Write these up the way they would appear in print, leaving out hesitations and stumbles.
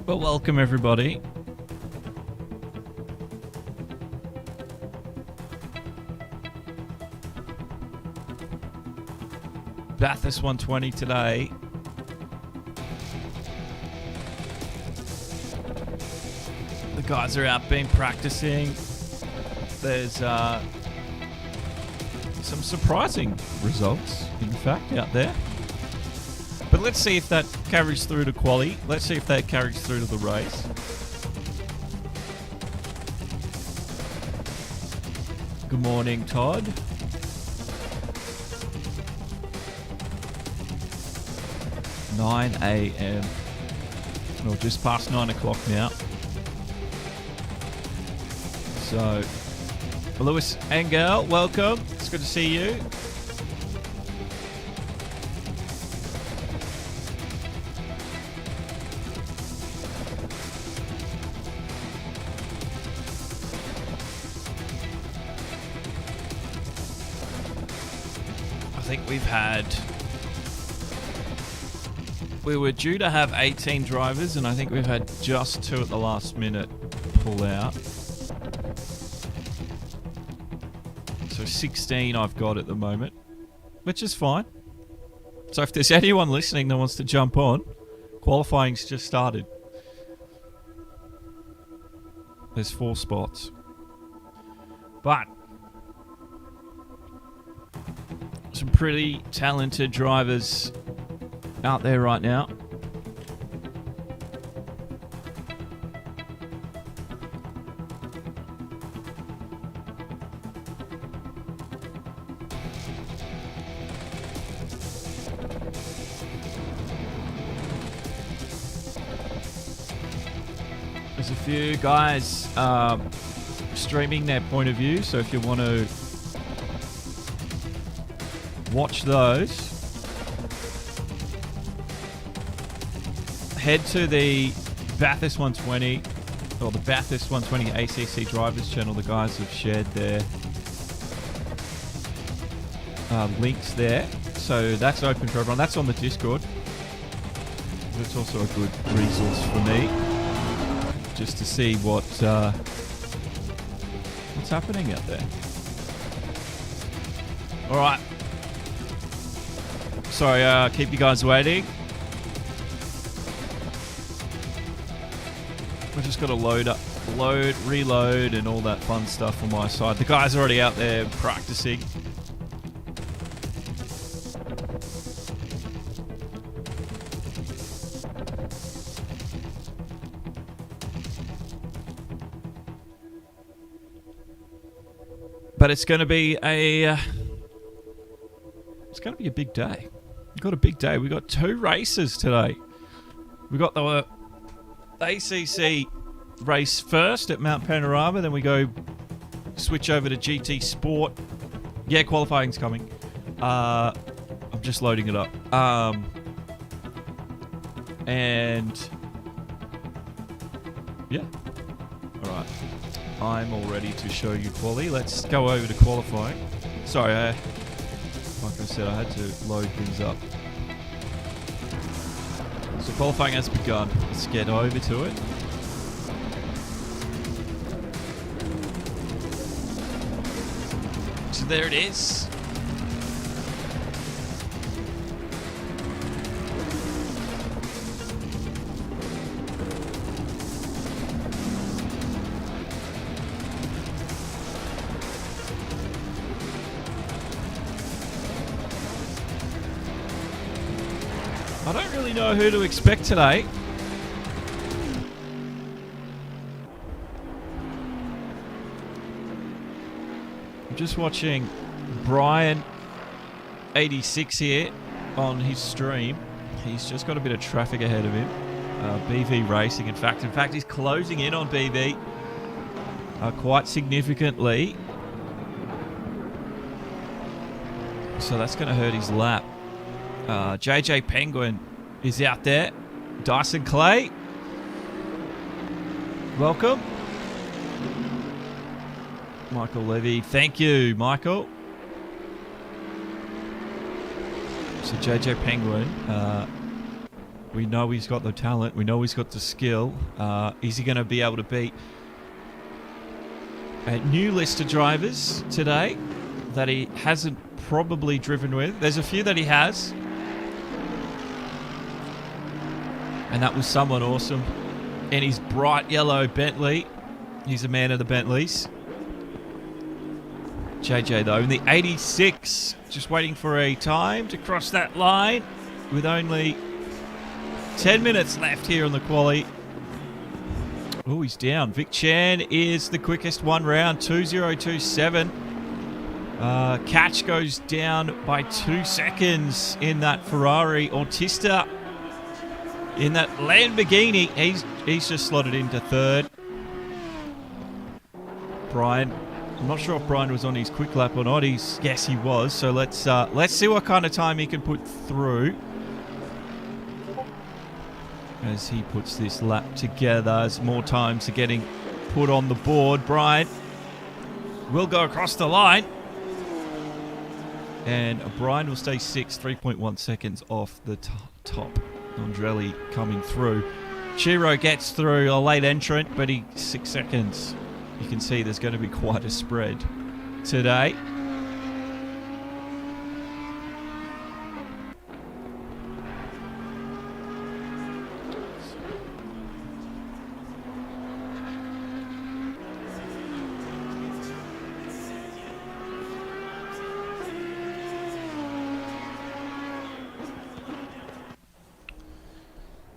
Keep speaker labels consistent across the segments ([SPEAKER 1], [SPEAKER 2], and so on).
[SPEAKER 1] Well, welcome everybody. Bathurst 120 today. The guys are out been practicing. There's some surprising results, in fact, out there. But let's see if that carries through to quali. Let's see if that carries through to the race. Good morning, Todd. (9 a.m) Well, just past 9 o'clock now. So, Lewis Engel, welcome. It's good to see you. I think we were due to have 18 drivers, and I think we've had just 2 at the last minute pull out. So 16 I've got at the moment, which is fine. So if there's anyone listening that wants to jump on, qualifying's just started. There's 4 spots. But some pretty talented drivers out there right now. There's a few guys streaming their point of view, so if you want to watch those, head to the Bathurst 120 or the Bathurst 120 ACC Drivers channel. The guys have shared their links there, so that's open for everyone. That's on the Discord. That's also a good resource for me, just to see what's happening out there. All right. Sorry, keep you guys waiting. We've just got to load, reload, and all that fun stuff on my side. The guys are already out there practicing. But it's going to be a big day. We've got a big day. We've got 2 races today. We've got the ACC race first at Mount Panorama. Then we go switch over to GT Sport. Yeah, qualifying's coming. I'm just loading it up. And yeah. All right. I'm all ready to show you quali. Let's go over to qualifying. Sorry, like I said, I had to load things up. So qualifying has begun. Let's get over to it. So there it is. I don't really know who to expect today. I'm just watching Brian 86 here on his stream. He's just got a bit of traffic ahead of him. BV Racing, in fact, he's closing in on BV quite significantly. So that's going to hurt his lap. JJ Penguin is out there. Dyson Clay, welcome. Michael Levy, thank you, Michael. So JJ Penguin, we know he's got the talent. We know he's got the skill. Is he going to be able to beat a new list of drivers today that he hasn't probably driven with? There's a few that he has. And that was someone awesome. In his bright yellow Bentley. He's a man of the Bentleys. JJ, though, in the 86. Just waiting for a time to cross that line. With only 10 minutes left here on the quali. Oh, he's down. Vic Chan is the quickest one round. 2:027. Catch goes down by 2 seconds in that Ferrari. Autista in that Lamborghini, he's just slotted into 3rd. Brian, I'm not sure if Brian was on his quick lap or not. Yes, he was. So let's see what kind of time he can put through as he puts this lap together. As more times are getting put on the board, Brian will go across the line. And Brian will stay 6th, 3.1 seconds off the top. Andrelli coming through. Chiro gets through, a late entrant, but 6 seconds. You can see there's going to be quite a spread today.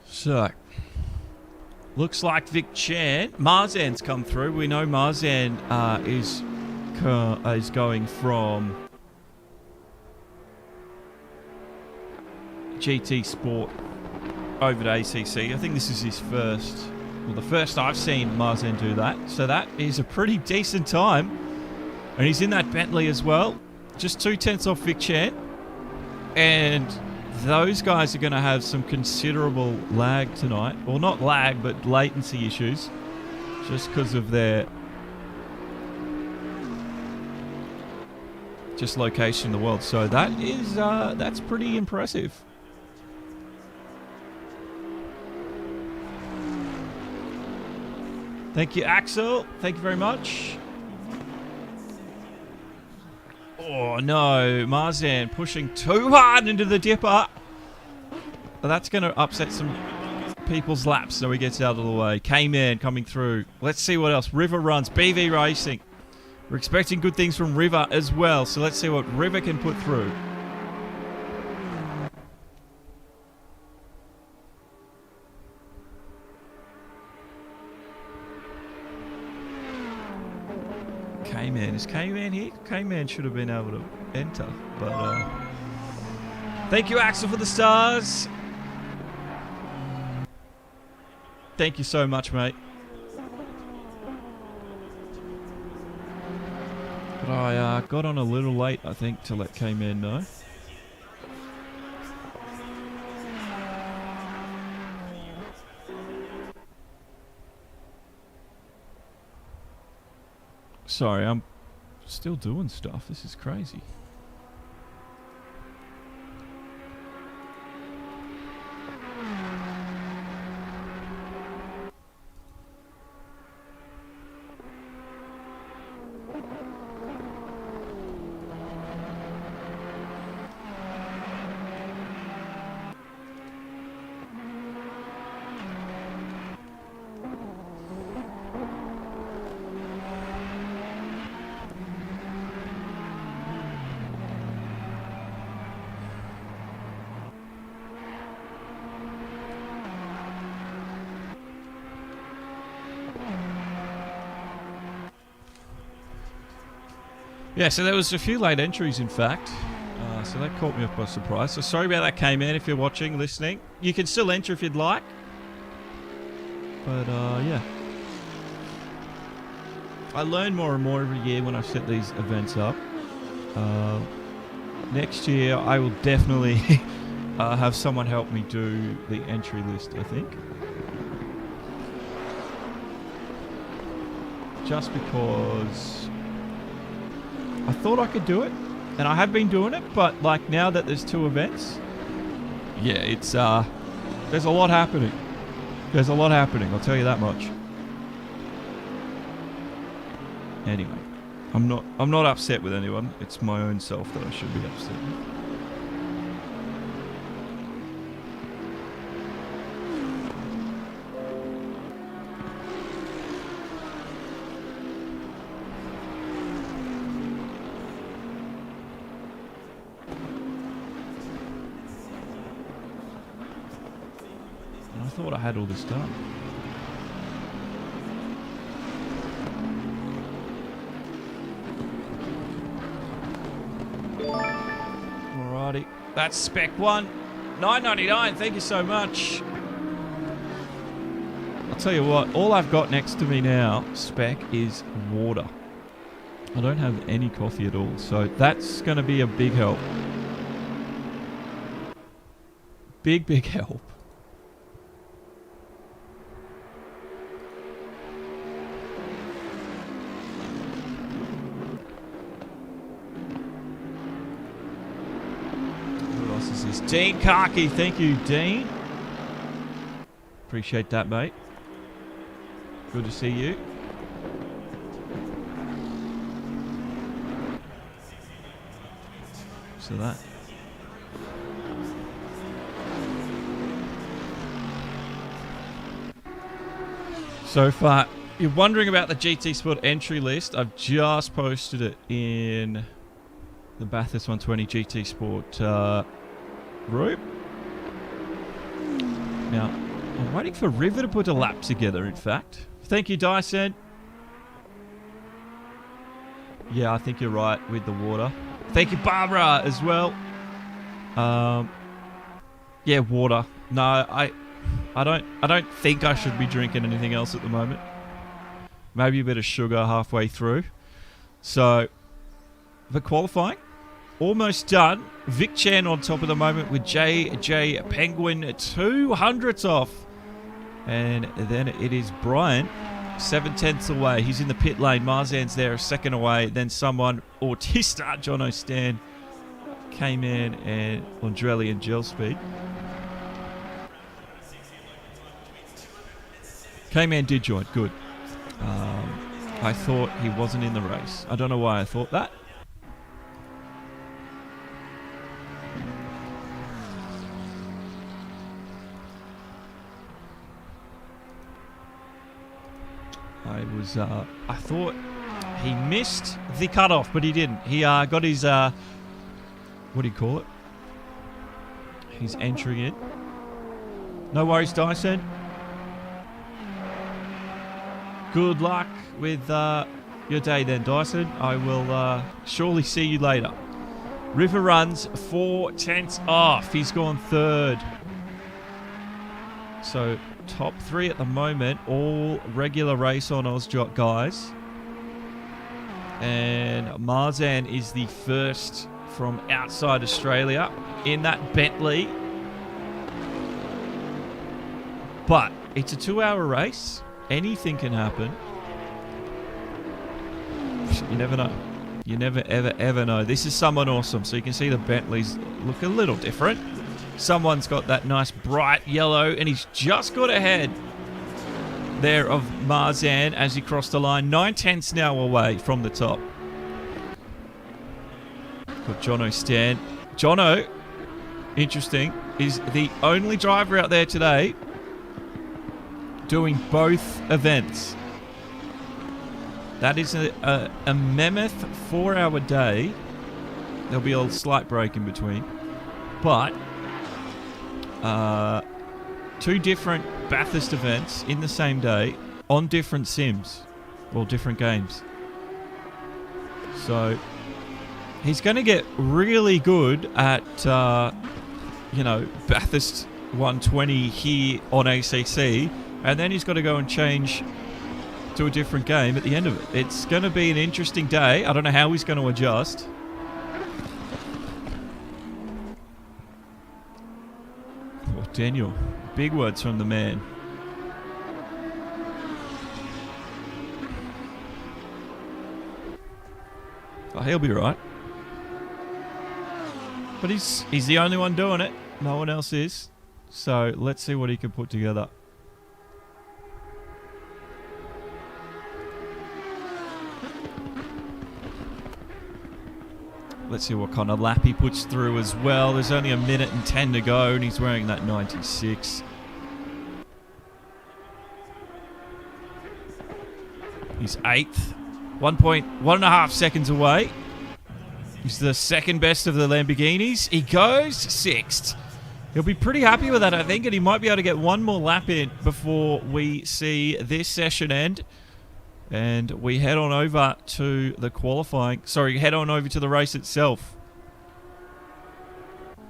[SPEAKER 1] So, looks like Vic Chan. Marzan's come through. We know Marzan is going from GT Sport over to ACC. I think this is his first, well, the first I've seen Marzan do that. So that is a pretty decent time. And he's in that Bentley as well. Just 2/10 off Vic Chan. And those guys are going to have some considerable lag tonight. Well, not lag, but latency issues. Just because of their just location in the world. So that is that's pretty impressive. Thank you, Axel. Thank you very much. Oh, no. Marzan pushing too hard into the dipper. That's going to upset some people's laps, so he gets out of the way. K-Man coming through. Let's see what else. River runs. BV Racing. We're expecting good things from River as well, so let's see what River can put through. K-Man. Is K-Man here? K-Man should have been able to enter. But, thank you, Axel, for the stars. Thank you so much, mate. But I got on a little late, I think, to let K-Man know. Sorry, I'm still doing stuff. This is crazy. Yeah, so there was a few late entries, in fact. So that caught me off by surprise. So sorry about that, K-Man, if you're watching, listening. You can still enter if you'd like. But, yeah. I learn more and more every year when I set these events up. Next year, I will definitely have someone help me do the entry list, I think. Just because I thought I could do it, and I have been doing it, but like now that there's 2 events, yeah, it's there's a lot happening. There's a lot happening, I'll tell you that much. Anyway, I'm not upset with anyone. It's my own self that I should be upset with. I thought I had all this done. Alrighty, that's spec 1, $9.99. Thank you so much. I'll tell you what, all I've got next to me now, spec, is water. I don't have any coffee at all, so that's going to be a big help. Big help. Dean Karki, thank you, Dean. Appreciate that, mate. Good to see you. So that. So far, you're wondering about the GT Sport entry list. I've just posted it in the Bathurst 120 GT Sport group. Now, I'm waiting for River to put a lap together, in fact. Thank you, Dyson. Yeah, I think you're right with the water. Thank you, Barbara, as well. Yeah, water. No, I don't think I should be drinking anything else at the moment. Maybe a bit of sugar halfway through. So, the qualifying, almost done. Vic Chan on top of the moment with JJ Penguin 200ths off. And then it is Brian, 7/10 away. He's in the pit lane. Marzan's there, a second away. Then someone, Autista, John O'Stan, K-Man, and Andrelli and Gel Speed. K-Man did join, good. I thought he wasn't in the race. I don't know why I thought that. I thought he missed the cutoff, but he didn't. He got his, what do you call it? He's entering in. No worries, Dyson. Good luck with your day then, Dyson. I will surely see you later. River runs 4 tenths off. He's gone third. So top 3 at the moment, all regular race on Ozjot guys. And Marzan is the first from outside Australia in that Bentley. But it's a 2-hour race. Anything can happen. You never know. You never, ever, ever know. This is someone awesome. So you can see the Bentleys look a little different. Someone's got that nice bright yellow, and he's just got ahead there of Marzan as he crossed the line. 9 tenths now away from the top. Got Jono Stan. Jono, interesting, is the only driver out there today doing both events. That is a mammoth 4-hour day. There'll be a slight break in between. But 2 different Bathurst events in the same day on different sims or different games. So he's going to get really good at, Bathurst 120 here on ACC. And then he's got to go and change to a different game at the end of it. It's going to be an interesting day. I don't know how he's going to adjust. Oh, Daniel. Big words from the man. Oh, he'll be right. But he's the only one doing it. No one else is. So let's see what he can put together. Let's see what kind of lap he puts through as well. There's only 1 minute and 10 to go, and he's wearing that 96. He's 8th. 1.5 seconds away. He's the second best of the Lamborghinis. He goes 6th. He'll be pretty happy with that, I think, and he might be able to get one more lap in before we see this session end. And we head on over to the qualifying. Sorry, head on over to the race itself.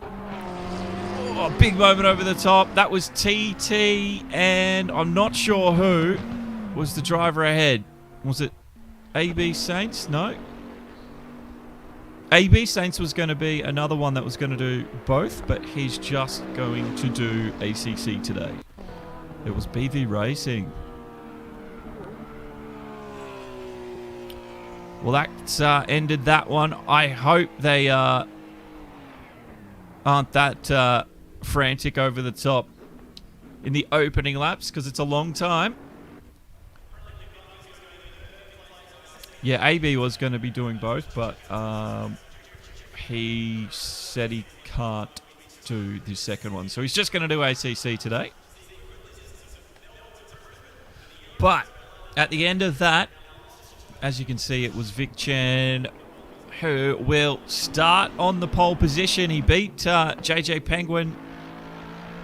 [SPEAKER 1] Oh, big moment over the top. That was TT, and I'm not sure who was the driver ahead. Was it AB Saints? No. AB Saints was going to be another one that was going to do both, but he's just going to do ACC today. It was BV Racing. Well, that's ended that one. I hope they aren't that frantic over the top in the opening laps, because it's a long time. Yeah, AB was going to be doing both, but he said he can't do the second one. So he's just going to do ACC today. But at the end of that, as you can see, it was Vic Chan who will start on the pole position. He beat JJ Penguin.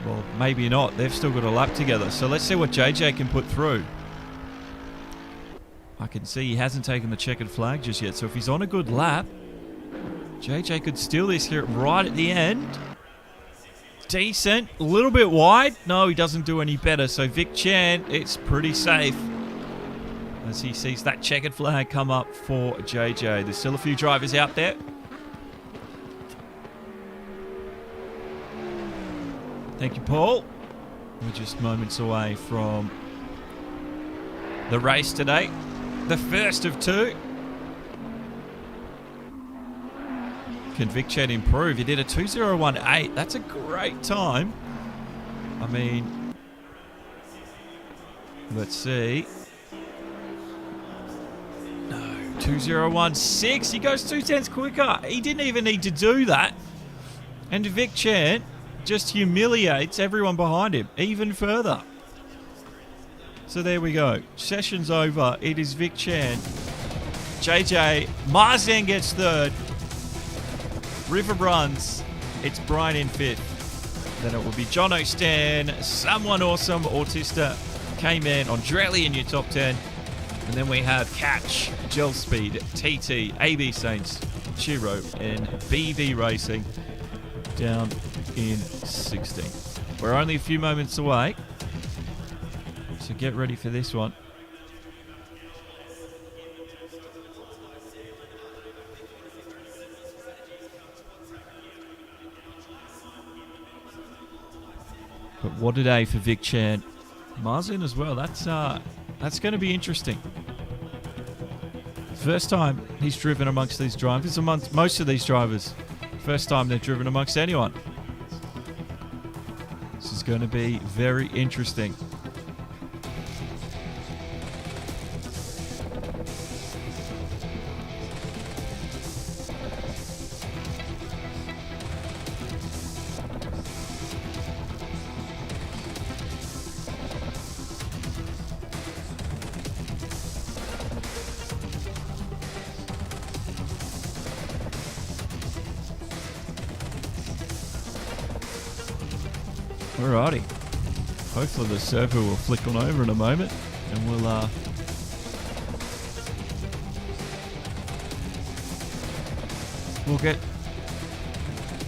[SPEAKER 1] Well, maybe not. They've still got a lap together. So let's see what JJ can put through. I can see he hasn't taken the checkered flag just yet. So if he's on a good lap, JJ could steal this here right at the end. Decent. A little bit wide. No, he doesn't do any better. So Vic Chan, it's pretty safe as he sees that checkered flag come up for JJ. There's still a few drivers out there. Thank you, Paul. We're just moments away from the race today. The first of 2. Can Vic Chan improve? He did a 2:01.8. That's a great time. I mean, let's see. 2:01.6. He goes 2 tenths quicker. He didn't even need to do that. And Vic Chan just humiliates everyone behind him even further. So there we go. Session's over. It is Vic Chan. JJ. Marzan gets 3rd. River runs. It's Brian in 5th. Then it will be John O'Stan. Someone awesome. Autista came in. Andrelli in your top 10. And then we have Catch, Gel Speed, TT, AB Saints, Chiro, and BV Racing down in 16th. We're only a few moments away, so get ready for this one. But what a day for Vic Chan. Marzin as well. That's going to be interesting. First time he's driven amongst these drivers, amongst most of these drivers. First time they've driven amongst anyone. This is going to be very interesting. Alrighty. Hopefully the server will flick on over in a moment and we'll get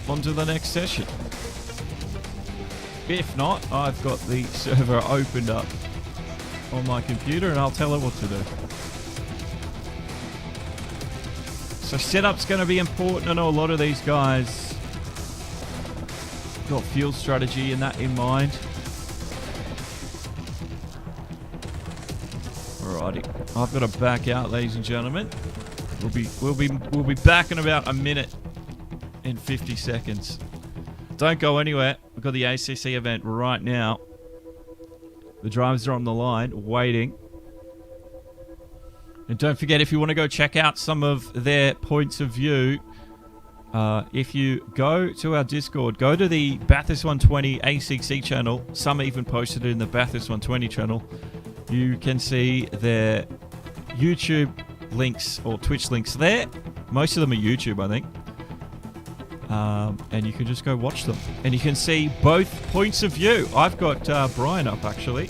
[SPEAKER 1] onto the next session. If not, I've got the server opened up on my computer and I'll tell it what to do. So setup's going to be important. I know a lot of these guys got fuel strategy and that in mind. Alrighty, I've got to back out, ladies and gentlemen. We'll be back in about a minute and 50 seconds. Don't go anywhere. We've got the ACC event right now. The drivers are on the line waiting. And don't forget, if you want to go check out some of their points of view, if you go to our Discord, go to the Bathurst 120 ACC channel. Some even posted it in the Bathurst 120 channel. You can see their YouTube links or Twitch links there. Most of them are YouTube, I think. And you can just go watch them. And you can see both points of view. I've got Brian up, actually.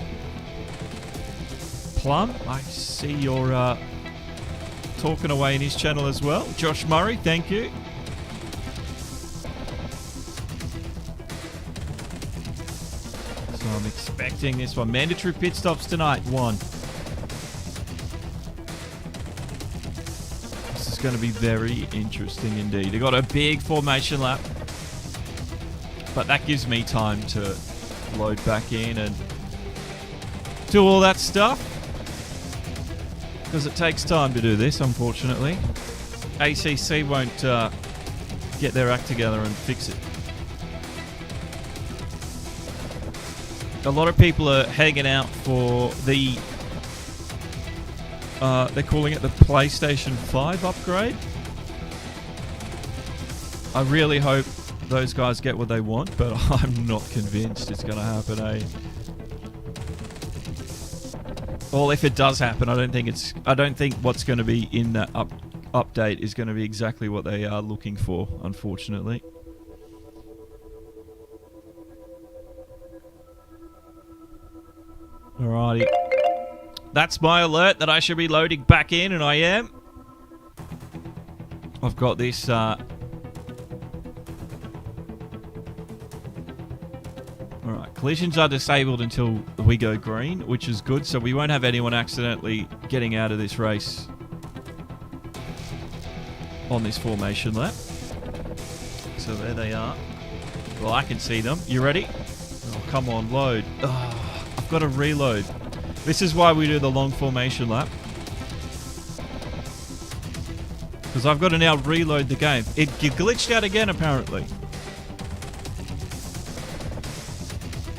[SPEAKER 1] Plum, I see you're talking away in his channel as well. Josh Murray, thank you. So I'm expecting this one. Mandatory pit stops tonight, 1. This is going to be very interesting indeed. They got a big formation lap, but that gives me time to load back in and do all that stuff, because it takes time to do this, unfortunately. ACC won't get their act together and fix it. A lot of people are hanging out for the, they're calling it the PlayStation 5 upgrade. I really hope those guys get what they want, but I'm not convinced it's going to happen, eh? Well, if it does happen, I don't think what's going to be in that update is going to be exactly what they are looking for, unfortunately. Alrighty. That's my alert that I should be loading back in, and I am. I've got this alright, collisions are disabled until we go green, which is good, so we won't have anyone accidentally getting out of this race on this formation lap. So there they are. Well, I can see them. You ready? Oh, come on, load. Oh, I've got to reload. This is why we do the long formation lap, because I've got to now reload the game. It glitched out again, apparently,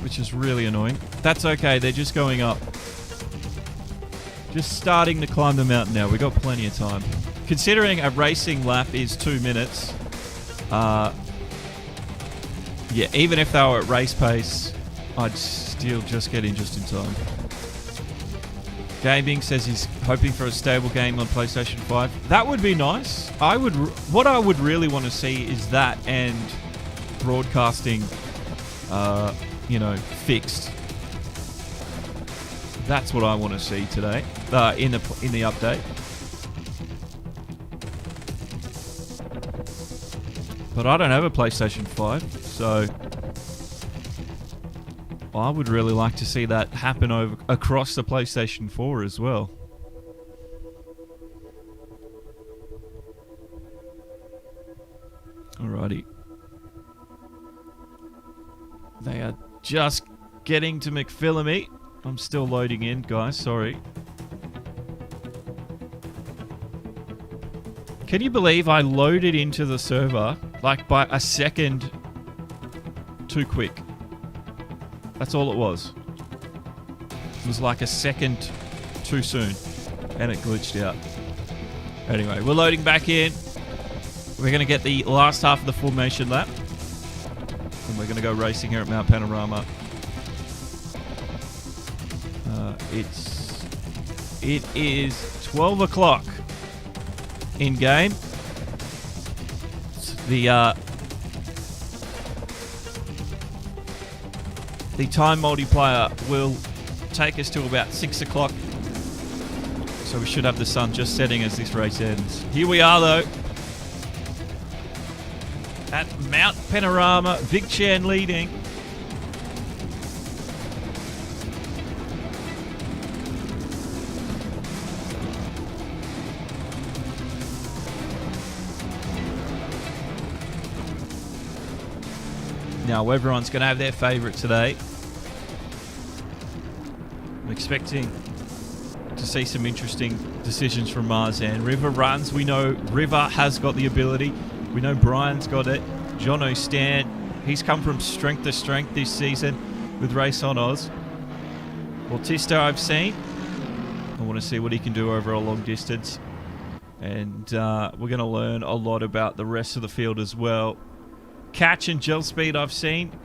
[SPEAKER 1] which is really annoying. That's okay, they're just going up. Just starting to climb the mountain now. We've got plenty of time. Considering a racing lap is 2 minutes, yeah, even if they were at race pace, I'd still just get in just in time. Gaming says he's hoping for a stable game on PlayStation 5. That would be nice. What I would really want to see is that and broadcasting, you know, fixed. That's what I want to see today. in the update. But I don't have a PlayStation 5, so I would really like to see that happen across the PlayStation 4 as well. Alrighty. They are just getting to McPhillamy. I'm still loading in, guys. Sorry. Can you believe I loaded into the server like by a second too quick? That's all it was. It was like a second too soon. And it glitched out. Anyway, we're loading back in. We're going to get the last half of the formation lap. And we're going to go racing here at Mount Panorama. It is 12 o'clock in game. The time multiplier will take us to about 6 o'clock. So we should have the sun just setting as this race ends. Here we are though. At Mount Panorama, Vic Chan leading. Now everyone's going to have their favourite today. I'm expecting to see some interesting decisions from Marzan. River runs. We know River has got the ability. We know Brian's got it. Jono Stan, he's come from strength to strength this season with Race on Oz. Bautista I've seen. I want to see what he can do over a long distance. And we're going to learn a lot about the rest of the field as well. Catch and Gel Speed I've seen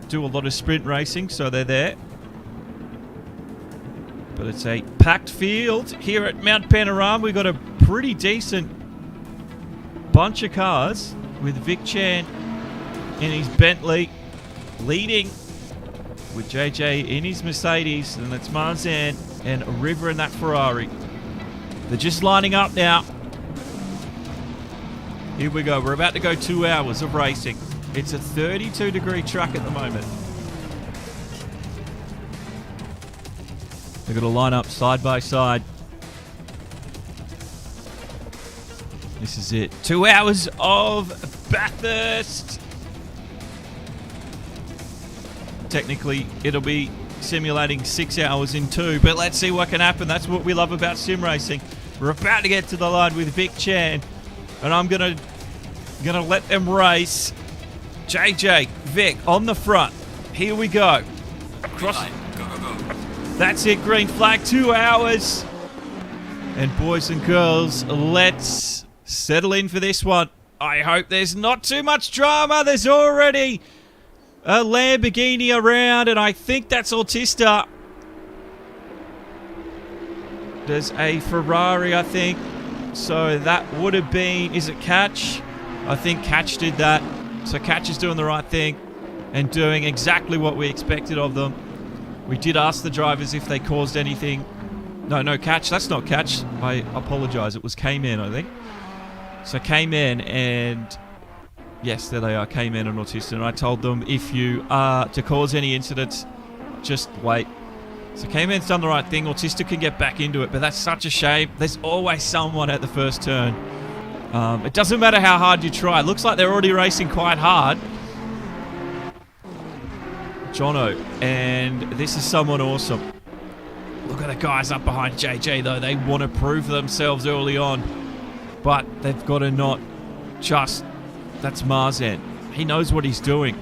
[SPEAKER 1] do a lot of sprint racing, so they're there. But it's a packed field here at Mount Panorama. We've got a pretty decent bunch of cars with Vic Chan in his Bentley leading with JJ in his Mercedes, and it's Marzan and River in that Ferrari. They're just lining up now. Here we go. We're about to go 2 hours of racing. It's a 32-degree track at the moment. They're going to line up side by side. This is it. 2 hours of Bathurst. Technically, it'll be simulating 6 hours in 2, but let's see what can happen. That's what we love about sim racing. We're about to get to the line with Vic Chan, and I'm gonna let them race. JJ, Vic on the front. Here we go. Cross. Go. That's it, green flag. 2 hours. And boys and girls, let's settle in for this one. I hope there's not too much drama. There's already a Lamborghini around, and I think that's Autista. There's a Ferrari, I think. So that would have been... Is it Catch? I think Catch did that. So Catch is doing the right thing and doing exactly what we expected of them. We did ask the drivers if they caused anything. No, Catch. That's not Catch. I apologise. It was K-Man, I think. So K-Man and... Yes, there they are. K-Man and Autista. And I told them if you are to cause any incidents, just wait. So K-Man's done the right thing. Autista can get back into it, but that's such a shame. There's always someone at the first turn. It doesn't matter how hard you try. It looks like they're already racing quite hard. Jono, and this is someone awesome. Look at the guys up behind JJ, though. They want to prove themselves early on, but they've got to not just... That's Marzan. He knows what he's doing.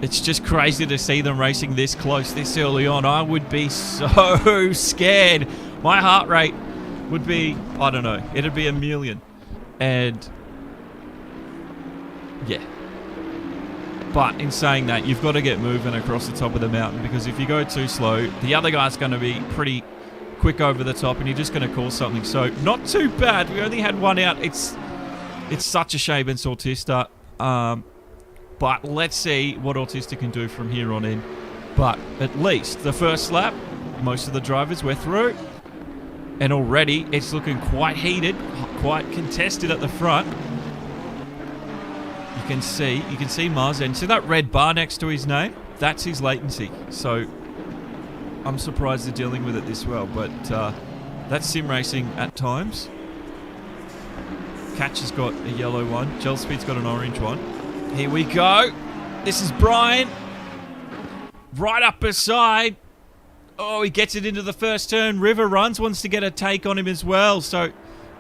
[SPEAKER 1] It's just crazy to see them racing this close, this early on. I would be so scared. My heart rate would be, I don't know, it'd be a million. And yeah. But in saying that, you've got to get moving across the top of the mountain, because if you go too slow, the other guy's going to be pretty quick over the top and you're just going to cause something. So not too bad. We only had one out. It's such a shame it's Autista. But let's see what Autista can do from here on in. But at least the first lap, most of the drivers were through. And already it's looking quite heated, quite contested at the front. You can see Marzan. See that red bar next to his name? That's his latency. So I'm surprised they're dealing with it this well. But that's sim racing at times. Catch has got a yellow one. Gel Speed's got an orange one. Here we go. This is Brian. Right up beside. Oh, he gets it into the first turn. River Runs, wants to get a take on him as well. So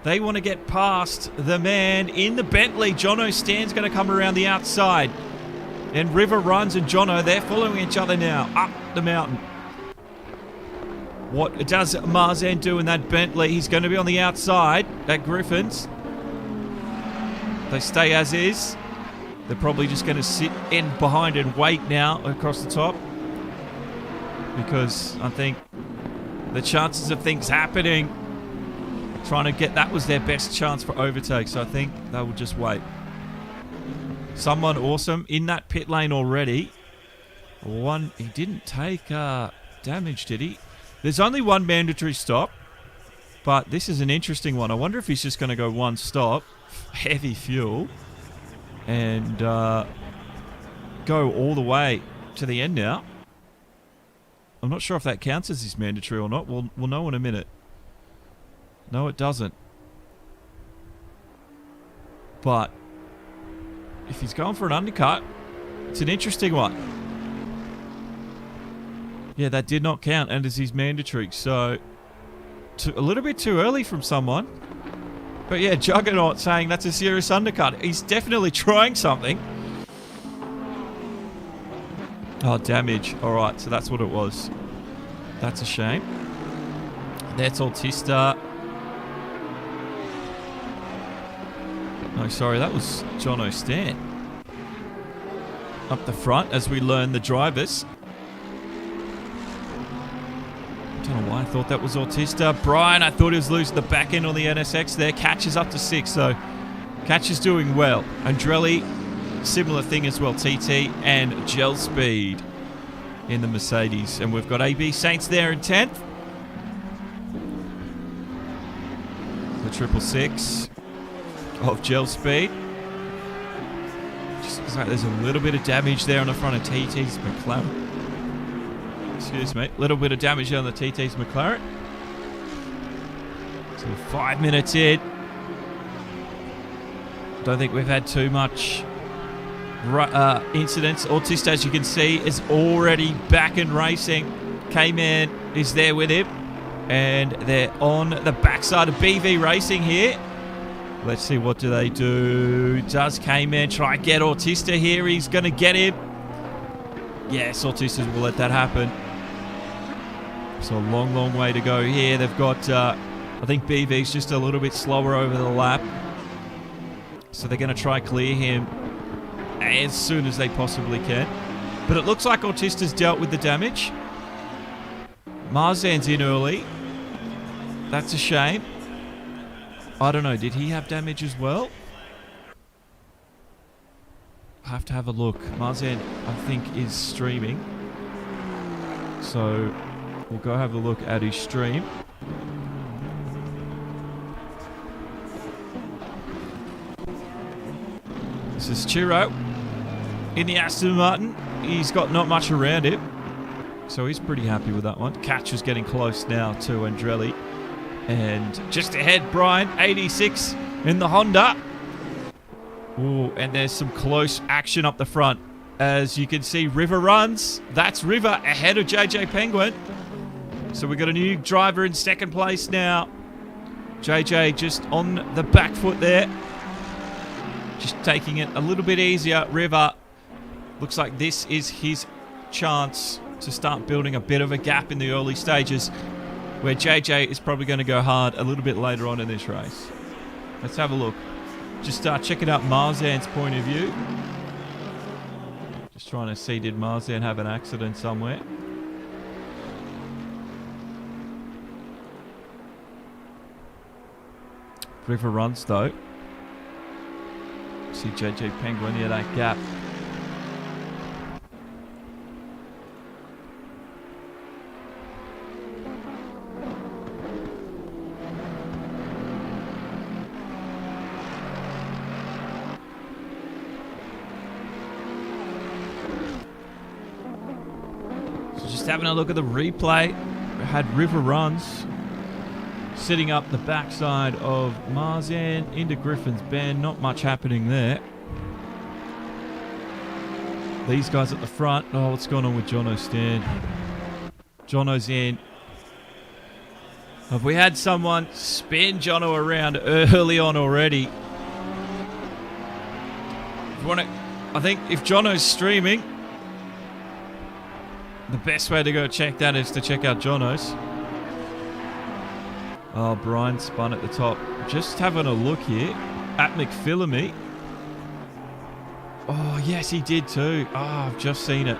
[SPEAKER 1] they want to get past the man in the Bentley. Jono Stan's going to come around the outside. And River Runs and Jono, they're following each other now up the mountain. What does Marzan do in that Bentley? He's going to be on the outside at Griffin's. They stay as is. They're probably just going to sit in behind and wait now across the top. Because I think the chances of things happening, trying to get, that was their best chance for overtake. So I think they will just wait. Someone awesome in that pit lane already. He didn't take damage, did he? There's only one mandatory stop. But this is an interesting one. I wonder if he's just going to go one stop. Heavy fuel. And go all the way to the end now. I'm not sure if that counts as his mandatory or not. We'll know in a minute. No, it doesn't. But if he's going for an undercut, it's an interesting one. Yeah, that did not count, and is his mandatory. So, a little bit too early from someone. But yeah, Juggernaut saying that's a serious undercut. He's definitely trying something. Oh, damage. Alright, so that's what it was. That's a shame. That's Autista. No, sorry, that was Jono Stan. Up the front as we learn the drivers. Don't know why I thought that was Autista. Brian, I thought he was losing the back end on the NSX there. Catch is up to 6, so Catch is doing well. Andrelli, similar thing as well. TT and Gel Speed in the Mercedes. And we've got AB Saints there in 10th. The 666 of Gel Speed. Just looks like there's a little bit of damage there on the front of TT's McLaren. Excuse me. A little bit of damage on the TT's McLaren. So 5 minutes in. Don't think we've had too much incidents. Autista, as you can see, is already back in racing. K-Man is there with him. And they're on the backside of BV Racing here. Let's see, what do they do? Does K-Man try get Autista here? He's going to get him. Yes, Autista will let that happen. So a long, long way to go here. They've got, I think BV's just a little bit slower over the lap. So they're going to try clear him as soon as they possibly can. But it looks like Autista's dealt with the damage. Marzan's in early. That's a shame. I don't know. Did he have damage as well? I have to have a look. Marzan, I think, is streaming. So we'll go have a look at his stream. This is Chiro in the Aston Martin. He's got not much around him, so he's pretty happy with that one. Catch is getting close now to Andrelli. And just ahead, Brian, 86 in the Honda. Ooh, and there's some close action up the front. As you can see, River runs. That's River ahead of JJ Penguin. So we've got a new driver in second place now. JJ just on the back foot there. Just taking it a little bit easier. River, looks like this is his chance to start building a bit of a gap in the early stages, where JJ is probably going to go hard a little bit later on in this race. Let's have a look. Just checking out Marzan's point of view. Just trying to see, did Marzan have an accident somewhere? River runs though. See JJ Penguin near that gap. Just having a look at the replay. We had River Runs sitting up the backside of Marzan into Griffin's Bend. Not much happening there. These guys at the front. Oh, what's going on with Jono's stand? Jono's in. Have we had someone spin Jono around early on already? I think if Jono's streaming, the best way to go check that is to check out Jono's. Oh, Brian spun at the top. Just having a look here at McPhillamy. Oh, yes, he did too. Oh, I've just seen it.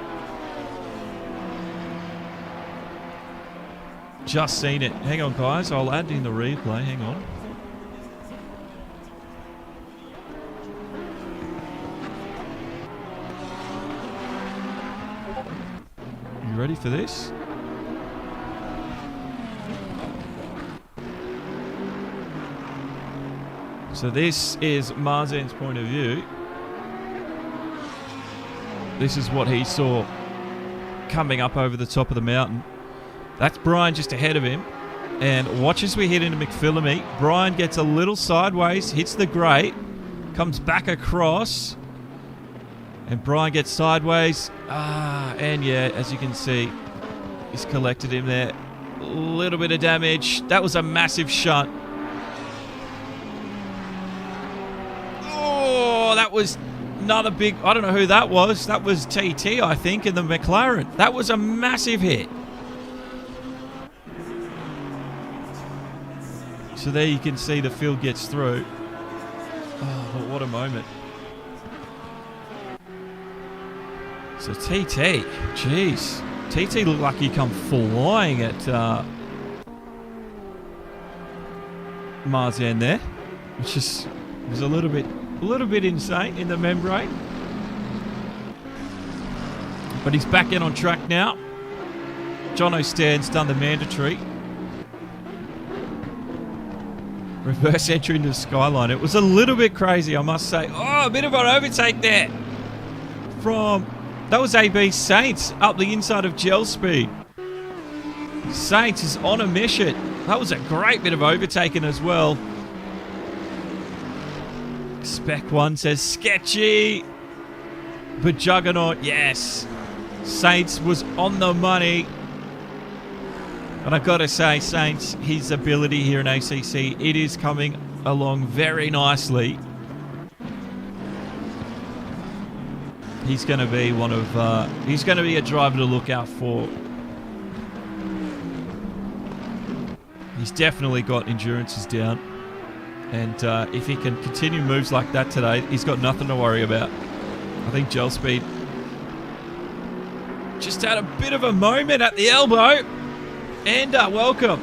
[SPEAKER 1] Just seen it. Hang on, guys. I'll add in the replay. Hang on. You ready for this? So this is Marzan's point of view. This is what he saw coming up over the top of the mountain. That's Brian just ahead of him. And watch as we hit into McPhillamy. Brian gets a little sideways, hits the grate, comes back across. And Brian gets sideways. And yeah, as you can see, he's collected him there. A little bit of damage. That was a massive shunt. Oh, that was another big... I don't know who that was. That was TT, I think, in the McLaren. That was a massive hit. So there you can see the field gets through. Oh, but what a moment. So TT, jeez. TT looked like he come flying at Marzan there, which was a little bit insane in the membrane. But he's back in on track now. Jono Stan's done the mandatory. Reverse entry into the skyline. It was a little bit crazy, I must say. Oh, a bit of an overtake there from... That was AB Saints up the inside of Gel Speed. Saints is on a mission. That was a great bit of overtaking as well. Spec 1 says sketchy. But Juggernaut, yes. Saints was on the money. And I've got to say, Saints, his ability here in ACC, it is coming along very nicely. He's going to be one of... he's going to be a driver to look out for. He's definitely got endurances down. And if he can continue moves like that today, he's got nothing to worry about. I think Gel Speed just had a bit of a moment at the elbow. And welcome.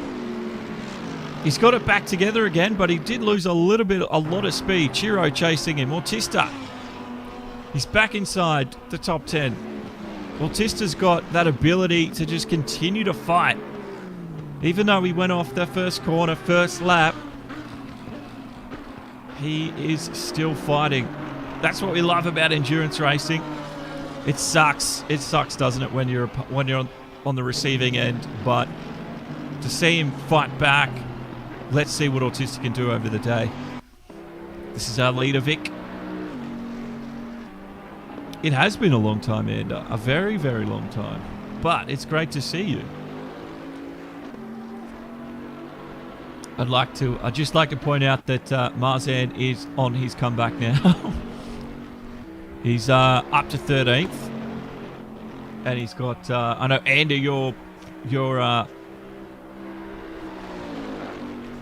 [SPEAKER 1] He's got it back together again, but he did lose a lot of speed. Chiro chasing him. Autista. He's back inside the top 10. Autista's got that ability to just continue to fight. Even though he went off the first corner, first lap, he is still fighting. That's what we love about endurance racing. It sucks. It sucks, doesn't it, when you're on the receiving end, but to see him fight back, let's see what Autista can do over the day. This is our leader, Vic. It has been a long time, Ander. A very, very long time. But it's great to see you. I'd just like to point out that Marzan is on his comeback now. He's up to 13th. And he's got, I know, Ander, you're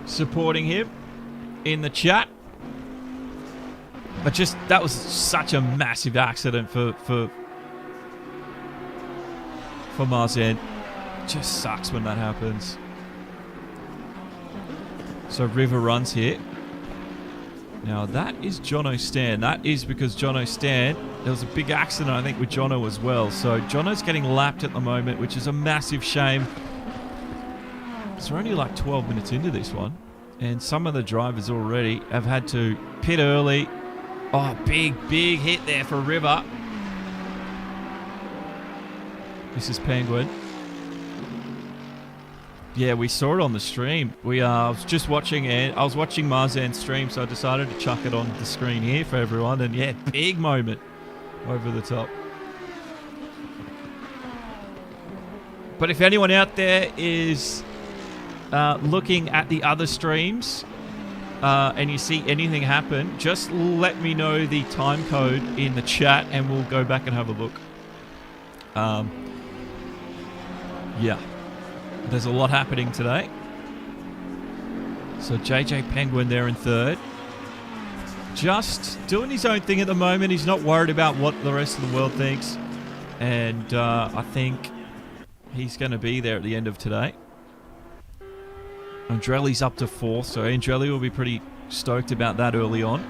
[SPEAKER 1] supporting him in the chat. But just, that was such a massive accident for Marzan. Just sucks when that happens. So River runs here. Now that is Jono Stan. That is because Jono Stan, there was a big accident I think with Jono as well. So Jono's getting lapped at the moment, which is a massive shame. So we're only like 12 minutes into this one. And some of the drivers already have had to pit early. Oh, big hit there for River. This is Penguin. Yeah, we saw it on the stream. I was just watching it. I was watching Marzan's stream, so I decided to chuck it on the screen here for everyone. And yeah, big moment over the top. But if anyone out there is looking at the other streams and you see anything happen, just let me know the time code in the chat and we'll go back and have a look. Yeah. There's a lot happening today. So JJ Penguin there in third. Just doing his own thing at the moment. He's not worried about what the rest of the world thinks. And I think he's going to be there at the end of today. Andrelli's up to fourth. So Andrelli will be pretty stoked about that early on.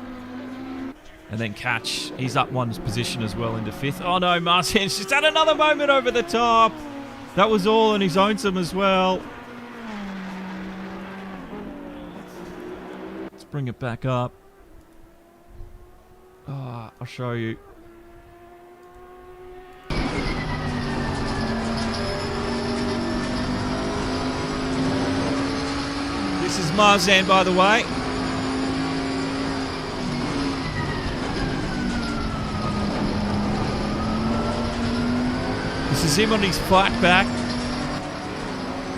[SPEAKER 1] And then Catch, he's up one position as well into fifth. Oh no, Marcin's just had another moment over the top. That was all, and he's owned some as well. Let's bring it back up. Oh, I'll show you. This is Marzan, by the way. This is him on his flat back.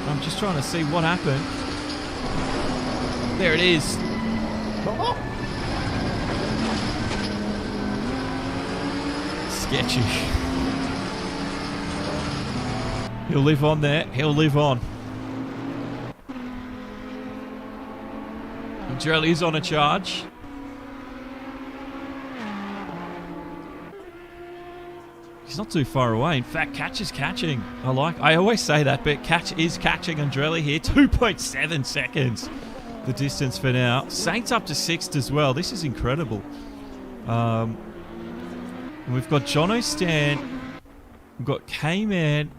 [SPEAKER 1] I'm just trying to see what happened. There it is. Sketchy. He'll live on there. He'll live on. Andrelli's on a charge. He's not too far away. In fact, Catch is catching. I always say that, but Catch is catching Andrelli here. 2.7 seconds. The distance for now. Saints up to sixth as well. This is incredible. And we've got Jono Stan. We've got K-Man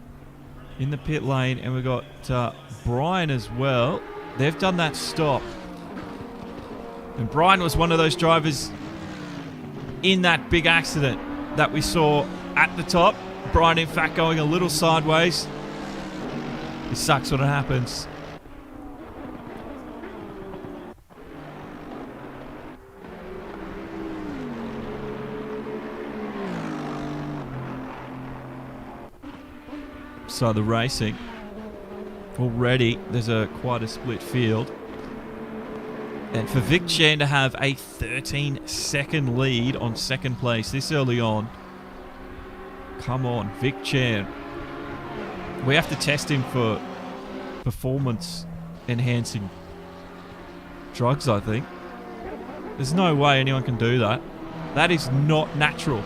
[SPEAKER 1] in the pit lane. And we've got Brian as well. They've done that stop. And Brian was one of those drivers in that big accident that we saw at the top. Brian, in fact, going a little sideways. It sucks when it happens. So the racing. Already, there's quite a split field. And for Vic Chan to have a 13-second lead on second place this early on. Come on, Vic Chan. We have to test him for performance-enhancing drugs, I think. There's no way anyone can do that. That is not natural.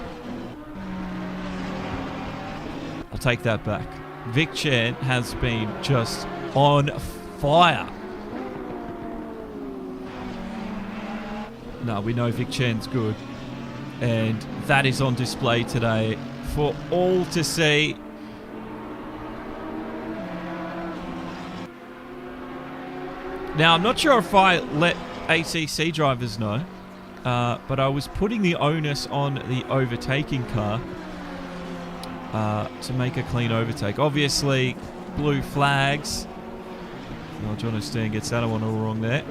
[SPEAKER 1] I'll take that back. Vic Chan has been just on fire. No, we know Vic Chan's good. And that is on display today for all to see. Now, I'm not sure if I let ACC drivers know, but I was putting the onus on the overtaking car to make a clean overtake. Obviously, blue flags. Oh, John O'Steen gets that one all wrong there.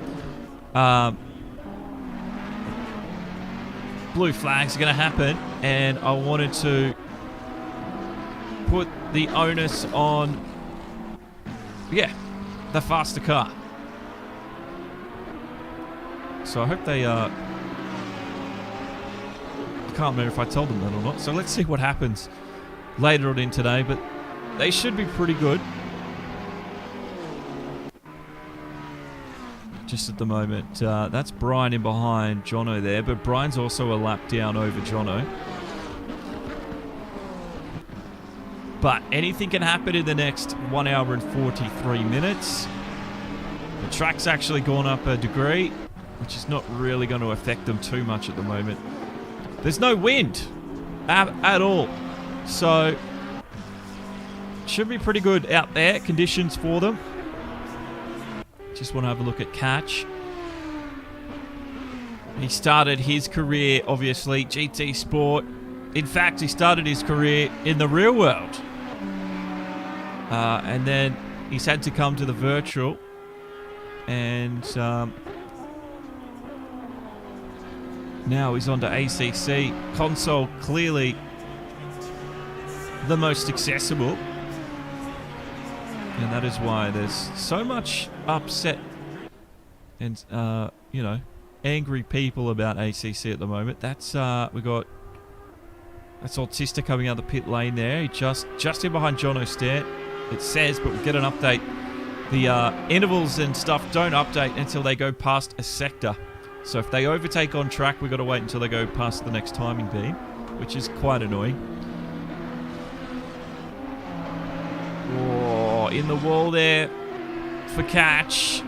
[SPEAKER 1] Blue flags are going to happen, and I wanted to put the onus on, the faster car. So I hope they, I can't remember if I told them that or not. So let's see what happens later on in today, but they should be pretty good. Just at the moment, that's Brian in behind Jono there, but Brian's also a lap down over Jono. But anything can happen in the next 1 hour and 43 minutes. The track's actually gone up a degree, which is not really going to affect them too much at the moment. There's no wind at all. So, should be pretty good out there, conditions for them. Just want to have a look at Catch. He started his career, obviously, GT Sport. In fact, he started his career in the real world. And then he's had to come to the virtual, and now he's on to ACC. Console clearly the most accessible, and that is why there's so much upset and you know, angry people about ACC at the moment. That's that's Autista coming out the pit lane there. He just in behind John O'Stant, it says, but we'll get an update. The intervals and stuff don't update until they go past a sector. So if they overtake on track, we've got to wait until they go past the next timing beam, which is quite annoying. Oh, in the wall there for catch.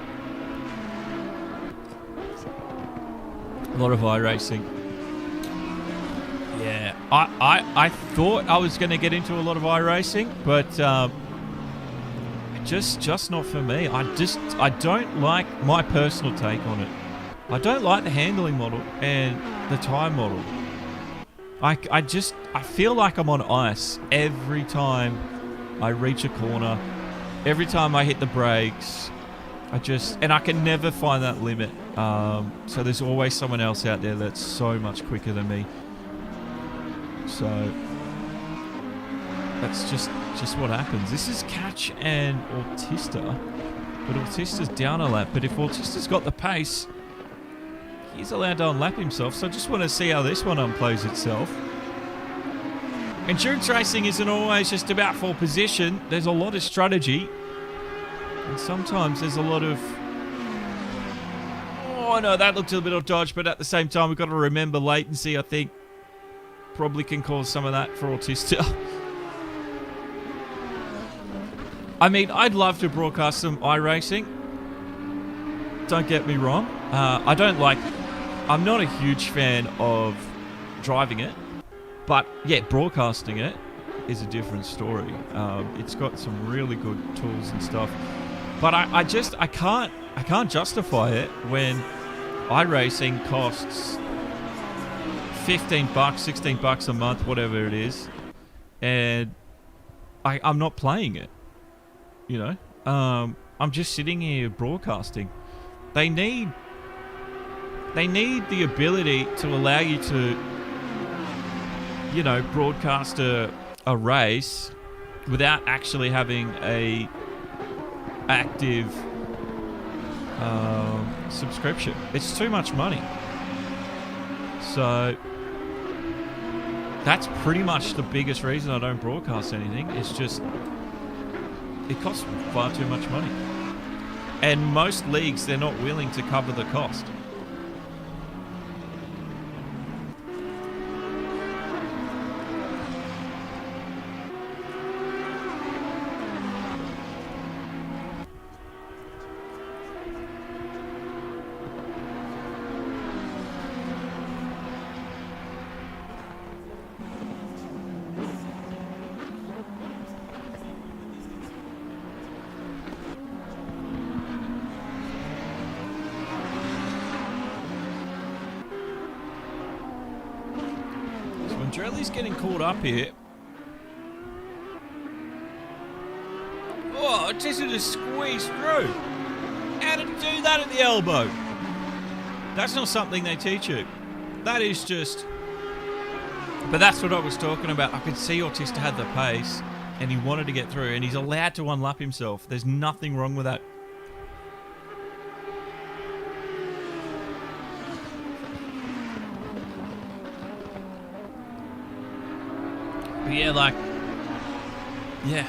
[SPEAKER 1] A lot of iRacing. Yeah, I thought I was going to get into a lot of iRacing, but just not for me. I don't like my personal take on it. I don't like the handling model and the time model. I feel like I'm on ice every time I reach a corner, every time I hit the brakes. And I can never find that limit. So there's always someone else out there that's so much quicker than me. So that's just what happens. This is Catch and Autista, but Autista's down a lap. But if Autista's got the pace, he's allowed to unlap himself. So I just want to see how this one unplays itself. Endurance racing isn't always just about full position. There's a lot of strategy. And sometimes there's a lot of... Oh, no, that looked a bit of dodge. But at the same time, we've got to remember latency, I think, probably can cause some of that for Autista. I mean, I'd love to broadcast some iRacing. Don't get me wrong. I'm not a huge fan of driving it. But, yeah, broadcasting it is a different story. It's got some really good tools and stuff. But I can't justify it when iRacing costs $15, $16 a month, whatever it is, and I'm not playing it. You know, I'm just sitting here broadcasting. They need the ability to allow you to, you know, broadcast a race without actually having a active subscription. It's too much money. So that's pretty much the biggest reason I don't broadcast anything. It's just it costs far too much money. And most leagues, they're not willing to cover the cost. Andrelli's getting caught up here. Oh, just to squeeze through. How to do that at the elbow? That's not something they teach you. That is just... But that's what I was talking about. I could see Autista had the pace and he wanted to get through and he's allowed to unlap himself. There's nothing wrong with that. Yeah,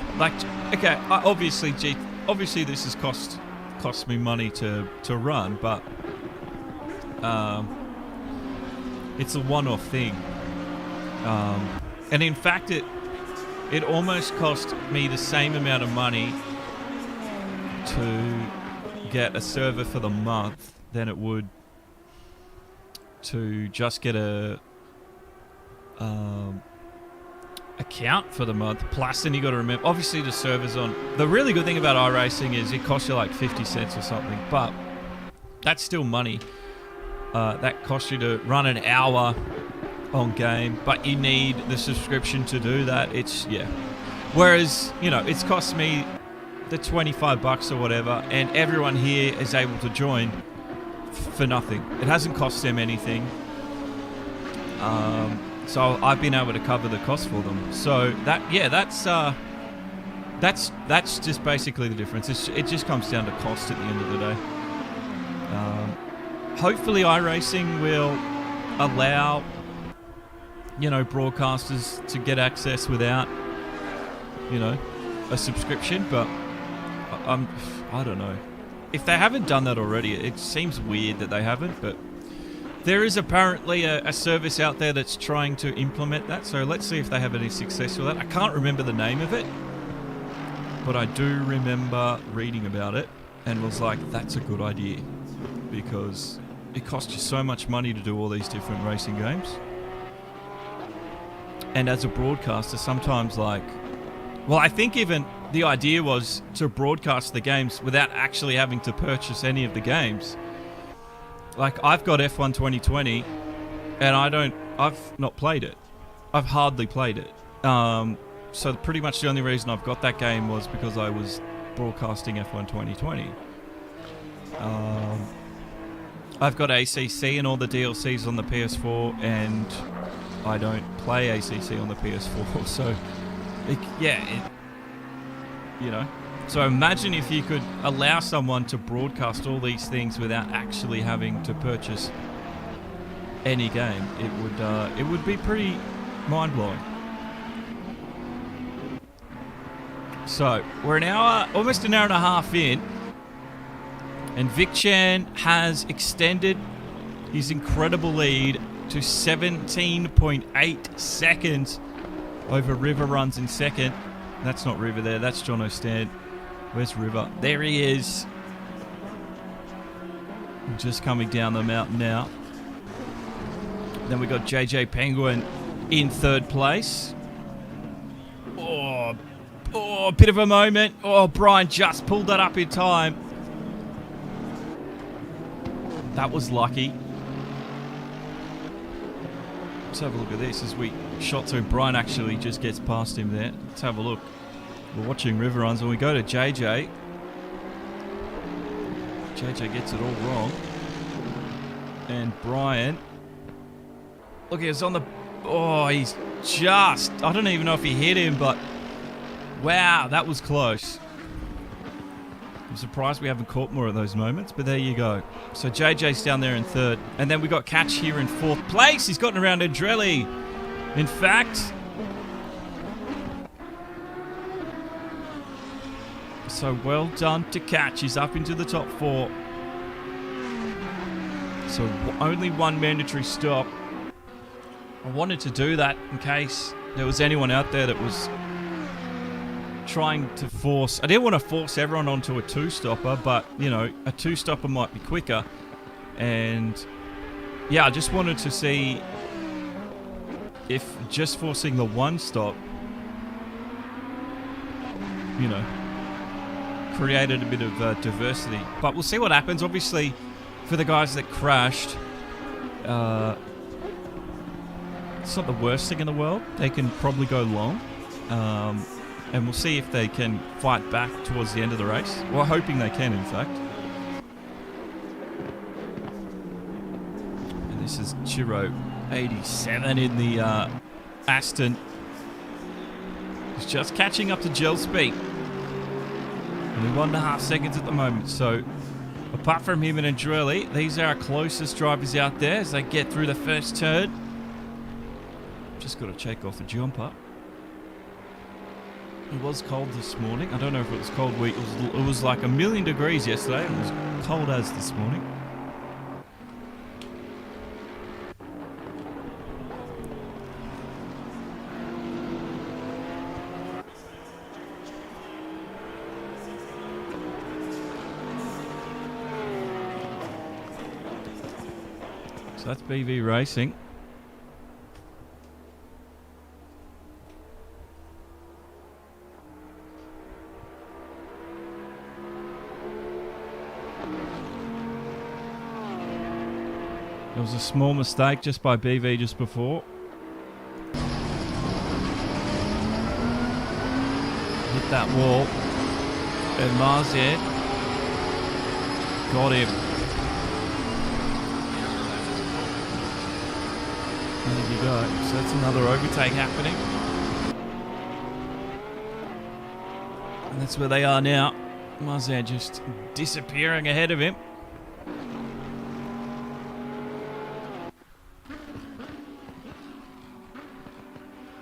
[SPEAKER 1] okay. Obviously this has cost me money to run, but it's a one-off thing. And in fact, it almost cost me the same amount of money to get a server for the month than it would to just get a account for the month. Plus, then you got to remember, obviously the server's on. The really good thing about iRacing is it costs you like 50 cents or something, but that's still money. That costs you to run an hour on game, but you need the subscription to do that. It's, yeah. Whereas, you know, it's cost me the $25 or whatever, and everyone here is able to join for nothing. It hasn't cost them anything. So I've been able to cover the cost for them. So that's just basically the difference. It just comes down to cost at the end of the day. Hopefully iRacing will allow, broadcasters to get access without, a subscription, but I don't know. If they haven't done that already, it seems weird that they haven't, but there is apparently a service out there that's trying to implement that, so let's see if they have any success with that. I can't remember the name of it, but I do remember reading about it and was like, that's a good idea, because it costs you so much money to do all these different racing games. And as a broadcaster, sometimes I think even the idea was to broadcast the games without actually having to purchase any of the games. Like, I've got F1 2020, and I've not played it. I've hardly played it. So pretty much the only reason I've got that game was because I was broadcasting F1 2020. I've got ACC and all the DLCs on the PS4, and I don't play ACC on the PS4, so So imagine if you could allow someone to broadcast all these things without actually having to purchase any game. It would be pretty mind-blowing. So we're almost an hour and a half in, and Vic Chan has extended his incredible lead to 17.8 seconds over River Runs in second. That's not River there, that's John O'Stan. Where's River? There he is. Just coming down the mountain now. Then we got JJ Penguin in third place. Oh, a bit of a moment. Oh, Brian just pulled that up in time. That was lucky. Let's have a look at this as we shot through. Brian actually just gets past him there. Let's have a look. We're watching River Runs, and we go to JJ. JJ gets it all wrong. And Brian, look, he's on the... Oh, he's just... I don't even know if he hit him, but... Wow, that was close. I'm surprised we haven't caught more of those moments, but there you go. So JJ's down there in third. And then we got Catch here in fourth place. He's gotten around Andrelli. In fact... So well done to Catch. He's up into the top four. So only one mandatory stop. I wanted to do that in case there was anyone out there that was trying to force... I didn't want to force everyone onto a two-stopper, but, a two-stopper might be quicker. And, yeah, I just wanted to see if just forcing the one stop, created a bit of diversity. But we'll see what happens. Obviously, for the guys that crashed, it's not the worst thing in the world. They can probably go long. And we'll see if they can fight back towards the end of the race. We're hoping they can, in fact. And this is Chiro 87 in the Aston. He's just catching up to gel speed. Only 1.5 seconds at the moment. So, apart from him and Andrelli, these are our closest drivers out there as they get through the first turn. Just got to check off the jumper. It was cold this morning. I don't know if it was cold week. It was like 1,000,000 degrees yesterday. It was cold as this morning. So that's BV Racing. There was a small mistake just by BV just before. Hit that wall. And Marzed got him. There you go. So that's another overtake happening. And that's where they are now. Marzed just disappearing ahead of him.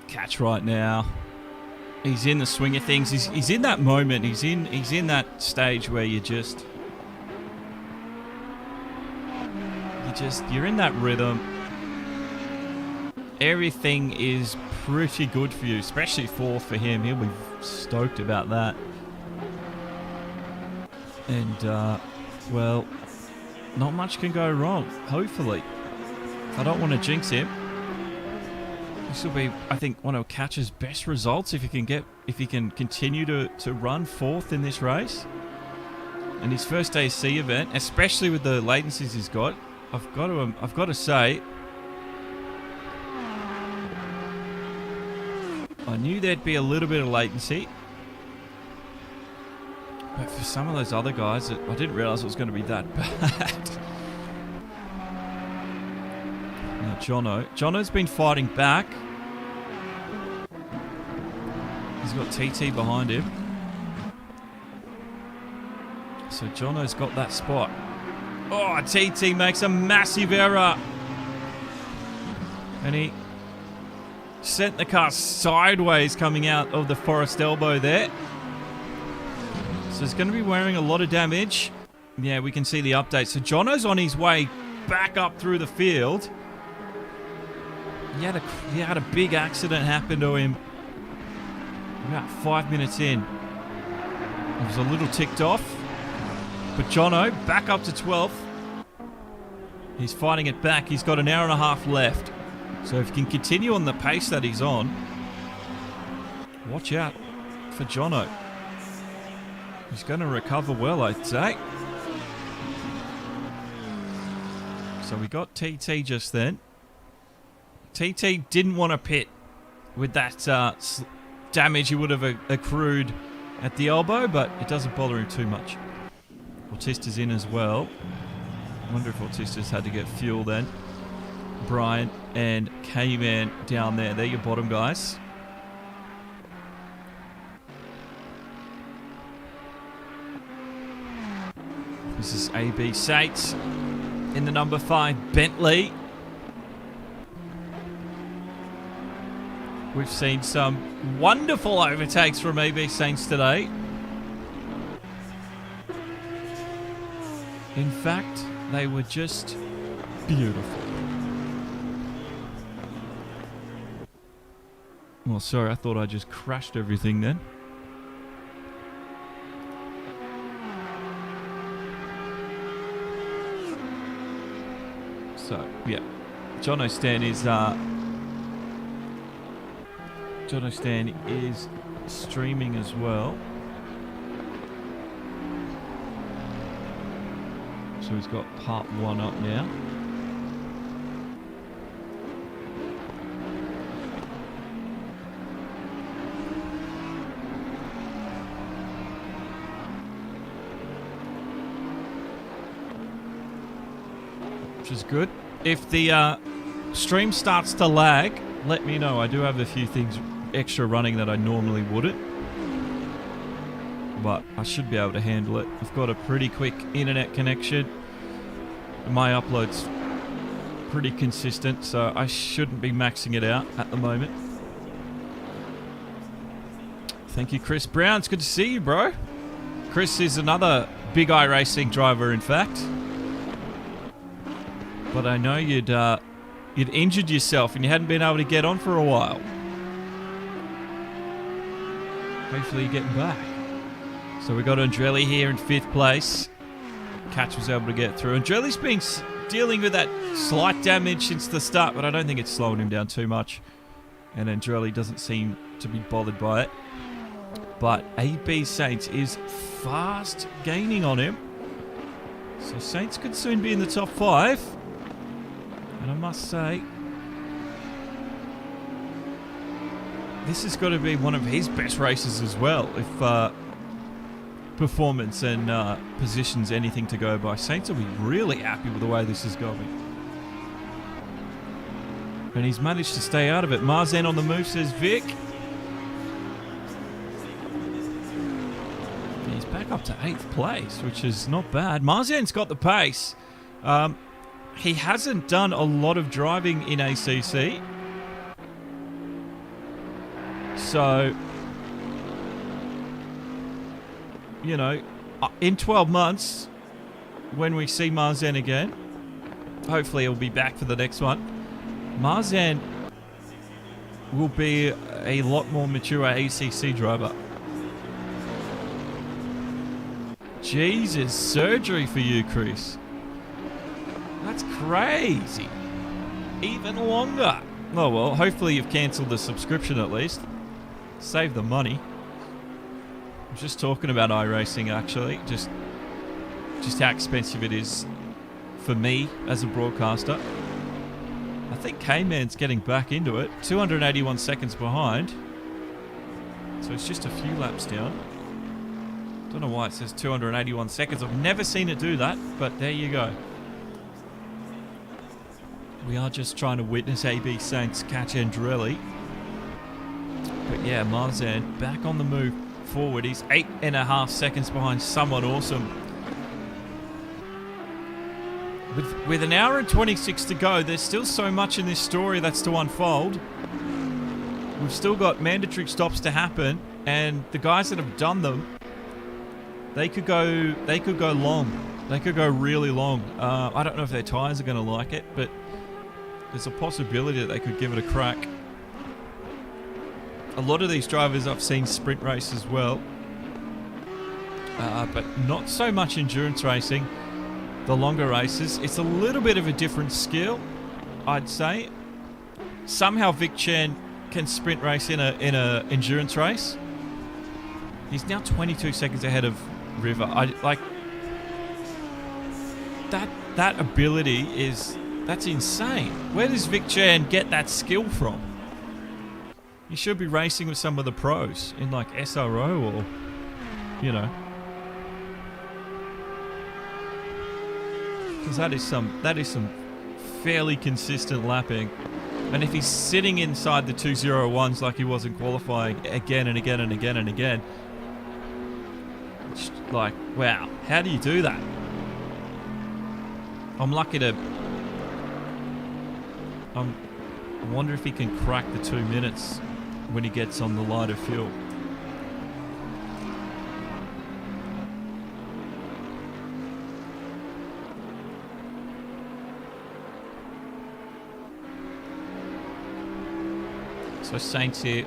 [SPEAKER 1] Catch right now. He's in the swing of things. He's in that moment. He's in that stage where you're in that rhythm. Everything is pretty good for you, especially fourth for him. He'll be stoked about that. And well, not much can go wrong. Hopefully, I don't want to jinx him. This will be, I think, one of Catch's best results if he can continue to run fourth in this race. And his first AC event, especially with the latencies he's got, I've got to say, I knew there'd be a little bit of latency, but for some of those other guys, I didn't realise it was going to be that bad. Jono's been fighting back. He's got TT behind him. So Jono's got that spot. Oh, TT makes a massive error. And he sent the car sideways coming out of the forest elbow there. So he's going to be wearing a lot of damage. Yeah, we can see the update. So Jono's on his way back up through the field. He had a big accident happen to him about 5 minutes in. He was a little ticked off. But Jono back up to 12th. He's fighting it back. He's got an hour and a half left. So if he can continue on the pace that he's on, watch out for Jono. He's going to recover well, I'd say. So we got TT just then. TT didn't want to pit with that damage he would have accrued at the elbow, but it doesn't bother him too much. Autista's in as well. I wonder if Autista's had to get fuel then. Brian and K-Man down there. They're your bottom guys. This is AB Saints in the number 5 Bentley. We've seen some wonderful overtakes from AB Saints today. In fact, they were just beautiful. Well, sorry, I thought I just crashed everything then. So, yeah. Jono Stan is streaming as well. So he's got part 1 up now. Which is good. If the stream starts to lag, let me know. I do have a few things extra running that I normally wouldn't. But I should be able to handle it. I've got a pretty quick internet connection. My upload's pretty consistent, so I shouldn't be maxing it out at the moment. Thank you, Chris Brown. It's good to see you, bro. Chris is another Big Eye Racing driver, in fact. But I know you'd injured yourself and you hadn't been able to get on for a while. Hopefully you're getting back. So we got Andrelli here in 5th place. Catch was able to get through. Andrelli's been dealing with that slight damage since the start, but I don't think it's slowing him down too much. And Andrelli doesn't seem to be bothered by it. But AB Saints is fast gaining on him. So Saints could soon be in the top 5. And I must say, this has got to be one of his best races as well. performance and positions anything to go by. Saints will be really happy with the way this is going. And he's managed to stay out of it. Marzen on the move, says Vic. He's back up to 8th place, which is not bad. Marzen's got the pace. He hasn't done a lot of driving in ACC. So, you know, in 12 months, when we see Marzen again, hopefully he'll be back for the next one. Marzen will be a lot more mature ACC driver. Jesus, surgery for you, Chris. That's crazy. Even longer. Oh well, hopefully you've cancelled the subscription at least. Save the money. I'm just talking about iRacing actually. Just how expensive it is for me as a broadcaster. I think K-Man's getting back into it. 281 seconds behind. So it's just a few laps down. Don't know why it says 281 seconds. I've never seen it do that, but there you go. We are just trying to witness AB Saints catch Andrelli. But yeah, Marzen back on the move forward. He's 8.5 seconds behind someone awesome. With an hour and 26 to go, there's still so much in this story that's to unfold. We've still got mandatory stops to happen, and the guys that have done them, they could go long. They could go really long. I don't know if their tyres are going to like it, but there's a possibility that they could give it a crack. A lot of these drivers I've seen sprint race as well, but not so much endurance racing. The longer races, it's a little bit of a different skill, I'd say. Somehow Vic Chen can sprint race in a endurance race. He's now 22 seconds ahead of River. I like that ability that's insane. Where does Vic Chen get that skill from? He should be racing with some of the pros in like SRO or, you know. Because that is some fairly consistent lapping. And if he's sitting inside the 201s like he was in qualifying again and again and again and again, it's like, wow, how do you do that? I'm lucky to... I wonder if he can crack the 2 minutes when he gets on the lighter fuel. So Saints here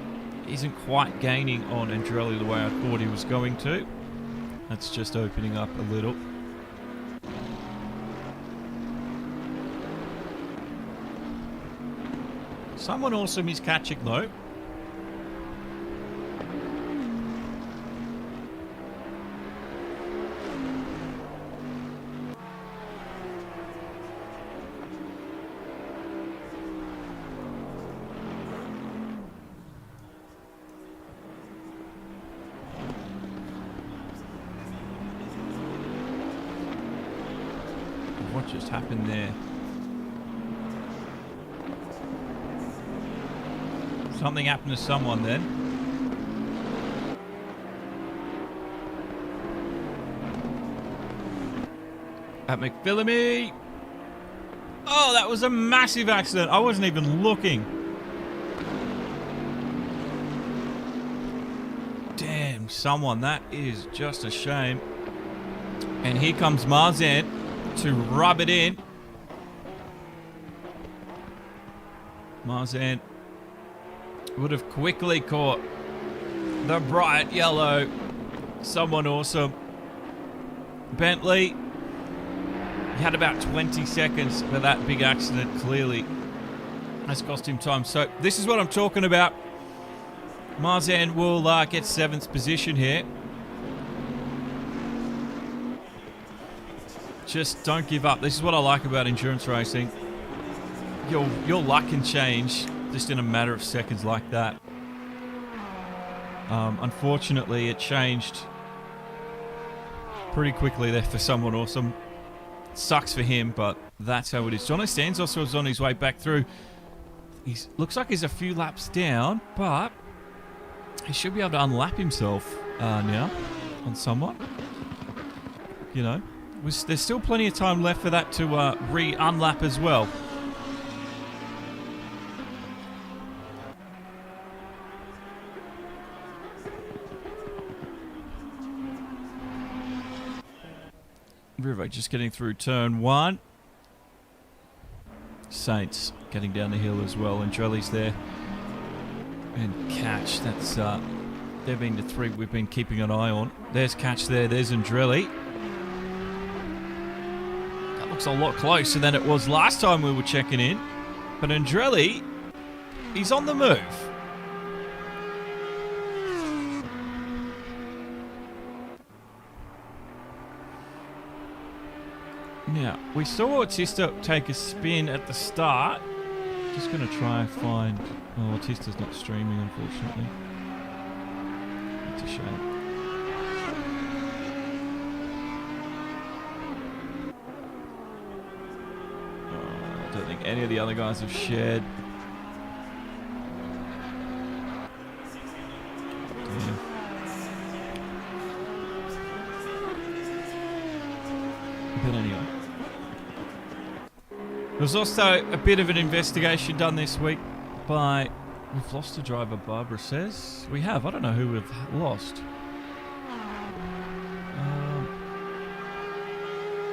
[SPEAKER 1] isn't quite gaining on Andrelli the way I thought he was going to. That's just opening up a little. Someone awesome is catching though. What just happened there? Something happened to someone then. At McPhillamy. Oh, that was a massive accident. I wasn't even looking. Damn, someone. That is just a shame. And here comes Marzen to rub it in. Marzen would have quickly caught the bright yellow. Someone awesome. Bentley, he had about 20 seconds for that big accident. Clearly has cost him time. So this is what I'm talking about. Marzen will get 7th position here. Just don't give up. This is what I like about endurance racing. Your luck can change just in a matter of seconds like that. Unfortunately, it changed pretty quickly there for someone awesome. Sucks for him, but that's how it is. Jono Stanzos was on his way back through. He looks like he's a few laps down, but he should be able to unlap himself now on someone. You know, there's still plenty of time left for that to re-unlap as well. Rivo just getting through turn 1. Saints getting down the hill as well. And Drelly's there. And Catch, that's they've been the 3 we've been keeping an eye on. There's Catch there, there's Andrelli. That looks a lot closer than it was last time we were checking in. But Andrelli, he's on the move. Now, we saw Autista take a spin at the start. Just going to try and find... Oh, Autista's not streaming, unfortunately. It's a shame. Oh, I don't think any of the other guys have shared. Damn. But anyway. There's also a bit of an investigation done this week by... We've lost a driver, Barbara says. We have. I don't know who we've lost.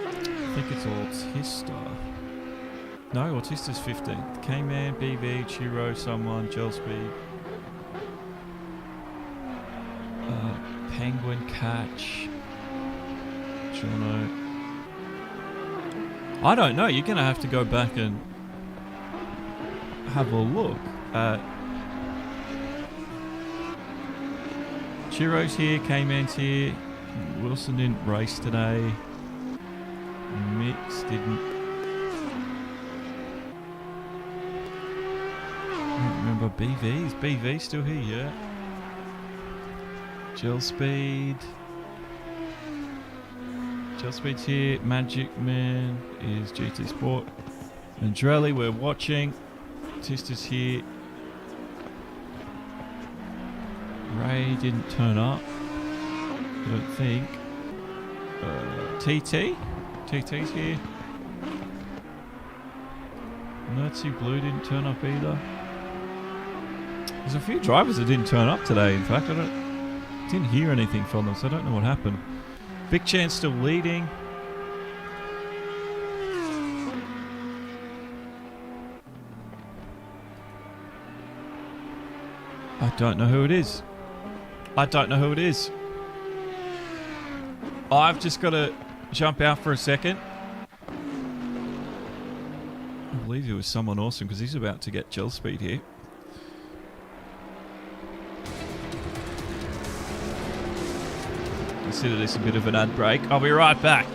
[SPEAKER 1] I think it's Autista. No, Autista's 15th. K-Man, BV, Chiro, someone, Gel Speed. Penguin, Catch. Jono. I don't know. You're going to have to go back and have a look at... Chiro's here, K-Man's here. Wilson didn't race today. Mix didn't. I don't remember BV. Is BV still here? Yeah. Gel Speed. Gel Speed's here. Magic Man is GT Sport. And Drelly, we're watching. Tista's here. Ray didn't turn up. I don't think. TT? TT's here. Nerdsy Blue didn't turn up either. There's a few drivers that didn't turn up today, in fact. I didn't hear anything from them, so I don't know what happened. Big Chance still leading. I don't know who it is. I don't know who it is. I've just got to jump out for a second. I believe it was someone awesome because he's about to get Gel Speed here. Consider this a bit of an ad break. I'll be right back.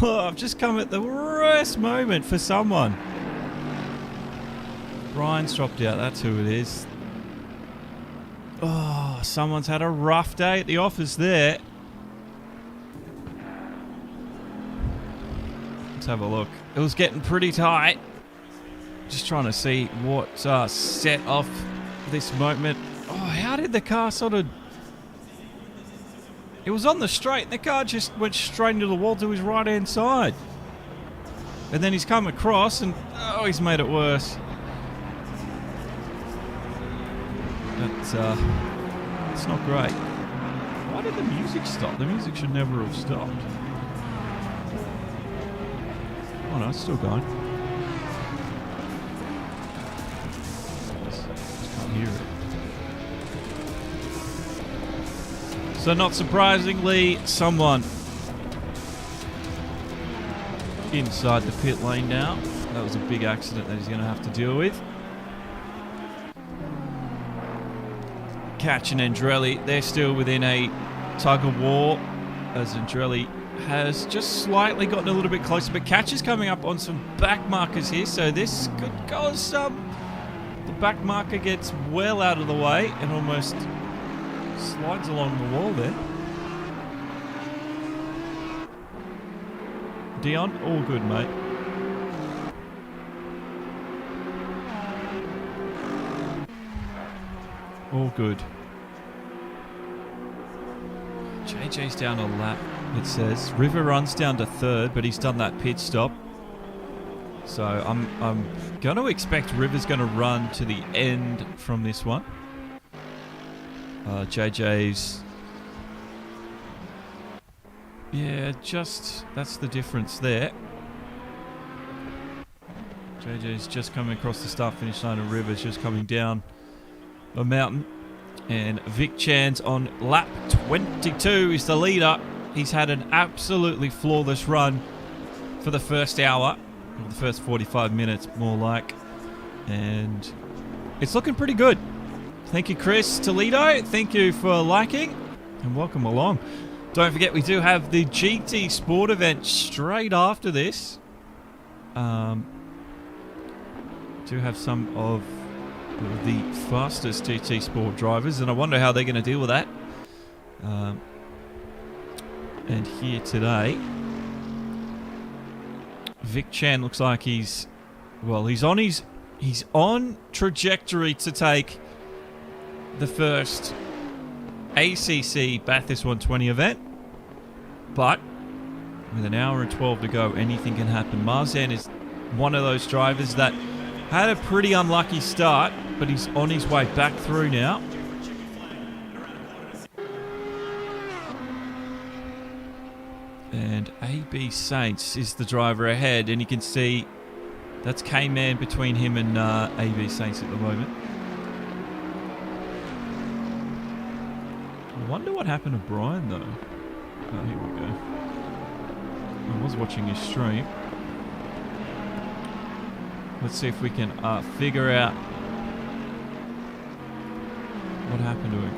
[SPEAKER 1] Oh, I've just come at the worst moment for someone. Brian's dropped out. That's who it is. Oh, someone's had a rough day at the office there. Let's have a look. It was getting pretty tight. Just trying to see what set off this moment. Oh, how did the car sort of... It was on the straight and the car just went straight into the wall to his right-hand side. And then he's come across and... Oh, he's made it worse. It's not great. Why did the music stop? The music should never have stopped. Oh no, it's still going. Just can't hear it. So not surprisingly, someone inside the pit lane now. That was a big accident that he's going to have to deal with. Catch and Andrelli, they're still within a tug of war as Andrelli has just slightly gotten a little bit closer, but Catch is coming up on some back markers here, so this could cause some... The back marker gets well out of the way and almost slides along the wall there. Dion, all good, mate. All good. JJ's down a lap, it says. River runs down to third, but he's done that pit stop. So I'm going to expect River's going to run to the end from this one. JJ's... Yeah, just... That's the difference there. JJ's just coming across the start-finish line and River's just coming down the mountain. And Vic Chan's on lap 22 is the leader. He's had an absolutely flawless run for the first hour, or the first 45 minutes more like, and it's looking pretty good. Thank you, Chris Toledo. Thank you for liking and welcome along. Don't forget, we do have the GT Sport event straight after this. Do have some of the fastest GT Sport drivers, and I wonder how they're going to deal with that. And here today, Vic Chan looks like he's on trajectory to take the first ACC Bathurst 120 event, but with an hour and 12 to go, anything can happen. Marzan is one of those drivers that had a pretty unlucky start, but he's on his way back through now. And AB Saints is the driver ahead, and you can see that's K-Man between him and AB Saints at the moment. I wonder what happened to Brian, though. Oh, here we go. I was watching his stream. Let's see if we can figure out what happened to him.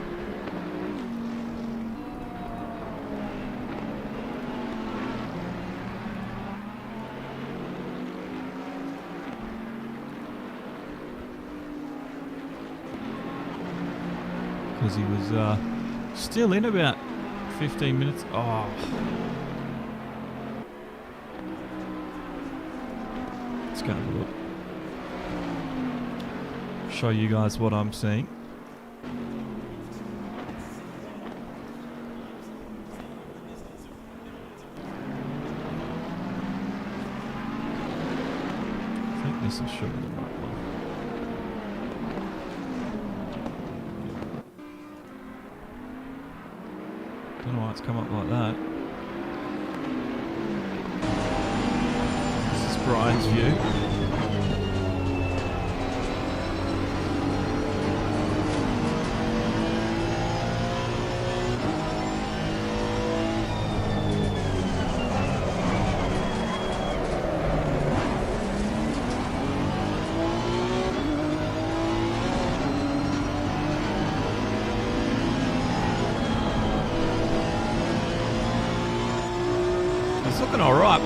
[SPEAKER 1] Because he was still in about 15 minutes. Oh. Let's go have a look. Show you guys what I'm seeing. I think this will show you the right one. Don't know why it's come up like that. This is Brian's view.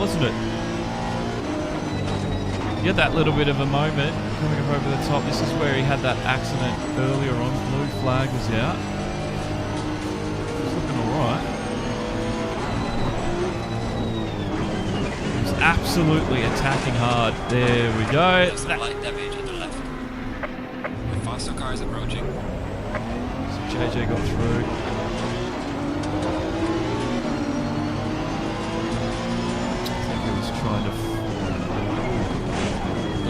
[SPEAKER 1] wasn't it? He had that little bit of a moment coming up over the top. This is where he had that accident earlier on. Blue flag was out. It's looking alright. He's absolutely attacking hard. There we go.
[SPEAKER 2] There's a light damage on the left. The faster car is approaching.
[SPEAKER 1] So JJ got through. I think he was trying to...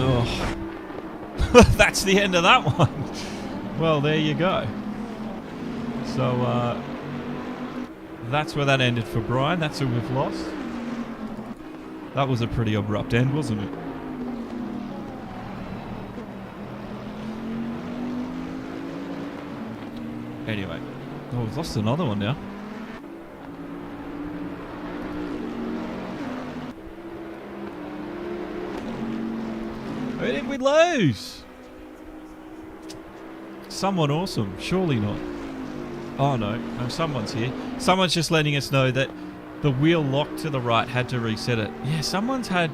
[SPEAKER 1] Oh. That's the end of that one. Well, there you go. So, that's where that ended for Brian. That's who we've lost. That was a pretty abrupt end, wasn't it? Anyway. Oh, we've lost another one now. Who did we lose? Someone awesome. Surely not. Oh no. No, someone's here. Someone's just letting us know that the wheel lock to the right had to reset it. Yeah, someone's had...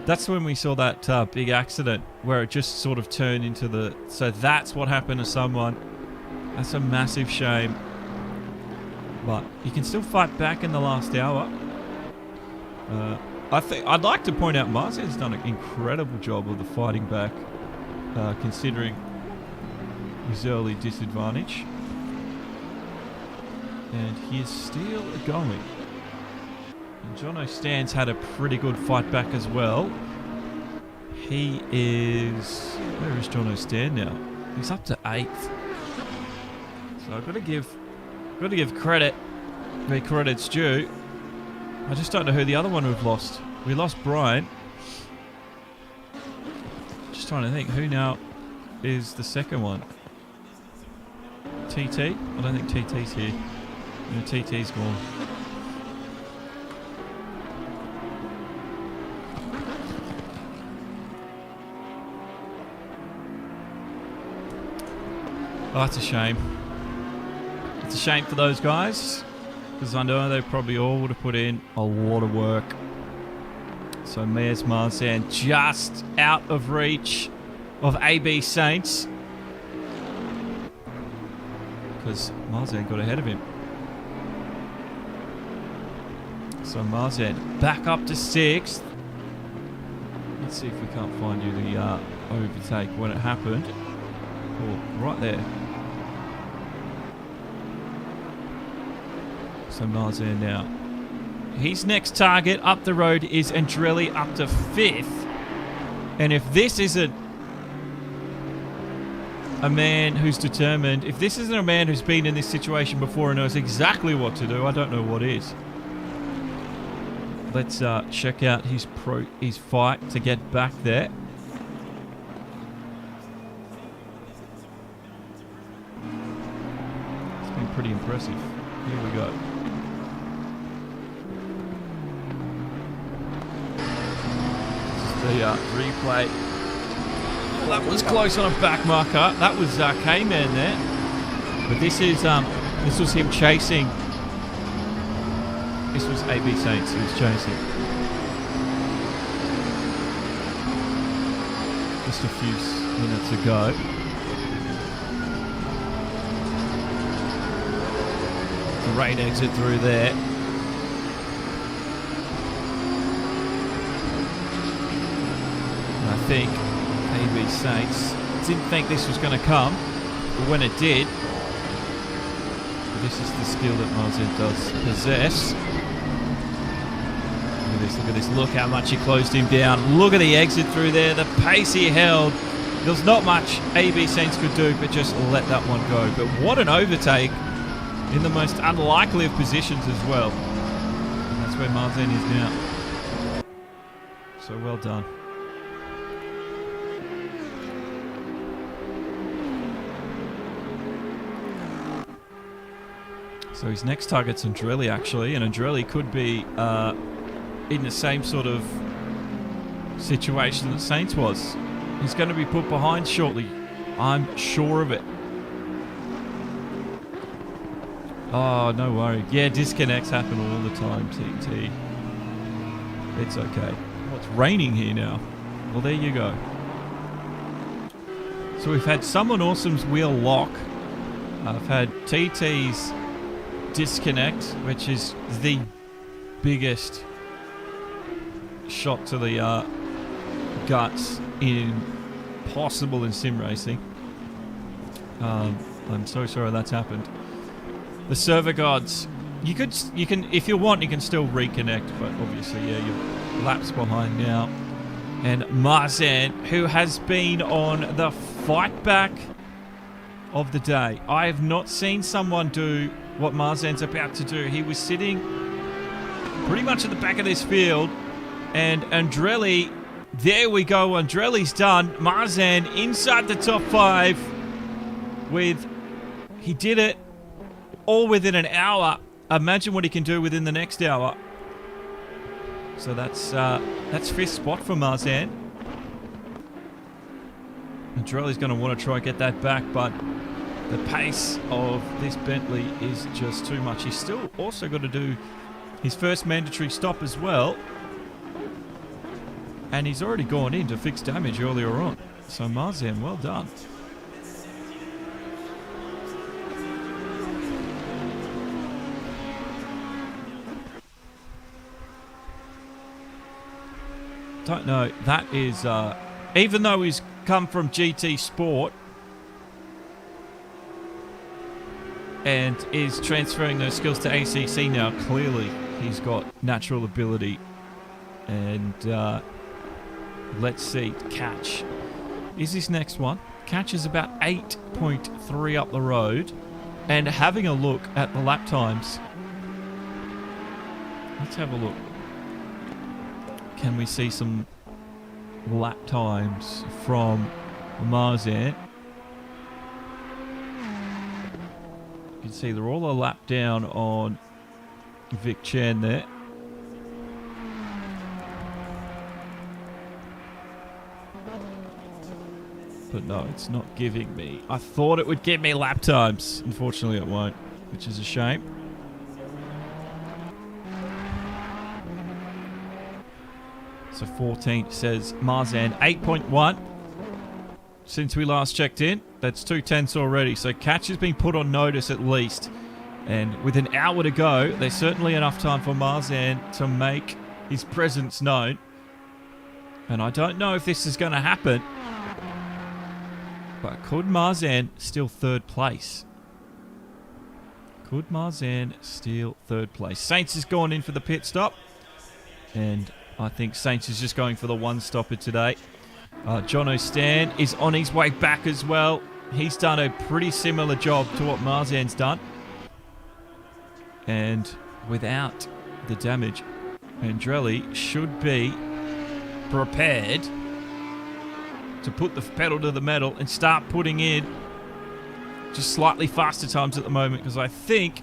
[SPEAKER 1] That's when we saw that big accident where it just sort of turned into the... So that's what happened to someone. That's a massive shame. But you can still fight back in the last hour. I'd like to point out Marzin's done an incredible job of the fighting back, considering his early disadvantage. And he is still going. And Jono Stan's had a pretty good fight back as well. He is... Where is Jono Stan now? He's up to 8th. So I've got to give credit where credit's due. I just don't know who the other one we've lost. We lost Brian. Just trying to think who now is the second one. TT? I don't think TT's here. No, TT's gone. Oh, that's a shame. It's a shame for those guys, because I know they probably all would have put in a lot of work. So Mayor's Marzan just out of reach of AB Saints, because Marzan got ahead of him. So Marzan back up to 6th. Let's see if we can't find you the overtake when it happened. Oh, right there. So Marzan now. His next target up the road is Andrelli up to 5th. And if this isn't a man who's determined, if this isn't a man who's been in this situation before and knows exactly what to do, I don't know what is. Let's check out his fight to get back there. It's been pretty impressive. Here we go. The replay. Well, that was close on a back marker. That was K-Man there. But this was him chasing. This was AB Saints who was chasing. Just a few minutes ago. Great exit through there. I think AB Saints didn't think this was going to come, but when it did, this is the skill that Marzan does possess. Look at this, look how much he closed him down. Look at the exit through there, the pace he held. There's not much AB Saints could do, but just let that one go. But what an overtake in the most unlikely of positions as well. And that's where Marzan is now. So well done. So his next target's Andrelli, actually, and Andrelli could be in the same sort of situation that Saints was. He's going to be put behind shortly. I'm sure of it. Oh, no worry. Yeah, disconnects happen all the time, TT. It's okay. Oh, it's raining here now. Well, there you go. So we've had Someone Awesome's wheel lock. I've had TT's disconnect, which is the biggest shot to the guts possible in sim racing. I'm so sorry that's happened. The server gods, you can if you want, you can still reconnect, but obviously, yeah, you're laps behind now. And Marzan, who has been on the fight back of the day. I have not seen someone do what Marzan's about to do. He was sitting pretty much at the back of this field, and Andrelli, there we go, Andrelli's done. Marzan inside the top 5 he did it all within an hour. Imagine what he can do within the next hour. So that's 5th spot for Marzan. Andrelli's going to want to try and get that back, but the pace of this Bentley is just too much. He's still also got to do his first mandatory stop as well. And he's already gone in to fix damage earlier on. So Marzan, well done. Don't know. That is, even though he's come from GT Sport and is transferring those skills to ACC now, clearly he's got natural ability. And let's see, Catch is this next one. Catch is about 8.3 up the road, and having a look at the lap times. Let's have a look. Can we see some lap times from Marzan? You can see they're all a lap down on Vic Chan there. But no, it's not giving me. I thought it would give me lap times. Unfortunately, it won't, which is a shame. So 14 says Marzan 8.1 since we last checked in. That's 2/10 already. So Catch has been put on notice at least. And with an hour to go, there's certainly enough time for Marzan to make his presence known. And I don't know if this is going to happen. But could Marzan steal 3rd place? Could Marzan steal 3rd place? Saints has gone in for the pit stop. And I think Saints is just going for the one-stopper today. John O'Stan is on his way back as well. He's done a pretty similar job to what Marzan's done. And without the damage, Andrelli should be prepared to put the pedal to the metal and start putting in just slightly faster times at the moment, because I think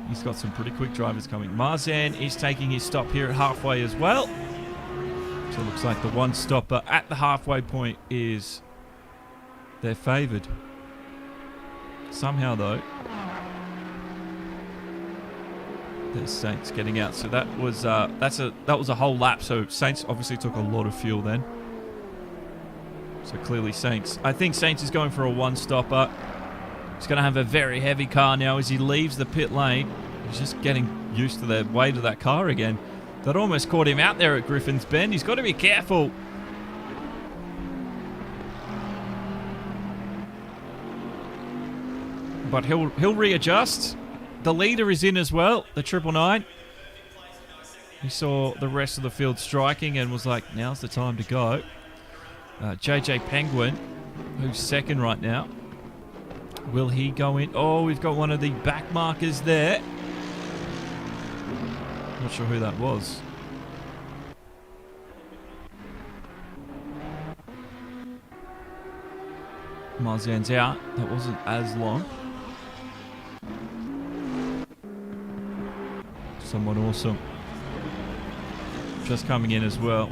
[SPEAKER 1] he's got some pretty quick drivers coming. Marzan is taking his stop here at halfway as well. So it looks like the one-stopper at the halfway point is they're favoured. Somehow, though, there's Saints getting out. So that was a whole lap. So Saints obviously took a lot of fuel then. So clearly Saints. I think Saints is going for a one-stopper. He's going to have a very heavy car now as he leaves the pit lane. He's just getting used to the weight of that car again. That almost caught him out there at Griffin's Bend. He's got to be careful. But he'll readjust. The leader is in as well, the 999. He saw the rest of the field striking and was like, now's the time to go. JJ Penguin, who's second right now. Will he go in? Oh, we've got one of the back markers there. Not sure who that was. Marzan's out. That wasn't as long. Someone awesome. Just coming in as well.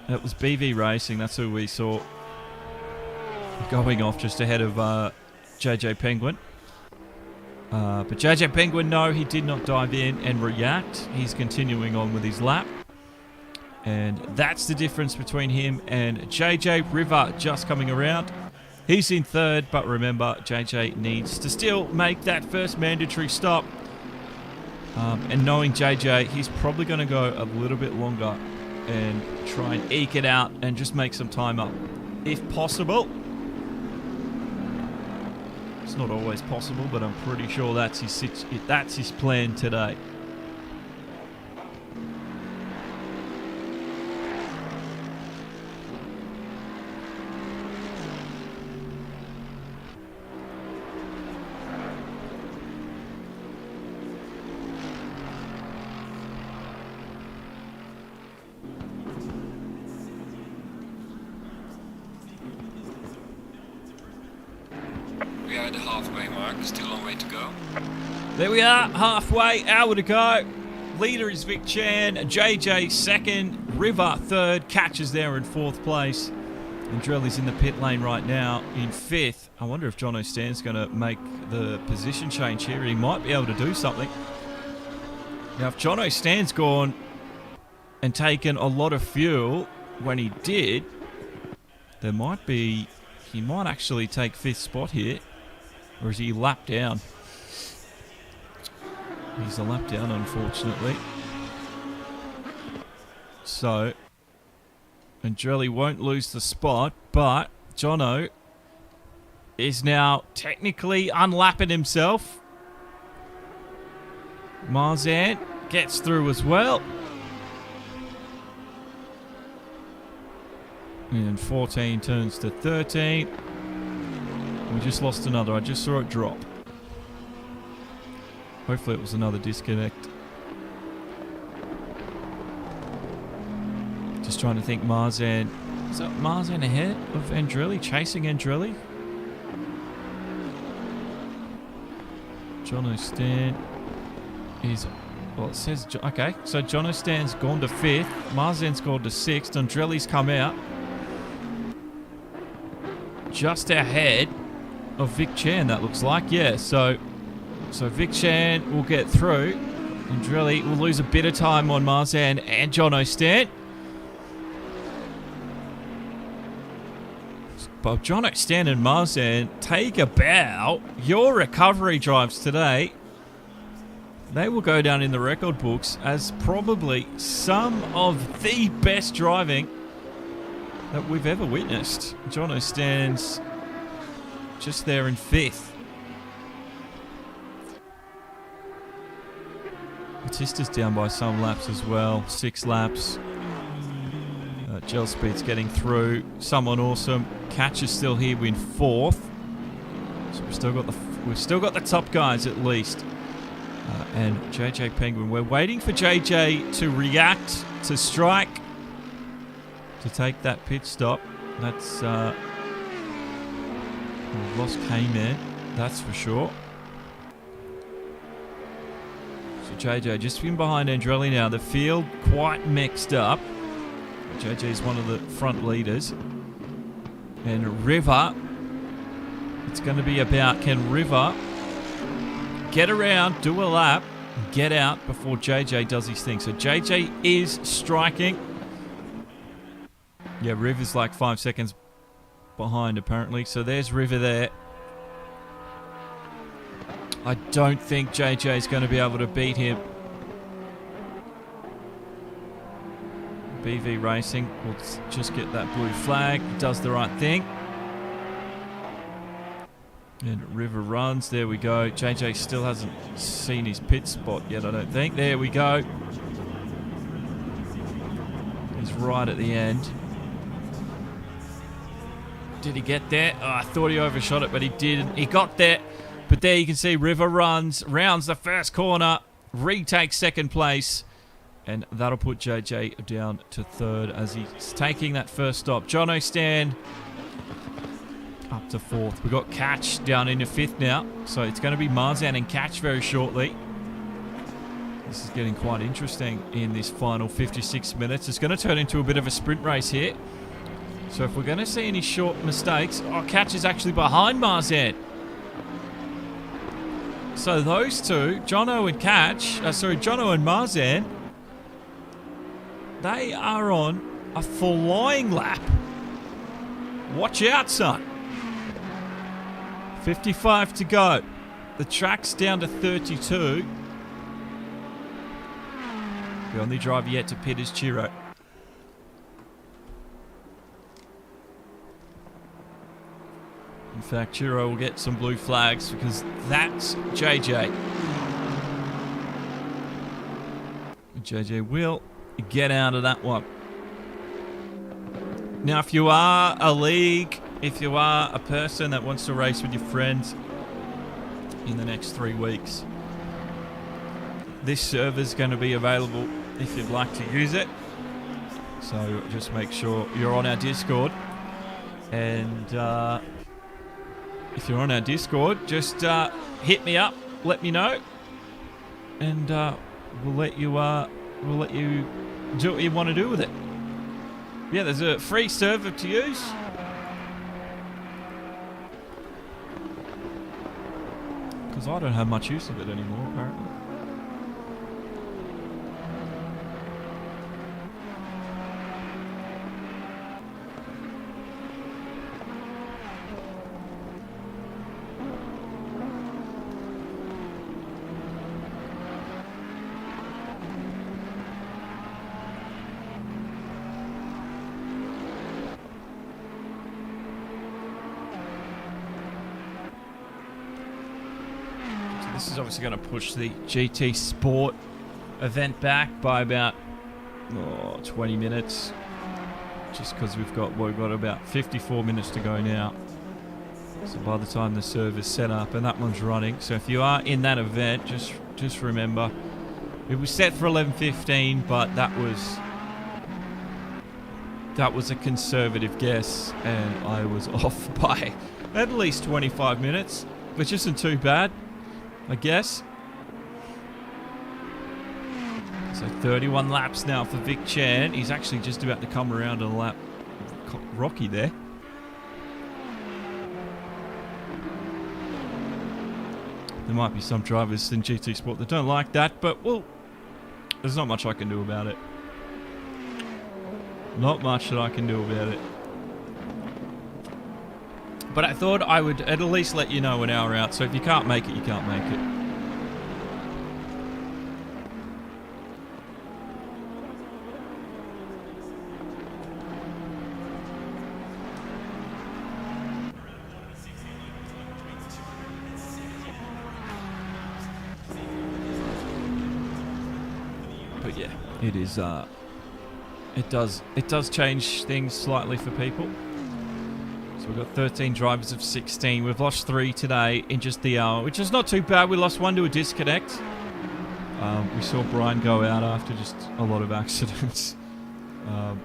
[SPEAKER 1] That was BV Racing. That's who we saw going off just ahead of JJ Penguin. But JJ Penguin, no, he did not dive in and react. He's continuing on with his lap. And that's the difference between him and JJ. River just coming around. He's in third, but remember, JJ needs to still make that first mandatory stop. And knowing JJ, he's probably going to go a little bit longer and try and eke it out and just make some time up, if possible. It's not always possible, but I'm pretty sure that's his plan today.
[SPEAKER 2] We are at the halfway mark, still a long way to go.
[SPEAKER 1] There we are, halfway, hour to go. Leader is Vic Chan, JJ second, River third, Catches there in fourth place. And Drelly's in the pit lane right now in fifth. I wonder if Jono Stan's going to make the position change here. He might be able to do something. Now, if Jono Stan's gone and taken a lot of fuel when he did, there might be... He might actually take fifth spot here. Or is he lap down? He's a lap down, unfortunately. So, Andrelli won't lose the spot, but Jono is now technically unlapping himself. Marzan gets through as well. And 14 turns to 13. We just lost another. I just saw it drop. Hopefully it was another disconnect. Just trying to think Marzan. Is that Marzan ahead of Andrelli? Chasing Andrelli? Jono Stan is... Well, it says... Okay, so Jono Stan's gone to fifth. Marzan's gone to sixth. Andrelli's come out. Just ahead of Vic Chan, that looks like. Yeah, so Vic Chan will get through. Andrelli will lose a bit of time on Marzan and Jono Stan. But Jono Stan and Marzan, take a bow. Your recovery drives today, they will go down in the record books as probably some of the best driving that we've ever witnessed. Jono Stan's just there in fifth. Batista's down by some laps as well. 6 laps. Gel Speed's getting through. Someone awesome. Catch is still here in fourth. So we've still got the top guys at least. And JJ Penguin. We're waiting for JJ to react, to strike, to take that pit stop. That's we've lost K-Man, that's for sure. So JJ just in behind Andrelli now. The field quite mixed up. JJ is one of the front leaders. And River, it's going to be about, can River get around, do a lap, and get out before JJ does his thing. So JJ is striking. Yeah, River's like 5 seconds behind apparently. So there's River there. I don't think JJ is going to be able to beat him. BV Racing will just get that blue flag. Does the right thing. And River runs. There we go. JJ still hasn't seen his pit spot yet, I don't think. There we go. He's right at the end. Did he get there? Oh, I thought he overshot it, but he didn't. He got there. But there you can see River runs, rounds the first corner, retakes second place. And that'll put JJ down to third as he's taking that first stop. Jono Stan up to fourth. We've got Catch down into fifth now. So it's going to be Marzan and Catch very shortly. This is getting quite interesting in this final 56 minutes. It's going to turn into a bit of a sprint race here. So if we're going to see any short mistakes... Oh, Catch is actually behind Marzan. So those two, Jono and Catch... Jono and Marzan... They are on a flying lap. Watch out, son. 55 to go. The track's down to 32. The only driver yet to pit is Chiro. In fact, Chiro will get some blue flags because that's JJ. JJ will get out of that one. Now, if you are a league, if you are a person that wants to race with your friends in the next 3 weeks, this server's going to be available if you'd like to use it. So just make sure you're on our Discord. And if you're on our Discord, just hit me up, let me know, and we'll let you do what you want to do with it. Yeah, there's a free server to use. Because I don't have much use of it anymore, apparently. This is obviously going to push the GT Sport event back by about 20 minutes. Just because we've got about 54 minutes to go now. So by the time the server's set up and that one's running. So if you are in that event, just remember, it was set for 11:15, but that was a conservative guess, and I was off by at least 25 minutes, which isn't too bad, I guess. So 31 laps now for Vic Chan. He's actually just about to come around on a lap. Rocky there. There might be some drivers in GT Sport that don't like that, but, well, there's not much I can do about it. Not much that I can do about it. But I thought I would at least let you know an hour out, so if you can't make it, you can't make it. But yeah, it is, it does change things slightly for people. So we've got 13 drivers of 16. We've lost 3 today in just the hour, which is not too bad. We lost 1 to a disconnect. We saw Brian go out after just a lot of accidents. A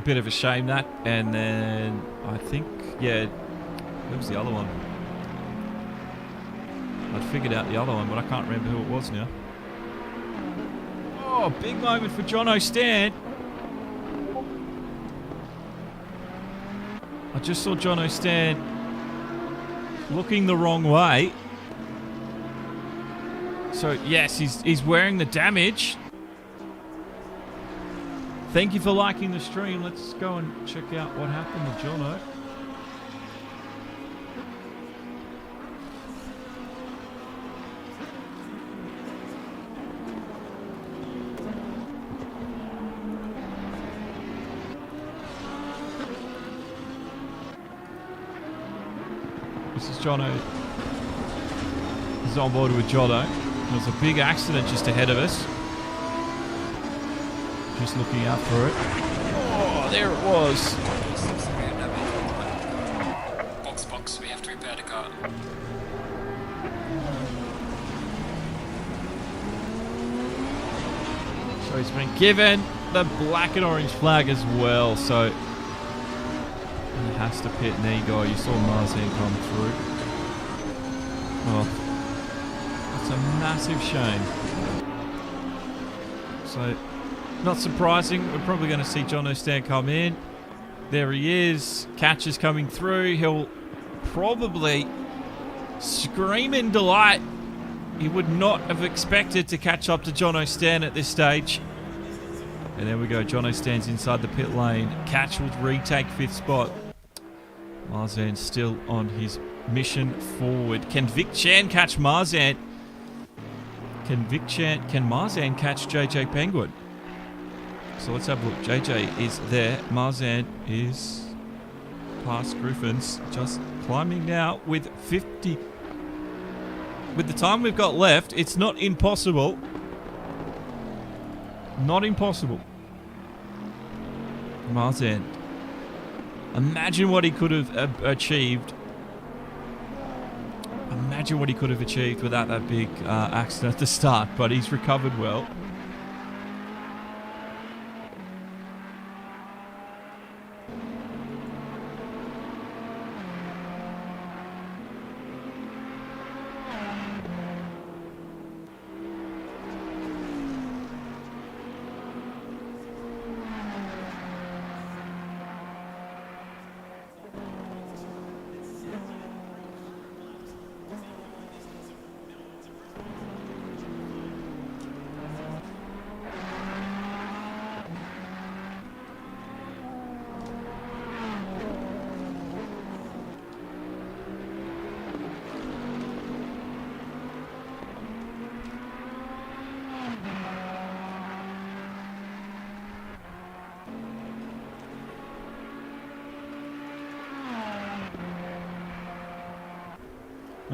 [SPEAKER 1] bit of a shame that. And then I think, yeah, who was the other one? I'd figured out the other one, but I can't remember who it was now. Oh, big moment for Jono Stan. I just saw Jono Stan looking the wrong way. So, yes, he's wearing the damage. Thank you for liking the stream. Let's go and check out what happened to Jono. This is Jono. He's on board with Jono. There's a big accident just ahead of us. Just looking out for it. Oh, there it was.
[SPEAKER 2] Box, we have to repair the car.
[SPEAKER 1] So he's been given the black and orange flag as well, so he has to pit Nego. You saw Marzine come through. Oh, it's a massive shame. So, not surprising. We're probably going to see Jono Stan come in. There he is. Catch is coming through. He'll probably scream in delight. He would not have expected to catch up to Jono Stan at this stage. And there we go. Jono stands inside the pit lane. Catch will retake 5th spot. Marzan still on his mission forward. Can Vic Chan catch Marzan? Can Marzan catch JJ Penguin? So let's have a look. JJ is there. Marzan is past Griffins. Just climbing now with 50. With the time we've got left, it's not impossible. Not impossible. Marzan. Imagine what he could have achieved. Imagine what he could have achieved without that big accident at the start, but he's recovered well.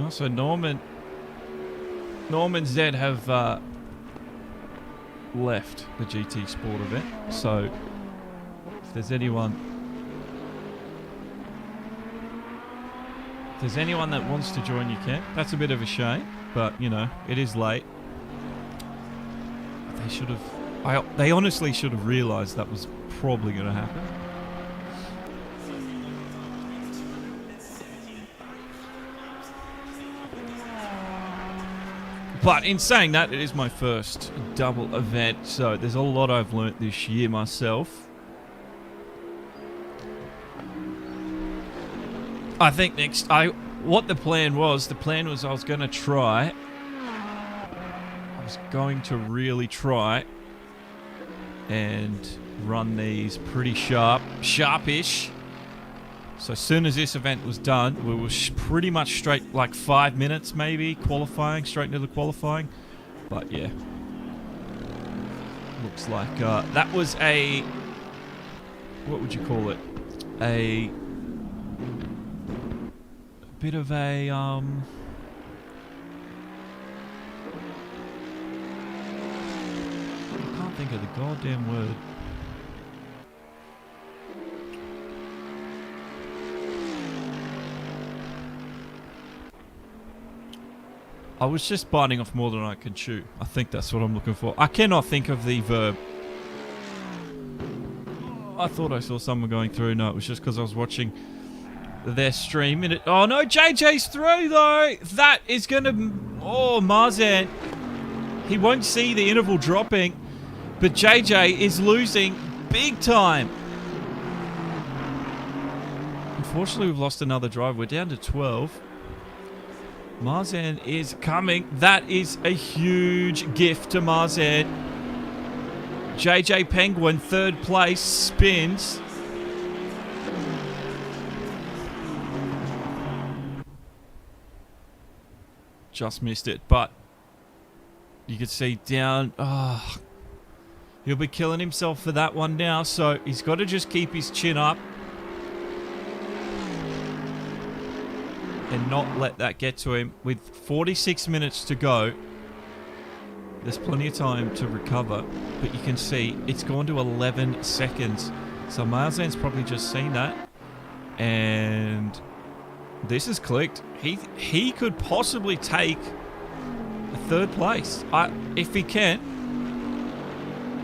[SPEAKER 1] So Norman Zed have left the GT Sport event. So if there's anyone that wants to join, you can. That's a bit of a shame, but you know, it is late. They should have. They honestly should have realised that was probably going to happen. But in saying that, it is my first double event, so there's a lot I've learnt this year myself. I think what the plan was I was going to really try and run these pretty sharpish. So as soon as this event was done, we were pretty much straight, like 5 minutes maybe, straight into the qualifying. But yeah, looks like that was a, what would you call it? A bit of a, I can't think of the goddamn word. I was just biting off more than I could chew. I think that's what I'm looking for. I cannot think of the verb. I thought I saw someone going through. No, it was just because I was watching their stream. Oh no, JJ's through though. That is going to... Oh, Marzan. He won't see the interval dropping. But JJ is losing big time. Unfortunately, we've lost another drive. We're down to 12. Marzan is coming. That is a huge gift to Marzan. JJ Penguin, 3rd place, spins. Just missed it, but you can see down. Oh, he'll be killing himself for that one now, so he's got to just keep his chin up and not let that get to him. With 46 minutes to go, there's plenty of time to recover, but you can see it's gone to 11 seconds. So Marzan's probably just seen that, and this has clicked. He could possibly take a 3rd place. If he can.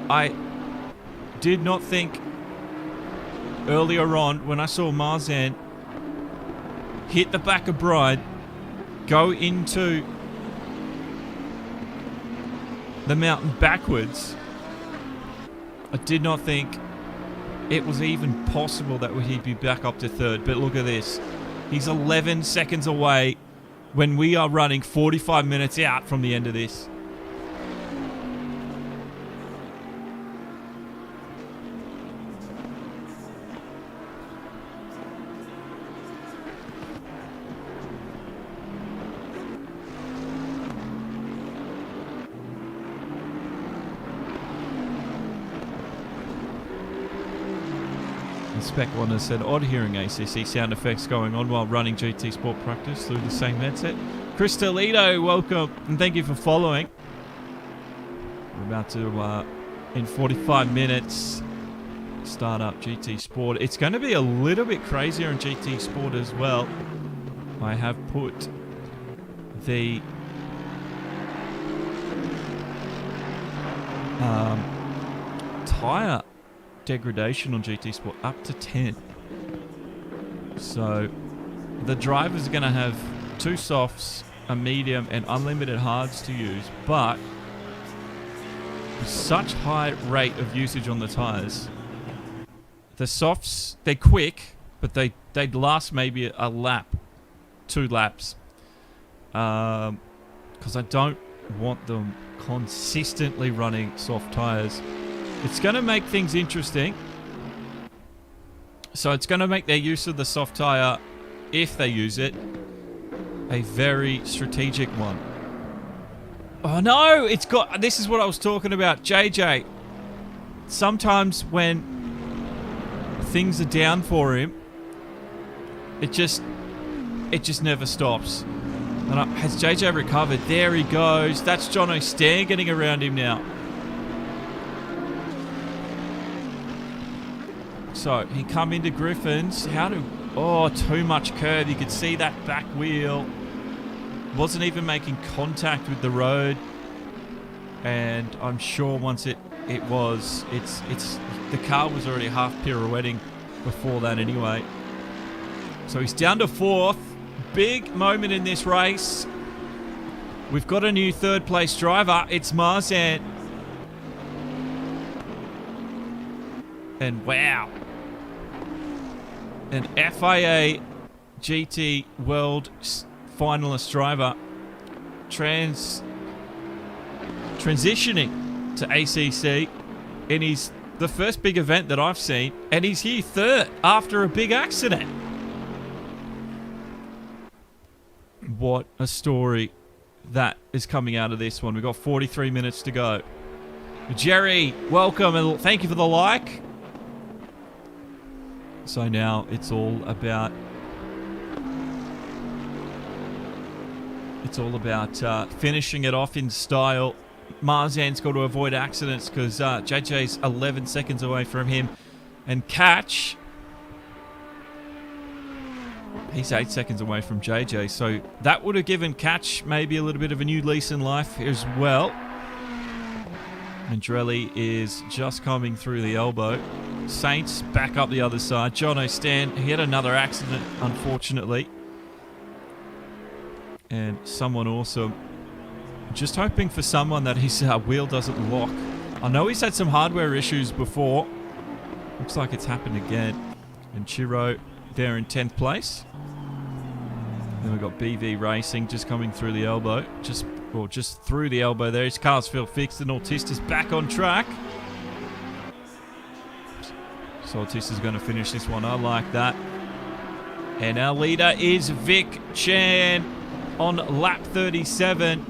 [SPEAKER 1] I did not think earlier on when I saw Marzan hit the back of Bride, go into the mountain backwards. I did not think it was even possible that he'd be back up to 3rd. But look at this. He's 11 seconds away when we are running 45 minutes out from the end of this. Spec One has said, odd hearing ACC sound effects going on while running GT Sport practice through the same headset. Chris Toledo, welcome, and thank you for following. We're about to, in 45 minutes, start up GT Sport. It's going to be a little bit crazier in GT Sport as well. I have put the tyre degradation on GT Sport up to 10. So the drivers are going to have 2 softs, a medium, and unlimited hards to use, but with such high rate of usage on the tyres, the softs, they're quick, but they'd last maybe a lap, 2 laps, because I don't want them consistently running soft tyres. It's going to make things interesting. So it's going to make their use of the soft tyre, if they use it, a very strategic one. Oh no, it's got... This is what I was talking about. JJ, sometimes when things are down for him, it just never stops. And has JJ recovered? There he goes. That's Jono Stan getting around him now. So he come into Griffin's. Oh, too much curve. You could see that back wheel. Wasn't even making contact with the road. And I'm sure once the car was already half pirouetting before that anyway. So he's down to 4th. Big moment in this race. We've got a new 3rd place driver. It's Marzan. And wow. An FIA GT World finalist driver transitioning to ACC, and he's the first big event that I've seen, and he's here 3rd after a big accident. What a story that is coming out of this one. We've got 43 minutes to go. Jerry, welcome, and thank you for the like. So now it's all about finishing it off in style. Marzan's got to avoid accidents because JJ's 11 seconds away from him. And Catch, he's 8 seconds away from JJ. So that would have given Catch maybe a little bit of a new lease in life as well. Andrelli is just coming through the elbow. Saints back up the other side. Jono Stan, he had another accident, unfortunately. And someone awesome. Just hoping for someone that his wheel doesn't lock. I know he's had some hardware issues before. Looks like it's happened again. And Chiro there in 10th place. Then we've got BV Racing just coming through the elbow. Just through the elbow there. His car's feel fixed and Autista's back on track. So Autista's going to finish this one. I like that. And our leader is Vic Chan on lap 37.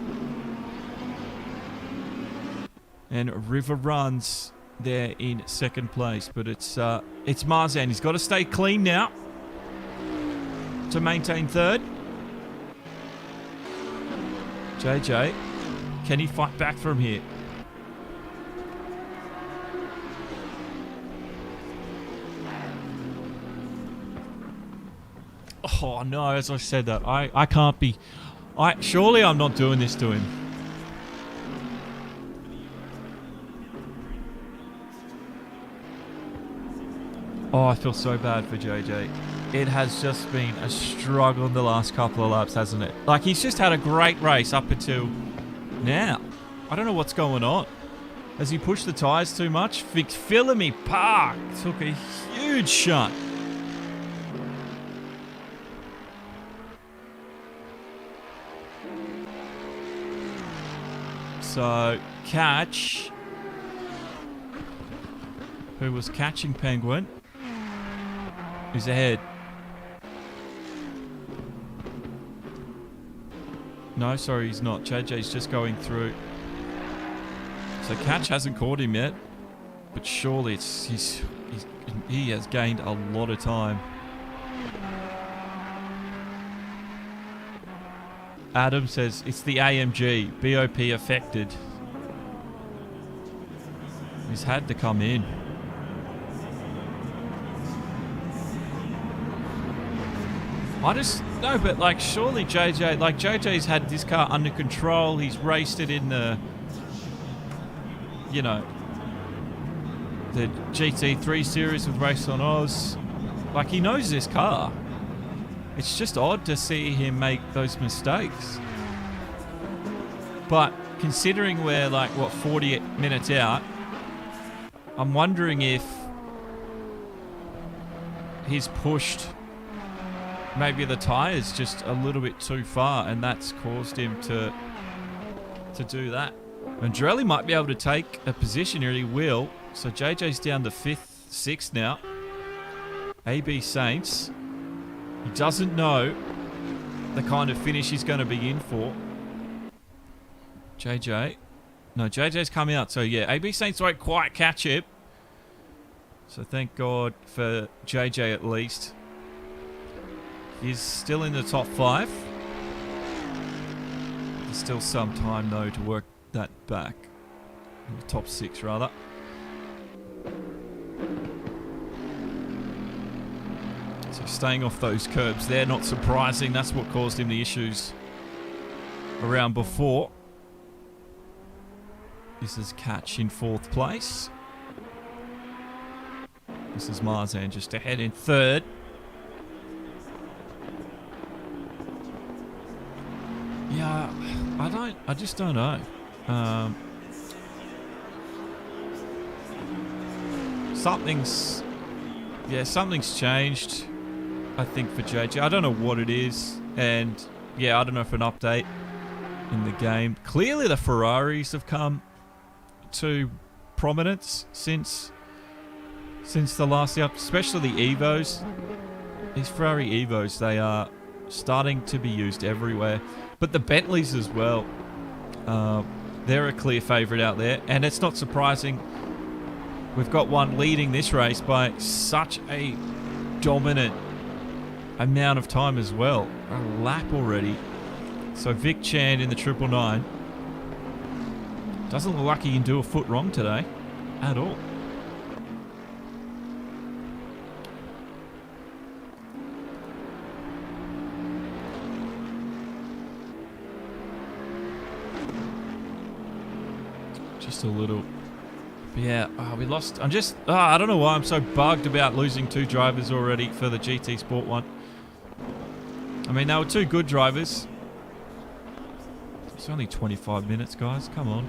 [SPEAKER 1] And River Runs there in 2nd place. But it's Marzan. He's got to stay clean now to maintain 3rd. JJ, can he fight back from here? Oh no, as I said that, I can't be... surely I'm not doing this to him. Oh, I feel so bad for JJ. It has just been a struggle in the last couple of laps, hasn't it? Like, he's just had a great race up until now. I don't know what's going on. Has he pushed the tyres too much? Philamy Park took a huge shunt. So, Catch, who was catching Penguin, is ahead. No, sorry, he's not. JJ's just going through. So Catch hasn't caught him yet. but surely he has gained a lot of time. Adam says it's the AMG, BOP affected. He's had to come in. No, but like surely JJ's had this car under control. He's raced it in the, you know, the GT3 series with Race on Oz. Like, he knows this car. It's just odd to see him make those mistakes. But considering we're like, what, 40 minutes out, I'm wondering if he's pushed maybe the tyres just a little bit too far, and that's caused him to do that. Andrelli might be able to take a position here. He will. So JJ's down to 5th, 6th now. AB Saints. He doesn't know the kind of finish he's going to be in for. JJ. No, JJ's come out. So yeah, AB Saints won't quite catch it. So thank God for JJ at least. He's still in the top 5. There's still some time though to work that back. In the top 6 rather. So staying off those curbs there, not surprising. That's what caused him the issues around before. This is Catch in 4th place. This is Marzan just ahead in 3rd. Yeah, I just don't know. Something's changed, I think, for JJ. I don't know what it is, and yeah, I don't know if an update in the game. Clearly the Ferraris have come to prominence since the last up, especially the Evos. These Ferrari Evos, they are starting to be used everywhere. But the Bentleys as well, they're a clear favourite out there. And it's not surprising. We've got one leading this race by such a dominant amount of time as well. A lap already. So Vic Chan in the 999. Doesn't look like he can do a foot wrong today at all. Just a little. Yeah, we lost. I don't know why I'm so bugged about losing 2 drivers already for the GT Sport one. I mean, they were 2 good drivers. It's only 25 minutes, guys. Come on.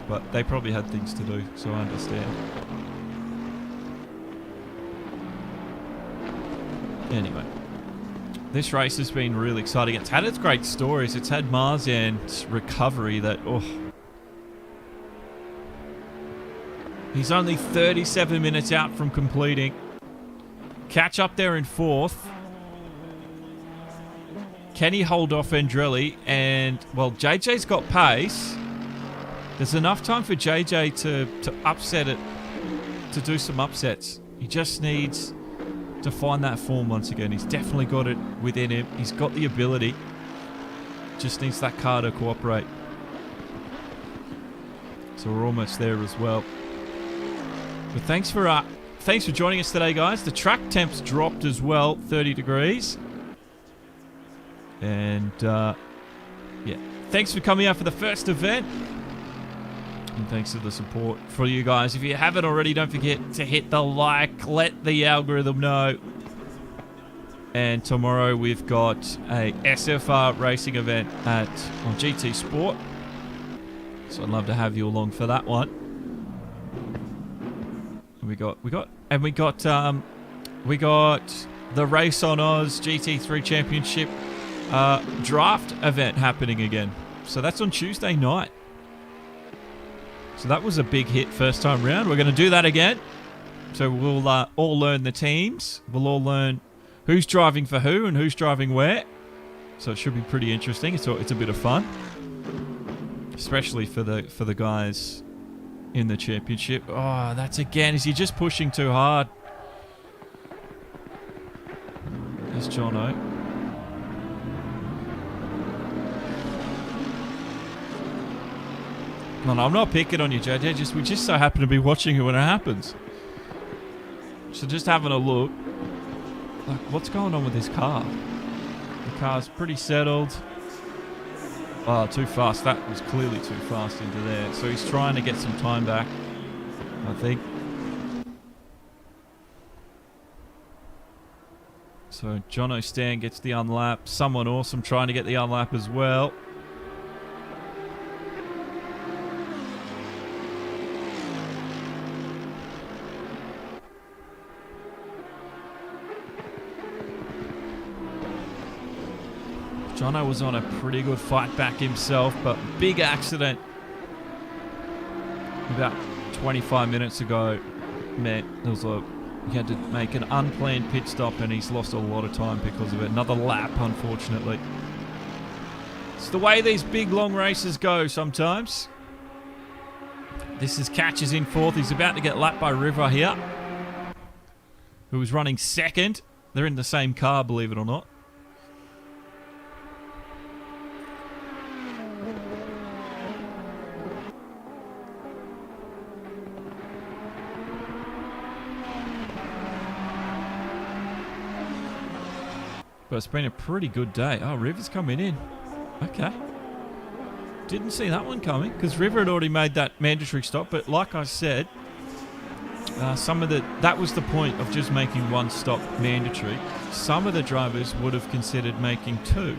[SPEAKER 1] But they probably had things to do, so I understand. Anyway. This race has been really exciting. It's had its great stories. It's had Marzan's recovery that... Oh, he's only 37 minutes out from completing. Catch up there in 4th. Can he hold off Andrelli? And, well, JJ's got pace. There's enough time for JJ to upset it, to do some upsets. He just needs to find that form once again. He's definitely got it within him. He's got the ability. Just needs that car to cooperate. So we're almost there as well. But thanks for joining us today, guys. The track temps dropped as well, 30 degrees. And yeah, thanks for coming out for the first event. And thanks for the support for you guys. If you haven't already, don't forget to hit the like. Let the algorithm know. And tomorrow we've got a SFR racing event on GT Sport. So I'd love to have you along for that one. We got the Race on Oz GT3 Championship draft event happening again. So that's on Tuesday night. So that was a big hit first time round. We're going to do that again. So we'll all learn the teams. We'll all learn who's driving for who and who's driving where. So it should be pretty interesting. It's a bit of fun, especially for the guys in the championship. Oh, that's again. Is he just pushing too hard? There's Jono. No, I'm not picking on you, JJ. We just so happen to be watching it when it happens. So just having a look. Like, what's going on with this car? The car's pretty settled. Oh, too fast. That was clearly too fast into there. So he's trying to get some time back, I think. So Jono Stan gets the unlap. Someone awesome trying to get the unlap as well. Jono was on a pretty good fight back himself, but big accident about 25 minutes ago meant he had to make an unplanned pit stop, and he's lost a lot of time because of it. Another lap, unfortunately. It's the way these big long races go sometimes. This is Catches in fourth. He's about to get lapped by River here, who was running second. They're in the same car, believe it or not. But it's been a pretty good day. Oh, River's coming in. Okay. Didn't see that one coming because River had already made that mandatory stop. But like I said, that was the point of just making one stop mandatory. Some of the drivers would have considered making two.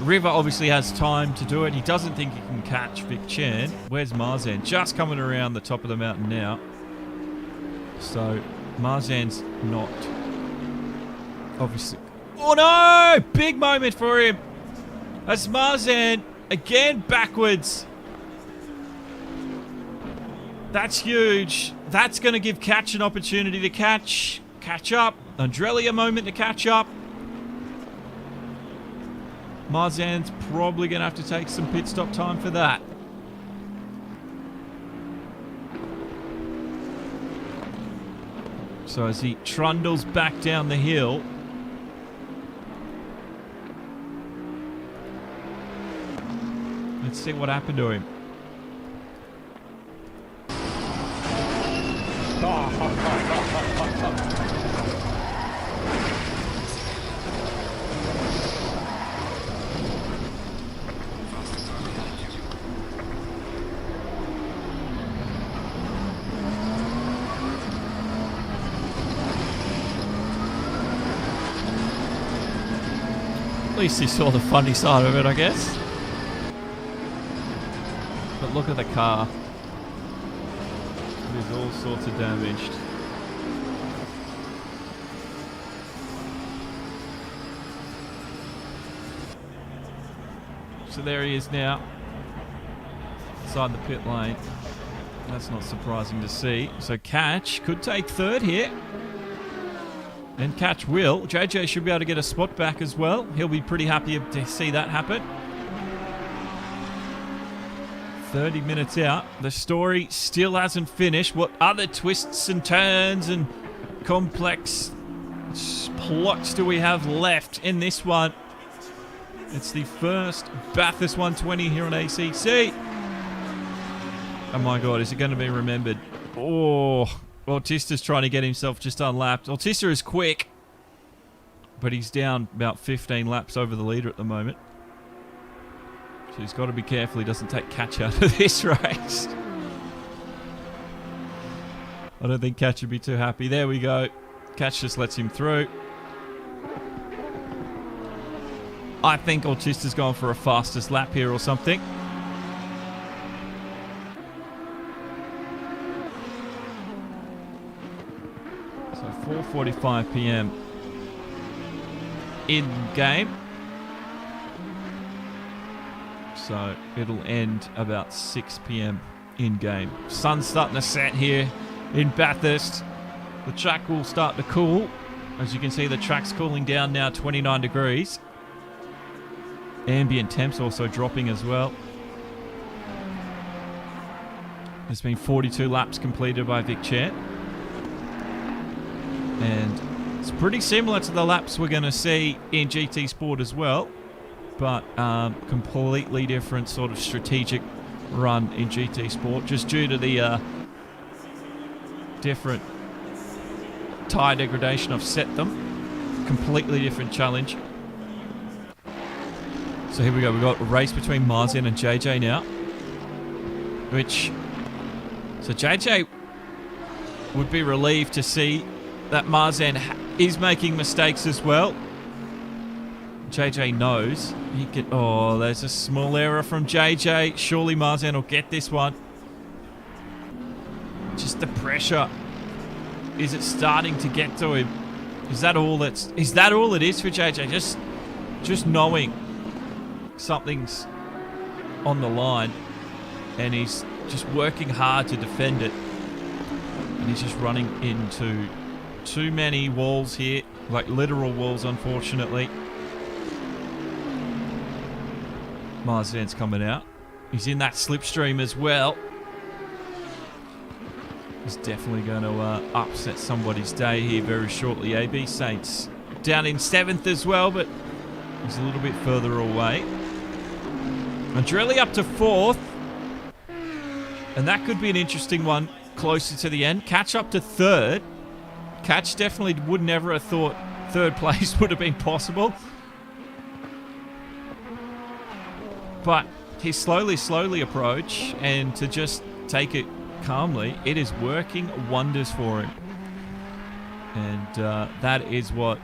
[SPEAKER 1] River obviously has time to do it. He doesn't think he can catch Vic Chan. Where's Marzan? Just coming around the top of the mountain now. So Marzan's not... obviously. Oh no! Big moment for him. That's Marzan again backwards. That's huge. That's going to give Catch an opportunity to catch up. Andrelli a moment to catch up. Marzan's probably going to have to take some pit stop time for that. So as he trundles back down the hill, let's see what happened to him. At least he saw the funny side of it, I guess. But look at the car. It is all sorts of damaged. So there he is now. Inside the pit lane. That's not surprising to see. So Catch could take third here. And Catch will. JJ should be able to get a spot back as well. He'll be pretty happy to see that happen. 30 minutes out. The story still hasn't finished. What other twists and turns and complex plots do we have left in this one? It's the first Bathurst 120 here on ACC. Oh my God, is it going to be remembered? Oh, Autista's trying to get himself just unlapped. Autista is quick, but he's down about 15 laps over the leader at the moment. So he's got to be careful he doesn't take Catch out of this race. I don't think Catch would be too happy. There we go. Catch just lets him through. I think Autista's gone for a fastest lap here or something. So 4:45 p.m. in game. So it'll end about 6 p.m. in game. Sun's starting to set here in Bathurst. The track will start to cool. As you can see, the track's cooling down now, 29 degrees. Ambient temps also dropping as well. There's been 42 laps completed by Vic Chan. And it's pretty similar to the laps we're going to see in GT Sport as well. But completely different sort of strategic run in GT Sport. Just due to the different tyre degradation I've set them. Completely different challenge. So here we go. We've got a race between Marzian and JJ now. So JJ would be relieved to see that Marzian is making mistakes as well. JJ knows. He can. Oh, there's a small error from JJ. Surely Marzian will get this one. Just the pressure. Is it starting to get to him? Is that all it is for JJ? Just knowing something's on the line, and he's just working hard to defend it, and he's just running into too many walls here, like literal walls, unfortunately. Marzian's coming out. He's in that slipstream as well. He's definitely going to upset somebody's day here very shortly. AB Saints down in 7th as well, but he's a little bit further away. Andrelli up to 4th. And that could be an interesting one closer to the end. Catch up to 3rd. Catch definitely would never have thought 3rd place would have been possible. But his slowly approach, and to just take it calmly, it is working wonders for him. And that is what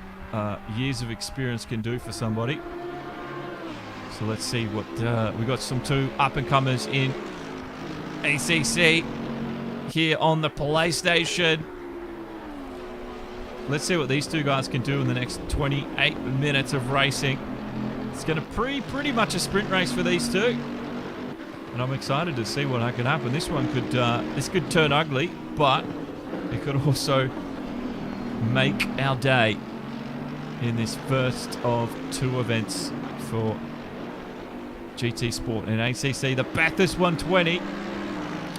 [SPEAKER 1] years of experience can do for somebody. So let's see what... we got some 2 up-and-comers in ACC here on the PlayStation. Let's see what these 2 guys can do in the next 28 minutes of racing. It's going to pretty much a sprint race for these 2, and I'm excited to see what can happen. This one could turn ugly, but it could also make our day in this first of 2 events for GT Sport and ACC. The Bathurst 120.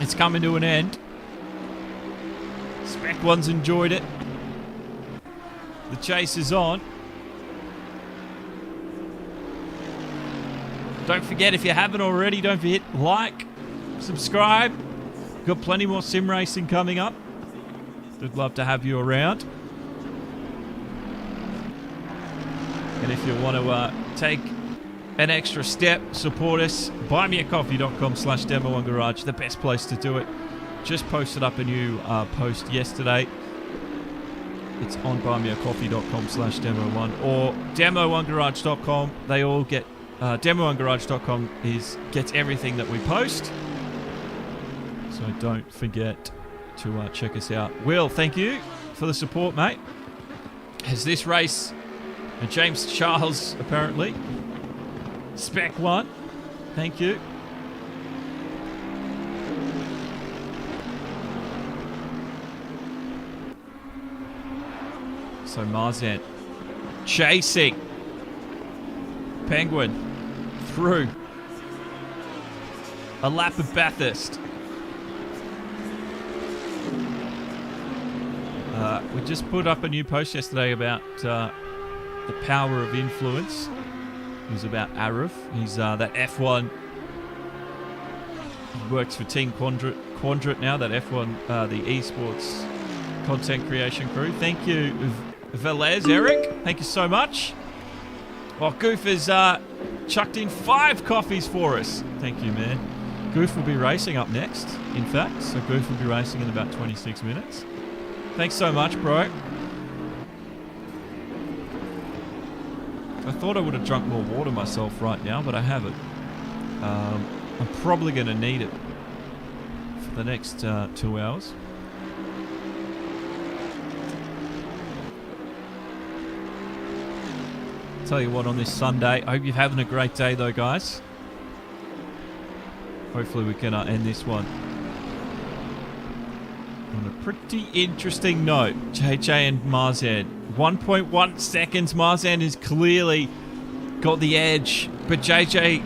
[SPEAKER 1] It's coming to an end. Spec One's enjoyed it. The chase is on. Don't forget, if you haven't already, don't forget like, subscribe. Got plenty more sim racing coming up. We'd love to have you around. And if you want to take an extra step, support us, buymeacoffee.com/Demo1Garage, the best place to do it. Just posted up a new post yesterday. It's on buymeacoffee.com/Demo1 or Demo1Garage.com. They all get Demo1Garage.com gets everything that we post. So don't forget to check us out. Will, thank you for the support, mate. Has this race, and James Charles apparently. Spec One, thank you. So Marzian chasing Penguin through a lap of Bathurst. We just put up a new post yesterday about the power of influence. It was about Arif. He's that F1. He works for Team Quadrant now, that F1, the esports content creation crew. Thank you, Velez, Eric. Thank you so much. Well, Goof has chucked in 5 coffees for us. Thank you, man. Goof will be racing up next, in fact. So Goof will be racing in about 26 minutes. Thanks so much, bro. I thought I would have drunk more water myself right now, but I haven't. I'm probably going to need it for the next 2 hours. Tell you what, on this Sunday, I hope you're having a great day though, guys. Hopefully we can end this one on a pretty interesting note. JJ and Marzian, 1.1 seconds. Marzian has clearly got the edge, but JJ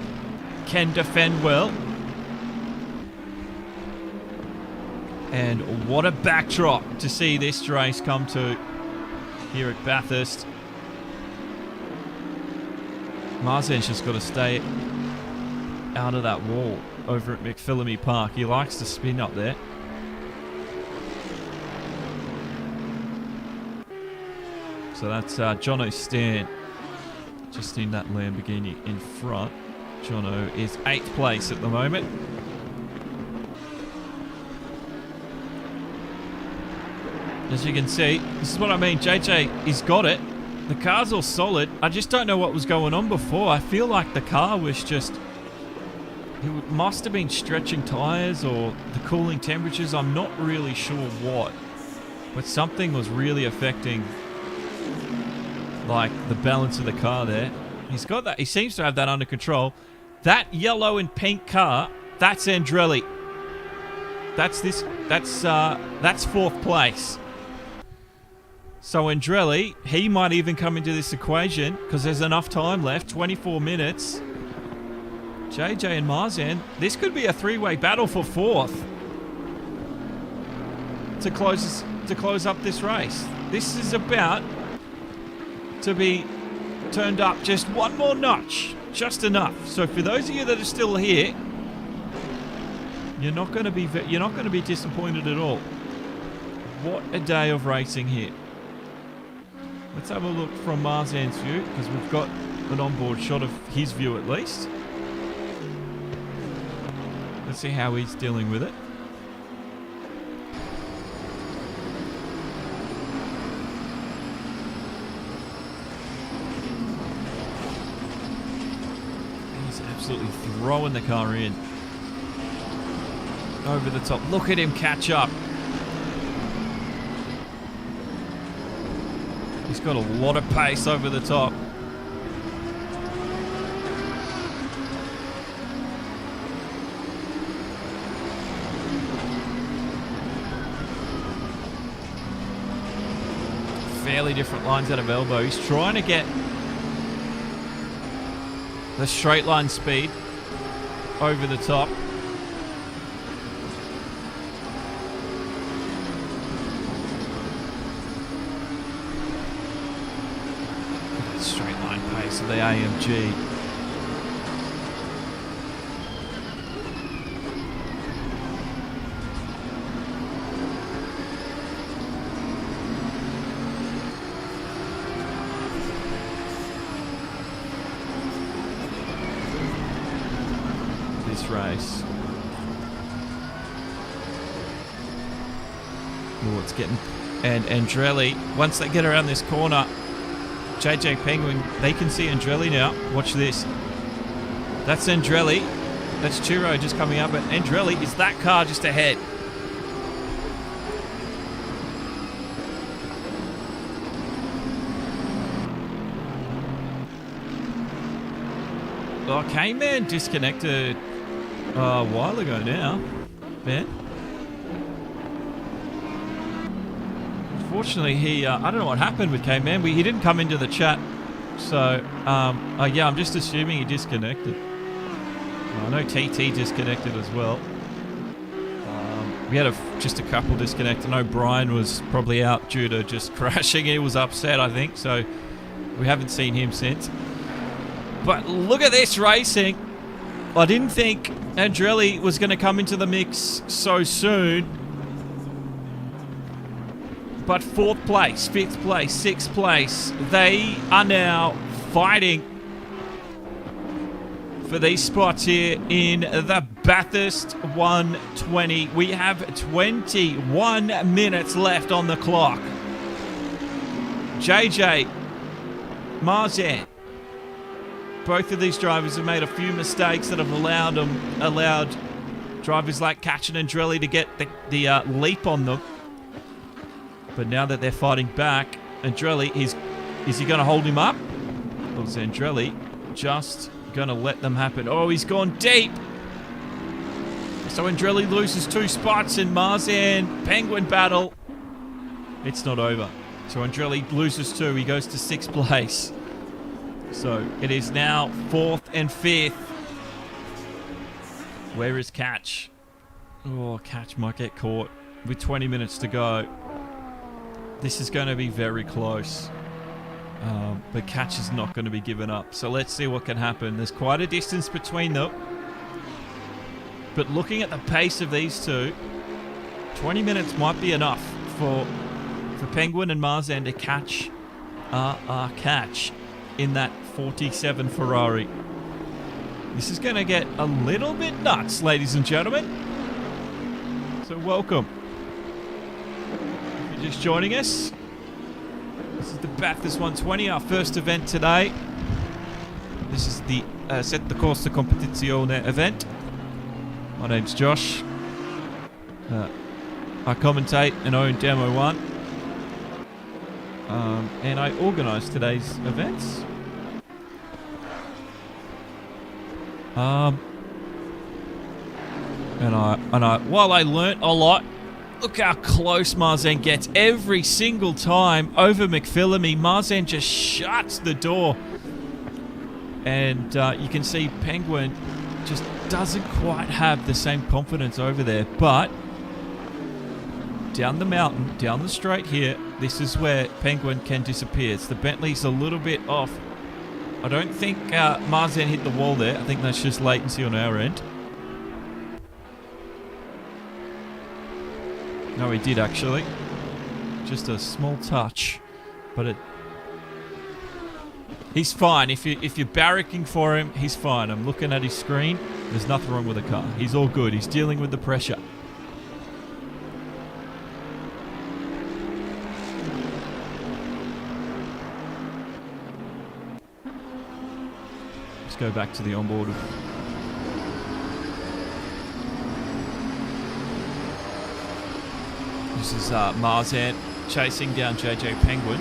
[SPEAKER 1] can defend well. And what a backdrop to see this race come to here at Bathurst. Marzen's just got to stay out of that wall over at McPhillamy Park. He likes to spin up there. So that's Jono Stan just in that Lamborghini in front. Jono is 8th place at the moment. As you can see, this is what I mean. JJ, he's got it. The car's all solid. I just don't know what was going on before. I feel like the car was just... He must have been stretching tyres or the cooling temperatures. I'm not really sure what. But something was really affecting, like, the balance of the car there. He's got that. He seems to have that under control. That yellow and pink car, that's Andrelli. That's 4th place. So Andrelli, he might even come into this equation because there's enough time left, 24 minutes. JJ and Marzen, this could be a 3-way battle for 4th to close up this race. This is about to be turned up just one more notch, just enough. So for those of you that are still here, you're not going to be disappointed at all. What a day of racing here. Let's have a look from Marzen's view, because we've got an onboard shot of his view at least. Let's see how he's dealing with it. He's absolutely throwing the car in. Over the top. Look at him catch up. He's got a lot of pace over the top. Fairly different lines out of elbow. He's trying to get the straight line speed over the top. Straight line pace of the AMG. This race. Oh, it's getting... And Andrelli, once they get around this corner, JJ Penguin, they can see Andrelli now. Watch this. That's Andrelli. That's Chiro just coming up. But Andrelli is that car just ahead. Oh, K-Man disconnected a while ago now. Ben. Unfortunately, he, I don't know what happened with K-Man. He didn't come into the chat. So, yeah, I'm just assuming he disconnected. I know TT disconnected as well. We had just a couple disconnect. I know Brian was probably out due to just crashing. He was upset, I think. So, we haven't seen him since. But look at this racing. I didn't think Andrelli was going to come into the mix so soon. But 4th place, 5th place, 6th place, they are now fighting for these spots here in the Bathurst 120. We have 21 minutes left on the clock. JJ, Marzen, both of these drivers have made a few mistakes that have allowed drivers like Katch and Andrelli to get the leap on them. But now that they're fighting back, Andrelli, is he going to hold him up? Or is Andrelli just going to let them happen? Oh, he's gone deep. So Andrelli loses 2 spots in Marzen Penguin battle. It's not over. So Andrelli loses 2. He goes to 6th place. So it is now 4th and 5th. Where is Katch? Oh, Katch might get caught. with 20 minutes to go. This is going to be very close. But Catch is not going to be given up. So let's see what can happen. There's quite a distance between them. But looking at the pace of these two, 20 minutes might be enough for Penguin and Marzan to catch Catch in that 47 Ferrari. This is going to get a little bit nuts, ladies and gentlemen. So welcome. If you're just joining us, this is the Bathurst 120, our first event today. This is the Set the Course de Competizione event. My name's Josh. I commentate and own Demo 1. And I organise today's events. While I learnt a lot, look how close Marzan gets every single time over McPhillamy. Marzan just shuts the door. And you can see Penguin just doesn't quite have the same confidence over there. But down the mountain, down the straight here, this is where Penguin can disappear. It's the Bentley's a little bit off. I don't think Marzan hit the wall there. I think that's just latency on our end. No, he did actually. Just a small touch. But he's fine. If you're barracking for him, he's fine. I'm looking at his screen. There's nothing wrong with the car. He's all good. He's dealing with the pressure. Let's go back to the onboard. This is Marzan chasing down JJ Penguin.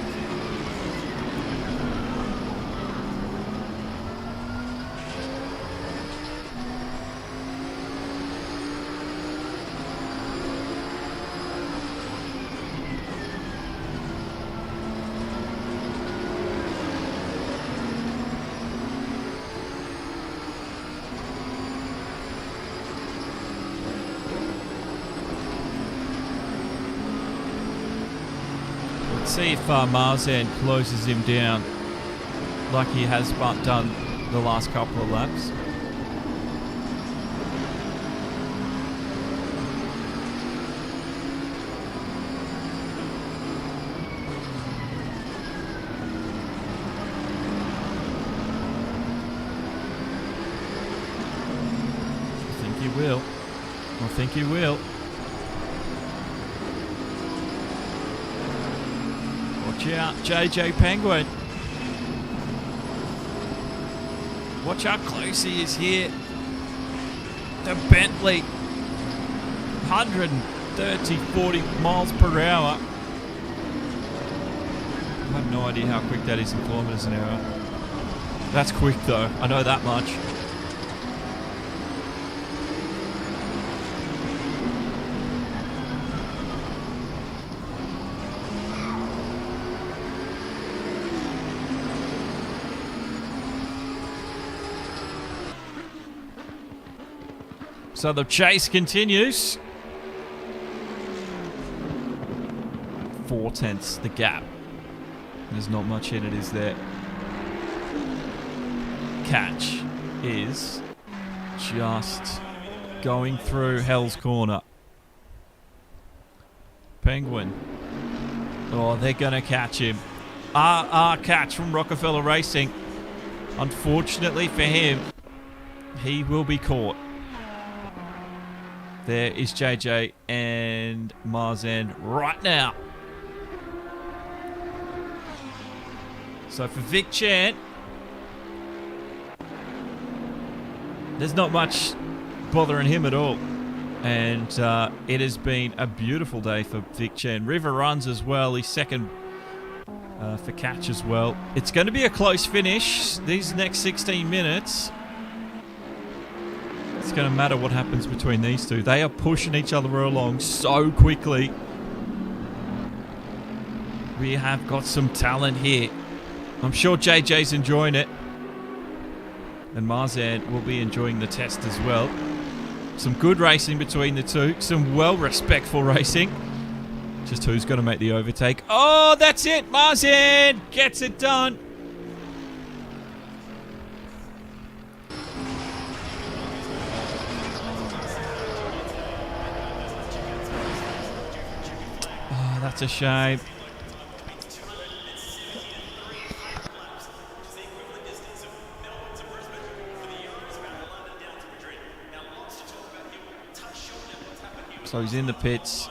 [SPEAKER 1] See if Marzan closes him down like he has done the last couple of laps. I think he will. I think he will. Watch out, JJ Penguin. Watch how close he is here. The Bentley. 130, 40 miles per hour. I have no idea how quick that is in kilometers an hour. That's quick though, I know that much. So the chase continues. 4/10 the gap. There's not much in it, is there? Catch is just going through Hell's Corner. Penguin. Oh, they're going to catch him. Catch from Rockefeller Racing. Unfortunately for him, he will be caught. There is JJ and Marzan right now. So for Vic Chan, there's not much bothering him at all. And it has been a beautiful day for Vic Chan. River runs as well. He's second for Catch as well. It's going to be a close finish. These next 16 minutes. It's going to matter what happens between these two. They are pushing each other along so quickly. We have got some talent here. I'm sure JJ's enjoying it. And Marzan will be enjoying the test as well. Some good racing between the two. Some well-respectful racing. Just who's going to make the overtake. Oh, that's it. Marzan gets it done. Oh, that's a shame. So he's in the pits.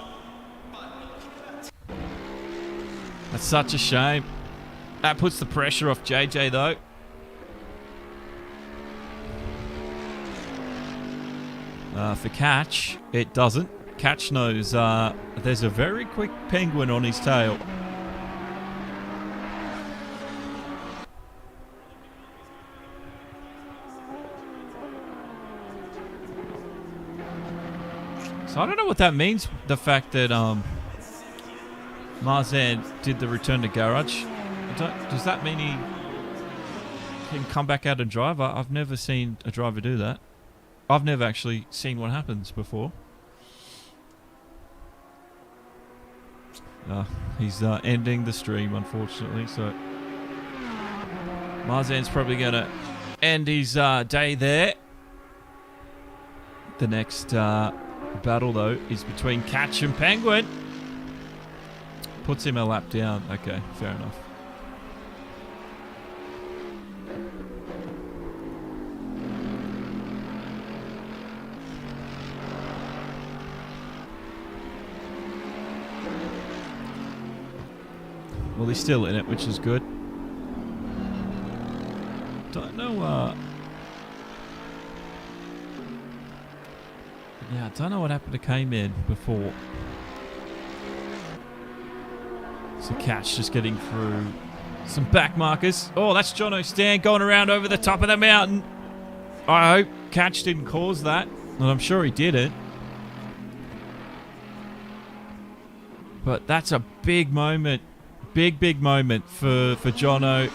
[SPEAKER 1] That's such a shame. That puts the pressure off JJ though. For Catch, it doesn't. Catch knows there's a very quick penguin on his tail. So I don't know what that means, the fact that Marzan did the return to garage. Does that mean he can come back out and drive? I've never seen a driver do that. I've never actually seen what happens before. He's ending the stream, unfortunately. So Marzan's probably going to end his day there. The next battle, though, is between Catch and Penguin. Puts him a lap down. Okay, fair enough. Well, he's still in it, which is good. Don't know, yeah, I don't know what happened to K-Man before. So Catch just getting through some back markers. Oh, that's Jono Stan going around over the top of the mountain. I hope Catch didn't cause that. And I'm sure he didn't. But that's a big moment. Big moment for Jono.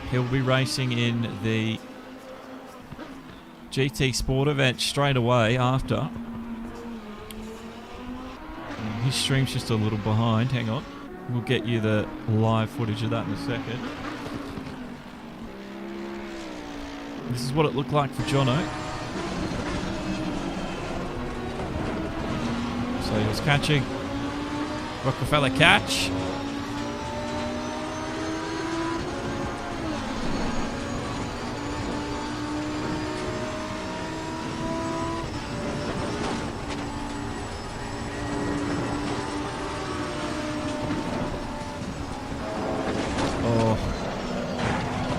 [SPEAKER 1] He'll be racing in the GT Sport event straight away after. His stream's just a little behind. Hang on. We'll get you the live footage of that in a second. This is what it looked like for Jono. So he was catching Rockefeller Catch.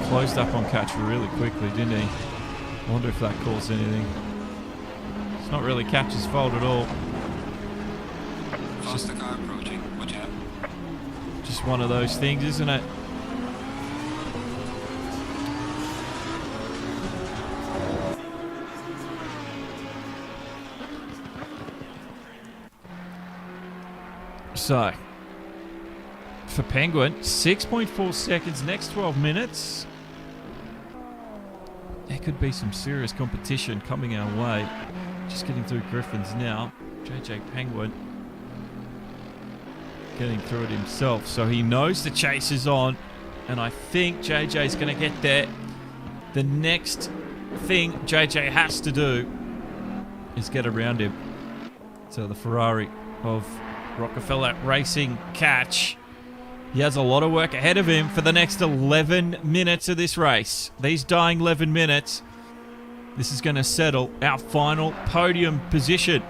[SPEAKER 1] Closed up on Catch really quickly, didn't he? I wonder if that caused anything. It's not really Catch's fault at all.
[SPEAKER 2] Faster car approaching. Watch out.
[SPEAKER 1] Just one of those things, isn't it? So, for Penguin, 6.4 seconds, next 12 minutes. There could be some serious competition coming our way. Just getting through Griffins now. JJ Penguin getting through it himself. So he knows the chase is on. And I think JJ's going to get there. The next thing JJ has to do is get around him. So the Ferrari of Rockefeller Racing Catch. He has a lot of work ahead of him for the next 11 minutes of this race. These dying 11 minutes, this is going to settle our final podium position.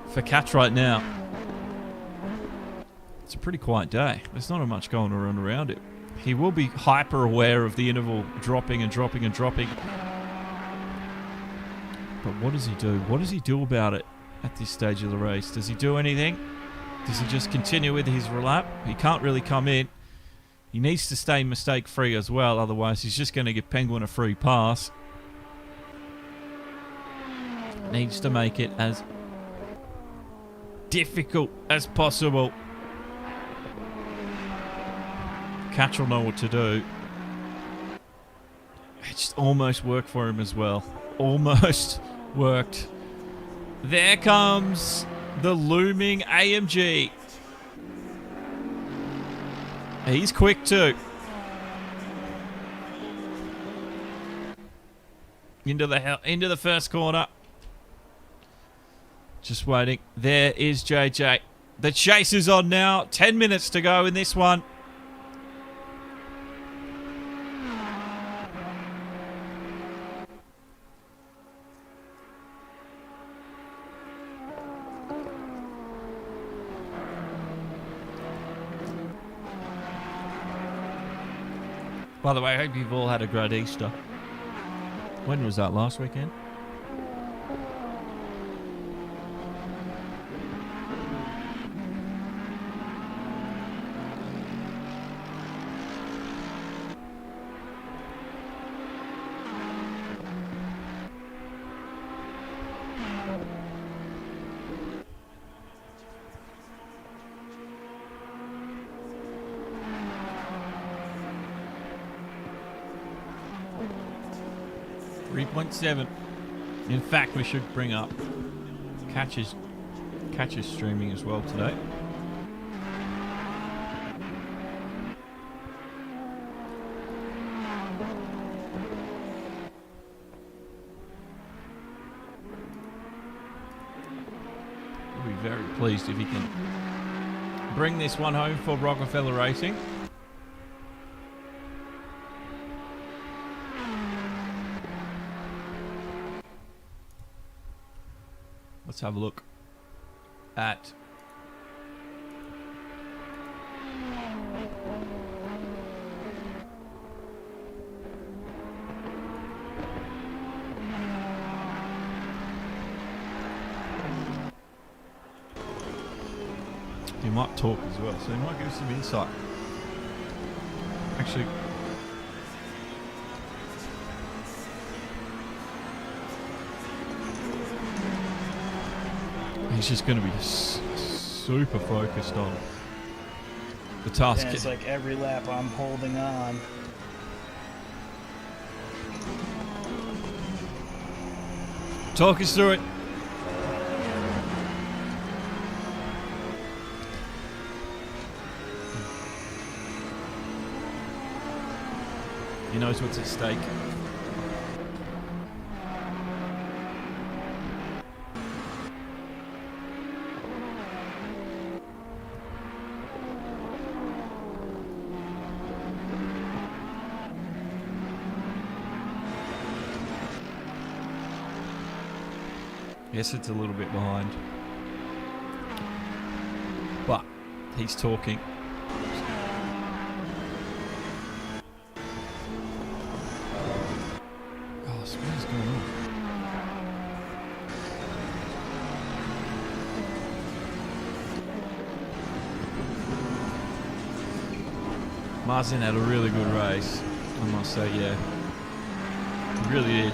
[SPEAKER 1] For Catch right now, it's a pretty quiet day. There's not much going on around it. He will be hyper aware of the interval dropping and dropping and dropping. But what does he do? What does he do about it at this stage of the race? Does he do anything? Does he just continue with his relap? He can't really come in. He needs to stay mistake-free as well. Otherwise, he's just going to give Penguin a free pass. Needs to make it as difficult as possible. Catch will know what to do. It just almost worked for him as well. Almost worked. There comes the looming AMG. He's quick too. Into the first corner. Just waiting. There is JJ. The chase is on now. 10 minutes to go in this one. By the way, I hope you've all had a great Easter. When was that? Last weekend? .7. In fact, we should bring up catches streaming as well today. We'll be very pleased if he can bring this one home for Rockefeller Racing. Let's have a look at he might talk as well, so he might give us some insight. Actually, he's just going to be super focused on the task.
[SPEAKER 3] And it's like every lap I'm holding on.
[SPEAKER 1] Talk us through it. He knows what's at stake. Yes, it's a little bit behind, but he's talking. Oh, so what is going on? Marzin had a really good race, I must say, yeah. He really did.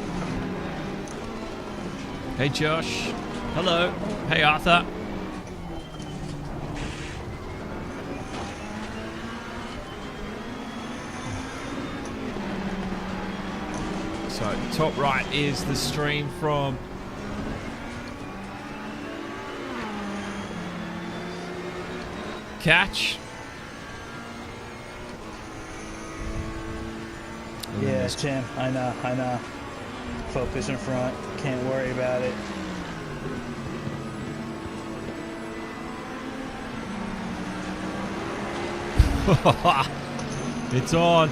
[SPEAKER 1] Hey Josh. Hello. Hey Arthur. So top right is the stream from Catch.
[SPEAKER 3] Yeah, Tim, I know. Focus in front. Can't worry about it.
[SPEAKER 1] It's on.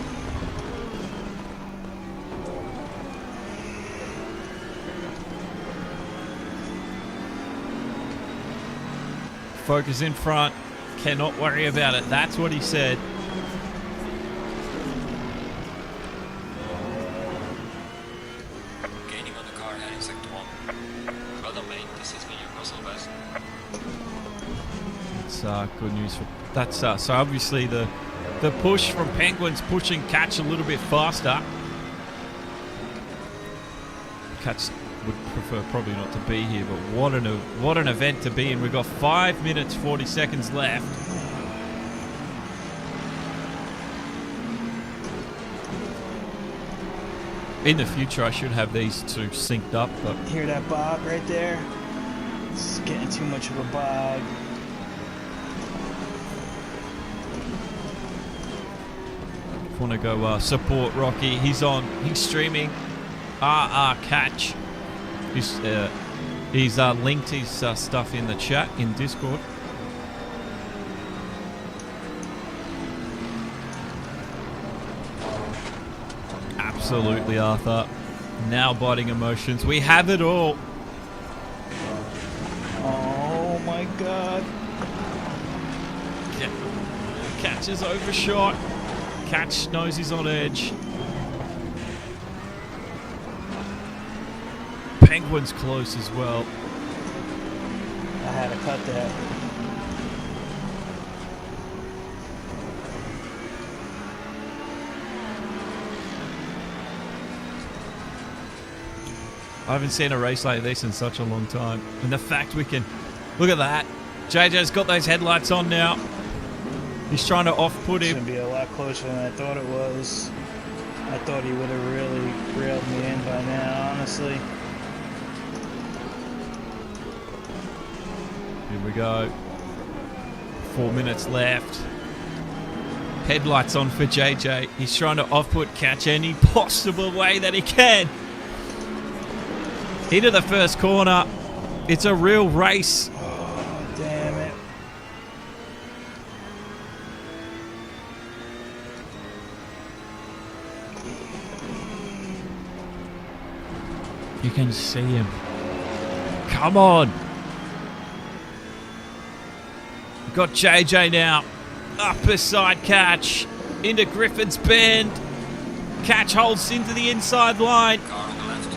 [SPEAKER 1] Focus in front. Cannot worry about it. That's what he said.
[SPEAKER 2] Gaining on the car, heading sector 1. Well done, mate. This has been your personal best.
[SPEAKER 1] It's good news for that's so obviously the push from Penguins pushing Catch a little bit faster. Catch would prefer probably not to be here, but what an event to be in. We've got 5 minutes 40 seconds left. In the future, I should have these two synced up, but
[SPEAKER 3] Hear that bog right there? It's getting too much of a bog.
[SPEAKER 1] want to go support Rocky. He's streaming catch. He's linked his stuff in the chat in Discord. Absolutely, Arthur. Now biting emotions. We have it all.
[SPEAKER 3] Oh my god.
[SPEAKER 1] Catch is overshot. Catch knows he's on edge. Penguin's close as well.
[SPEAKER 3] I had to cut that.
[SPEAKER 1] I haven't seen a race like this in such a long time. And the fact we can... Look at that. JJ's got those headlights on now. He's trying to off-put him.
[SPEAKER 3] It's going to be a lot closer than I thought it was. I thought he would have really reeled me in by now, honestly.
[SPEAKER 1] Here we go. 4 minutes left. Headlights on for JJ. He's trying to off-put Catch any possible way that he can. Into the first corner. It's a real race.
[SPEAKER 3] Oh, damn it.
[SPEAKER 1] You can see him. Come on. We've got JJ now. Up beside Catch. Into Griffin's Bend. Catch holds into the inside line.
[SPEAKER 2] Car on the left.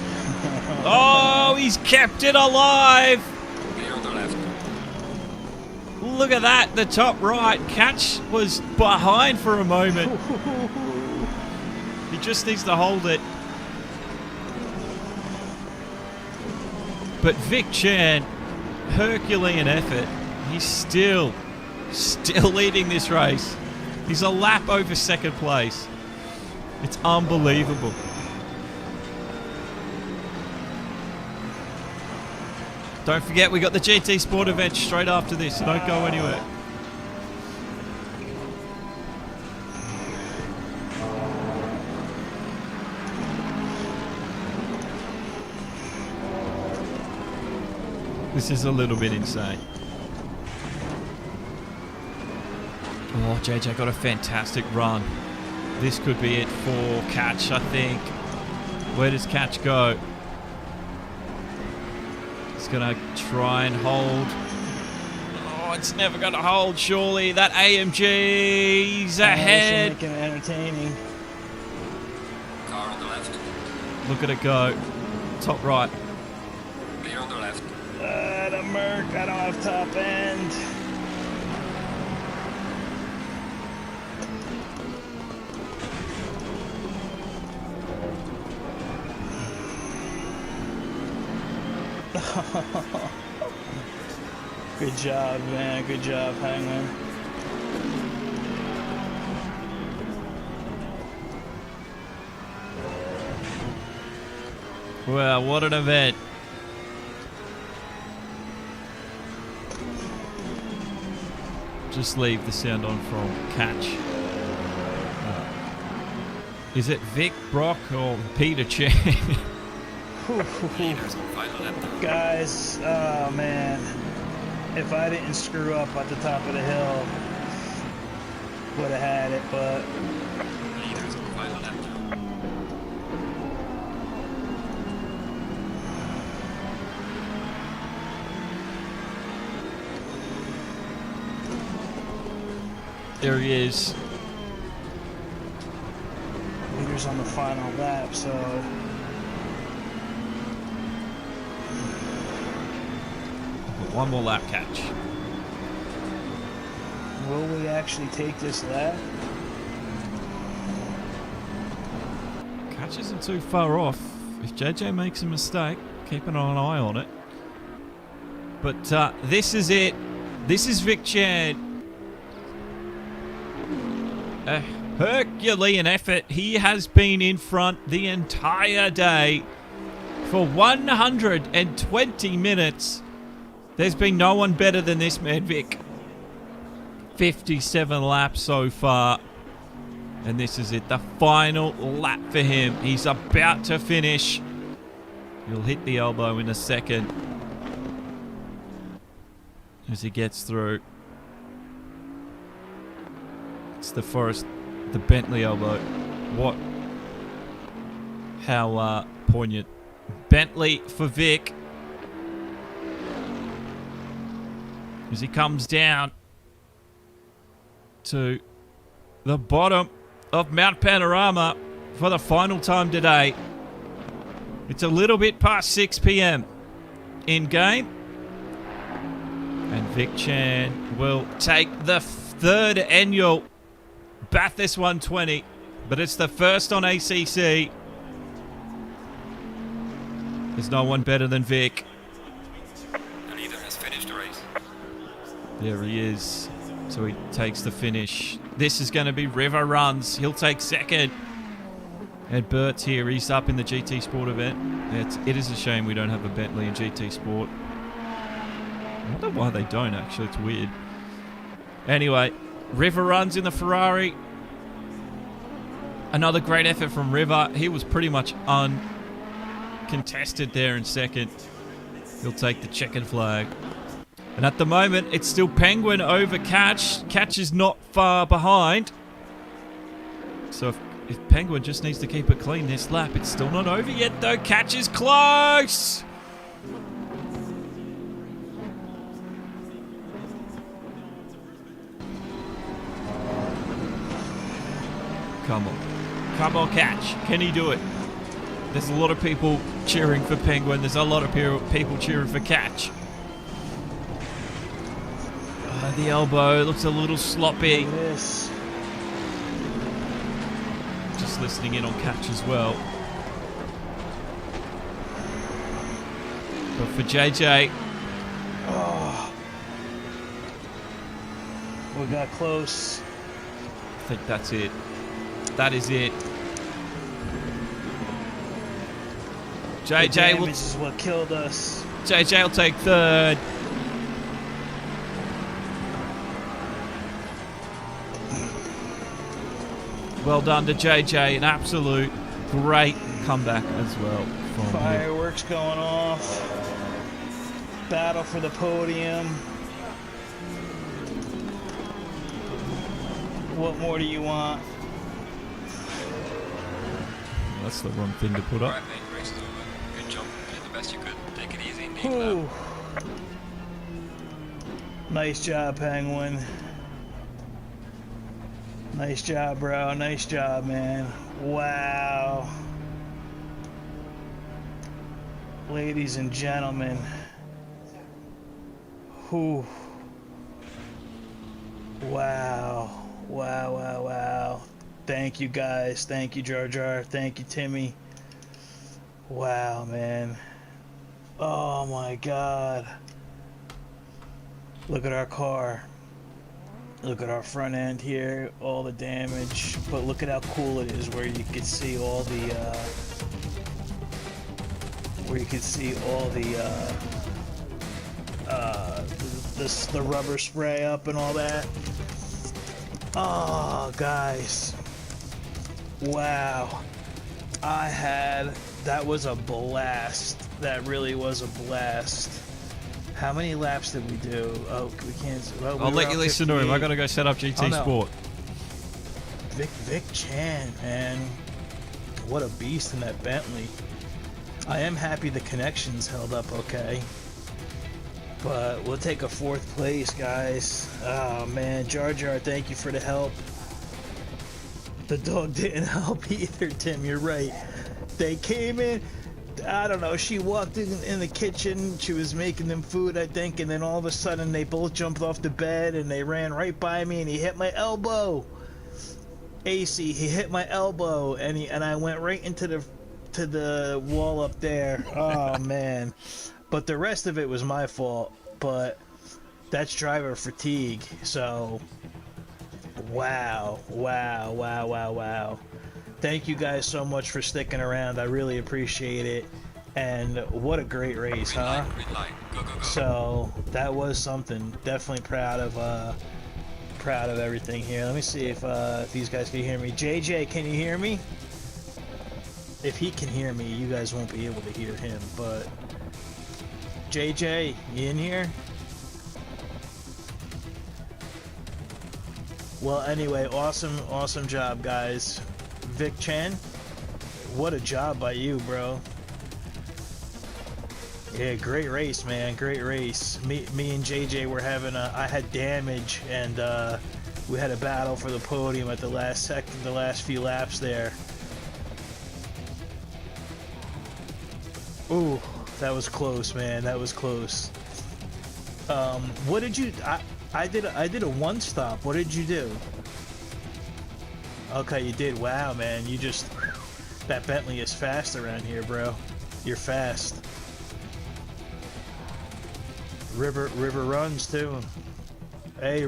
[SPEAKER 1] Oh, he's kept it alive.
[SPEAKER 2] Clear on the left.
[SPEAKER 1] Look at that, the top right. Catch was behind for a moment. He just needs to hold it. But Vic Chan, Herculean effort. He's still leading this race. He's a lap over second place. It's unbelievable. Don't forget, we got the GT Sport event straight after this, so don't go anywhere. This is a little bit insane. Oh, JJ got a fantastic run. This could be it for Catch, I think. Where does Catch go? He's going to try and hold. Oh, it's never going to hold, surely. That AMG, he's ahead.
[SPEAKER 3] Making it entertaining.
[SPEAKER 2] Car on the left.
[SPEAKER 1] Look at it go. Top right.
[SPEAKER 2] Clear on the left.
[SPEAKER 3] The Merc, I don't have top end. Good job, man. Good job, Hangman.
[SPEAKER 1] Well, what an event. Just leave the sound on from Catch. Is it Vic, Brock, or Peter Chan?
[SPEAKER 2] Leaders on final lap.
[SPEAKER 3] Guys, oh man. If I didn't screw up at the top of the hill, would have had it, but
[SPEAKER 2] Leaders on final lap.
[SPEAKER 1] There he is.
[SPEAKER 3] leaders on the final lap, so
[SPEAKER 1] One more lap, Catch.
[SPEAKER 3] will we actually take this lap?
[SPEAKER 1] Catch isn't too far off. If JJ makes a mistake, keeping an eye on it. But this is it. This is Vic Chan. A Herculean effort. He has been in front the entire day for 120 minutes. There's been no one better than this man, Vic. 57 laps so far. And this is it. The final lap for him. He's about to finish. He'll hit the elbow in a second as he gets through. It's the Bentley elbow. What? How poignant. Bentley for Vic. As he comes down to the bottom of Mount Panorama for the final time today. It's a little bit past 6 p.m. in game. And Vic Chan will take the third annual Bathurst 120. But it's the first on ACC. There's no one better than Vic.
[SPEAKER 2] The leader has finished the race.
[SPEAKER 1] There he is. So he takes the finish. This is going to be River Runs. He'll take second. And Bert's here. He's up in the GT Sport event. It is a shame we don't have a Bentley in GT Sport. I wonder why they don't, actually. It's weird. Anyway, River Runs in the Ferrari. Another great effort from River. He was pretty much uncontested there in second. He'll take the checkered flag. And at the moment, it's still Penguin over Catch. Catch is not far behind. So if Penguin just needs to keep it clean this lap, it's still not over yet, though. Catch is close. Come on. Come on, Catch. Can he do it? There's a lot of people cheering for Penguin. There's a lot of people cheering for Catch. The elbow looks a little sloppy.
[SPEAKER 3] Yes.
[SPEAKER 1] Just listening in on Catch as well. But for JJ,
[SPEAKER 3] Oh. We got close.
[SPEAKER 1] I think that's it. That is it.
[SPEAKER 3] The damage is what killed us.
[SPEAKER 1] JJ will take third. Well done to JJ. An absolute great comeback as well from him.
[SPEAKER 3] Fireworks going off. Battle for the podium. What more do you want?
[SPEAKER 1] That's the wrong thing to put up.
[SPEAKER 2] Alright, mate, race is over. Good job. You did the best you could. Take it easy in the
[SPEAKER 3] Whew.
[SPEAKER 2] lap.
[SPEAKER 3] Nice job, Penguin. Nice job, bro. Nice job, man. Wow. Ladies and gentlemen. Whew. Wow. Wow, wow, wow. Thank you, guys. Thank you, Jar Jar. Thank you, Timmy. Wow, man. Oh, my God. Look at our car. Look at our front end here, all the damage, but look at how cool it is where you can see all the the rubber spray up and all that. Oh, guys. Wow. That was a blast. That really was a blast. How many laps did we do? Oh, we can't. Well,
[SPEAKER 1] I'll let you listen to him. I gotta go set up GT Sport.
[SPEAKER 3] Vic Chan, man. What a beast in that Bentley. I am happy the connections held up okay. But we'll take a 4th place, guys. Oh, man. Jar Jar, thank you for the help. The dog didn't help either, Tim. You're right. They came in. I don't know, she walked in the kitchen, she was making them food, I think, and then all of a sudden they both jumped off the bed and they ran right by me and he hit my elbow. AC, he hit my elbow and I went right into to the wall up there. Oh man. But the rest of it was my fault. But that's driver fatigue. So wow. Thank you guys so much for sticking around. I really appreciate it. And what a great race, huh?
[SPEAKER 2] Green light. Go, go, go.
[SPEAKER 3] So that was something. Definitely proud of everything here. Let me see if these guys can hear me. JJ, can you hear me? If he can hear me, you guys won't be able to hear him. But JJ, you in here? Well, anyway, awesome job, guys. Vic Chen, what a job by you, bro. Yeah, great race, man. Great race. Me and JJ were having I had damage, and we had a battle for the podium at the last few laps there. Ooh, that was close, man. That was close. What did you? I did a one stop. What did you do? Okay, you did. Wow, man. You just that Bentley is fast around here, bro. You're fast. River runs too. Hey,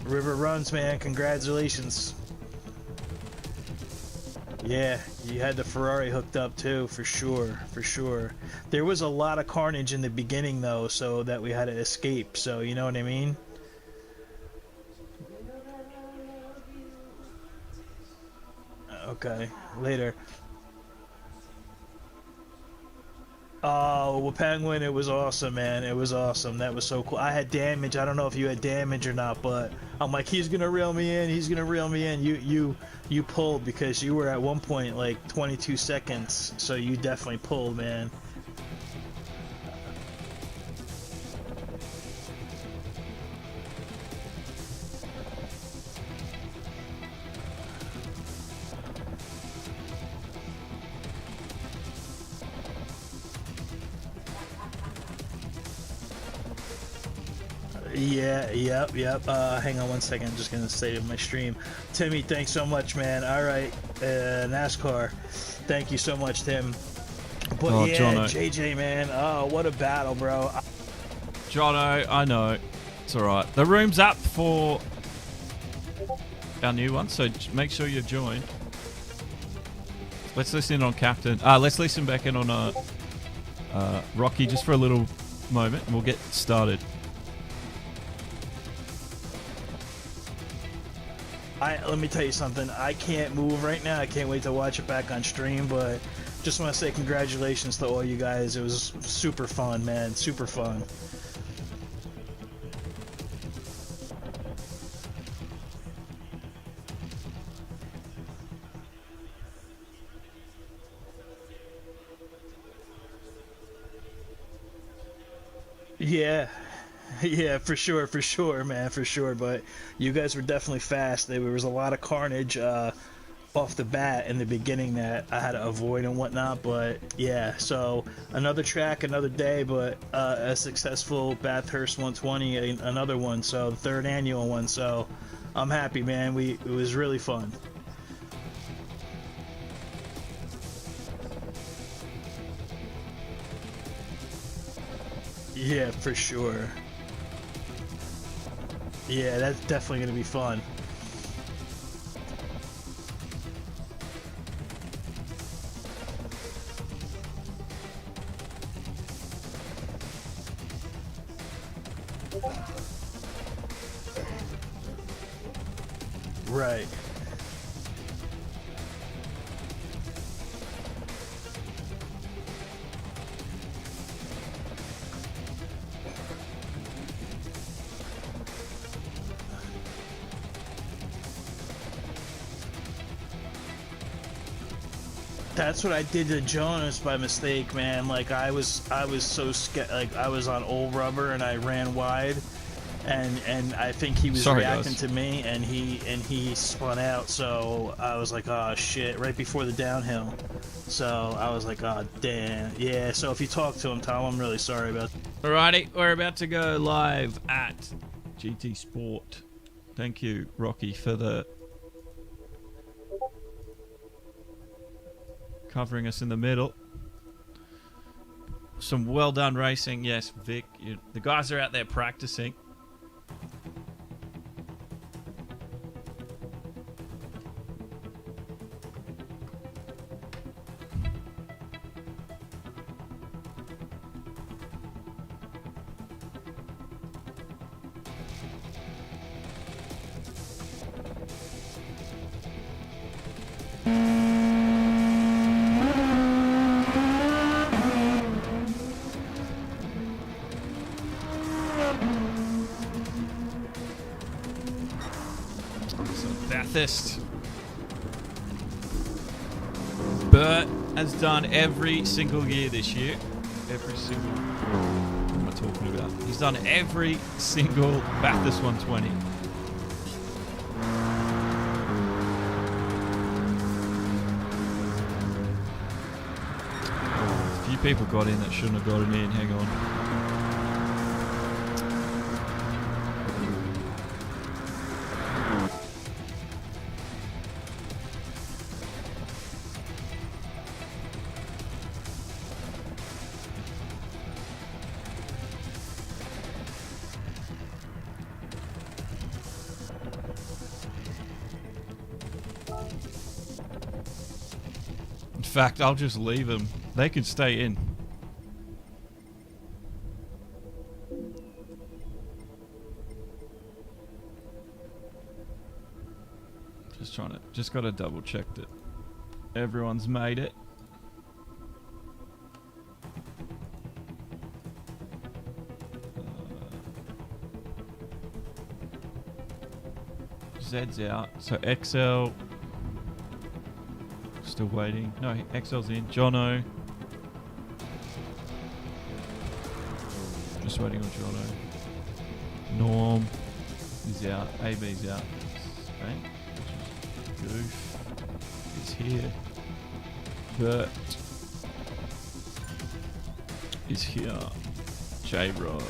[SPEAKER 3] River runs, man. Congratulations. Yeah, you had the Ferrari hooked up too, for sure. There was a lot of carnage in the beginning though, so that we had to escape. So you know what I mean. Okay, later. Oh, well, Penguin, it was awesome, man. It was awesome. That was so cool. I had damage. I don't know if you had damage or not, but I'm like, he's gonna reel me in. He's gonna reel me in. You pulled because you were at one point like 22 seconds, so you definitely pulled, man. Yeah, yep. Hang on one second. I'm just gonna save my stream. Timmy, thanks so much, man. All right, NASCAR. Thank you so much, Tim. But
[SPEAKER 1] Oh,
[SPEAKER 3] yeah,
[SPEAKER 1] Jono.
[SPEAKER 3] JJ, man. Oh, what a battle, bro.
[SPEAKER 1] Jono, I know. It's alright. The room's up for our new one, so make sure you've joined. Let's listen on Captain. Let's listen back in on Rocky just for a little moment, and we'll get started.
[SPEAKER 3] Let me tell you something. I can't move right now. I can't wait to watch it back on stream, but just want to say congratulations to all you guys. It was super fun, man. Super fun. Yeah. Yeah, for sure, man, for sure. But you guys were definitely fast. There was a lot of carnage off the bat in the beginning that I had to avoid and whatnot. But yeah, so another track, another day, but a successful Bathurst 120, another one. So the third annual one. So I'm happy, man. It was really fun. Yeah, for sure. Yeah, that's definitely going to be fun. Right. That's what I did to Jonas by mistake, man. Like I was so scared. Like I was on old rubber and I ran wide, and I think he was reacting to me, and he spun out. So I was like, oh shit! Right before the downhill. So I was like, oh damn, yeah. So if you talk to him, Tom, I'm really sorry about.
[SPEAKER 1] Alrighty, we're about to go live at GT Sport. Thank you, Rocky, for the covering us in the middle. Some well done racing. Yes, Vic. The guys are out there practicing. Bathurst. Bert has done every single year this year. Every single... What am I talking about? He's done every single Bathurst 120. A few people got in that shouldn't have gotten in. Hang on. In fact, I'll just leave them. They can stay in. Just got to double check that everyone's made it. Zed's out. So XL... Still waiting. No, XL's in. Jono. Just waiting on Jono. Norm is out. AB's out. Spank. Goof is here. Bert is here. J-Rod.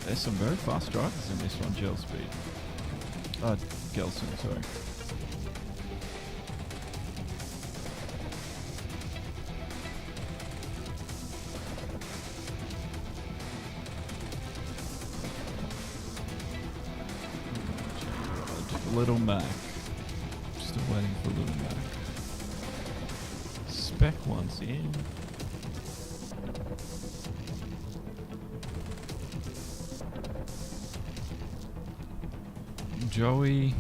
[SPEAKER 1] There's some very fast drivers in this one, Gel Speed. Gelson, sorry. Little Mac. Still waiting for Little Mac. Spec one's in. Joey,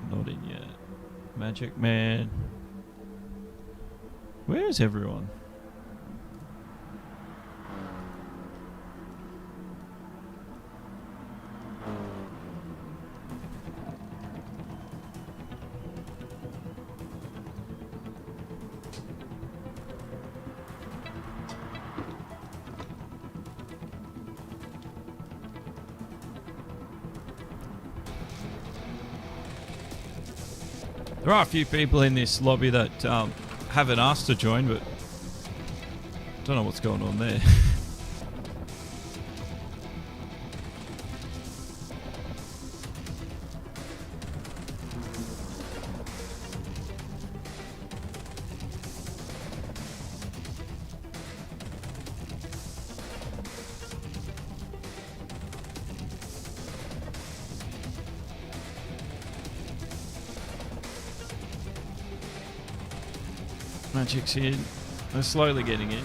[SPEAKER 1] not in yet. Magic Man. Where is everyone? There are a few people in this lobby that haven't asked to join, but don't know what's going on there. Magic's in. They're slowly getting in.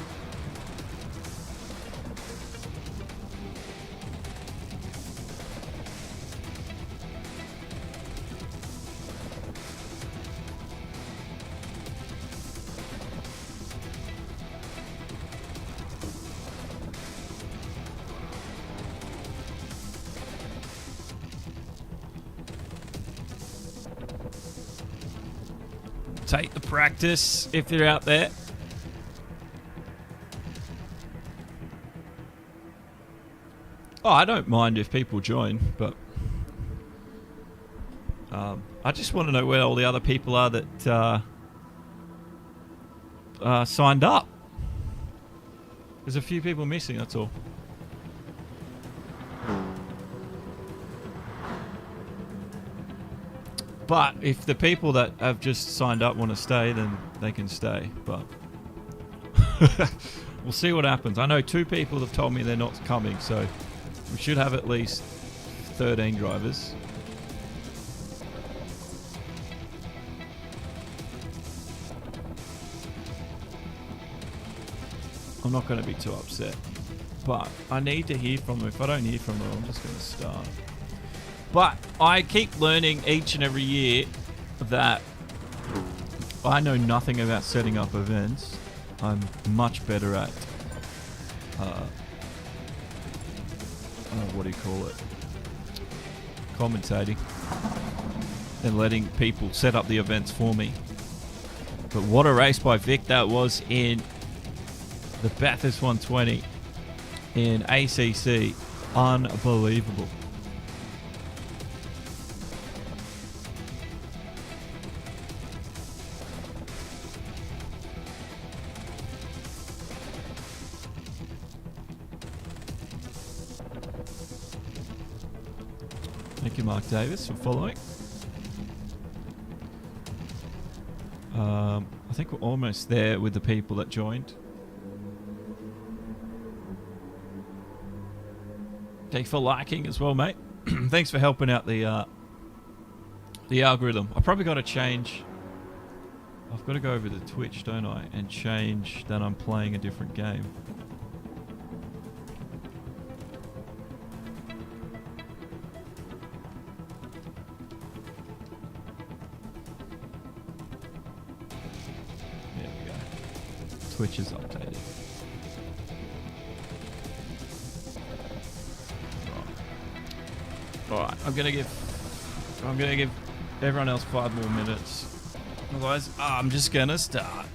[SPEAKER 1] Take the practice if they're out there. Oh, I don't mind if people join, but I just want to know where all the other people are that signed up. There's a few people missing, that's all. But if the people that have just signed up want to stay, then they can stay. But we'll see what happens. I know 2 people have told me they're not coming, so we should have at least 13 drivers. I'm not going to be too upset, but I need to hear from them. If I don't hear from them, I'm just going to start. But I keep learning each and every year that I know nothing about setting up events. I'm much better at, what do you call it? Commentating and letting people set up the events for me. But what a race by Vic that was in the Bathurst 120 in ACC. Unbelievable. Thank you, Mark Davis, for following. I think we're almost there with the people that joined. Thanks for liking as well, mate. Thanks for helping out the algorithm. I probably got to change. I've got to go over to Twitch, don't I, and change that I'm playing a different game. There we go. Twitch is updated. Alright, I'm gonna give everyone else 5 more minutes. Otherwise, I'm just gonna start.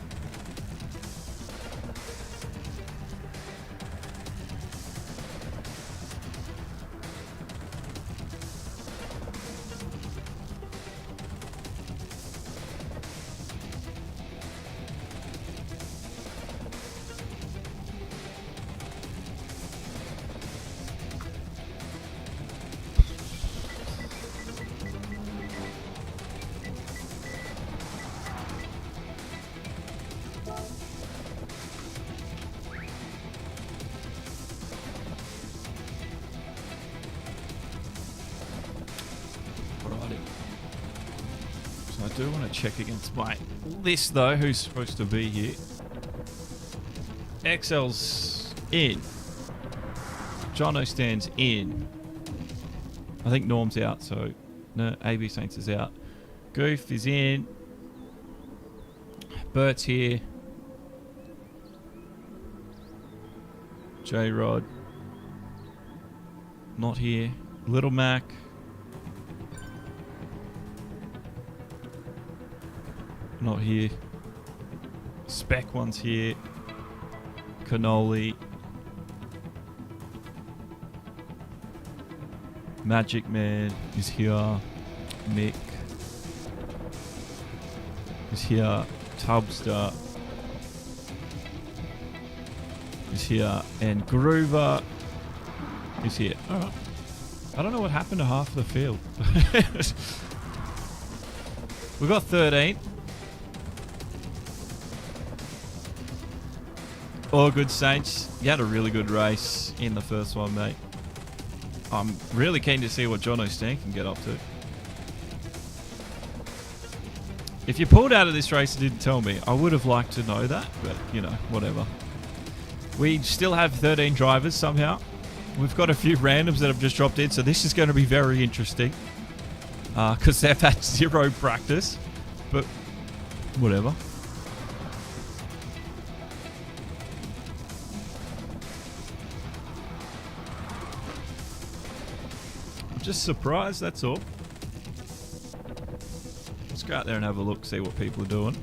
[SPEAKER 1] I do want to check against my list, though, who's supposed to be here. XL's in. Jono stands in. I think Norm's out, so no, AB Saints is out. Goof is in. Bert's here. J-Rod. Not here. Little Mac. Not here. Spec one's here. Cannoli. Magic Man is here. Mick is here. Tubster is here. And Groover is here. Alright. I don't know what happened to half of the field. We've got 13. All good, Saints. You had a really good race in the first one, mate. I'm really keen to see what Jono Stan can get up to. If you pulled out of this race and didn't tell me, I would have liked to know that, but, you know, whatever. We still have 13 drivers somehow. We've got a few randoms that have just dropped in, so this is going to be very interesting. Because they've had 0 practice, but whatever. Just surprised, that's all. Let's go out there and have a look, see what people are doing.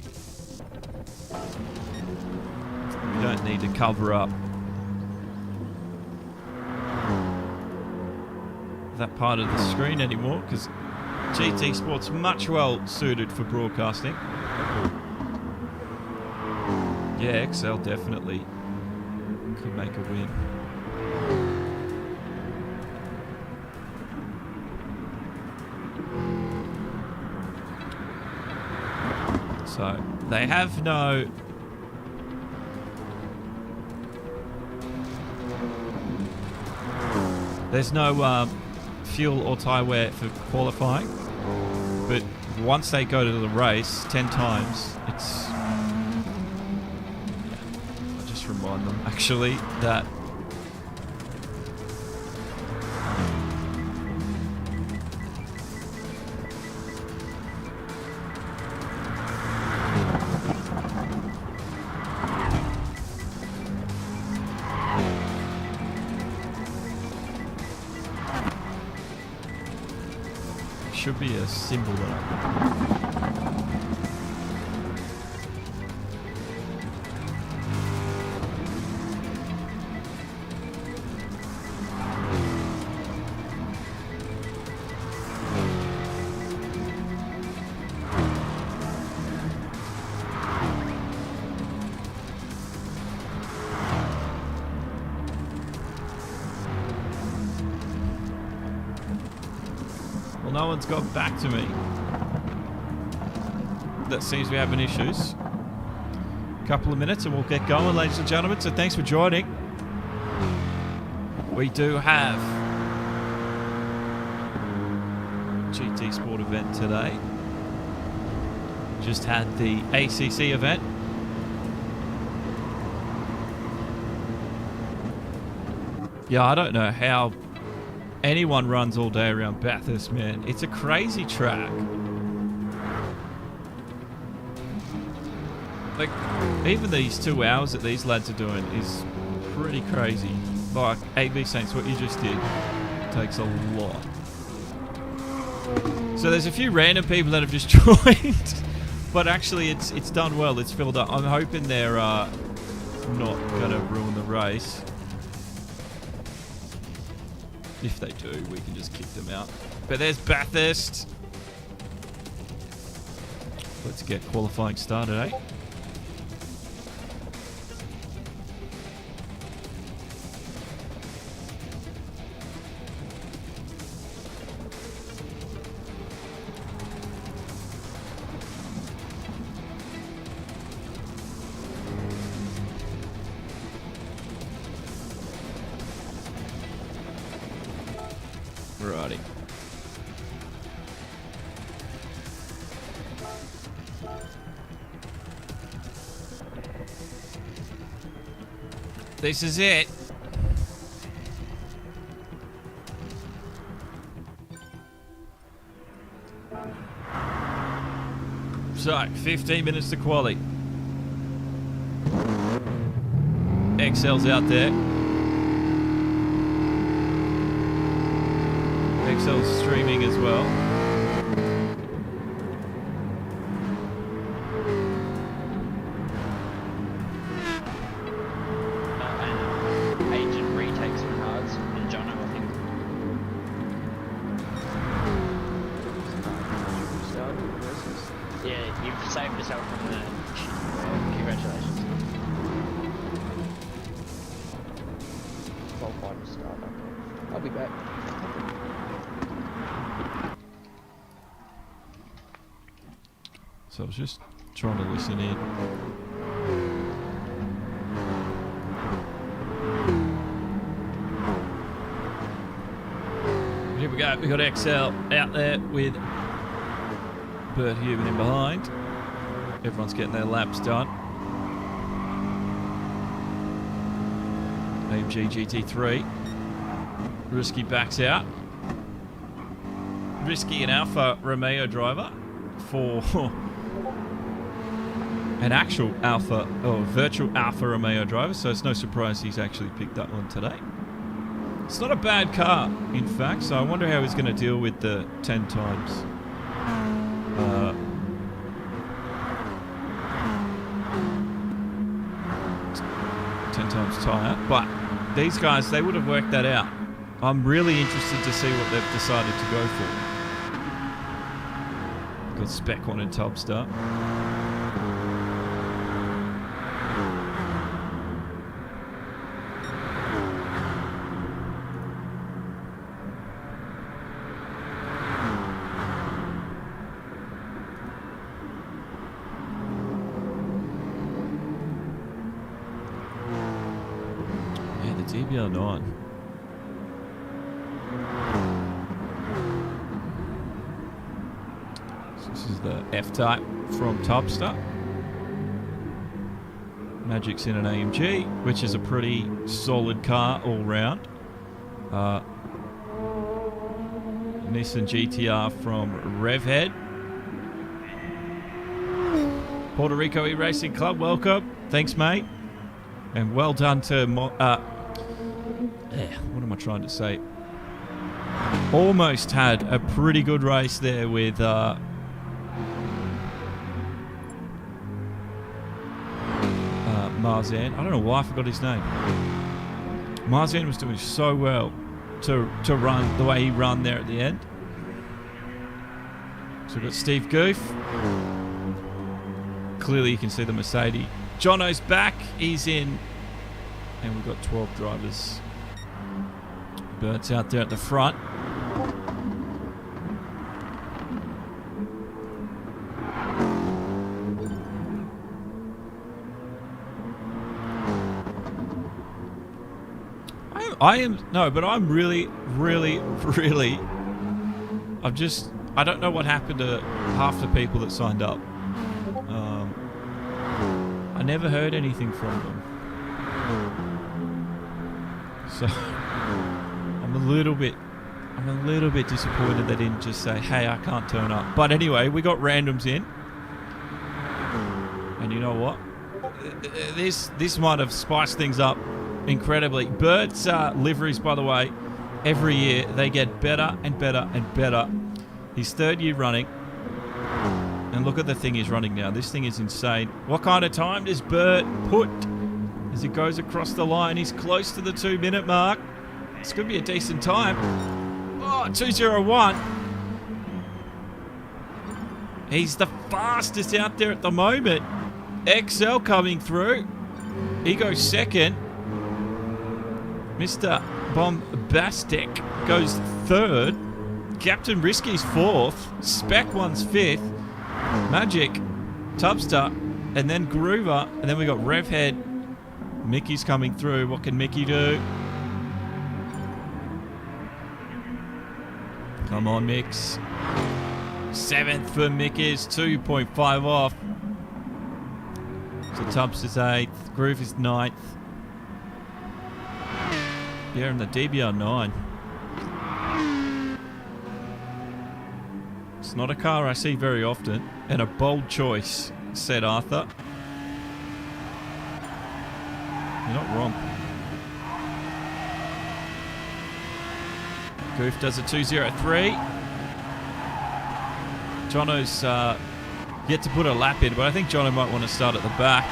[SPEAKER 1] We don't need to cover up that part of the screen anymore, because GT Sport's much well suited for broadcasting. Yeah, XL definitely could make a win. So they have no there's no fuel or tyre wear for qualifying, but once they go to the race 10 times, it's I'll just remind them actually that should be a symbol there. No one's got back to me. That seems to be having issues. A couple of minutes and we'll get going, ladies and gentlemen. So thanks for joining. We do have GT Sport event today. Just had the ACC event. Yeah, I don't know how anyone runs all day around Bathurst, man. It's a crazy track. Like, even these 2 hours that these lads are doing is pretty crazy. Like, AB Saints, what you just did takes a lot. So there's a few random people that have just joined, but actually it's done well. It's filled up. I'm hoping they're not going to ruin the race. If they do, we can just kick them out. But there's Bathurst. Let's get qualifying started, eh? Righty. This is it. So, 15 minutes to quali. XL's out there. XL's streaming as well.
[SPEAKER 4] Agent retakes from cards and Jono, I think. Yeah, you've saved yourself from the... Congratulations.
[SPEAKER 5] Qualified to start. I'll be back.
[SPEAKER 1] So I was just trying to listen in. Here we go. We got XL out there with Bert Human in behind. Everyone's getting their laps done. AMG GT3. Risky backs out. Risky, an Alfa Romeo driver for an actual Alfa, or virtual Alfa Romeo driver, so it's no surprise he's actually picked that one today. It's not a bad car, in fact, so I wonder how he's going to deal with the 10 times. 10 times tyre, but these guys, they would have worked that out. I'm really interested to see what they've decided to go for. got Spec 1 and Topstar. Yeah, the DBR9. This is the F-Type from Topstar. Magic's in an AMG, which is a pretty solid car all round. Nissan GTR from Revhead. Puerto Rico E-Racing Club, welcome. Thanks, mate. And well done to... what am I trying to say? Almost had a pretty good race there with... Marzan. I don't know why I forgot his name. Marzan was doing so well to run the way he ran there at the end. So we've got Steve Goof. Clearly you can see the Mercedes. Jono's back. He's in. And we've got 12 drivers. Bert's out there at the front. I'm really, I don't know what happened to half the people that signed up. I never heard anything from them. So, I'm a little bit disappointed they didn't just say, hey, I can't turn up. But anyway, we got randoms in. And you know what? This might have spiced things up incredibly. Bert's liveries, by the way, every year they get better and better and better. His third year running, and look at the thing he's running now. This thing is insane. What kind of time does Bert put as he goes across the line? He's close to the 2-minute mark. It's going to be a decent time. Oh, 2:01. He's the fastest out there at the moment. XL coming through. He goes second. Mr. Bombastic goes third. Captain Risky's fourth. Spec 1's fifth. Magic, Tubster, and then Groover. And then we got Revhead. Mickey's coming through. What can Mickey do? Come on, Mix. Seventh for Mickey's. 2.5 off. So Tubster's eighth. Groove is ninth. Yeah, and the DBR9. It's not a car I see very often, and a bold choice, said Arthur. You're not wrong. Goof does a 2:03. Jono's yet to put a lap in, but I think Jono might want to start at the back.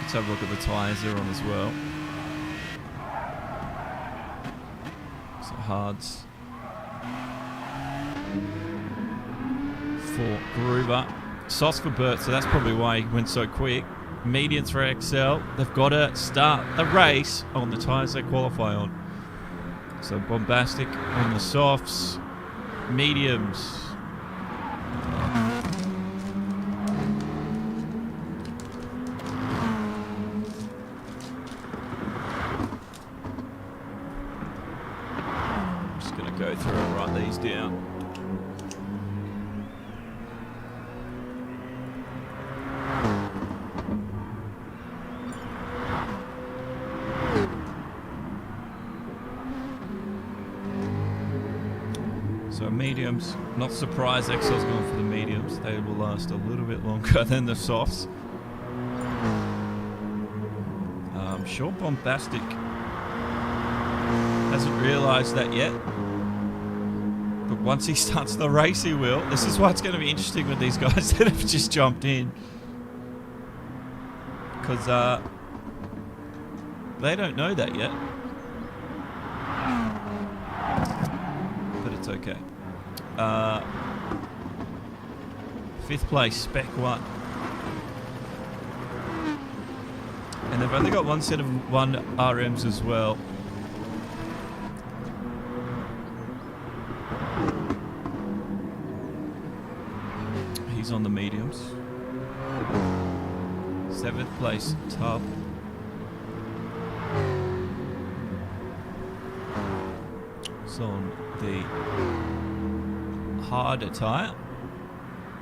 [SPEAKER 1] Let's have a look at the tyres they're on as well. So hards. For Groover. Sauce for Bert, so that's probably why he went so quick. Medians for XL. They've got to start the race on the tyres they qualify on. So Bombastic on the softs. Mediums. Go through and write these down. So mediums, not surprised XL's going for the mediums. They will last a little bit longer than the softs. I'm sure Bombastic hasn't realised that yet. But once he starts the race, he will. This is why it's going to be interesting with these guys that have just jumped in. because they don't know that yet. But it's okay. 5th place, Spec 1. And they've only got one set of 1 RMs as well. He's on the mediums. 7th place, Tub. It's on the harder tyre.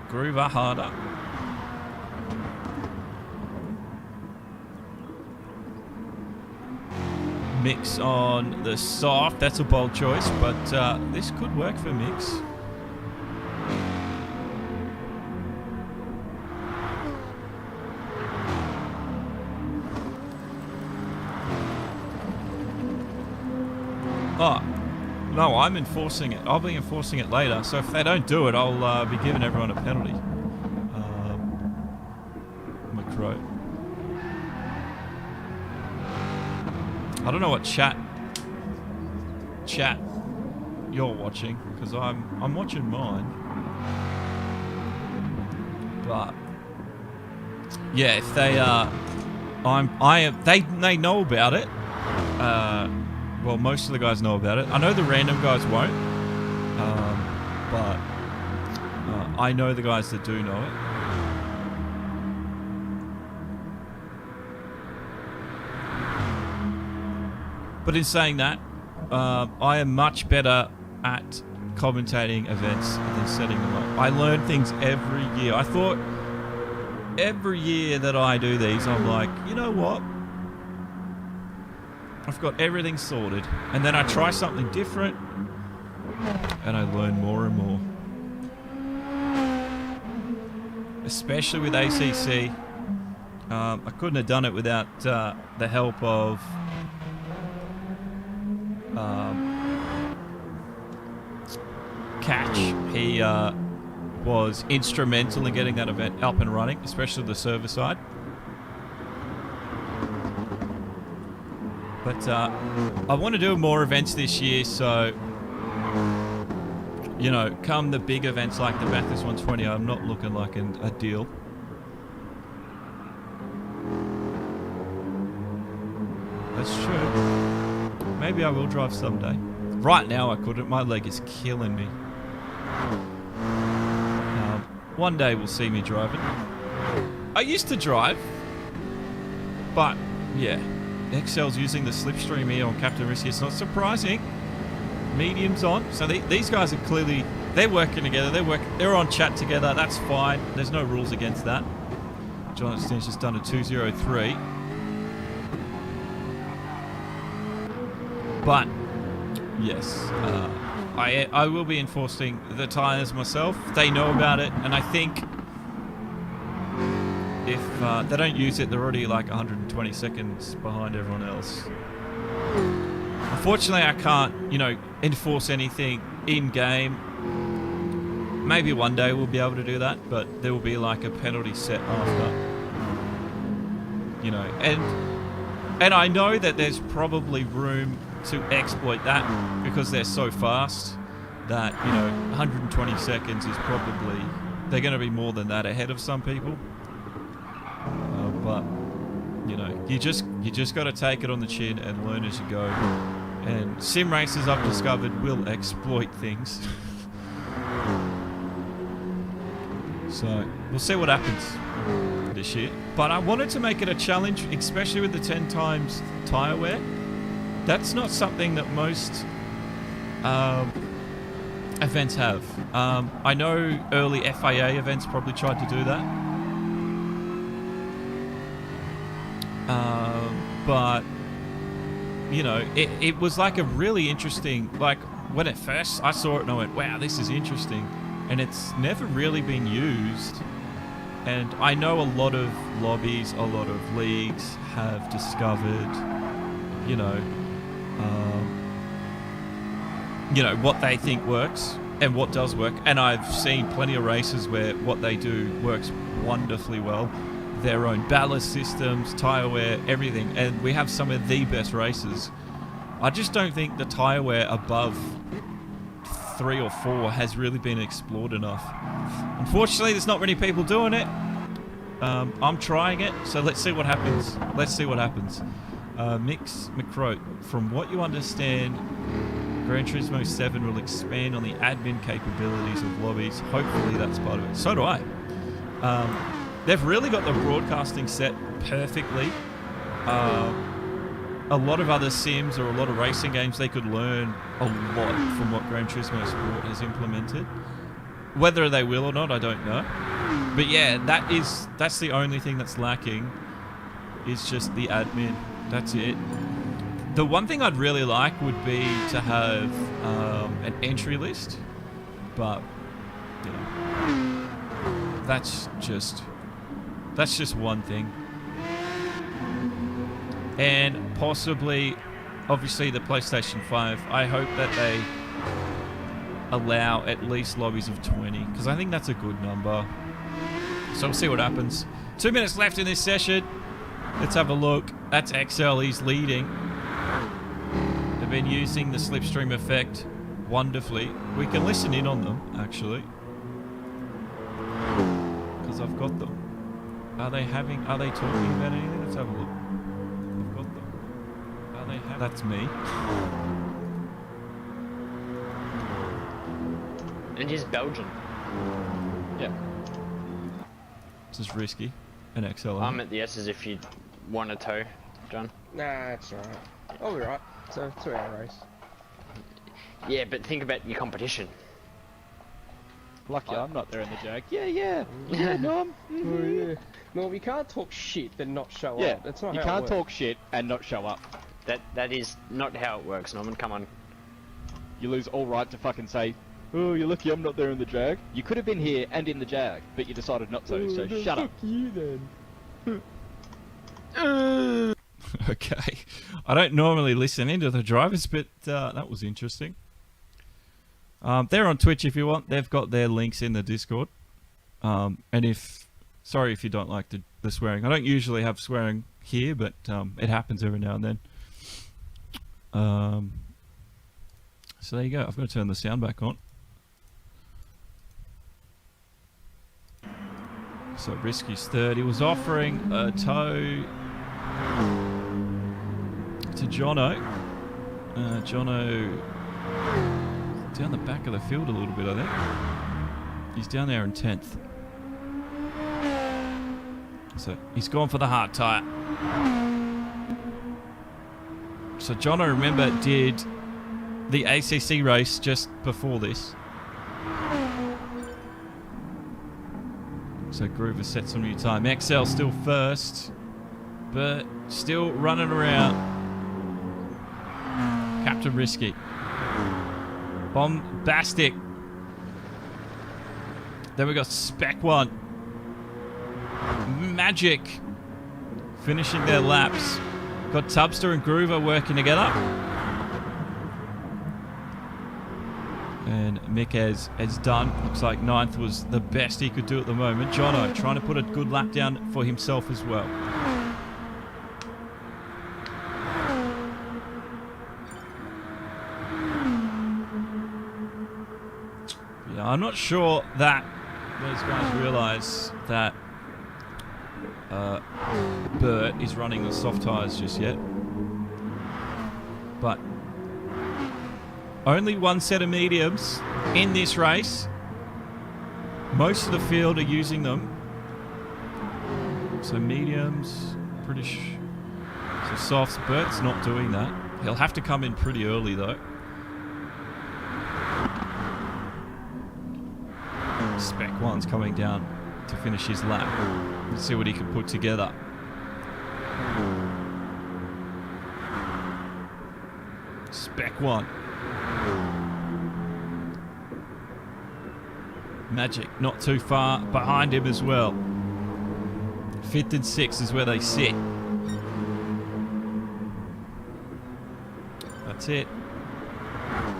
[SPEAKER 1] Groover harder. Mix on the soft. That's a bold choice, but this could work for Mix. Oh, no, I'm enforcing it. I'll be enforcing it later. So if they don't do it, I'll be giving everyone a penalty. McCrow. I don't know what chat you're watching, because I'm watching mine. But yeah, if they they know about it. Well, most of the guys know about it. I know the random guys won't, but I know the guys that do know it. But in saying that, I am much better at commentating events than setting them up. I learn things every year. I thought every year that I do these, I'm like, you know what? I've got everything sorted. And then I try something different, and I learn more and more. Especially with ACC. I couldn't have done it without the help of Catch. He was instrumental in getting that event up and running, especially the server side. But I want to do more events this year, so you know, come the big events like the Bathurst 120, I'm not looking like a deal. That's true. Maybe I will drive someday. Right now I couldn't. My leg is killing me. One day we'll see me driving. I used to drive, but yeah, Excel's using the slipstream here on Captain Risky. It's not surprising. Medium's on, so these guys are clearly, they're working together. They're on chat together. That's fine. There's no rules against that. Jonathan's just done a 203. But yes, I will be enforcing the tyres myself. They know about it, and I think if they don't use it, they're already like 120 seconds behind everyone else. Unfortunately, I can't, you know, enforce anything in-game. Maybe one day we'll be able to do that, but there will be like a penalty set after. You know, and I know that there's probably room to exploit that because they're so fast that, you know, 120 seconds is probably, they're going to be more than that ahead of some people. But you know, you just got to take it on the chin and learn as you go. And sim racers, I've discovered, will exploit things. So we'll see what happens this year. But I wanted to make it a challenge, especially with the 10 times tyre wear. That's not something that most events have. I know early FIA events probably tried to do that. But you know, it was like a really interesting, like when at first I saw it and I went, wow, this is interesting, and it's never really been used. And I know a lot of lobbies, a lot of leagues have discovered, you know, what they think works and what does work. And I've seen plenty of races where what they do works wonderfully well. their own ballast systems, tyre wear, everything. And we have some of the best races. I just don't think the tyre wear above 3 or 4 has really been explored enough. Unfortunately, there's not many people doing it. I'm trying it, so let's see what happens. Let's see what happens. Mix McCroat, from what you understand, Gran Turismo 7 will expand on the admin capabilities of lobbies. Hopefully that's part of it. So do I. They've really got the broadcasting set perfectly. A lot of other sims or a lot of racing games, they could learn a lot from what Gran Turismo Sport has implemented. Whether they will or not, I don't know. But yeah, that's the only thing that's lacking, is just the admin. That's it. The one thing I'd really like would be to have an entry list, but yeah, that's just one thing. And possibly, obviously, the PlayStation 5. I hope that they allow at least lobbies of 20, because I think that's a good number. So we'll see what happens. 2 minutes left in this session. Let's have a look. That's XL. He's leading. They've been using the slipstream effect wonderfully. We can listen in on them, actually, because I've got them. Are they talking about anything? Let's have a look. I've got them. That's me.
[SPEAKER 4] And he's Belgian. Yeah.
[SPEAKER 1] This is risky. An XL.
[SPEAKER 4] I'm at the S's if you want a tow, John.
[SPEAKER 5] Nah, it's alright. I'll be right. It's a 2-hour race.
[SPEAKER 4] Yeah, but think about your competition.
[SPEAKER 6] Lucky I'm not there in the Jag. Yeah, Nom.
[SPEAKER 5] Oh, yeah. Well, we can't talk shit then not show
[SPEAKER 6] Yeah,
[SPEAKER 5] up. That's not
[SPEAKER 6] you
[SPEAKER 5] how
[SPEAKER 6] can't
[SPEAKER 5] it
[SPEAKER 6] talk
[SPEAKER 5] works.
[SPEAKER 6] shit and not show up.
[SPEAKER 4] That is not how it works, Norman. Come on.
[SPEAKER 6] You lose all right to fucking say, oh, you're lucky I'm not there in the Jag. You could have been here and in the Jag, but you decided not to, so
[SPEAKER 5] then
[SPEAKER 6] shut up.
[SPEAKER 5] fuck you then.
[SPEAKER 1] Okay. I don't normally listen into the drivers, but that was interesting. They're on Twitch if you want. They've got their links in the Discord. And sorry if you don't like the swearing. I don't usually have swearing here, but it happens every now and then. So there you go. I've got to turn the sound back on. So Risky's third. He was offering a tow to Jono. Jono down the back of the field a little bit, I think. He's down there in 10th. So he's gone for the hard tyre. So Jono, remember, did the ACC race just before this. So Groover sets a new time. XL still first, but still running around. Captain Risky. Bombastic. Then we got Spec 1. Magic. Finishing their laps. Got Tubster and Groover working together. And Mick has done. Looks like 9th was the best he could do at the moment. Jono trying to put a good lap down for himself as well. Yeah, I'm not sure that those guys realise that Bert is running the soft tyres just yet. But only one set of mediums in this race. Most of the field are using them. So mediums, British. So softs, Bert's not doing that. He'll have to come in pretty early though. Spec 1's coming down to finish his lap. Let's see what he can put together. Spec 1. Magic not too far behind him as well. 5th and 6th is where they sit. That's it.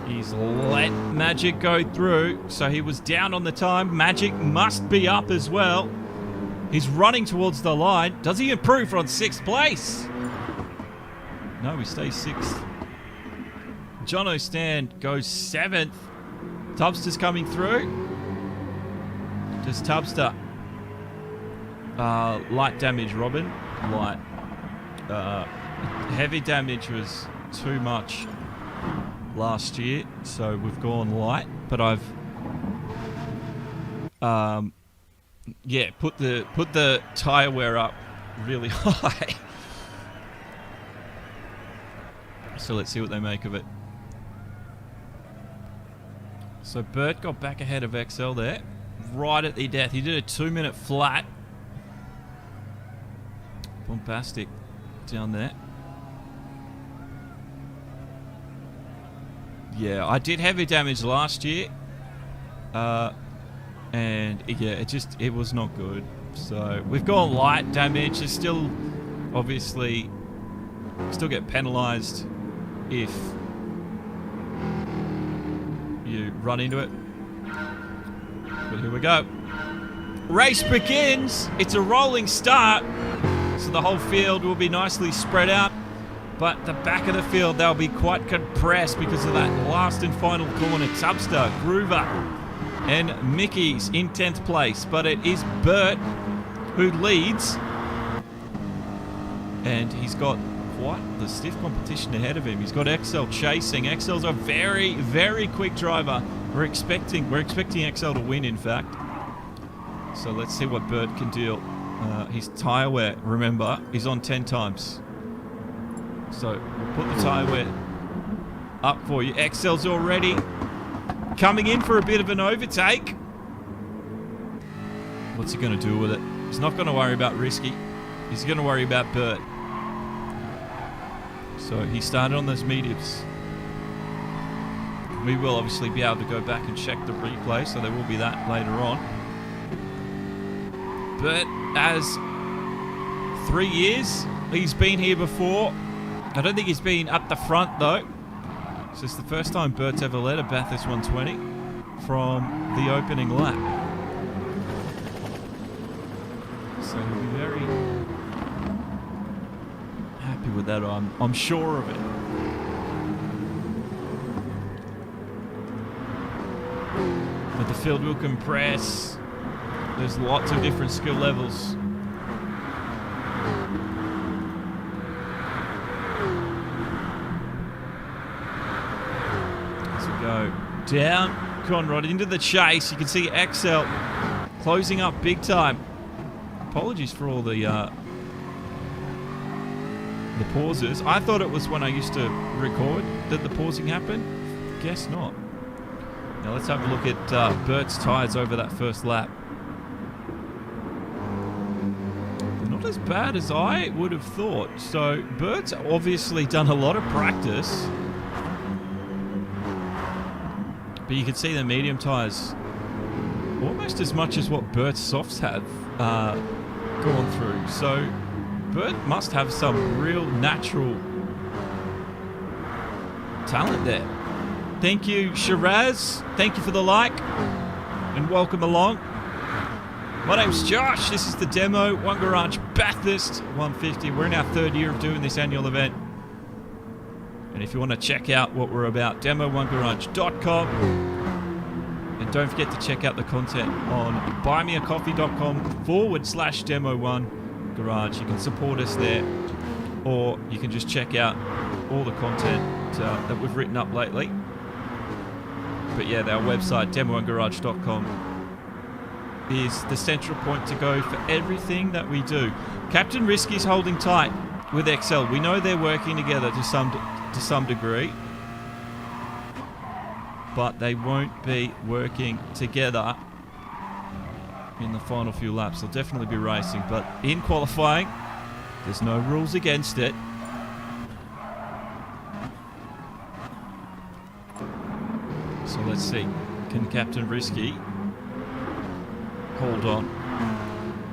[SPEAKER 1] He's let Magic go through, so he was down on the time. Magic must be up as well. He's running towards the line. Does he improve on 6th place? No, he stays 6th. John O'Stand goes 7th. Tubster's coming through. Does Tubster... light damage, Robin. Light. Heavy damage was too much last year, so we've gone light. But I've... yeah, put the tyre wear up really high. So let's see what they make of it. So Bert got back ahead of XL there, right at the death. He did a 2-minute flat. Bombastic down there. Yeah, I did heavy damage last year. And yeah, it was not good. So we've gone light damage. It's still, obviously, still get penalised if you run into it. But here we go. Race begins. It's a rolling start. So the whole field will be nicely spread out. But the back of the field, they'll be quite compressed because of that last and final corner. Tubster, Groover, and Mickey's in 10th place. But it is Bert who leads. And he's got quite the stiff competition ahead of him. He's got XL chasing. XL's a very, very quick driver. We're expecting XL to win, in fact. So let's see what Bert can deal. His tyre wear, remember, is on 10 times. So we'll put the tyre wear up for you. XL's already coming in for a bit of an overtake. What's he going to do with it? He's not going to worry about Risky. He's going to worry about Bert. So he started on those mediums. We will obviously be able to go back and check the replay, so there will be that later on. Bert has 3 years. He's been here before. I don't think he's been up the front though. So it's the first time Bert's ever led a Bathurst 120 from the opening lap. So he'll be very happy with that. I'm sure of it. But the field will compress. There's lots of different skill levels. As we go down Conrod into the chase, you can see XL closing up big time. Apologies for all the pauses. I thought it was when I used to record that the pausing happened. Guess not. Now let's have a look at Bert's tyres over that first lap. Not as bad as I would have thought. So Bert's obviously done a lot of practice. But you can see the medium tyres almost as much as what Bert's softs have gone through. So Bert must have some real natural talent there. Thank you, Shiraz. Thank you for the like. And welcome along. My name's Josh. This is the Demo One Garage Bathurst 150. We're in our 3rd year of doing this annual event. And if you want to check out what we're about, demo1garage.com. And don't forget to check out the content on buymeacoffee.com/Demo1Garage. You can support us there, or you can just check out all the content that we've written up lately. But yeah, our website, demo1garage.com, is the central point to go for everything that we do. Captain Risky's holding tight with XL. We know they're working together to some degree, but they won't be working together in the final few laps. They'll definitely be racing, but in qualifying, there's no rules against it. So let's see. Can Captain Risky hold on?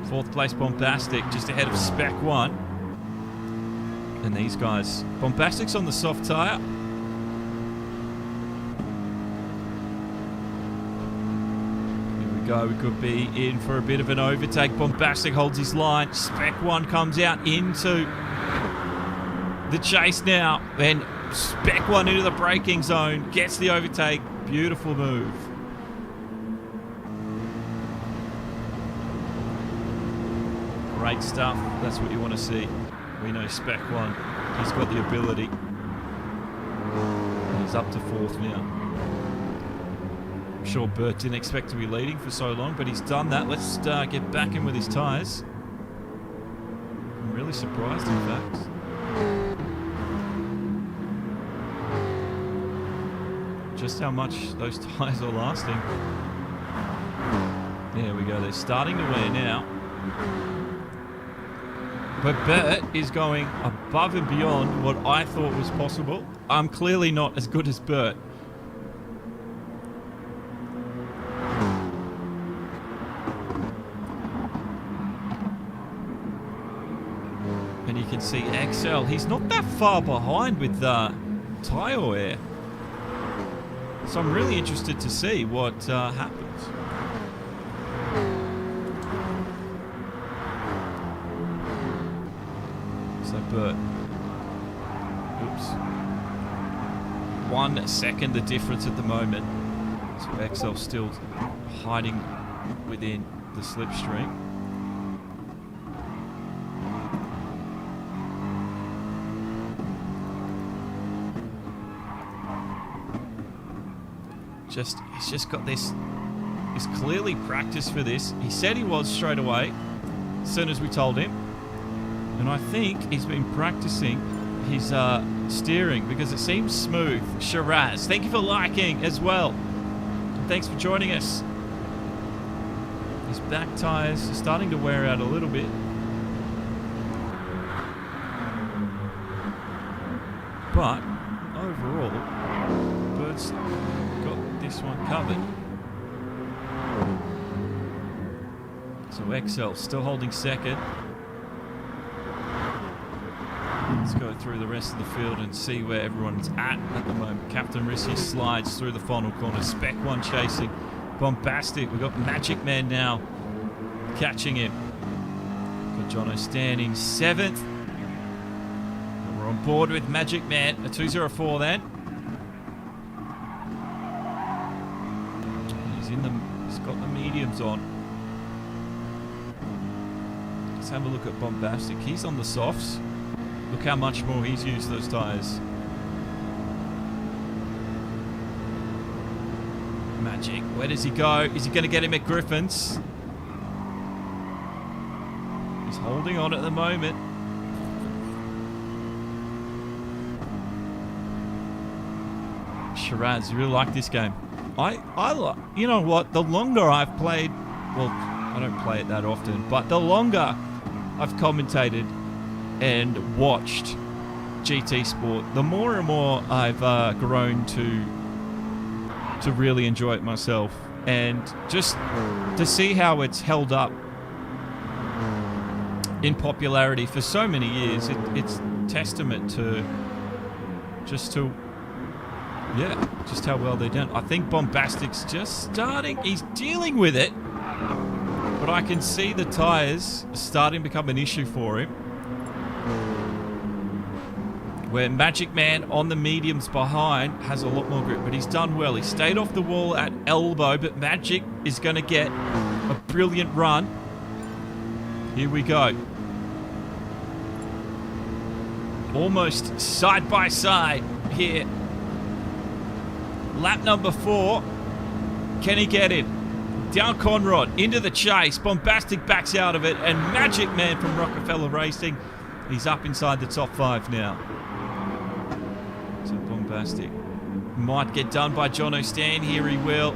[SPEAKER 1] 4th place Bombastic, just ahead of Spec 1. And these guys. Bombastic's on the soft tyre. Here we go. We could be in for a bit of an overtake. Bombastic holds his line. Spec 1 comes out into the chase now. Then Spec 1 into the braking zone. Gets the overtake. Beautiful move. Great stuff. That's what you want to see. We know Spec 1. He's got the ability. He's up to 4th now. I'm sure Bert didn't expect to be leading for so long, but he's done that. Let's get back in with his tyres. I'm really surprised, in fact. Just how much those tyres are lasting. There we go. They're starting to wear now. But Bert is going above and beyond what I thought was possible. I'm clearly not as good as Bert. And you can see XL. He's not that far behind with tyre wear. So I'm really interested to see what happens. Bert. Oops. 1 second the difference at the moment. So XL still hiding within the slipstream. He's just got this. He's clearly practiced for this. He said he was straight away, as soon as we told him. And I think he's been practicing his steering because it seems smooth. Shiraz, thank you for liking as well. And thanks for joining us. His back tyres are starting to wear out a little bit. But overall, Bert's got this one covered. So XL still holding second. Let's go through the rest of the field and see where everyone's at the moment. Captain Risky slides through the final corner. Spec 1 chasing. Bombastic. We've got Magic Man now catching him. Got Jono standing 7th. And we're on board with Magic Man. A 204 then. He's got the mediums on. Let's have a look at Bombastic. He's on the softs. Look how much more he's used those tyres. Magic. Where does he go? Is he going to get him at Griffin's? He's holding on at the moment. Shiraz, you really like this game. You know what? The longer I've played, well, I don't play it that often, but the longer I've commentated and watched GT Sport, the more and more I've grown to really enjoy it myself, and just to see how it's held up in popularity for so many years. It's testament to just how well they've done. I think Bombastic's just starting. He's dealing with it, but I can see the tyres starting to become an issue for him. Where Magic Man on the mediums behind has a lot more grip, but he's done well. He stayed off the wall at elbow, but Magic is going to get a brilliant run. Here we go. Almost side by side here. Lap number 4. Can he get him? Down Conrod, into the chase. Bombastic backs out of it, and Magic Man from Rockefeller Racing, he's up inside the top 5 now. So Bombastic might get done by Jono Stan. Here he will.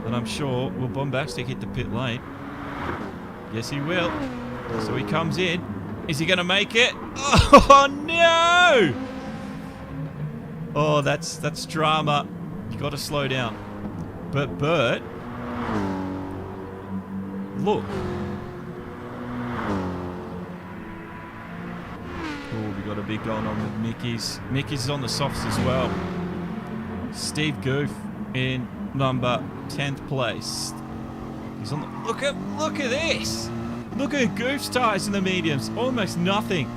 [SPEAKER 1] And I'm sure, will Bombastic hit the pit lane? Yes, he will. So he comes in. Is he going to make it? Oh, no! Oh, that's drama. You got to slow down. But Bert, look. Oh, we got a big going on with Mickey's. Mickey's is on the softs as well. Steve Goof in number 10th place. He's on the, look at this. Look at Goof's tyres in the mediums. Almost nothing.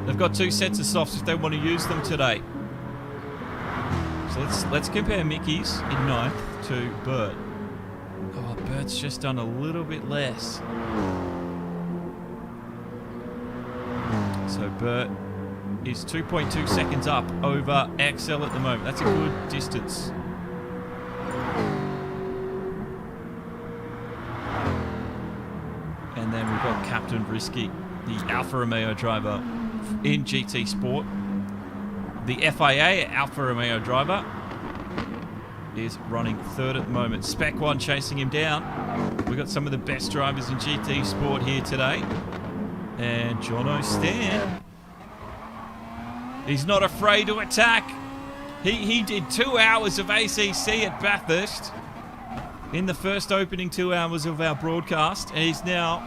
[SPEAKER 1] They've got 2 sets of softs if they want to use them today. So let's compare Mickey's in 9th to Bert. Oh, Bert's just done a little bit less. So Bert is 2.2 seconds up over XL at the moment. That's a good distance. And then we've got Captain Risky, the Alfa Romeo driver in GT Sport. The FIA Alfa Romeo driver is running 3rd at the moment. Spec 1 chasing him down. We've got some of the best drivers in GT Sport here today. And Jono Stan, he's not afraid to attack. He did 2 hours of ACC at Bathurst in the first opening 2 hours of our broadcast, and he's now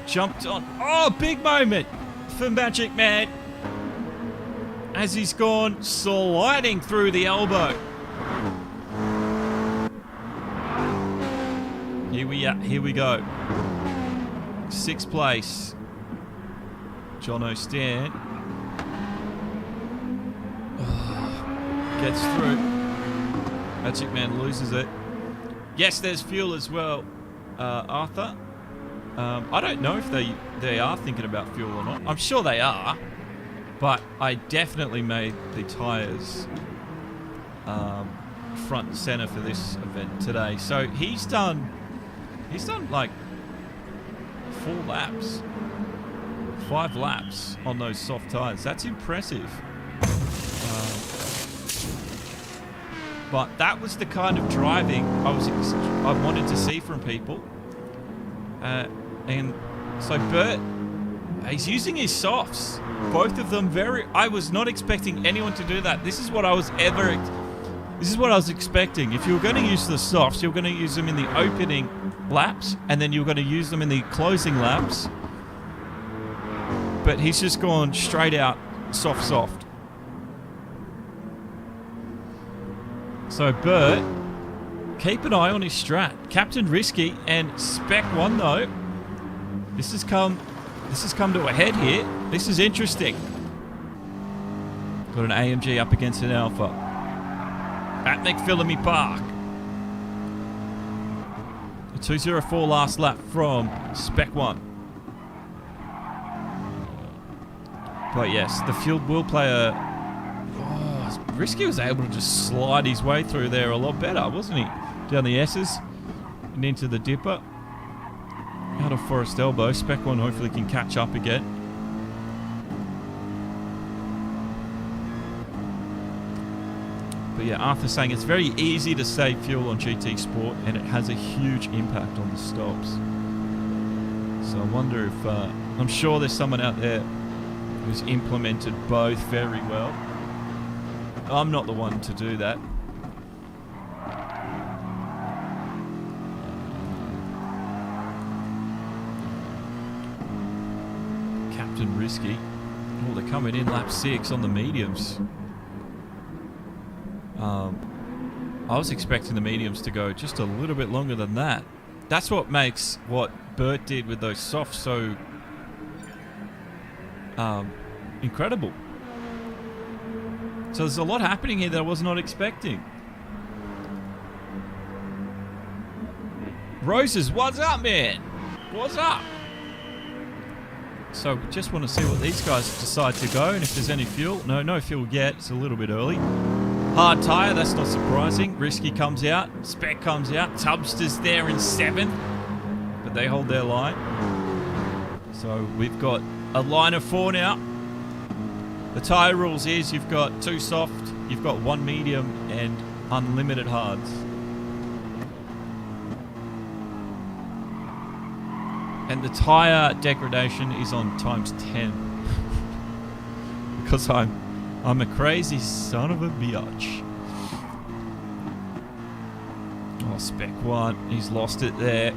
[SPEAKER 1] jumped on. Oh, big moment for Magic Man as he's gone sliding through the elbow. Here we go. 6th place. Jono Stan gets through. Magic Man loses it. Yes, there's fuel as well, Arthur. I don't know if they are thinking about fuel or not. I'm sure they are, but I definitely made the tyres front and center for this event today. So he's done like 4 laps. 5 laps on those soft tyres. That's impressive. But that was the kind of driving I wanted to see from people. And so Bert, he's using his softs. Both of them I was not expecting anyone to do that. This is what I was expecting. If you were going to use the softs, you were going to use them in the opening laps, and then you were going to use them in the closing laps. But he's just gone straight out soft. So Bert, keep an eye on his strat. Captain Risky and Spec 1 though. This has come to a head here. This is interesting. Got an AMG up against an Alpha at McPhillamy Park. A 2:04 last lap from Spec 1. But yes, the field will play Risky was able to just slide his way through there a lot better, wasn't he? Down the S's and into the dipper. Out of Forest Elbow. Spec 1 hopefully can catch up again. But yeah, Arthur's saying it's very easy to save fuel on GT Sport, and it has a huge impact on the stops. So I wonder if... I'm sure there's someone out there who's implemented both very well. I'm not the one to do that. Captain Risky. Oh, they're coming in lap 6 on the mediums. I was expecting the mediums to go just a little bit longer than that. That's what makes what Bert did with those softs so incredible. So there's a lot happening here that I was not expecting. Roses, what's up, man? What's up? So we just want to see what these guys decide to go, and if there's any fuel. No fuel yet. It's a little bit early. Hard tyre, that's not surprising. Risky comes out. Spec comes out. Tubster's there in 7th, but they hold their line. So we've got a line of 4 now. The tyre rules is you've got 2 soft, you've got 1 medium, and unlimited hards. And the tyre degradation is on ×10. Because I'm a crazy son of a biatch. Oh, Spec 1, he's lost it there.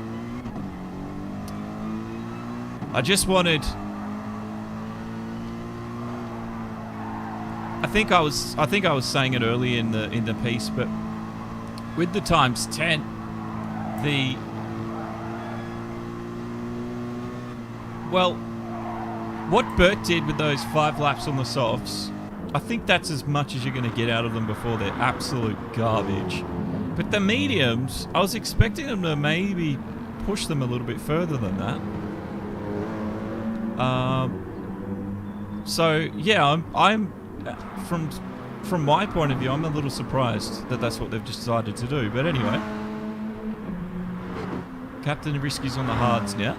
[SPEAKER 1] I just wanted... I think I was saying it early in the piece, but with the ×10, the Well, what Bert did with those 5 laps on the softs, I think that's as much as you're going to get out of them before they're absolute garbage. But the mediums, I was expecting them to maybe push them a little bit further than that. So yeah, I'm from my point of view, I'm a little surprised that that's what they've decided to do. But anyway, Captain Risky's on the hards now.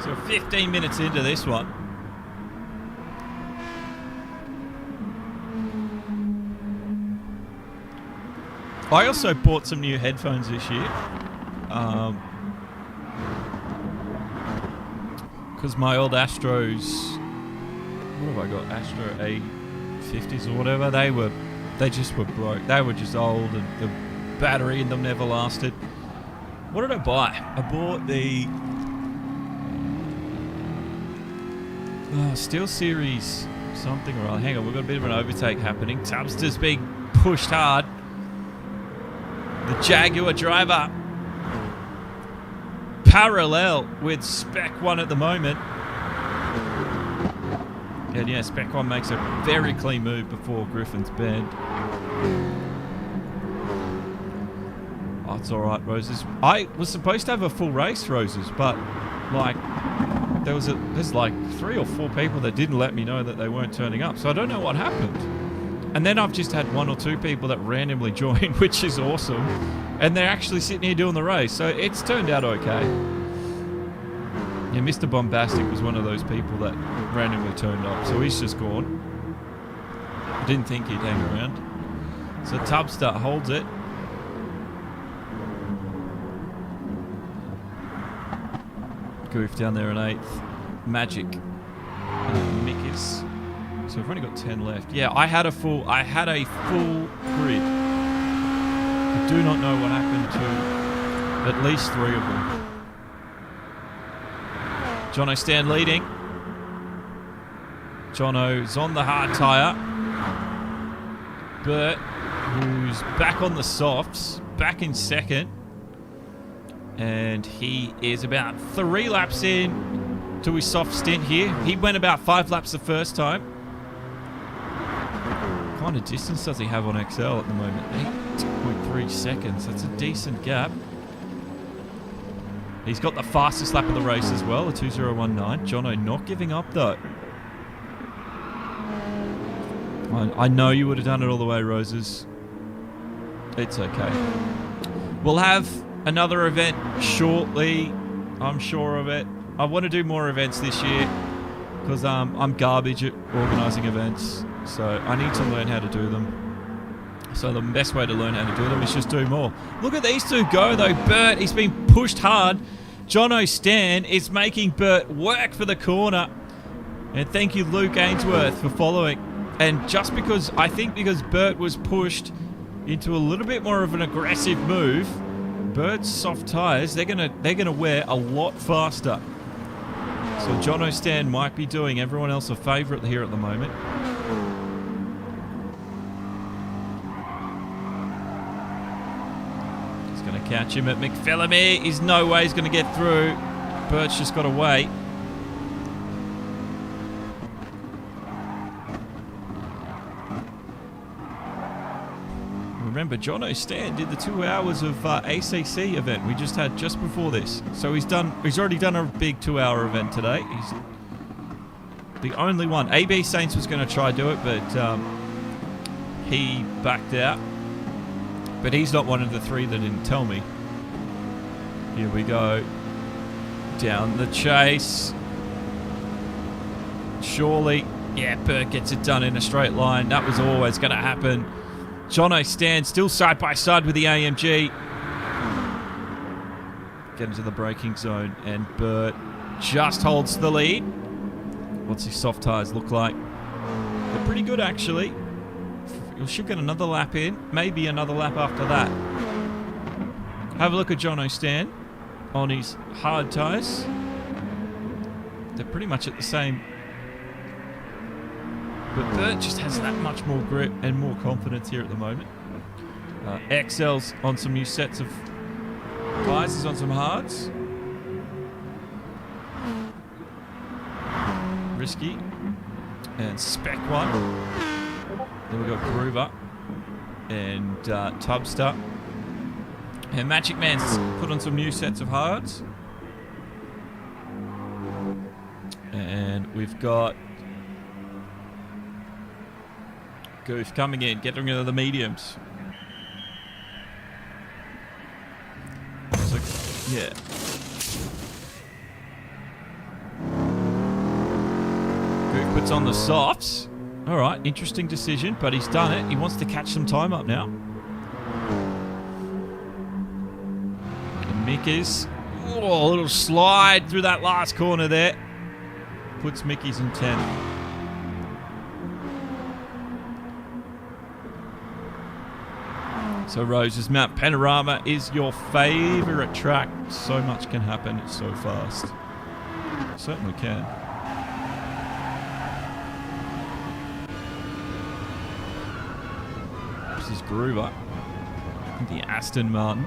[SPEAKER 1] So 15 minutes into this one. I also bought some new headphones this year. Because my old Astros, what have I got? Astro A50s or whatever. They just were broke. They were just old, and the battery in them never lasted. What did I buy? I bought the Steel Series something or other. Hang on, we've got a bit of an overtake happening. Tubster's being pushed hard. The Jaguar driver parallel with Spec 1 at the moment. And yeah, Spec 1 makes a very clean move before Griffin's Bend. Oh, it's alright, Roses. I was supposed to have a full race, Roses, but like there's like 3 or 4 people that didn't let me know that they weren't turning up, so I don't know what happened. And then I've just had 1 or 2 people that randomly join, which is awesome. And they're actually sitting here doing the race, so it's turned out okay. Yeah, Mr. Bombastic was one of those people that randomly turned up, so he's just gone. I didn't think he'd hang around. So Tubster holds it. Goof down there in 8th. Magic. Mick is... So we've only got 10 left. Yeah, I had a full grid. I do not know what happened to at least 3 of them. Jono Stan leading. Jono's on the hard tyre. Bert, who's back on the softs, back in 2nd. And he is about 3 laps in to his soft stint here. He went about 5 laps the first time. What kind of distance does he have on XL at the moment? 8.3 seconds. That's a decent gap. He's got the fastest lap of the race as well, a 2:019. Jono not giving up though. I know you would have done it all the way, Roses. It's okay. We'll have another event shortly. I'm sure of it. I want to do more events this year because I'm garbage at organising events. So I need to learn how to do them. So the best way to learn how to do them is just do more. Look at these 2 go though. Bert, he's been pushed hard. Jono Stan is making Bert work for the corner. And thank you, Luke Ainsworth, for following. And just because, I think because Bert was pushed into a little bit more of an aggressive move, Bert's soft tyres, they're gonna wear a lot faster. So Jono Stan might be doing everyone else a favourite here at the moment. Catch him at McPhillamy. He's no way he's going to get through. Bert's just got to wait. Remember, Jono Stan did the 2 hours of ACC event we just had just before this. So he's already done a big 2-hour event today. He's the only one. AB Saints was going to try do it, but he backed out. But he's not one of the 3 that didn't tell me. Here we go. Down the chase. Surely. Yeah, Bert gets it done in a straight line. That was always going to happen. Jono Stan still side by side with the AMG. Get into the braking zone. And Bert just holds the lead. What's his soft tyres look like? They're pretty good, actually. We should get another lap in, maybe another lap after that. Have a look at Jono Stan on his hard tyres. They're pretty much at the same. But Bert just has that much more grip and more confidence here at the moment. XL's on some new sets of tyres. He's on some hards. Risky. And Spec 1. Then we've got Groover. And Tubster. And Magic Man's put on some new sets of hards. And we've got Goof coming in, getting rid of the mediums. So, yeah. Goof puts on the softs. All right, interesting decision, but he's done it. He wants to catch some time up now. And Mick is... Oh, a little slide through that last corner there. Puts Mickey's in 10. So Rose's Mount Panorama is your favourite track. So much can happen. It's so fast. It certainly can. This is Groover. The Aston Martin.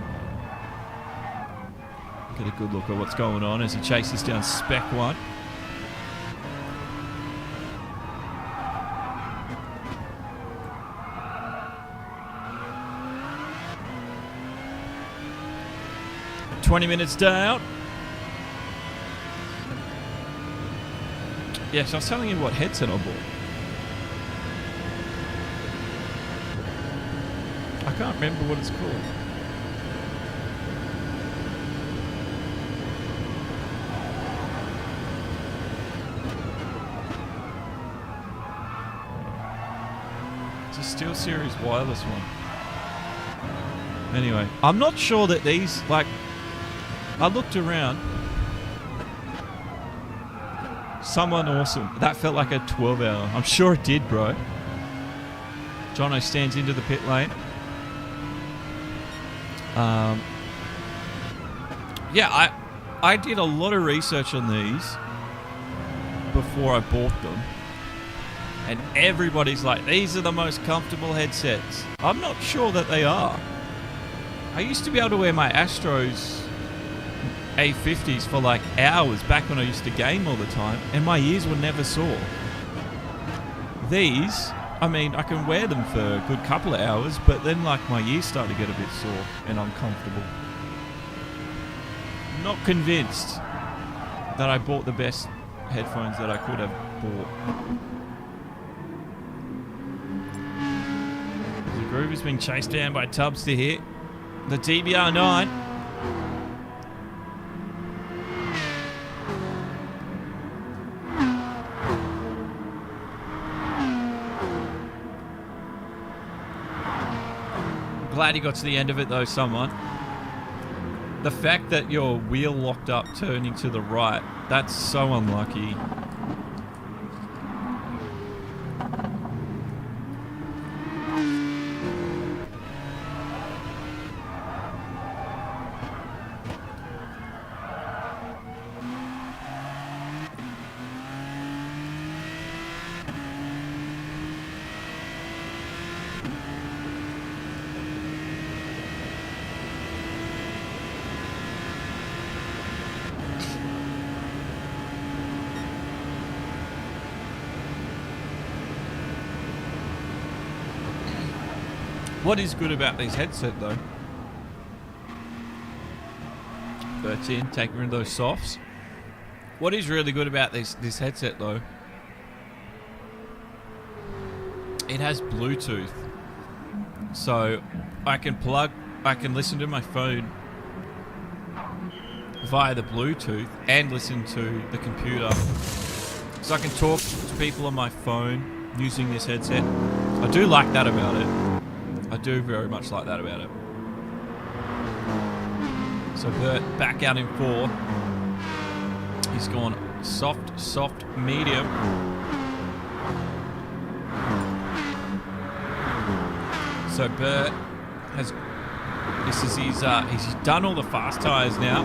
[SPEAKER 1] Get a good look at what's going on as he chases down Spec 1. $20 down. Yes, I was telling you what headset I bought. I can't remember what it's called. It's a SteelSeries wireless one. Anyway, I'm not sure that these, like, I looked around. Someone awesome. That felt like a 12-hour. I'm sure it did, bro. Jono stands into the pit lane. Yeah, I did a lot of research on these before I bought them. And everybody's like, these are the most comfortable headsets. I'm not sure that they are. I used to be able to wear my Astros A50s for like hours back when I used to game all the time, and my ears were never sore. These, I mean, I can wear them for a good couple of hours, but then like my ears start to get a bit sore and uncomfortable. Not convinced that I bought the best headphones that I could have bought. The Groove is being chased down by Tubster here. The DBR9. Glad he got to the end of it though, someone. The fact that your wheel locked up turning to the right, that's so unlucky. What is good about these headsets though? 13, taking rid of those softs. What is really good about this headset though? It has Bluetooth. So I can listen to my phone via the Bluetooth and listen to the computer. So I can talk to people on my phone using this headset. I do like that about it. I do very much like that about it. So Bert back out in 4. He's gone soft, medium. So Bert has, this is his, he's done all the fast tyres now.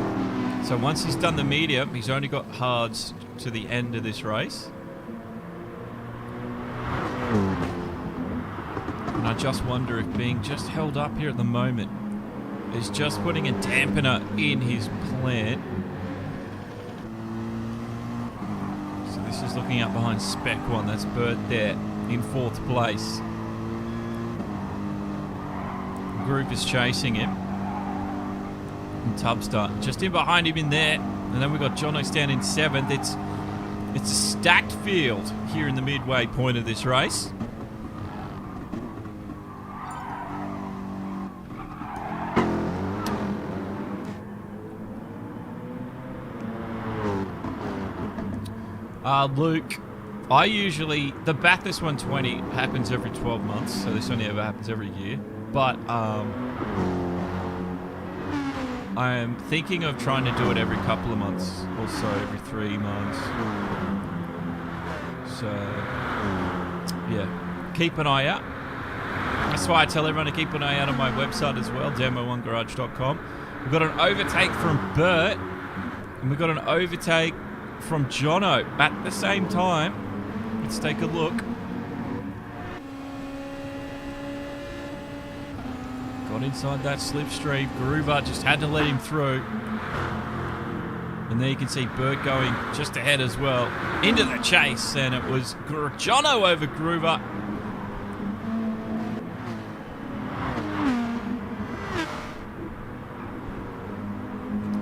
[SPEAKER 1] So once he's done the medium, he's only got hards to the end of this race. And I just wonder if being just held up here at the moment is just putting a dampener in his plan. So this is looking up behind Spec 1. That's Bert there in 4th place. Groove is chasing him. And Tubstar just in behind him in there. And then we've got Jono Stan in 7th. It's a stacked field here in the midway point of this race. Luke, the Bathurst 120 happens every 12 months, so this only ever happens every year. But I am thinking of trying to do it every couple of months, also every 3 months. So, yeah, keep an eye out. That's why I tell everyone to keep an eye out on my website as well, demo1garage.com. We've got an overtake from Bert, and we've got an overtake from Jono at the same time. Let's take a look. Got inside that slipstream. Groover just had to let him through. And there you can see Bert going just ahead as well into the chase, and it was Jono over Groover.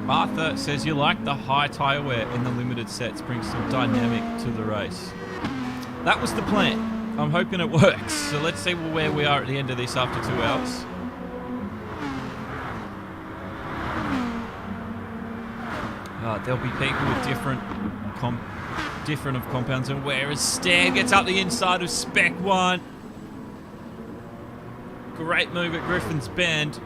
[SPEAKER 1] Martha says you like the high tyre wear in the limited sets, brings some dynamic to the race. That was the plan. I'm hoping it works. So let's see where we are at the end of this after 2 hours. There'll be people with different of compounds and wear. As Stan gets up the inside of Spec 1. Great move at Griffin's Bend.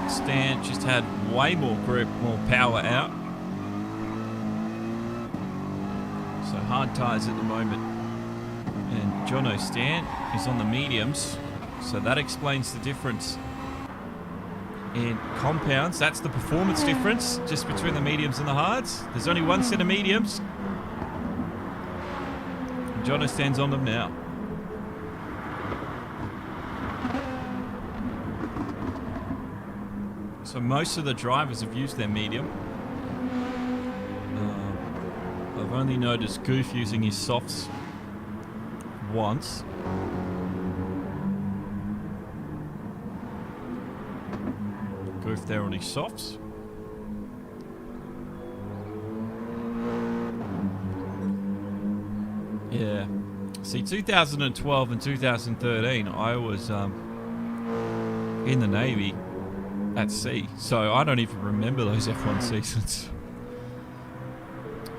[SPEAKER 1] Stan just had way more grip, more power out. So hard tyres at the moment. And Jono Stan is on the mediums. So that explains the difference in compounds. That's the performance difference just between the mediums and the hards. There's only one set of mediums. And Jono Stan's on them now. So most of the drivers have used their medium. I've only noticed Goof using his softs once. Goof there on his softs. Yeah. See, 2012 and 2013, I was in the Navy at sea, so I don't even remember those F1 seasons.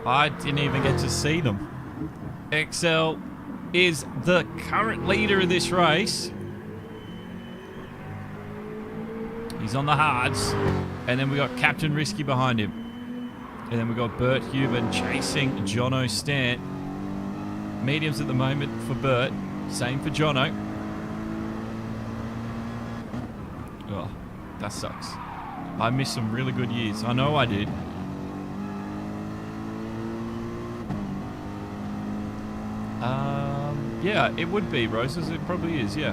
[SPEAKER 1] I didn't even get to see them. XL is the current leader of this race. He's on the hards, and then we got Captain Risky behind him, and then we got Bert Huben chasing Jono Stan. Mediums at the moment for Bert, same for Jono. Oh, that sucks. I missed some really good years. I know I did. Yeah, it would be, Roses. It probably is, yeah.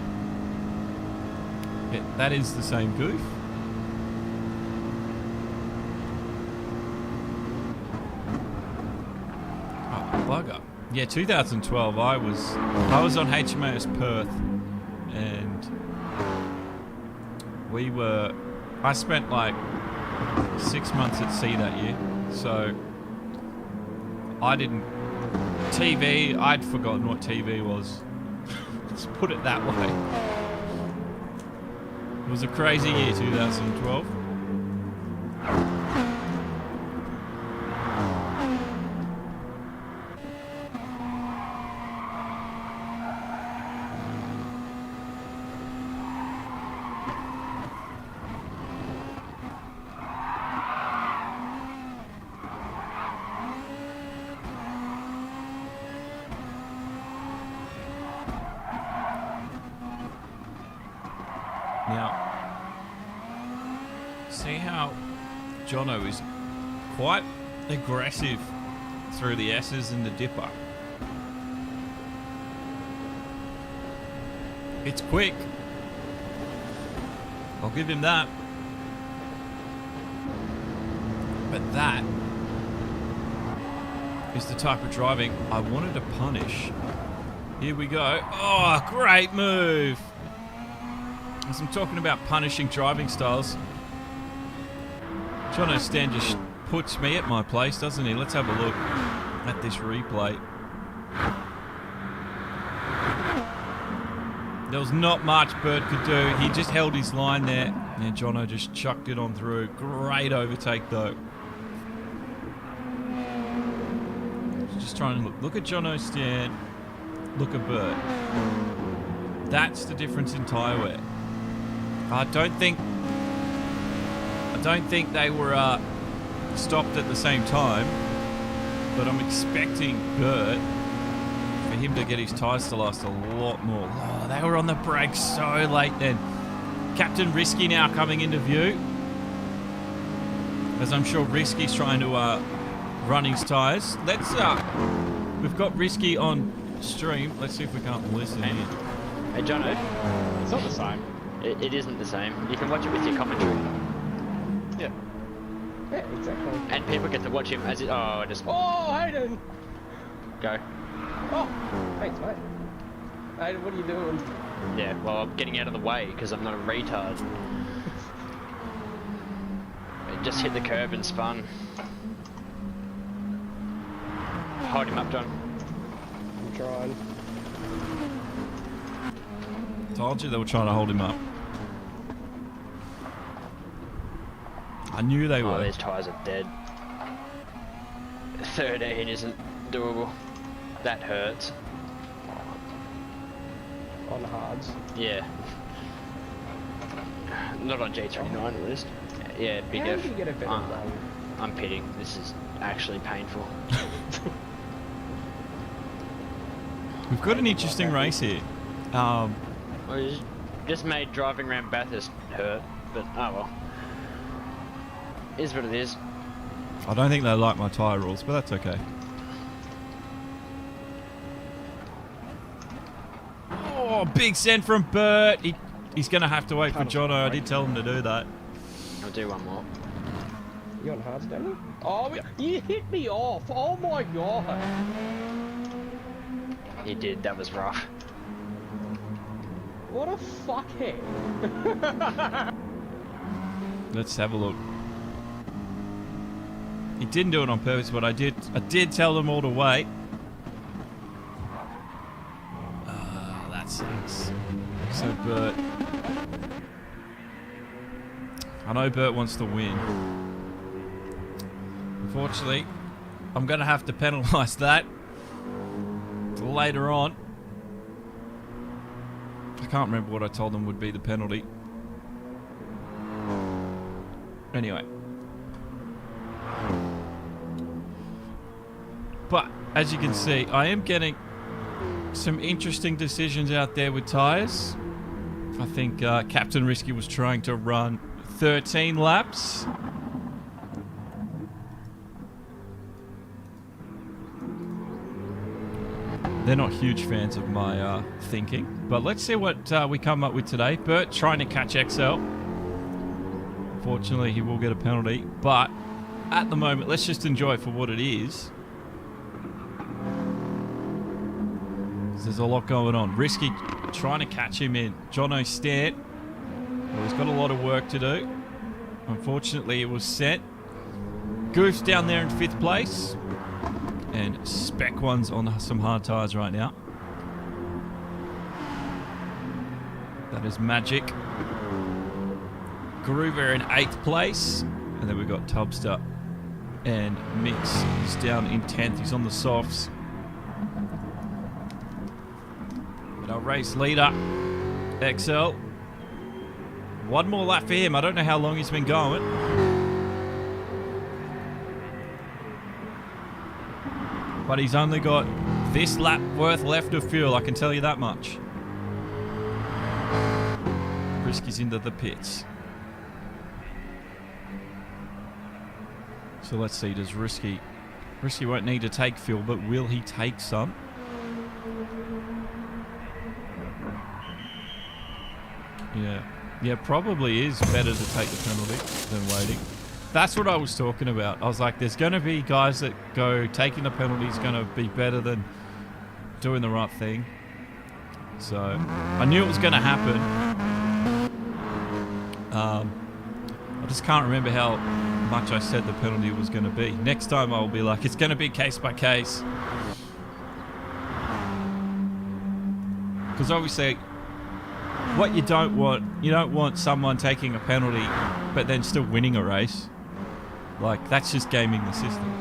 [SPEAKER 1] That is the same Goof. Oh, bugger. Yeah, 2012, I was on HMAS Perth, and I spent like 6 months at sea that year, so TV, I'd forgotten what TV was. Let's put it that way. It was a crazy year, 2012. Now, see how Jono is quite aggressive through the S's and the dipper. It's quick. I'll give him that. But that is the type of driving I wanted to punish. Here we go. Oh, great move. As I'm talking about punishing driving styles, Jono Stan just puts me at my place, doesn't he? Let's have a look at this replay. There was not much Bert could do. He just held his line there, and Jono just chucked it on through. Great overtake, though. Just trying to look at Jono Stan. Look at Bert. That's the difference in tyre wear. I don't think they were stopped at the same time, but I'm expecting Bert for him to get his tyres to last a lot more. Oh, they were on the brakes so late then. Captain Risky now coming into view, as I'm sure Risky's trying to run his tyres. Let's we've got Risky on stream. Let's see if we can't listen in.
[SPEAKER 4] Hey, Jono.
[SPEAKER 6] It's not the same.
[SPEAKER 4] It isn't the same. You can watch it with your commentary.
[SPEAKER 6] Yeah.
[SPEAKER 5] Yeah, exactly.
[SPEAKER 4] And people get to watch him as it... Oh, just...
[SPEAKER 5] Oh, Hayden!
[SPEAKER 4] Go.
[SPEAKER 5] Oh, thanks, mate. Hayden, what are you doing?
[SPEAKER 4] Yeah, well, I'm getting out of the way because I'm not a retard. It just hit the curb and spun. Hold him up, John.
[SPEAKER 5] I'm trying.
[SPEAKER 1] Told you they were trying to hold him up. I knew they
[SPEAKER 4] Oh,
[SPEAKER 1] were.
[SPEAKER 4] these tyres are dead. 13 isn't doable. That hurts.
[SPEAKER 5] On hards.
[SPEAKER 4] Yeah. Not on G39 at least. Yeah, big
[SPEAKER 5] How
[SPEAKER 4] F.
[SPEAKER 5] did you get a better run?
[SPEAKER 4] I'm pitting. This is actually painful.
[SPEAKER 1] We've got an interesting race here.
[SPEAKER 4] Well, it just made driving around Bathurst hurt, but oh well. Is what it is.
[SPEAKER 1] I don't think they like my tyre rules, but that's okay. Oh, big send from Bert. He's going to have to wait for Jono. I did tell him to do that.
[SPEAKER 4] I'll do one more.
[SPEAKER 5] You on hards, don't you? Oh, you hit me off! Oh my god!
[SPEAKER 4] He did. That was rough.
[SPEAKER 5] What a fuckhead!
[SPEAKER 1] Let's have a look. He didn't do it on purpose, but I did tell them all to wait. That sucks. So Bert, I know Bert wants to win. Unfortunately, I'm going to have to penalise that later on. I can't remember what I told them would be the penalty. Anyway. But, as you can see, I am getting some interesting decisions out there with tyres. I think Captain Risky was trying to run 13 laps. They're not huge fans of my thinking. But let's see what we come up with today. Bert trying to catch XL. Unfortunately, he will get a penalty. But at the moment, let's just enjoy it for what it is. There's a lot going on. Risky trying to catch him in. Jono Stan. Well, he's got a lot of work to do. Unfortunately, it was sent. Goof's down there in 5th place. And Spec One's on some hard tyres right now. That is Magic. Groover in 8th place. And then we've got Tubster. And Mix is down in 10th. He's on the softs. But our race leader, XL. One more lap for him. I don't know how long he's been going. But he's only got this lap worth left of fuel, I can tell you that much. Risky's into the pits. So let's see, does Risky won't need to take fuel, but will he take some? Yeah, probably is better to take the penalty than waiting. That's what I was talking about. I was like, there's going to be guys that go taking the penalty is going to be better than doing the right thing. So I knew it was going to happen. I just can't remember how much I said the penalty was going to be. Next time I'll be like, it's going to be case by case. Because obviously, what you don't want someone taking a penalty but then still winning a race. Like, that's just gaming the system.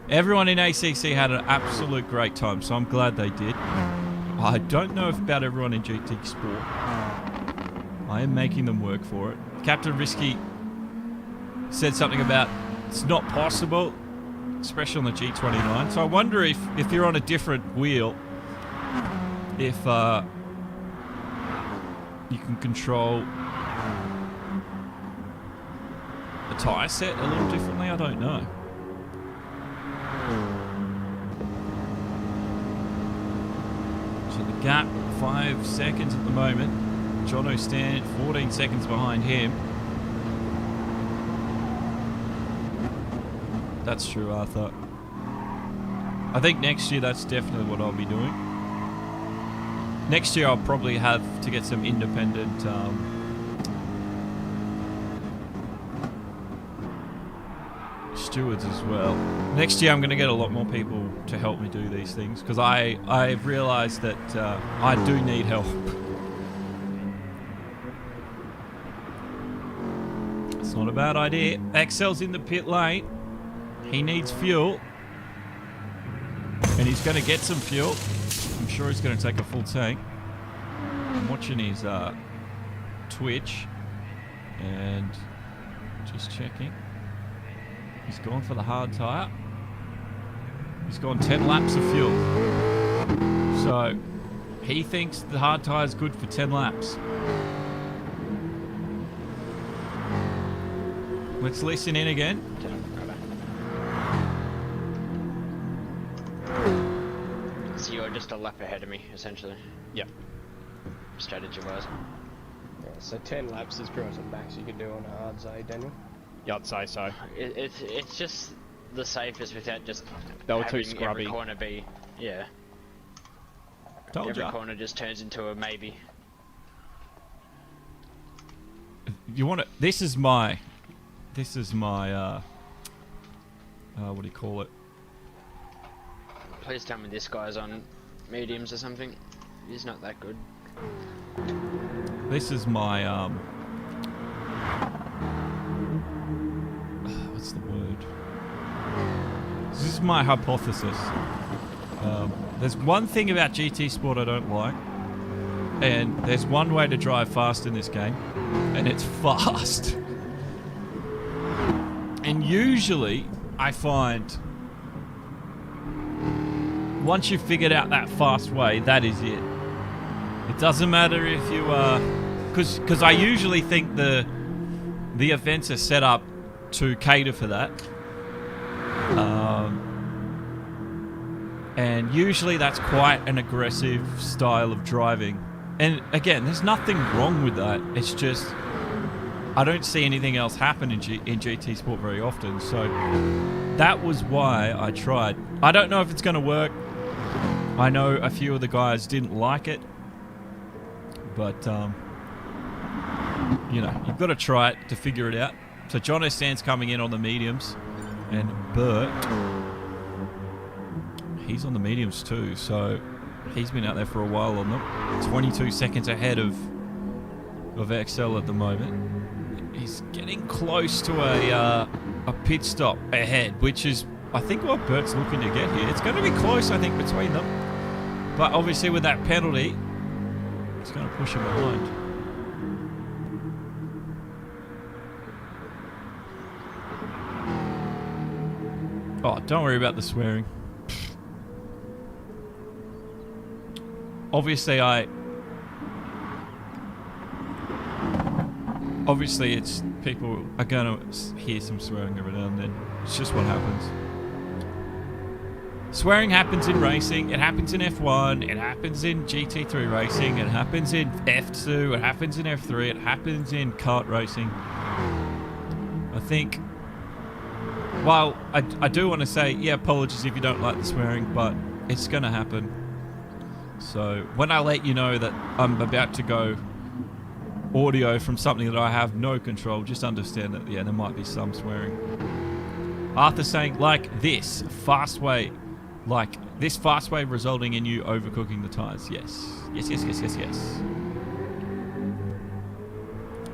[SPEAKER 1] Everyone in ACC had an absolute great time, so I'm glad they did. I don't know about everyone in GT Sport. I am making them work for it. Captain Risky said something about it's not possible, especially on the G29. So I wonder if you're on a different wheel, if you can control the tyre set a little differently. I don't know. So the gap, 5 seconds at the moment. Jono Stan, 14 seconds behind him. That's true, Arthur. I think next year that's definitely what I'll be doing. Next year I'll probably have to get some independent stewards as well. Next year I'm going to get a lot more people to help me do these things because I've realised that I do need help. It's not a bad idea. Excel's in the pit lane. He needs fuel. And he's going to get some fuel. I'm sure he's going to take a full tank. I'm watching his Twitch. And just checking. He's gone for the hard tyre. He's gone 10 laps of fuel. So he thinks the hard tyre is good for 10 laps. Let's listen in again.
[SPEAKER 4] So you're just a lap ahead of me, essentially.
[SPEAKER 6] Yep.
[SPEAKER 4] Strategy-wise.
[SPEAKER 5] Yeah, so 10 laps is pretty much the max you could do on a hard day, Daniel.
[SPEAKER 6] Yeah, I'd say so.
[SPEAKER 4] It's just the safest without just
[SPEAKER 6] They were too
[SPEAKER 4] having every
[SPEAKER 6] scrubby.
[SPEAKER 4] corner be, yeah.
[SPEAKER 1] Told
[SPEAKER 4] Every
[SPEAKER 1] ya.
[SPEAKER 4] corner just turns into a maybe.
[SPEAKER 1] You want to? This is my what do you call it?
[SPEAKER 4] Please tell me this guy's on mediums or something. He's not that good.
[SPEAKER 1] This is my what's the word? This is my hypothesis. There's one thing about GT Sport I don't like, and there's one way to drive fast in this game, and it's fast. And usually, I find once you've figured out that fast way, that is it. It doesn't matter if you because I usually think the events are set up to cater for that. And usually that's quite an aggressive style of driving. And again, there's nothing wrong with that. It's just I don't see anything else happen in GT Sport very often. So that was why I tried. I don't know if it's going to work. I know a few of the guys didn't like it. But, you know, you've got to try it to figure it out. So Jono Stan's coming in on the mediums. And Bert, he's on the mediums too. So he's been out there for a while on them. 22 seconds ahead of XL at the moment. He's getting close to a pit stop ahead, which is, I think, what Bert's looking to get here. It's going to be close, I think, between them. But obviously with that penalty, it's going to push him behind. Oh, don't worry about the swearing. Obviously, people are going to hear some swearing every now and then. It's just what happens. Swearing happens in racing, it happens in F1, it happens in GT3 racing, it happens in F2, it happens in F3, it happens in kart racing. I think, well, I do want to say, yeah, apologies if you don't like the swearing, but it's going to happen. So when I let you know that I'm about to go audio from something that I have no control, just understand that, yeah, there might be some swearing. Arthur saying, like this, fast way. Like this fast way resulting in you overcooking the tyres. Yes. Yes, yes, yes, yes, yes.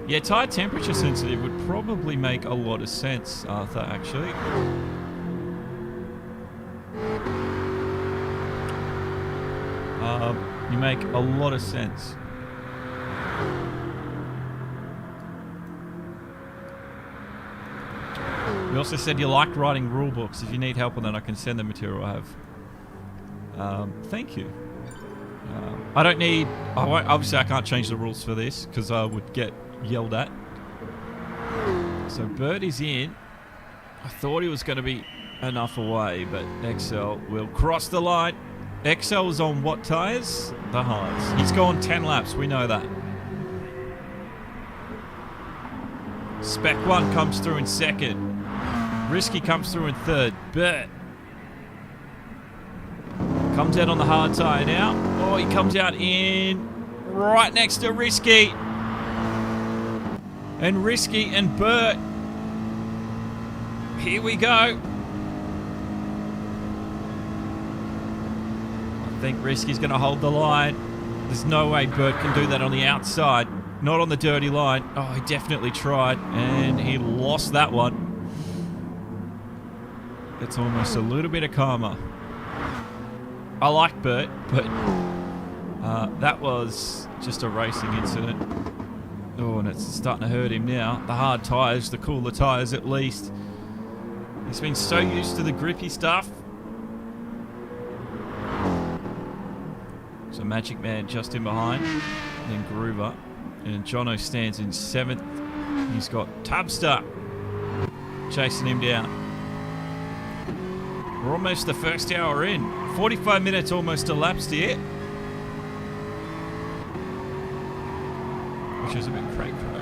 [SPEAKER 1] Yeah, tyre temperature sensitive would probably make a lot of sense, Arthur, actually. You make a lot of sense. You also said you like writing rule books. If you need help on that, I can send the material I have. Thank you. I don't need... obviously, I can't change the rules for this because I would get yelled at. So, Bird is in. I thought he was going to be enough away, but XL will cross the line. XL is on what tyres? The hards. He's gone 10 laps. We know that. Spec 1 comes through in second. Risky comes through in third. Bert comes out on the hard tyre now. Oh, he comes out in right next to Risky. And Risky and Bert. Here we go. I think Risky's going to hold the line. There's no way Bert can do that on the outside. Not on the dirty line. Oh, he definitely tried. And he lost that one. It's almost a little bit of karma. I like Bert, but that was just a racing incident. Oh, and it's starting to hurt him now. The hard tyres, the cooler tyres at least. He's been so used to the grippy stuff. So Magic Man just in behind. Then Groover. And Jono stands in 7th. He's got Tubster chasing him down. We're almost the first hour in. 45 minutes almost elapsed here. Which is a bit crazy for me.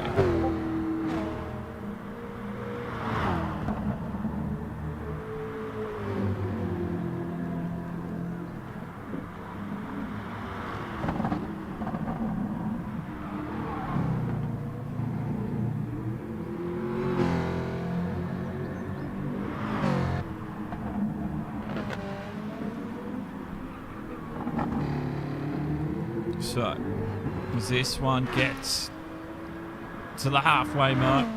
[SPEAKER 1] So, as this one gets to the halfway mark,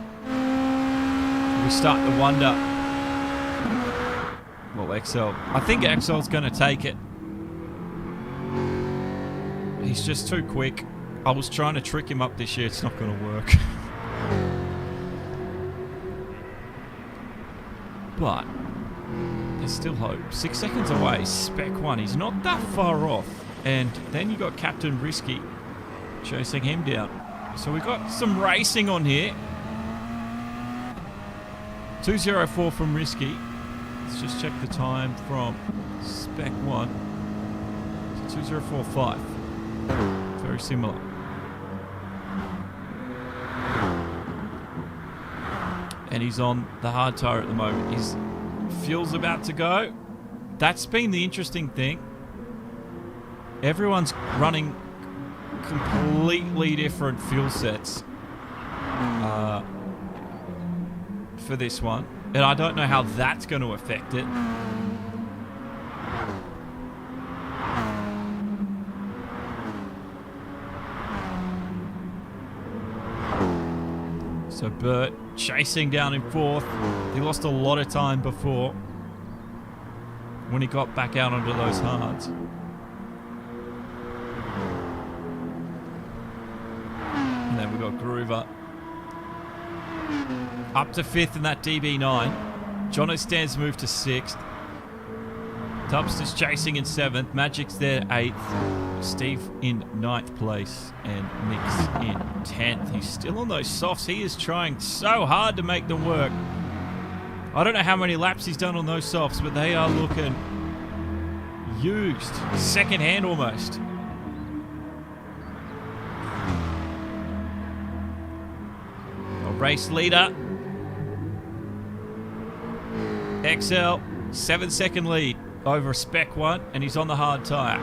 [SPEAKER 1] we start to wonder. Well, XL. I think XL's going to take it. He's just too quick. I was trying to trick him up this year. It's not going to work. But there's still hope. 6 seconds away. Spec 1. He's not that far off. And then you got Captain Risky chasing him down. So we've got some racing on here. 2:04 from Risky. Let's just check the time from Spec 1. So 2:04.5. Very similar. And he's on the hard tyre at the moment. His fuel's about to go. That's been the interesting thing. Everyone's running completely different fuel sets for this one. And I don't know how that's going to affect it. So Bert chasing down in 4th. He lost a lot of time before when he got back out onto those hards. And then we've got Groover up to 5th in that DB9. Jono Stands moved to 6th. Tubster's chasing in 7th. Magic's there 8th. Steve in 9th place. And Nick's in 10th. He's still on those softs. He is trying so hard to make them work. I don't know how many laps he's done on those softs, but they are looking used. Second hand almost. A race leader. XL, 7-second lead over Spec 1, and he's on the hard tyre.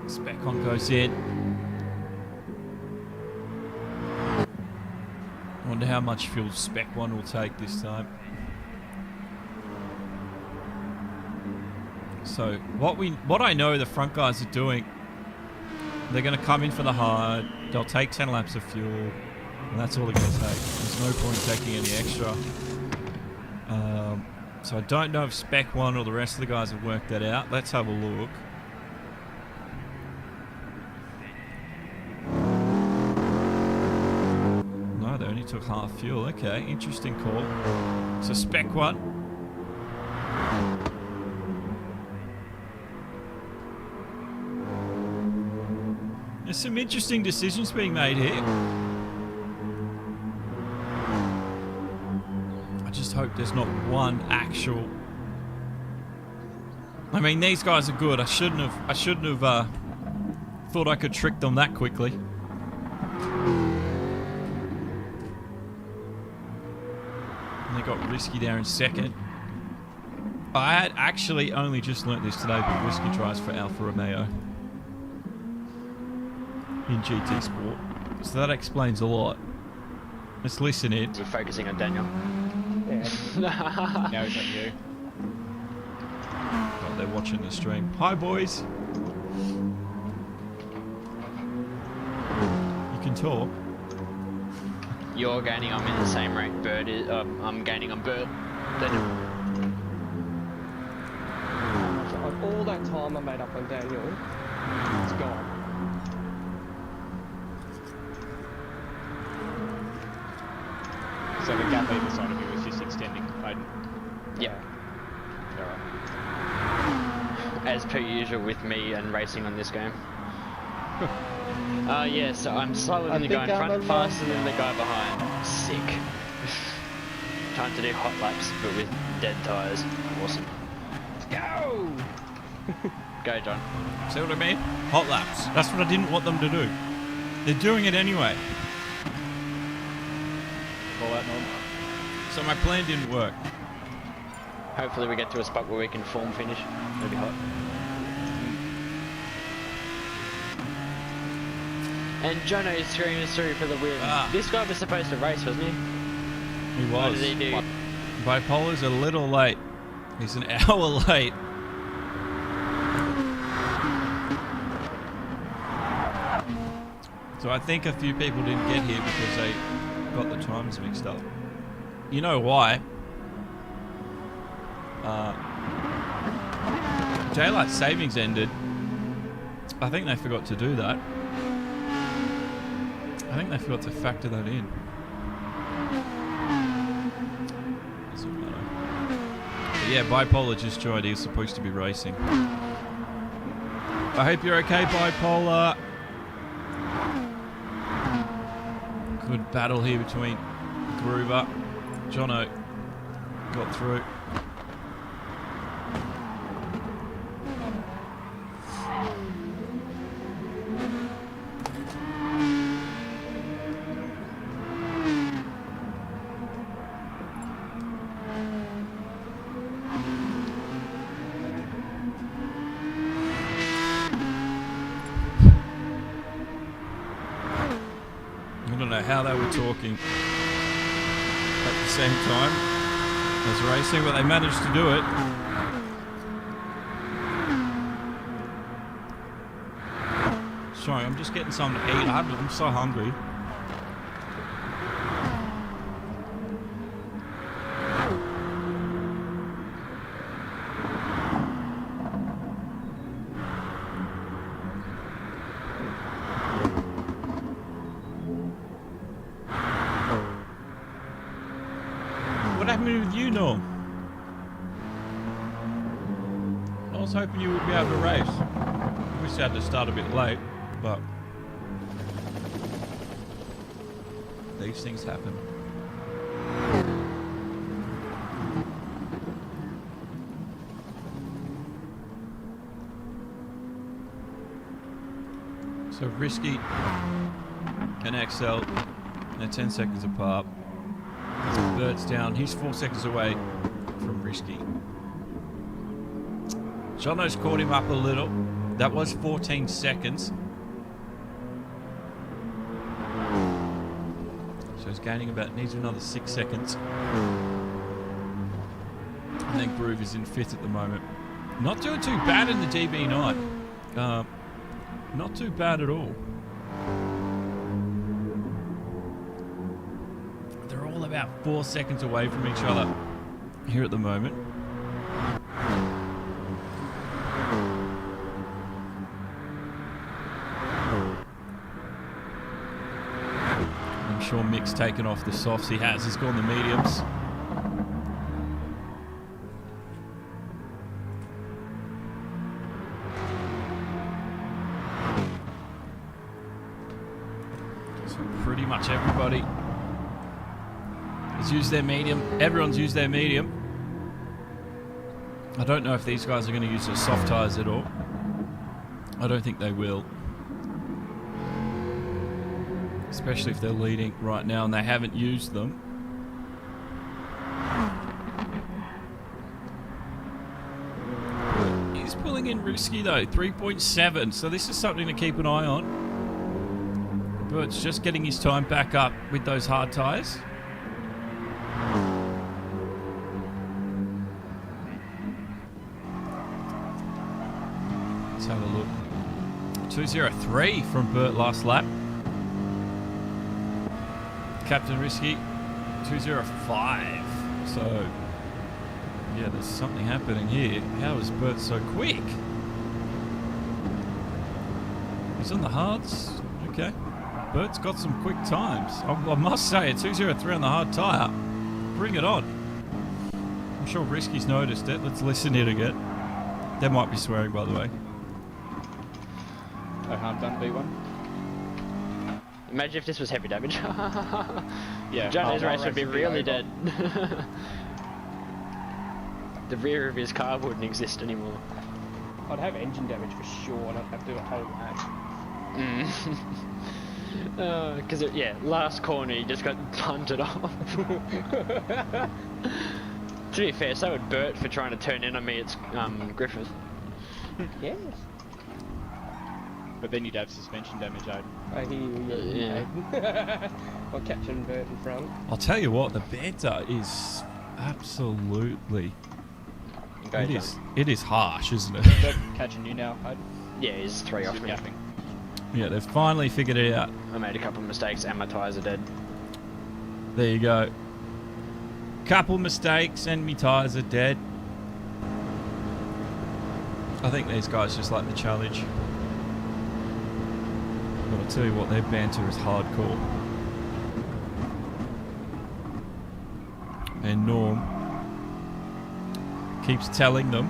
[SPEAKER 1] Spec 1 goes in. Wonder how much fuel Spec 1 will take this time. So what I know the front guys are doing, they're going to come in for the hard. They'll take 10 laps of fuel, and that's all they're going to take. There's no point taking any extra. So I don't know if Spec 1 or the rest of the guys have worked that out. Let's have a look. No, they only took half fuel. Okay, interesting call. So Spec 1. There's some interesting decisions being made here. I just hope there's not one actual... I mean, these guys are good. I shouldn't have thought I could trick them that quickly. And they got Risky there in 2nd. I had actually only just learnt this today, but Risky tries for Alfa Romeo in GT Sport, so that explains a lot. Let's listen in.
[SPEAKER 4] We're focusing on Daniel.
[SPEAKER 6] Now he's on you.
[SPEAKER 1] Oh, they're watching the stream. Hi, boys. You can talk.
[SPEAKER 4] You're gaining, I'm in the same rate. Bird is, I'm gaining on Bird. Daniel.
[SPEAKER 5] All that time I made up on Daniel, it's gone.
[SPEAKER 6] So the gap either side of you is just extending, Aiden?
[SPEAKER 4] Yeah.
[SPEAKER 6] Alright.
[SPEAKER 4] As per usual with me and racing on this game. Yeah, so I'm slower than the guy in front, faster than the guy behind. Sick. Trying to do hot laps, but with dead tyres. Awesome.
[SPEAKER 5] Go!
[SPEAKER 4] Go, John.
[SPEAKER 1] See what I mean? Hot laps. That's what I didn't want them to do. They're doing it anyway.
[SPEAKER 6] Call out, Norm.
[SPEAKER 1] So my plan didn't work.
[SPEAKER 4] Hopefully we get to a spot where we can form finish. That'd be hot. And Jono is screaming us through for the win. This guy was supposed to race, wasn't he?
[SPEAKER 1] He was.
[SPEAKER 4] What did he do?
[SPEAKER 1] Bipolar's a little late. He's an hour late. So I think a few people didn't get here because they got the times mixed up. You know why? Daylight savings ended. I think they forgot to do that. I think they forgot to factor that in. Doesn't matter. But yeah, Bipolar just joined. He was supposed to be racing. I hope you're okay, Bipolar. Good battle here between Groover. Jono got through. I don't know how they were talking at the same time as racing, but they managed to do it. Sorry, I'm just getting something to eat. I'm so hungry. happening with you, Norm? I was hoping you would be able to race. Wish I had to start a bit late, but these things happen. So Risky and Axel, they're 10 seconds apart. Bert's down. He's 4 seconds away from Risky. Jono's caught him up a little. That was 14 seconds. So he's gaining about, needs another 6 seconds. And then Groove is in 5th at the moment. Not doing too bad in the DB9. Not too bad at all. They're all about 4 seconds away from each other here at the moment. I'm sure Mick's taken off the softs. He has. He's gone the mediums. Pretty much everybody has used their medium. Everyone's used their medium. I don't know if these guys are going to use their soft tyres at all. I don't think they will. Especially if they're leading right now and they haven't used them. He's pulling in Risky though, 3.7. So this is something to keep an eye on. Bert's just getting his time back up with those hard tyres. Let's have a look. 2:03 from Bert last lap. Captain Risky, 2:05. So, yeah, there's something happening here. How is Bert so quick? He's on the hards. Okay. Bert's got some quick times. I must say, a 2:03 on the hard tyre. Bring it on. I'm sure Risky's noticed it. Let's listen in again. There might be swearing, by the way.
[SPEAKER 6] No harm done, B1.
[SPEAKER 4] Imagine if this was heavy damage.
[SPEAKER 6] Yeah.
[SPEAKER 4] Jono's race would be really dead. The rear of his car wouldn't exist anymore.
[SPEAKER 5] I'd have engine damage for sure, and I'd have to do a whole lap.
[SPEAKER 4] Because yeah, last corner he just got punted off. To be fair, so would Bert for trying to turn in on me at Griffith.
[SPEAKER 5] Yes.
[SPEAKER 6] But then you'd have suspension damage, I'd.
[SPEAKER 5] I hear you.
[SPEAKER 4] Yeah.
[SPEAKER 5] Or catching Bert in front.
[SPEAKER 1] I'll tell you what, the banter is absolutely... It is harsh, isn't it?
[SPEAKER 6] Bert catching you now, I'd.
[SPEAKER 4] Yeah, he's 3 off me.
[SPEAKER 6] Yapping.
[SPEAKER 1] Yeah, they've finally figured it out.
[SPEAKER 4] I made a couple of mistakes and my tyres are dead.
[SPEAKER 1] There you go. Couple mistakes and me tyres are dead. I think these guys just like the challenge. But I'll tell you what, their banter is hardcore. And Norm keeps telling them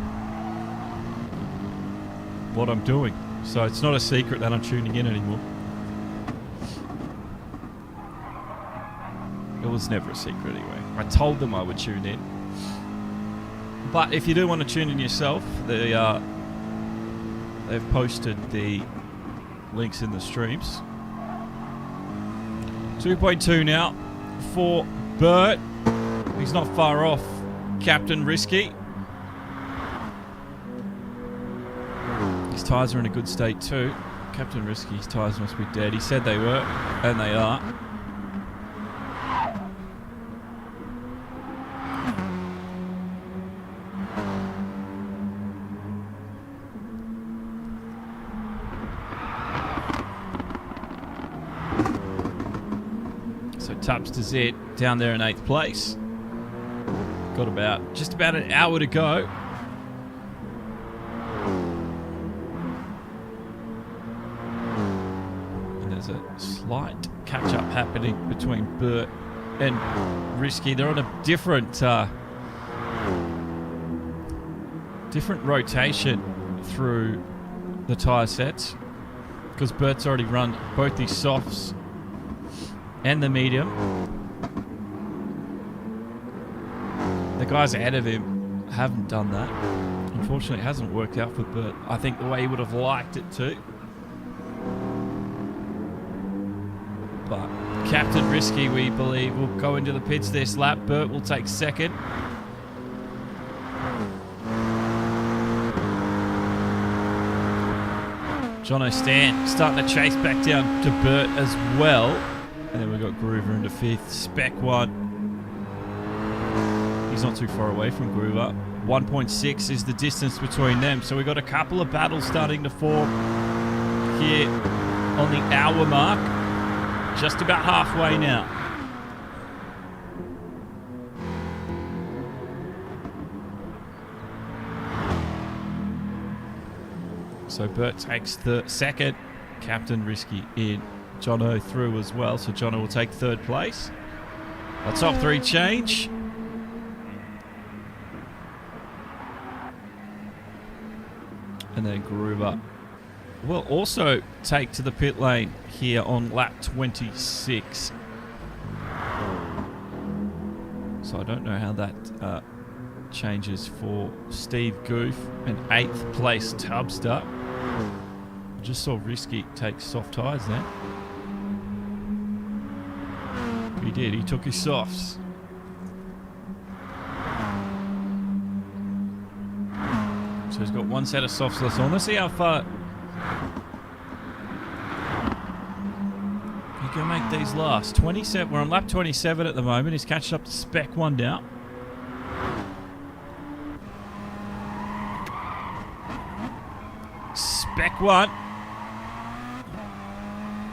[SPEAKER 1] what I'm doing. So it's not a secret that I'm tuning in anymore. It was never a secret anyway. I told them I would tune in. But if you do want to tune in yourself, they've posted the links in the streams. 2.2 now for Bert. He's not far off Captain Risky. His tyres are in a good state too. Captain Risky's tyres must be dead. He said they were, and they are. So Tubbs to Zed down there in 8th place. Got just about an hour to go. And there's a slight catch-up happening between Bert and Risky, they're on a different different rotation through the tyre sets, because Bert's already run both the softs and the medium. The guys ahead of him haven't done that. Unfortunately, it hasn't worked out for Bert. I think the way he would have liked it to. But Captain Risky, we believe, will go into the pits this lap. Bert will take second. Jono Stan starting to chase back down to Bert as well. And then we've got Groover into fifth. Spec 1. He's not too far away from Groover. 1.6 is the distance between them. So we've got a couple of battles starting to form here on the hour mark. Just about halfway now. So Bert takes the second. Captain Risky in. Jono through as well. So Jono will take third place. A top three change. And then Groover will also take to the pit lane here on lap 26. So I don't know how that changes for Steve Goof and 8th place Tubster. I just saw Risky take soft tyres then. He did, he took his softs. So he's got one set of softs left on. Let's see how far he can make these last. 27. We're on lap 27 at the moment. He's catching up to Spec 1 now. Spec 1.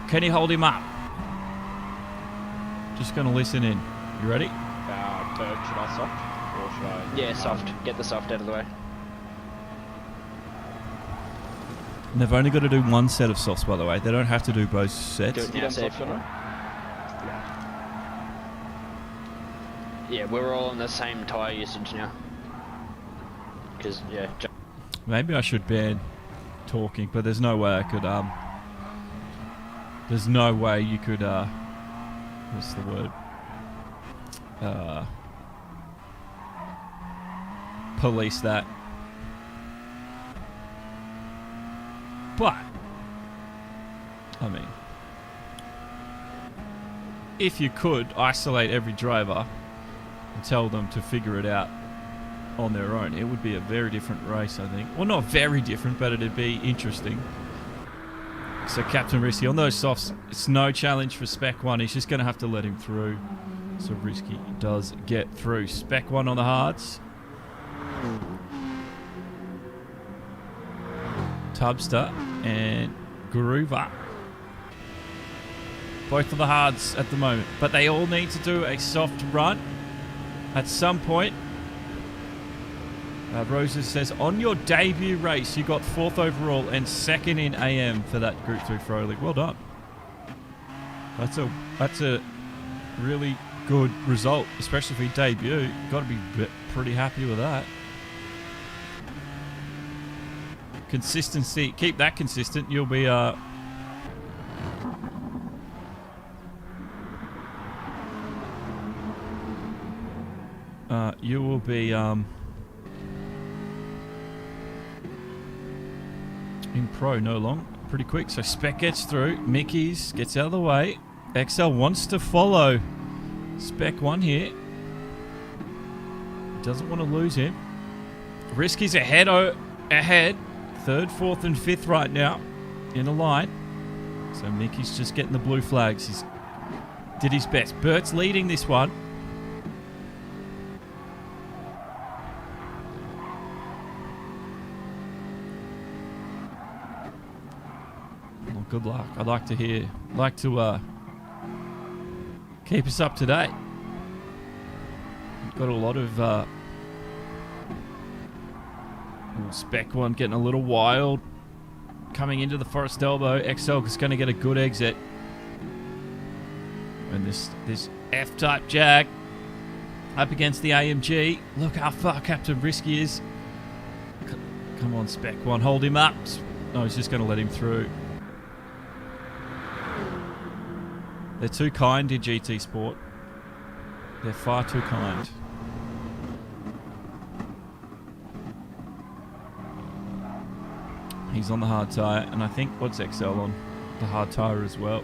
[SPEAKER 1] Can he hold him up? Just going to listen in. You ready?
[SPEAKER 6] Should I soft? Or should I...
[SPEAKER 4] Yeah, soft. Get the soft out of the way.
[SPEAKER 1] And they've only got to do one set of softs, by the way. They don't have to do both sets.
[SPEAKER 4] Do it now, safe. Yeah, we're all on the same tyre usage now. Because, yeah.
[SPEAKER 1] Maybe I should ban talking, but there's no way I could, there's no way you could, what's the word? Police that. But, I mean, if you could isolate every driver and tell them to figure it out on their own, it would be a very different race, I think. Well, not very different, but it'd be interesting. So Captain Risky on those softs, it's no challenge for Spec 1. He's just going to have to let him through. So Risky does get through. Spec 1 on the hards. Tubster and Groover. Both of the hards at the moment. But they all need to do a soft run at some point. Roses says, on your debut race, you got 4th overall and 2nd in AM for that Group 3 Pro League. Well done. That's a really good result, especially for your debut. You've got to be pretty happy with that. Consistency, keep that consistent. You'll be you will be in pro no long. Pretty quick. So Spec gets through. Mickey's gets out of the way. XL wants to follow Spec 1 here. Doesn't want to lose him. Risky's ahead. 3rd, 4th and 5th right now in a line. So Mickey's just getting the blue flags. He's did his best. Bert's leading this one. Well, good luck. I'd like to keep us up to date. We've got a lot of Spec 1 getting a little wild. Coming into the Forest Elbow. XL is going to get a good exit. And this F-type Jag up against the AMG. Look how far Captain Risky is. Come on, Spec 1, hold him up. No, he's just going to let him through. They're too kind in GT Sport. They're far too kind. He's on the hard tyre, and I think, what's XL on? The hard tyre as well.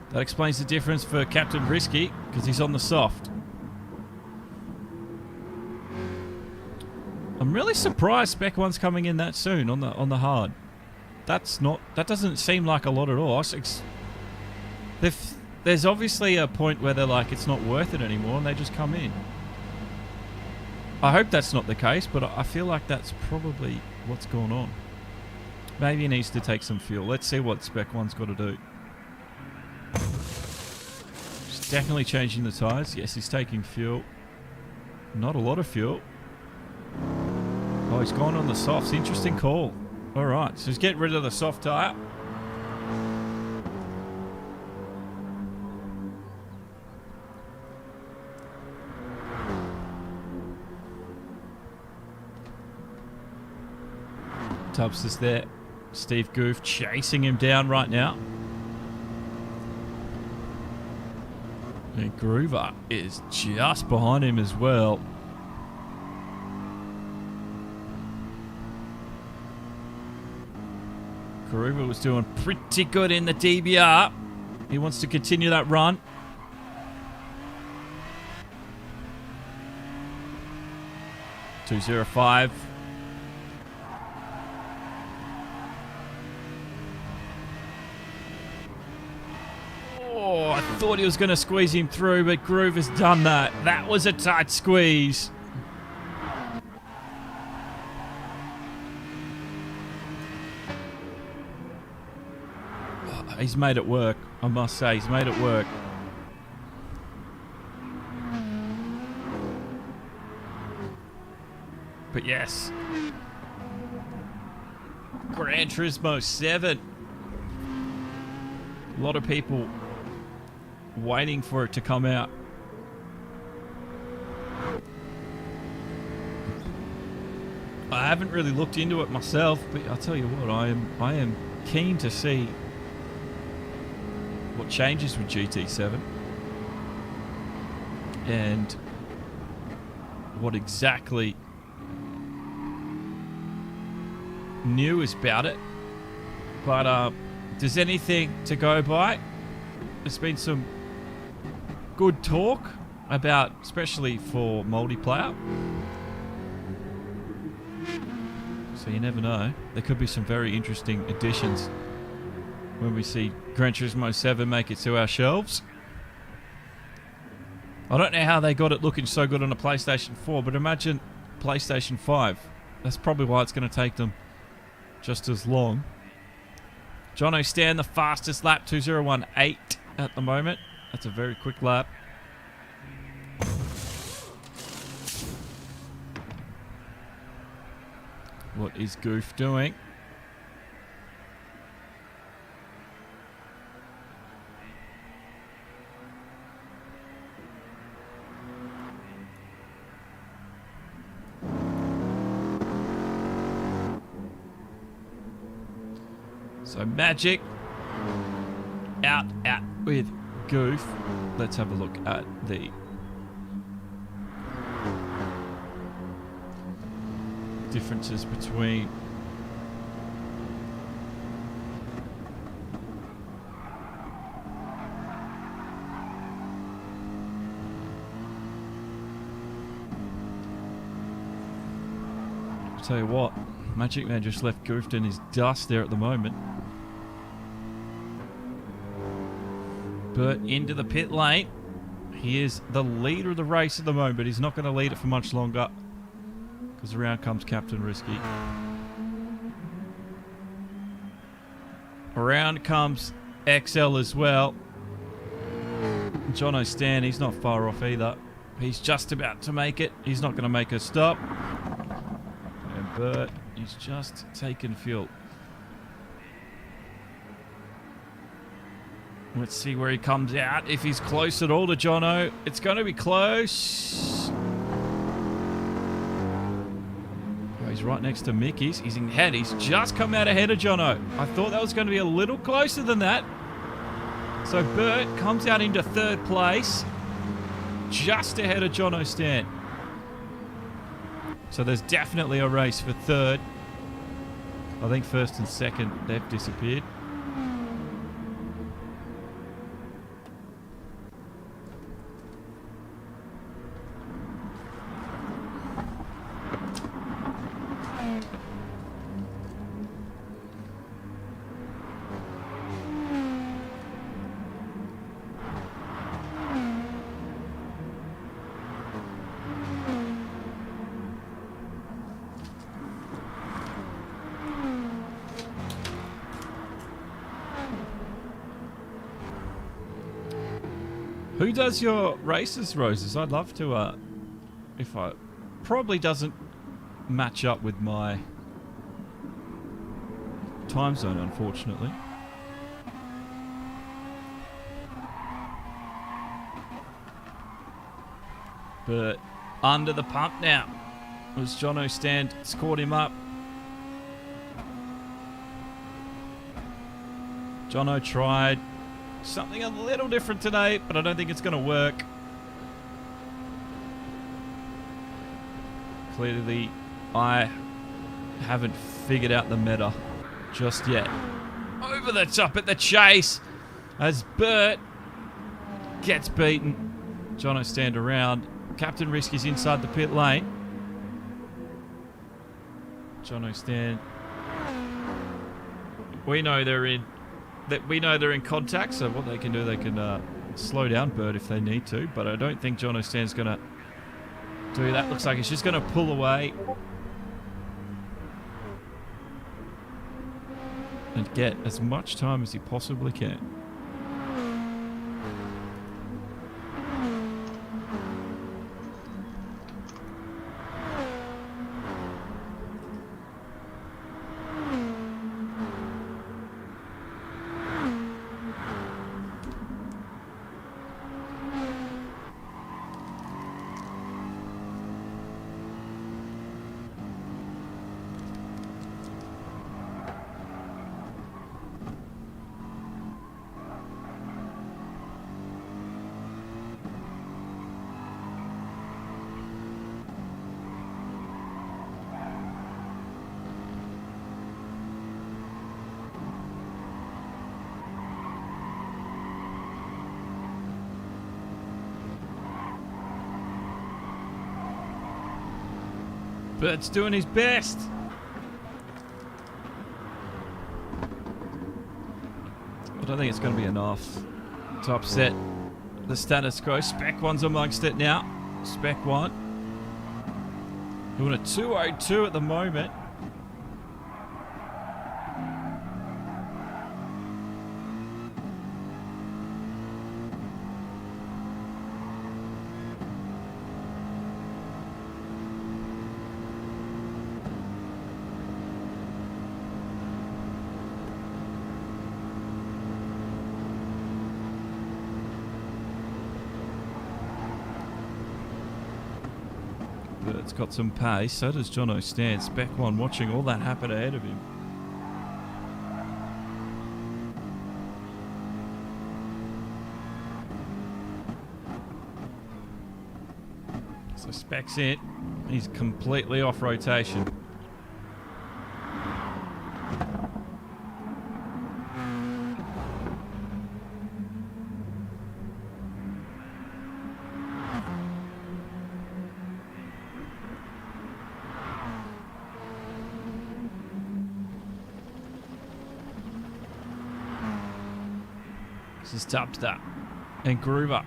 [SPEAKER 1] That explains the difference for Captain Risky, because he's on the soft. I'm really surprised Spec 1's coming in that soon on the hard. That doesn't seem like a lot at all. There's obviously a point where they're like, it's not worth it anymore, and they just come in. I hope that's not the case, but I feel like that's probably what's going on. Maybe he needs to take some fuel. Let's see what Spec 1's got to do. He's definitely changing the tyres. Yes, he's taking fuel. Not a lot of fuel. Oh, he's gone on the softs. Interesting call. All right, so he's getting rid of the soft tyre. Tubbs is there. Steve Goof chasing him down right now. And Groover is just behind him as well. Groover was doing pretty good in the DBR. He wants to continue that run. .205. Oh, I thought he was going to squeeze him through, but Groover's done that. That was a tight squeeze. He's made it work, I must say. He's made it work. But yes. Gran Turismo 7. A lot of people waiting for it to come out. I haven't really looked into it myself, but I'll tell you what, I am keen to see what changes with GT7 and what exactly new is about it. But there's anything to go by. There's been some good talk about, especially for multiplayer. So you never know. There could be some very interesting additions when we see Gran Turismo 7 make it to our shelves. I don't know how they got it looking so good on a PlayStation 4, but imagine PlayStation 5. That's probably why it's going to take them just as long. Jono Stan, the fastest lap, 2018 at the moment. That's a very quick lap. What is Goof doing? So Magic out with Goof. Let's have a look at the differences between I'll tell you what, Magic Man just left Goofed in his dust there at the moment. But into the pit lane. He is the leader of the race at the moment, but he's not going to lead it for much longer, because around comes Captain Risky. Around comes XL as well. Jono Stan, he's not far off either. He's just about to make it. He's not going to make a stop. And Bert, he's just taken fuel. Let's see where he comes out. If he's close at all to Jono, it's going to be close. Oh, he's right next to Mick. He's in head. He's just come out ahead of Jono. I thought that was going to be a little closer than that. So Bert comes out into third place, just ahead of Jono Stan. So there's definitely a race for third. I think first and second, they've disappeared. Who does your races, Roses? I'd love to, if I... Probably doesn't match up with my time zone, unfortunately. But under the pump now. As Jono Stan scored him up. Jono tried something a little different today, but I don't think it's going to work. Clearly, I haven't figured out the meta just yet. Over the top at the chase as Bert gets beaten. Jono Stan around. Captain Risk is inside the pit lane. Jono Stan. We know they're in contact, so what they can do, they can slow down Bert if they need to, but I don't think Jono Stan's going to do that. Looks like he's just going to pull away and get as much time as he possibly can. Bert's doing his best. I don't think it's going to be enough to upset the status quo. Spec 1's amongst it now. Spec 1. Doing a 2:02 at the moment. Bert's got some pace, so does Jono Stan. Spec 1 watching all that happen ahead of him. So Spec's in. He's completely off rotation. This is Tupster and Groover.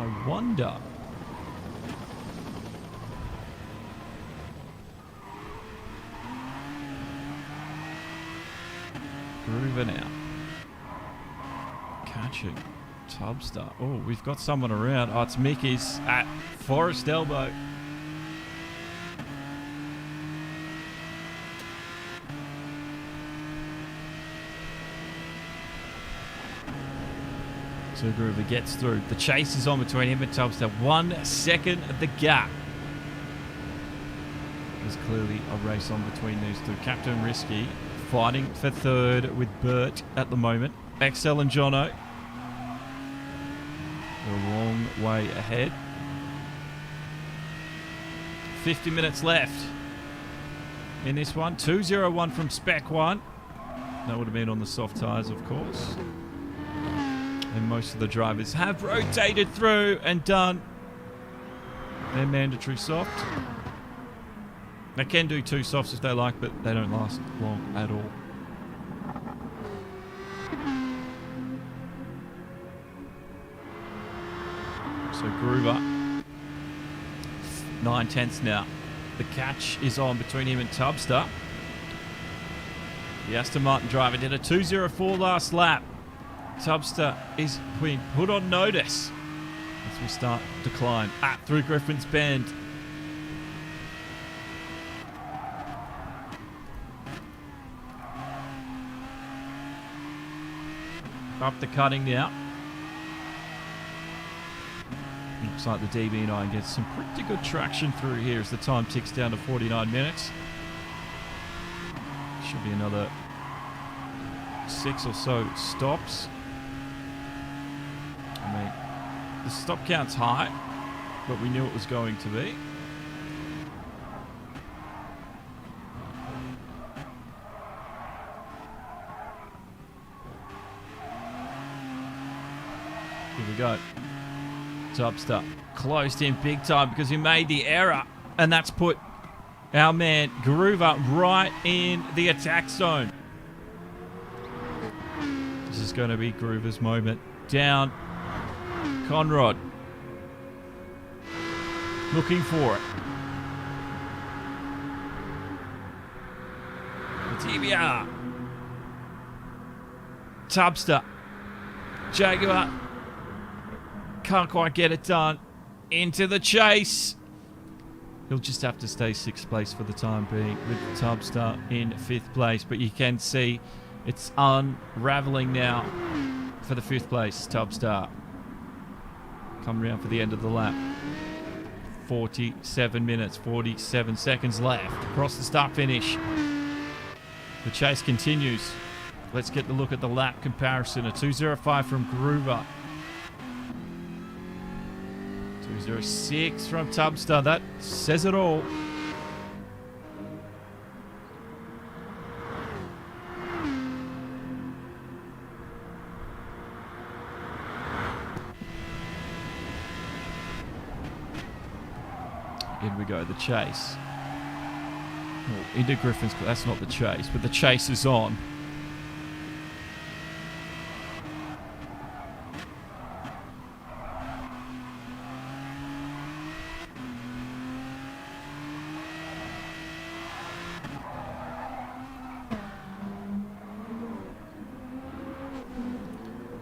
[SPEAKER 1] I wonder. Groover now. Catching. Tubster. Oh, we've got someone around. Oh, it's Mickey's at Forest Elbow. So Groover gets through. The chase is on between him and Tubster. 1 second at the gap. There's clearly a race on between these two. Captain Risky fighting for third with Bert at the moment. XL and Jono. They're a long way ahead. 50 minutes left in this one. 2:01 from Spec 1. That would have been on the soft tyres, of course. And most of the drivers have rotated through and done their mandatory soft. They can do 2 softs if they like, but they don't last long at all. So Groover, 9/10 now. The catch is on between him and Tubster. The Aston Martin driver did a 2:04 last lap. Tubster is being put on notice as we start to climb through Griffin's Bend. Up the cutting now. Looks like the DB9 gets some pretty good traction through here as the time ticks down to 49 minutes. Should be another 6 or so stops. I mean, the stop count's high, but we knew it was going to be. Here we go. Tubster closed in big time because he made the error, and that's put our man Groover right in the attack zone. This is going to be Groover's moment. Down Conrad. Looking for it. TBR. Tubster. Jaguar. Can't quite get it done. Into the chase. He'll just have to stay 6th place for the time being with Tubster in 5th place. But you can see it's unraveling now for the 5th place. Tubster come around for the end of the lap. 47 minutes, 47 seconds left across the start finish. The chase continues. Let's get the look at the lap comparison. A 2:05 from Groover. 2:06 from Tubster. That says it all. In we go, the chase. Oh, into Griffin's. That's not the chase, but the chase is on.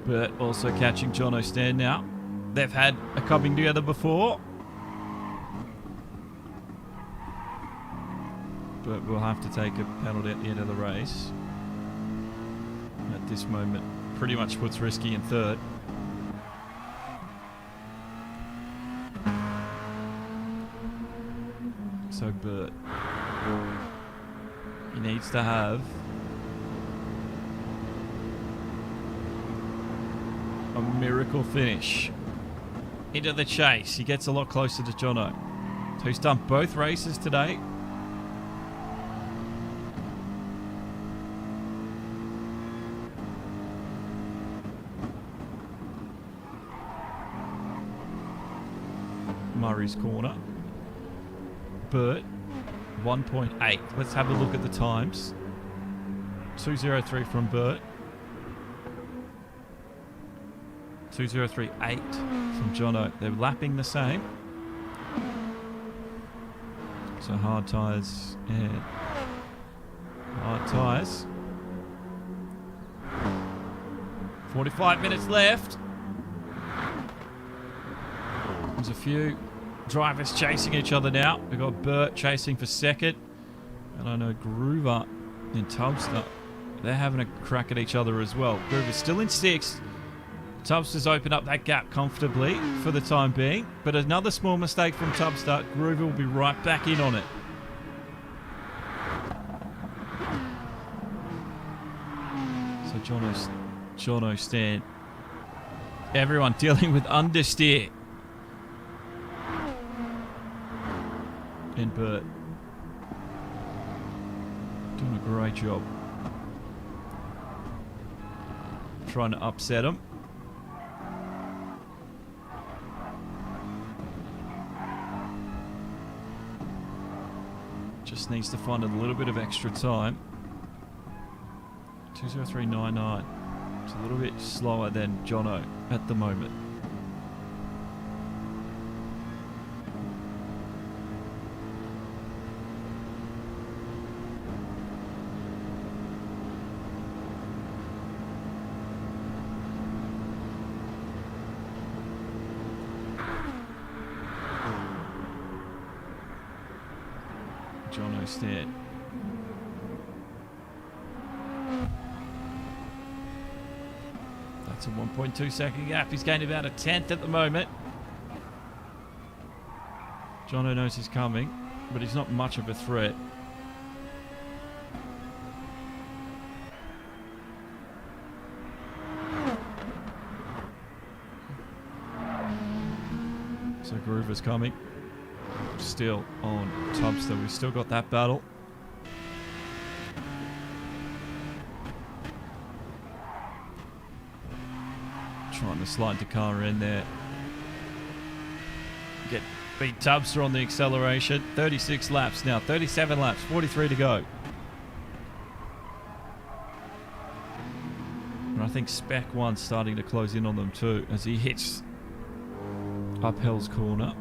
[SPEAKER 1] But also catching John O'Stan now. They've had a coming together before. But we'll have to take a penalty at the end of the race. At this moment, pretty much puts Risky in 3rd. So Bert, he needs to have a miracle finish. Into the chase. He gets a lot closer to Jono, who's done both races today. Murray's corner. Bert, 1.8. Let's have a look at the times. 2:03 from Bert. 2:03.8 from Jono. They're lapping the same. So hard tyres and hard tyres. 45 minutes left. There's a few drivers chasing each other now. We've got Burt chasing for second. And I know Groover and Tubster, they're having a crack at each other as well. Groover's still in sixth. Tubster's opened up that gap comfortably for the time being. But another small mistake from Tubster. Groover will be right back in on it. So Jono Stan. Everyone dealing with understeer. And Burt doing a great job trying to upset him. Just needs to find a little bit of extra time. 2:03.99. It's a little bit slower than Jono at the moment. Jono Stan. That's a 1.2 second gap. He's gained about a tenth at the moment. Jono knows he's coming, but he's not much of a threat. So Groover's coming. Still on Tubster. We've still got that battle. Trying to slide the car in there. Beat Tubster on the acceleration. 36 laps now. 37 laps. 43 to go. And I think Spec 1's starting to close in on them too as he hits Uphill's corner.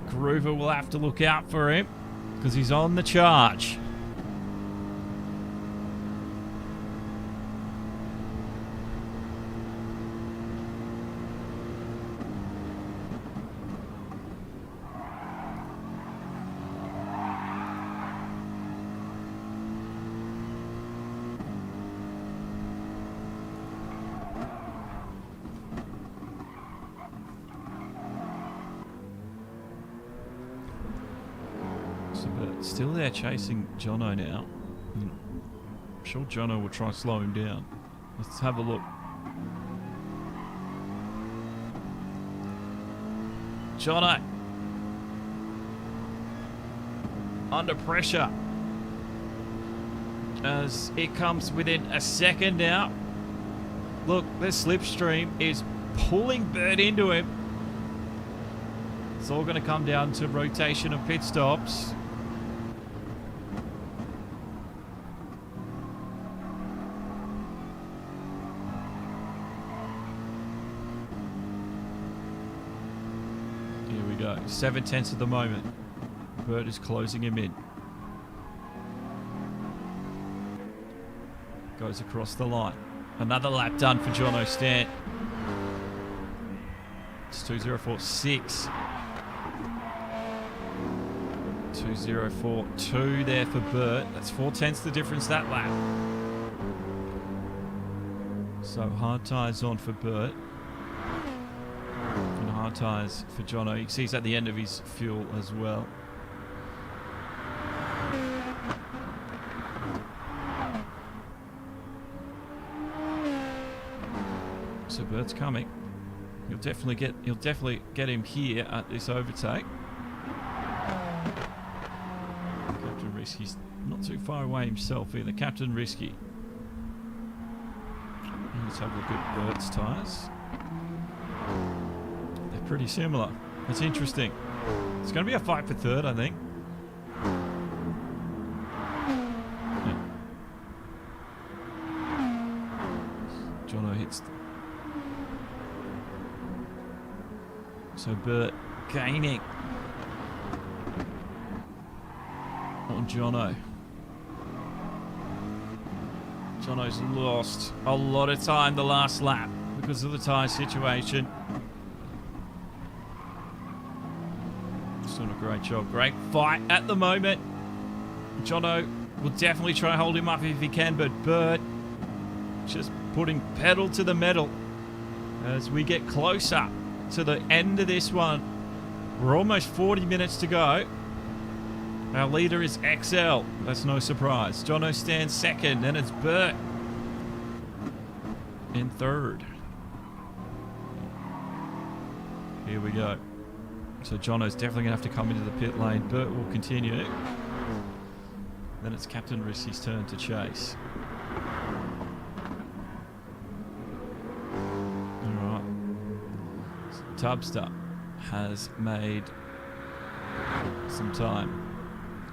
[SPEAKER 1] Groover will have to look out for him because he's on the charge. Still there chasing Jono now. I'm sure Jono will try to slow him down. Let's have a look. Jono under pressure as it comes within a second now. Look, the slipstream is pulling Burt into him. It's all going to come down to rotation of pit stops. Here we go. 7/10 at the moment. Burt is closing him in. Goes across the line. Another lap done for Jono Stant. It's 2:04.6. 2:04.2 there for Burt. That's 4/10 the difference that lap. So hard tyres on for Burt. And hard tyres for Jono. You see he's at the end of his fuel as well. So Burt's coming. You'll definitely get him here at this overtake. Captain Risky's not too far away himself either. Captain Risky. Let's have a look at Burt's tyres. They're pretty similar. That's interesting. It's going to be a fight for third, I think. Jono hits. So Bert gaining on Jono. Jono's lost a lot of time the last lap because of the tyre situation. He's doing a great job. Great fight at the moment. Jono will definitely try to hold him up if he can, but Bert just putting pedal to the metal as we get closer to the end of this one. We're almost 40 minutes to go. Our leader is XL. That's no surprise. Jono stands second, and it's Bert in third. Here we go. So Jono's definitely going to have to come into the pit lane. Bert will continue. Then it's Captain Risky's turn to chase. Alright. So Tubster has made some time.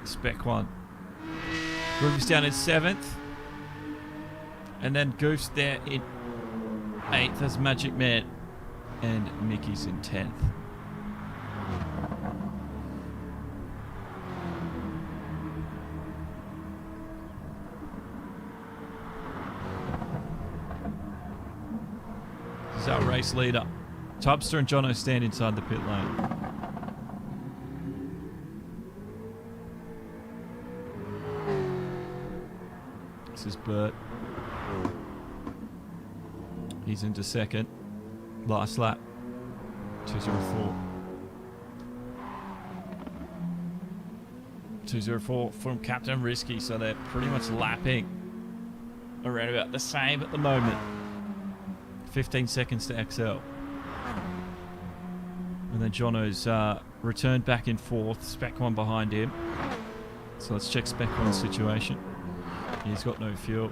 [SPEAKER 1] Spec 1. Goof's down in 7th. And then Goof's there in 8th as Magic Man. And Mickey's in 10th. This is our race leader. Tubster and Jono stand inside the pit lane. This is Bert. He's into second. Last lap. 204. 204 from Captain Risky, so they're pretty much lapping around about the same at the moment. 15 seconds to XL. And then Jono's returned back in 4th. Spec 1 behind him. So let's check Spec 1's situation. He's got no fuel.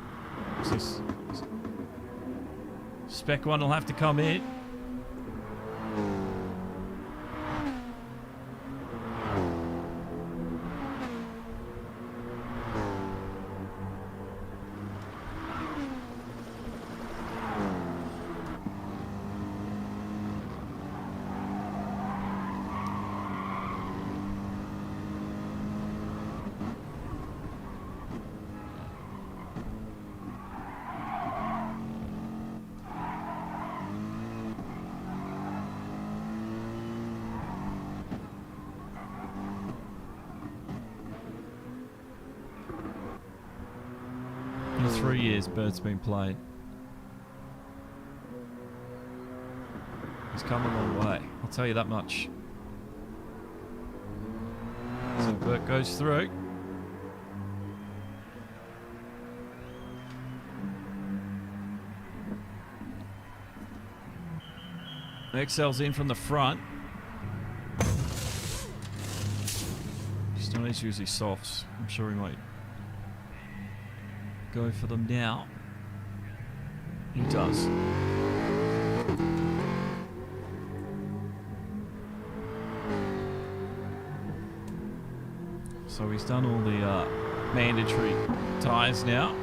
[SPEAKER 1] Spec 1 will have to come in. In 3 years, Bert's been playing. He's come a long way, I'll tell you that much. So Bert goes through. XL's in from the front. Still needs to use his softs. I'm sure he might go for them now. He does. So he's done all the mandatory tyres now.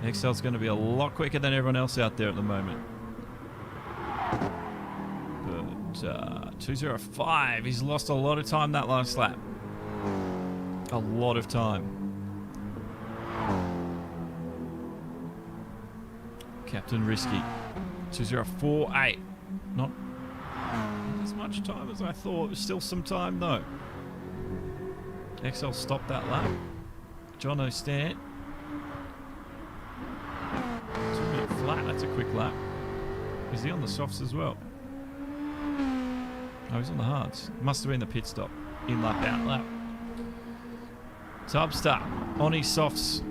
[SPEAKER 1] XL's going to be a lot quicker than everyone else out there at the moment. But 205, he's lost a lot of time that last lap. A lot of time. Captain Risky. 2048. Not as much time as I thought. There's still some time though. XL stopped that lap. Jono stand. 2 minute flat. That's a quick lap. Is he on the softs as well? Oh, he's on the hards. Must have been the pit stop. In lap, out lap. Tubster on his softs.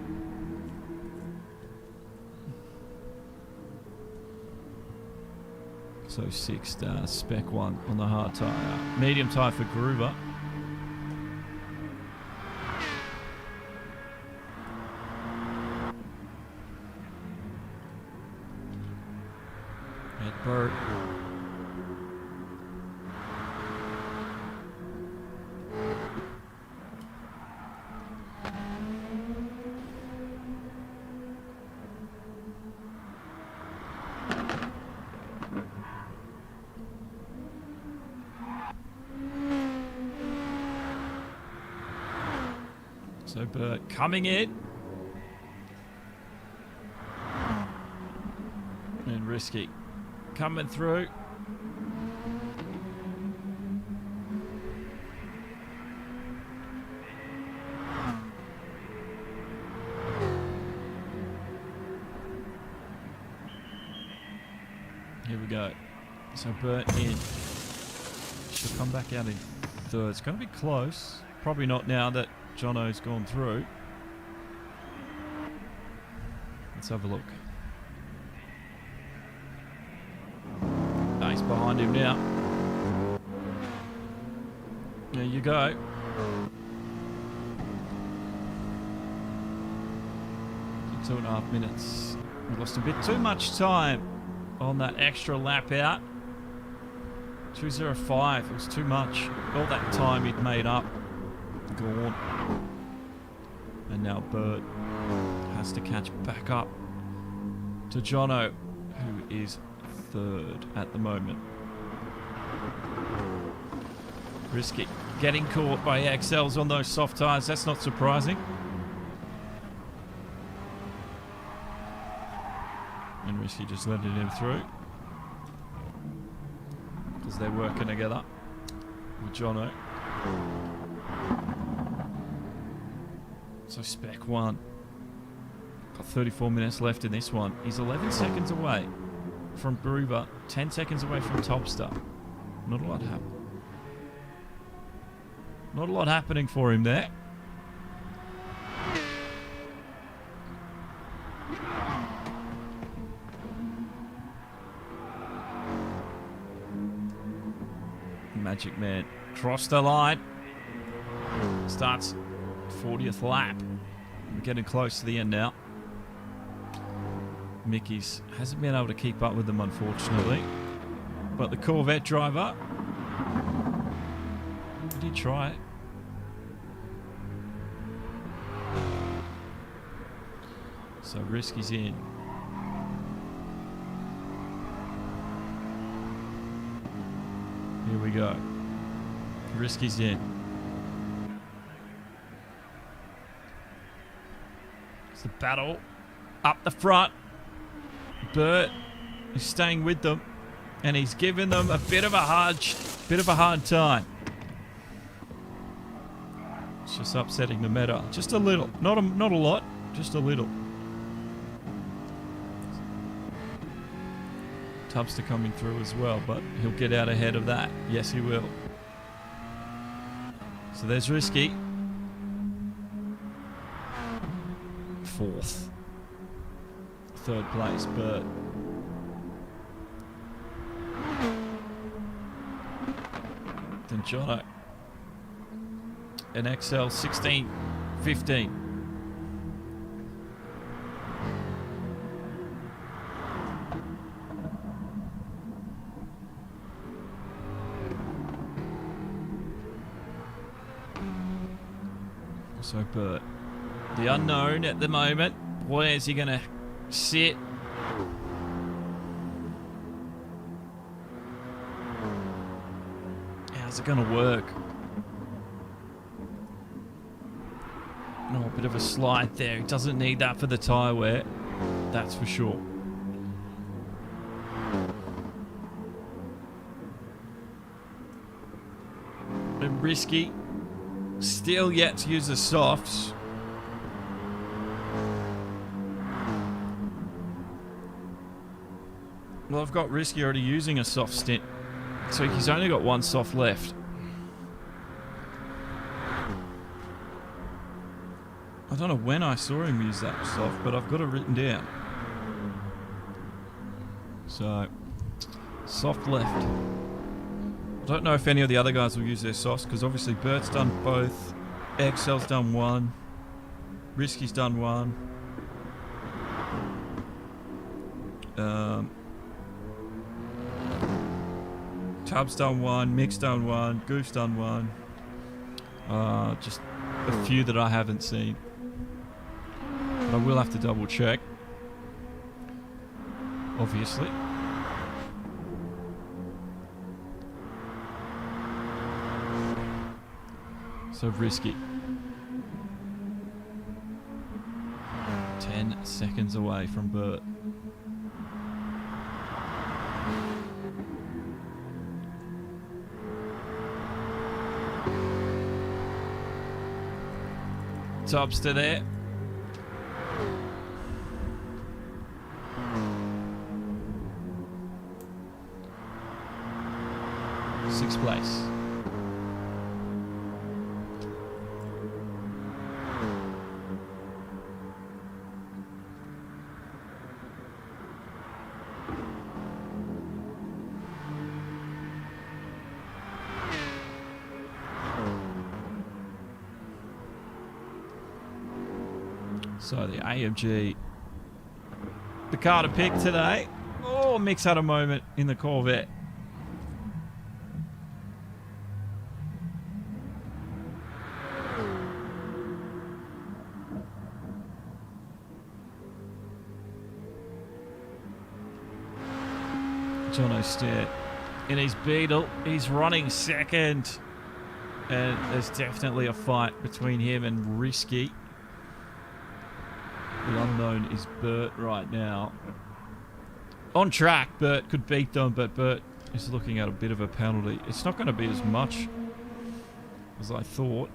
[SPEAKER 1] So 6th, Spec 1 on the hard tyre. Medium tyre for Groover. And Bert. So Bert coming in. And Risky coming through. Here we go. So Bert in. She'll come back out in third. It's going to be close. Probably not now that Jono's gone through. Let's have a look. He's behind him now. There you go. For 2.5 minutes. We lost a bit too much time on that extra lap out. 2:05. It was too much. All that time he'd made up. Gone. And now Bert has to catch back up to Jono, who is third at the moment. Risky getting caught by XLs on those soft tyres. That's not surprising. And Risky just letting him through because they're working together with Jono. So Spec 1 got 34 minutes left in this one. He's 11 seconds away from Groover, 10 seconds away from Topstar. Not a lot happening. Not a lot happening for him there. Magic Man crossed the line. Starts 40th lap. We're getting close to the end now. Mickey's hasn't been able to keep up with them, unfortunately. But the Corvette driver did try it. So Risky's in. Here we go. Risky's in. It's the battle up the front. Bert is staying with them, and he's giving them a bit of a hard time. It's just upsetting the meta, just a little, not a lot, just a little. Tubster coming through as well, but he'll get out ahead of that. Yes, he will. So there's Risky. Fourth. Third place, Bert. Then Jono. An XL 16, 15. So Bert, the unknown at the moment. Where is he going to sit? How's it going to work? Oh, a bit of a slide there. He doesn't need that for the tyre wear. That's for sure. And Risky. Still yet to use the softs. Well, I've got Risky already using a soft stint. So he's only got one soft left. I don't know when I saw him use that soft, but I've got it written down. So, soft left. I don't know if any of the other guys will use their softs, because obviously Bert's done both. XL's done one. Risky's done one. Tubbs done one. Mick's done one. Goof's done one. Just a few that I haven't seen. But I will have to double check. Obviously. So Risky. Seconds away from Bert. Topster there. Sixth place. So the AMG, the car to pick today. Oh, Mick's had a moment in the Corvette. John O'Stead in his Beetle. He's running second. And there's definitely a fight between him and Risky. The unknown is Bert right now. On track, Bert could beat them, but Bert is looking at a bit of a penalty. It's not going to be as much as I thought.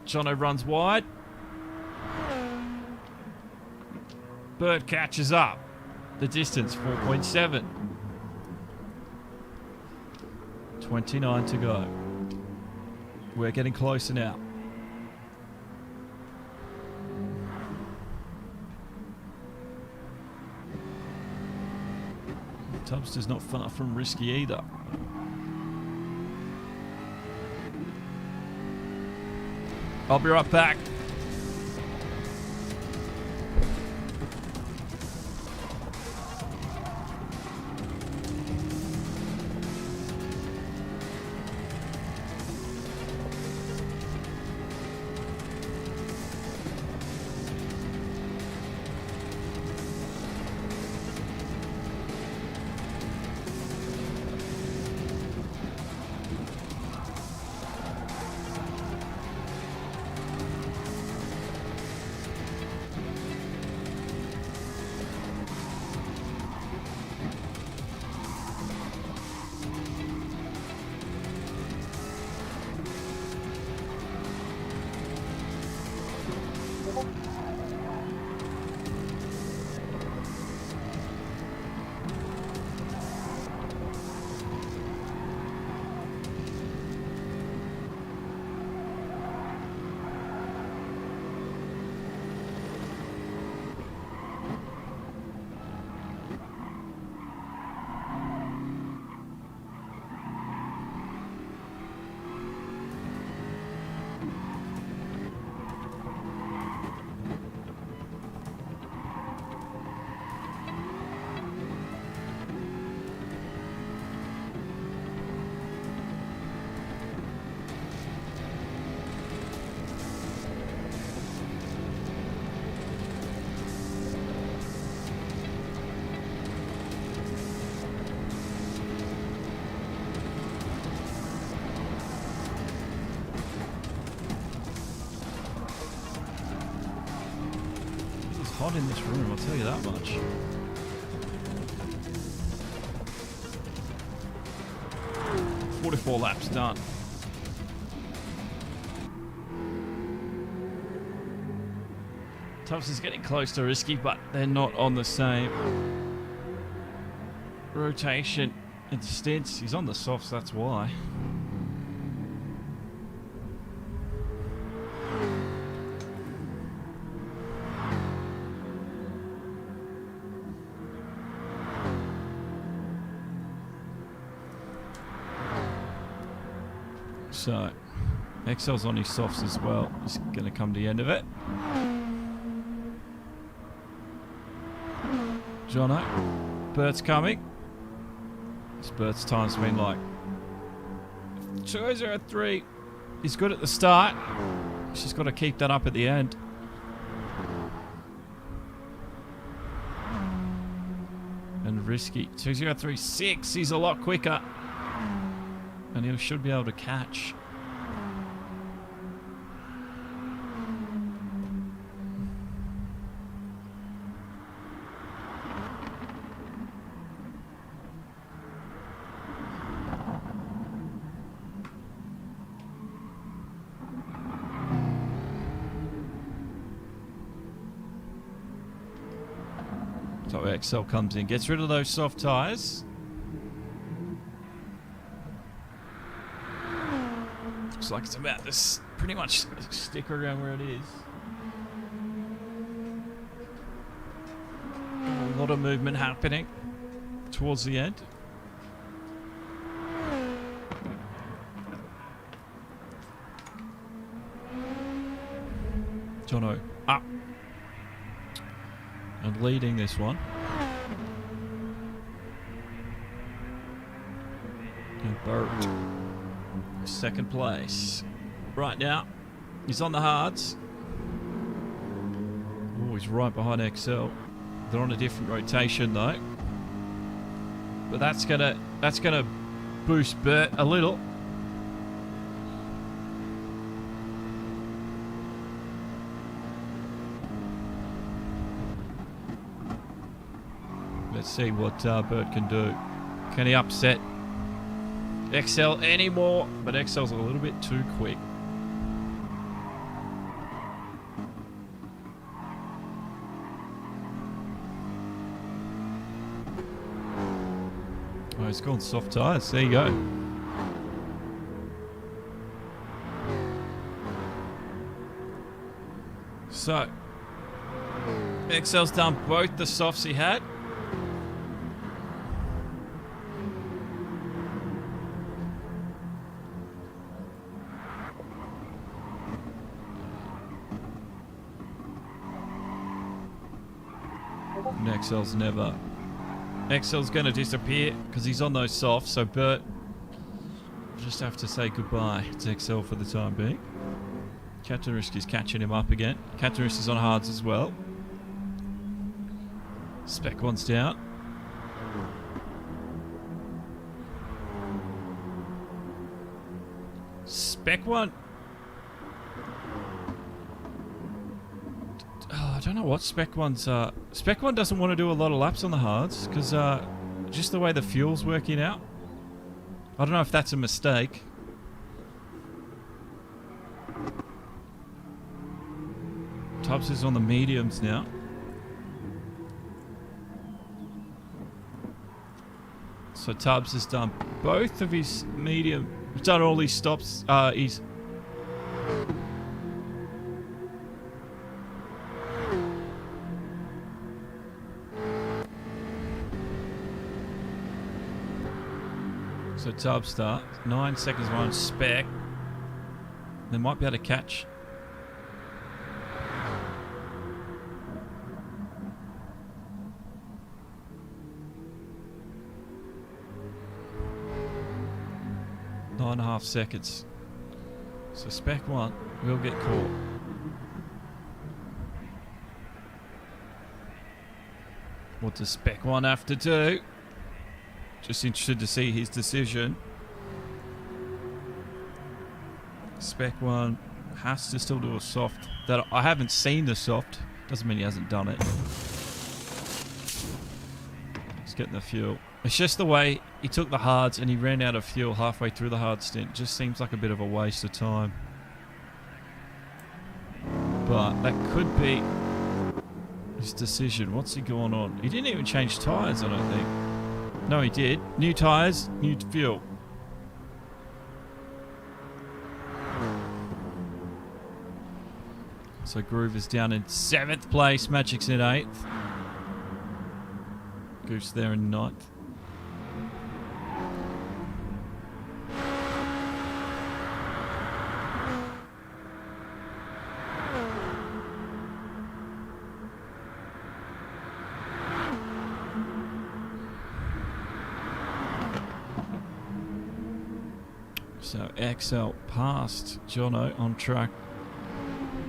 [SPEAKER 1] Jono runs wide. Bert catches up. The distance, 4.7. 29 to go. We're getting closer now. Tubster's not far from Risky either. I'll be right back. Hot in this room, I'll tell you that much. "44 laps done. Tubbs is getting close to Risky, but they're not on the same rotation and stints. He's on the softs, that's why. So, XL's on his softs as well. He's going to come to the end of it. Jono, Bert's coming. This Bert's time's been like 2:03. He's good at the start. He's just got to keep that up at the end. And Risky, 2:03.6. He's a lot quicker. And he should be able to catch. So XL comes in, gets rid of those soft tyres. Looks like it's about to pretty much stick around where it is. A lot of movement happening towards the end. Jono up and leading this one. And Burt, second place. Right now, he's on the hards. Oh, he's right behind XL. They're on a different rotation though. But that's gonna boost Burt a little. Let's see what Burt can do. Can he upset XL anymore? But XL's a little bit too quick. Oh, he's gone soft tyres. There you go. So, XL's done both the softs he had. And XL's never. XL's going to disappear because he's on those softs, so Burt will just have to say goodbye to XL for the time being. Captain Risk is catching him up again. Captain Risk is on hards as well. Spec one's down. Spec one. Oh, I don't know what Spec one's. Spec one doesn't want to do a lot of laps on the hards because just the way the fuel's working out. I don't know if that's a mistake. Tubbs is on the mediums now. So Tubbs has done both of his medium. He's done all his stops. He's so Tubbs starts 9 seconds behind Spec. They might be able to catch. Nine and a half seconds. So Spec one will get caught. What does Spec one have to do? Just interested to see his decision. Spec one has to still do a soft. That I haven't seen the soft. Doesn't mean he hasn't done it. He's getting the fuel. It's just the way he took the hards and he ran out of fuel halfway through the hard stint. Just seems like a bit of a waste of time. But that could be his decision. What's he going on? He didn't even change tyres, I don't think. No, he did. New tyres, new fuel. So Groove is down in 7th place. Magic's in 8th. Goose there in 9th. So XL past Jono on track.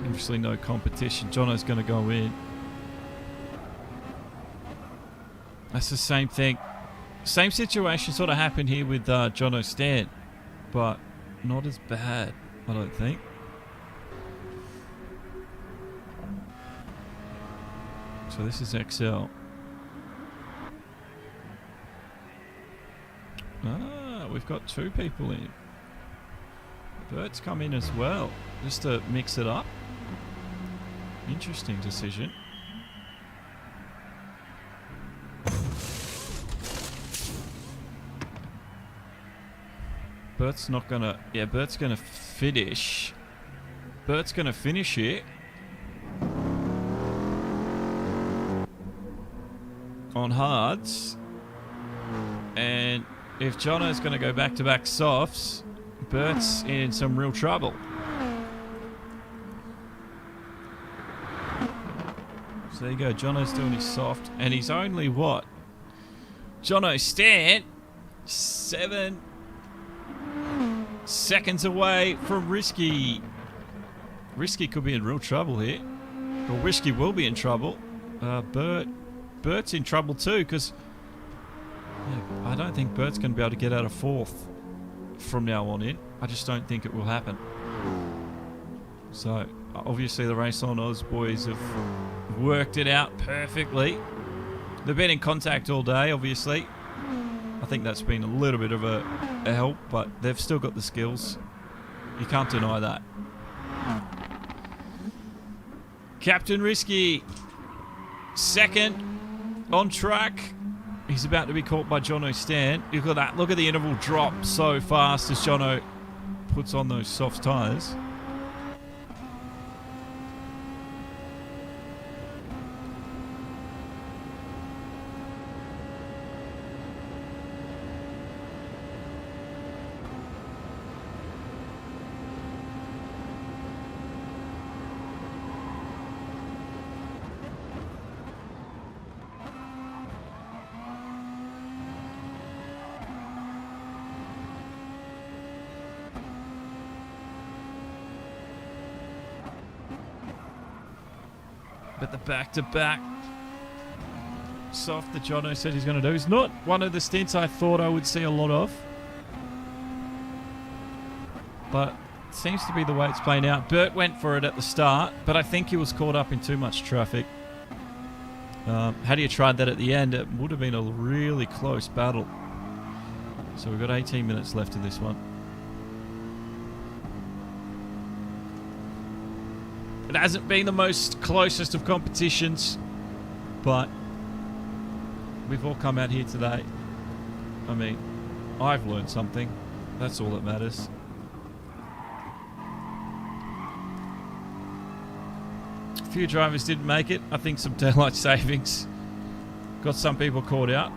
[SPEAKER 1] Obviously no competition. Jono's going to go in. That's the same thing. Same situation sort of happened here with Jono Stan. But not as bad, I don't think. So this is XL. Ah, we've got 2 people in. Bert's come in as well, just to mix it up. Interesting decision. Bert's not gonna... Yeah, Bert's gonna finish. Bert's gonna finish it. On hards. And if Jono's gonna go back-to-back softs, Bert's in some real trouble. So there you go, Jono's doing his soft, and he's only what? Jono Stan, 7 seconds away from Risky. Risky could be in real trouble here. Or Risky will be in trouble. Bert's in trouble too, because I don't think Bert's going to be able to get out of 4th from now on in. I just don't think it will happen. So, obviously the Race on Oz boys have worked it out perfectly. They've been in contact all day, obviously. I think that's been a little bit of a help, but they've still got the skills. You can't deny that. Captain Risky, 2nd on track. He's about to be caught by Jono Stan. Look at that. Look at the interval drop so fast as Jono puts on those soft tyres. But the back-to-back soft that Jono said he's going to do is not one of the stints I thought I would see a lot of. But it seems to be the way it's playing out. Bert went for it at the start, but I think he was caught up in too much traffic. Had he tried that at the end, it would have been a really close battle. So we've got 18 minutes left in this one. It hasn't been the most closest of competitions, but we've all come out here today. I mean, I've learned something. That's all that matters. A few drivers didn't make it. I think some daylight savings got some people caught out.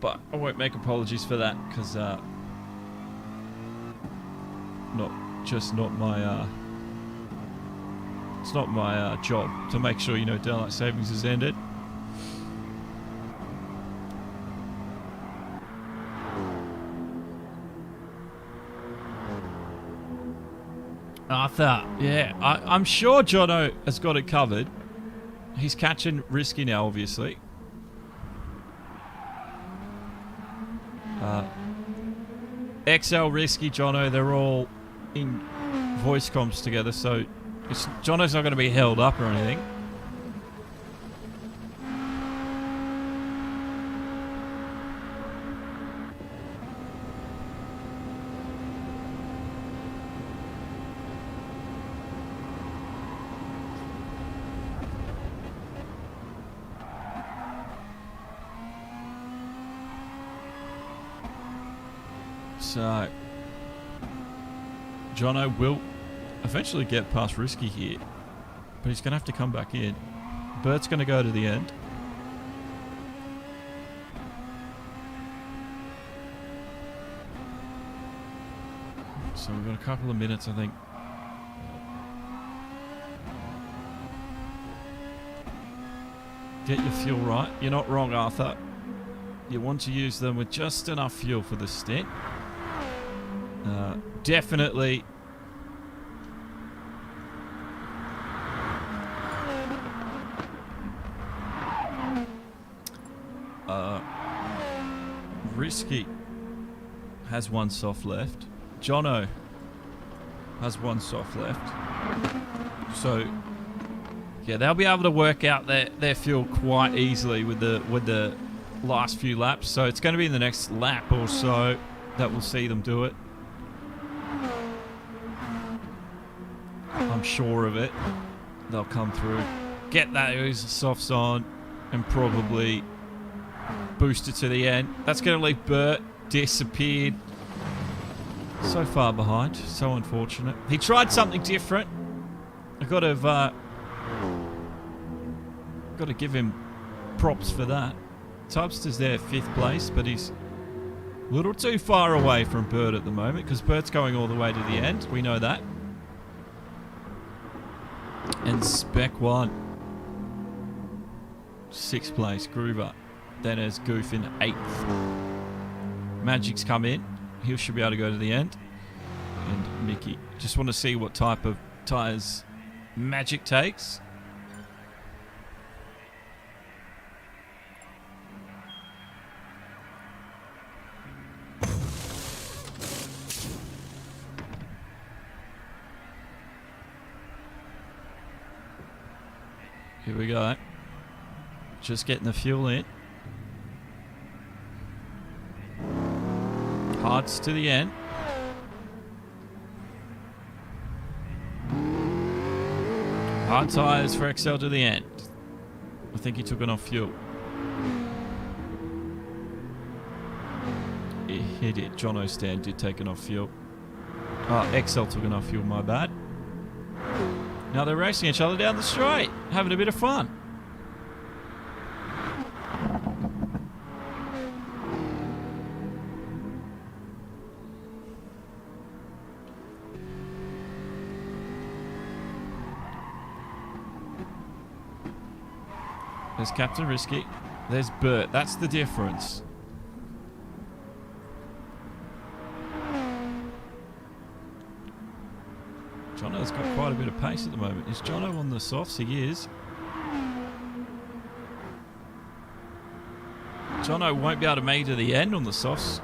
[SPEAKER 1] But I won't make apologies for that, because not my it's not my job to make sure, you know, daylight savings is ended. Arthur, yeah, I'm sure Jono has got it covered. He's catching Risky now, obviously. XL, Risky, Jono, they're all in voice comms together, so Jono's not going to be held up or anything. So Jono will eventually get past Risky here, but he's going to have to come back in. Bert's going to go to the end. So we've got a couple of minutes, I think. Get your fuel right. You're not wrong, Arthur. You want to use them with just enough fuel for the stint. Definitely Risky has one soft left. Jono has one soft left. So yeah, they'll be able to work out their fuel quite easily with the last few laps. So it's going to be in the next lap or so that we'll see them do it. I'm sure of it. They'll come through, get those softs on, and probably boost it to the end. That's going to leave Bert disappeared. So far behind. So unfortunate. He tried something different. I've got to give him props for that. Tubster's there 5th place, but he's a little too far away from Bert at the moment because Bert's going all the way to the end. We know that. And Spec 1. 6th place, Groover. Then there's Goof in 8th. Magic's come in. He should be able to go to the end. And Mickey. Just want to see what type of tyres Magic takes. Here we go. Just getting the fuel in. Hards to the end. Hard tyres for XL to the end. I think he took enough fuel. He hit it. John O'Stan did take enough fuel. Oh, XL took enough fuel, my bad. Now they're racing each other down the straight, having a bit of fun. There's Captain Risky. There's Bert. That's the difference. Jono's got quite a bit of pace at the moment. Is Jono on the softs? He is. Jono won't be able to make it to the end on the softs.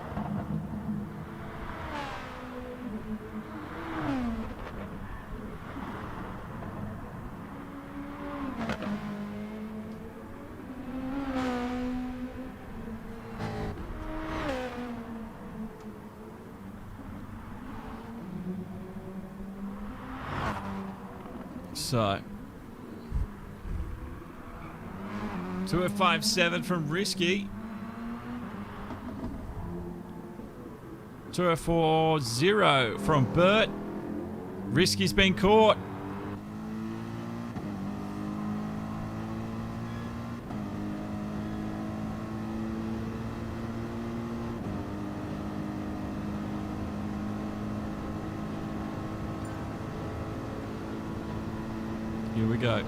[SPEAKER 1] So, 2:57 from Risky. 2:40 from Bert. Risky's been caught. Here we go.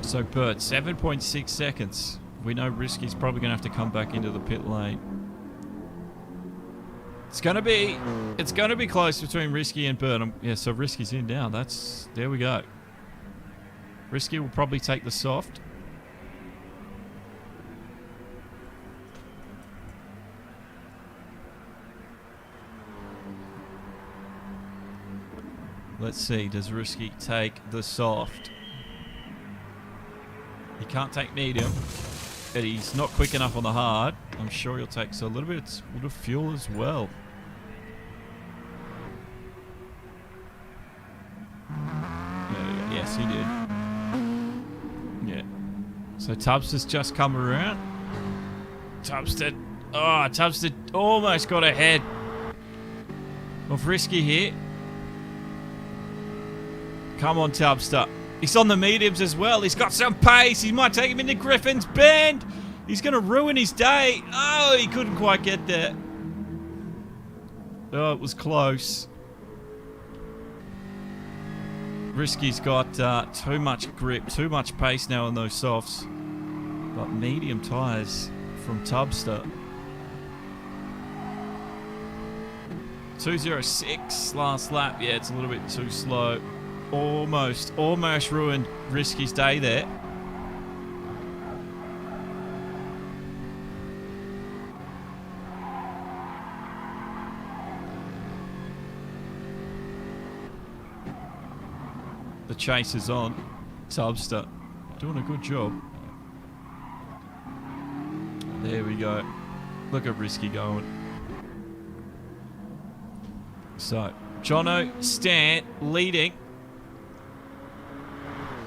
[SPEAKER 1] So Bert, 7.6 seconds. We know Risky's probably going to have to come back into the pit lane. It's going to be close between Risky and Bert. Yeah, so Risky's in now. There we go. Risky will probably take the soft. Let's see, does Risky take the soft? He can't take medium, but he's not quick enough on the hard. I'm sure he'll take a little bit of fuel as well. Yes, he did. Yeah. So Tubbs has just come around. Tubbs almost got ahead of Risky here. Come on, Tubster. He's on the mediums as well. He's got some pace. He might take him into Griffin's Bend. He's going to ruin his day. Oh, he couldn't quite get there. Oh, it was close. Risky's got too much grip, too much pace now on those softs. But medium tyres from Tubster. 2:06 last lap. Yeah, it's a little bit too slow. Almost ruined Risky's day there. The chase is on. Tubster doing a good job. There we go. Look at Risky going. So, Jono Stant leading.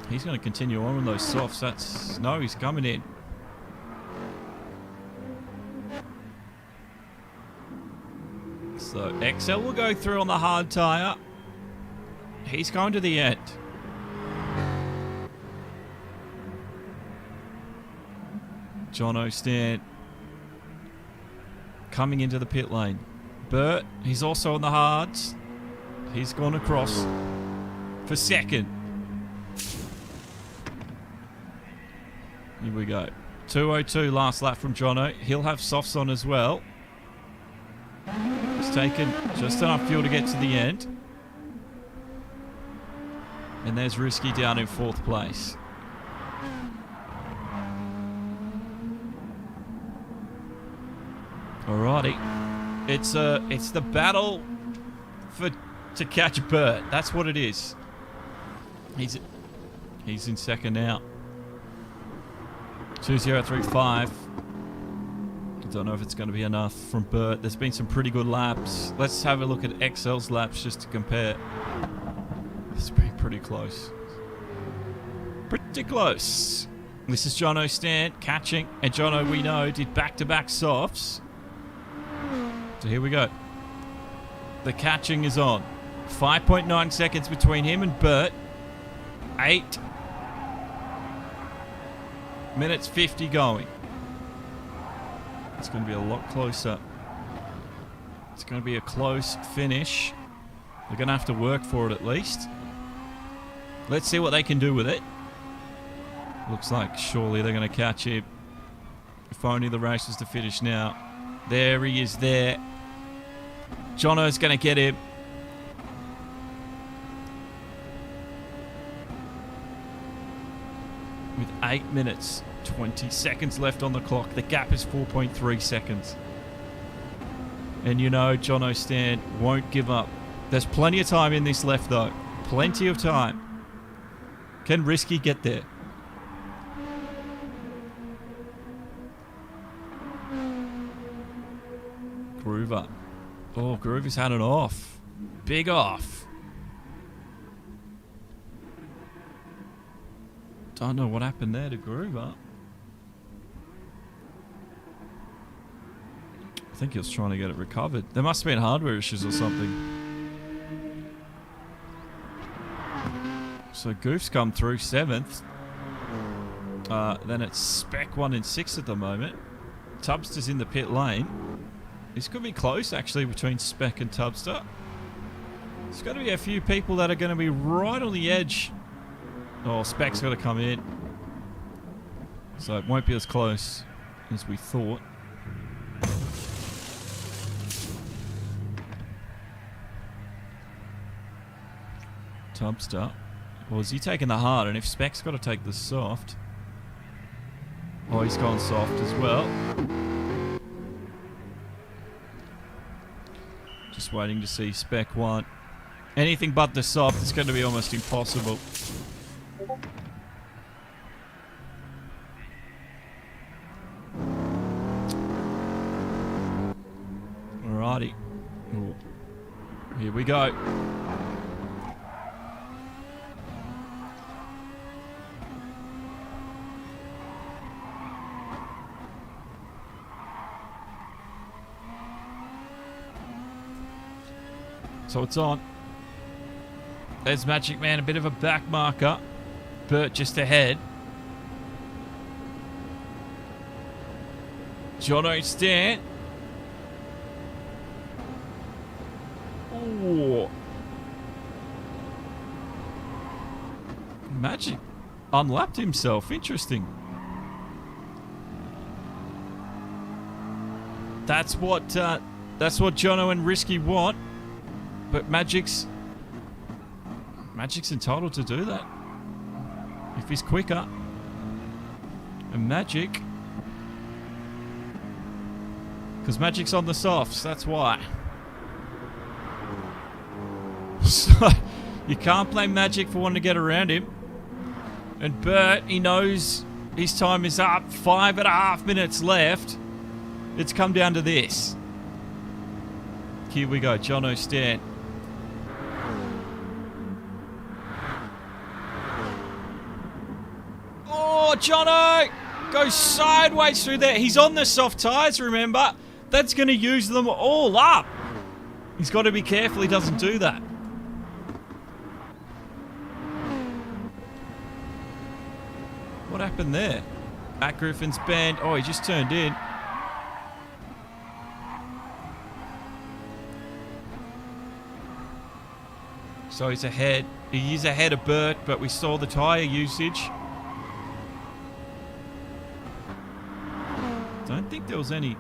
[SPEAKER 1] He's going to continue on with those softs. No, he's coming in. XL will go through on the hard tyre. He's going to the end. Jono Stan coming into the pit lane. Bert, he's also on the hards. He's gone across for second. Here we go. 2:02 last lap from Jono. He'll have softs on as well. He's taken just enough fuel to get to the end. And there's Risky down in 4th place. Alrighty. It's the battle to catch Bert. That's what it is. He's in second now. 2035. I don't know if it's going to be enough from Bert. There's been some pretty good laps. Let's have a look at XL's laps just to compare. It's been pretty close. Pretty close. This is Jono Stan catching. And Jono, we know, did back-to-back softs. So here we go. The catching is on. 5.9 seconds between him and Bert. 8 minutes 50 going. It's going to be a lot closer. It's going to be a close finish. They're going to have to work for it at least. Let's see what they can do with it. Looks like surely they're going to catch him. If only the race was to finish now. There he is there. Jono's going to get him. With 8 minutes, 20 seconds left on the clock. The gap is 4.3 seconds. And you know, Jono Stan won't give up. There's plenty of time in this left though. Plenty of time. Can Risky get there? Groover. Oh, Groover's had it off. Big off. Don't know what happened there to Groover. I think he was trying to get it recovered. There must have been hardware issues or something. So Goof's come through 7th. Then it's Spec 1 and 6 at the moment. Tubster's in the pit lane. This could be close actually between Spec and Tubster. There's got to be a few people that are going to be right on the edge. Oh, Spec's got to come in. So it won't be as close as we thought. Tubster. Or is he taking the hard? And if Spec's got to take the soft. Oh, he's gone soft as well. Just waiting to see Spec 1. Anything but the soft, it's going to be almost impossible. Alrighty. Ooh. Here we go. So it's on. There's Magic Man, a bit of a back marker. Bert just ahead. Jono Stan. Oh. Magic unlapped himself. Interesting. That's what Jono and Risky want. But Magic's entitled to do that. If he's quicker. And Magic... Because Magic's on the softs, that's why. So, you can't blame Magic for wanting to get around him. And Bert, he knows his time is up. 5.5 minutes left. It's come down to this. Here we go, Jono Stan. Oh, Jono goes sideways through there. He's on the soft tyres, remember? That's going to use them all up. He's got to be careful he doesn't do that. What happened there? At Griffin's Bend. Oh, he just turned in. So he's ahead. He is ahead of Bert, but we saw the tyre usage. Don't think there was any...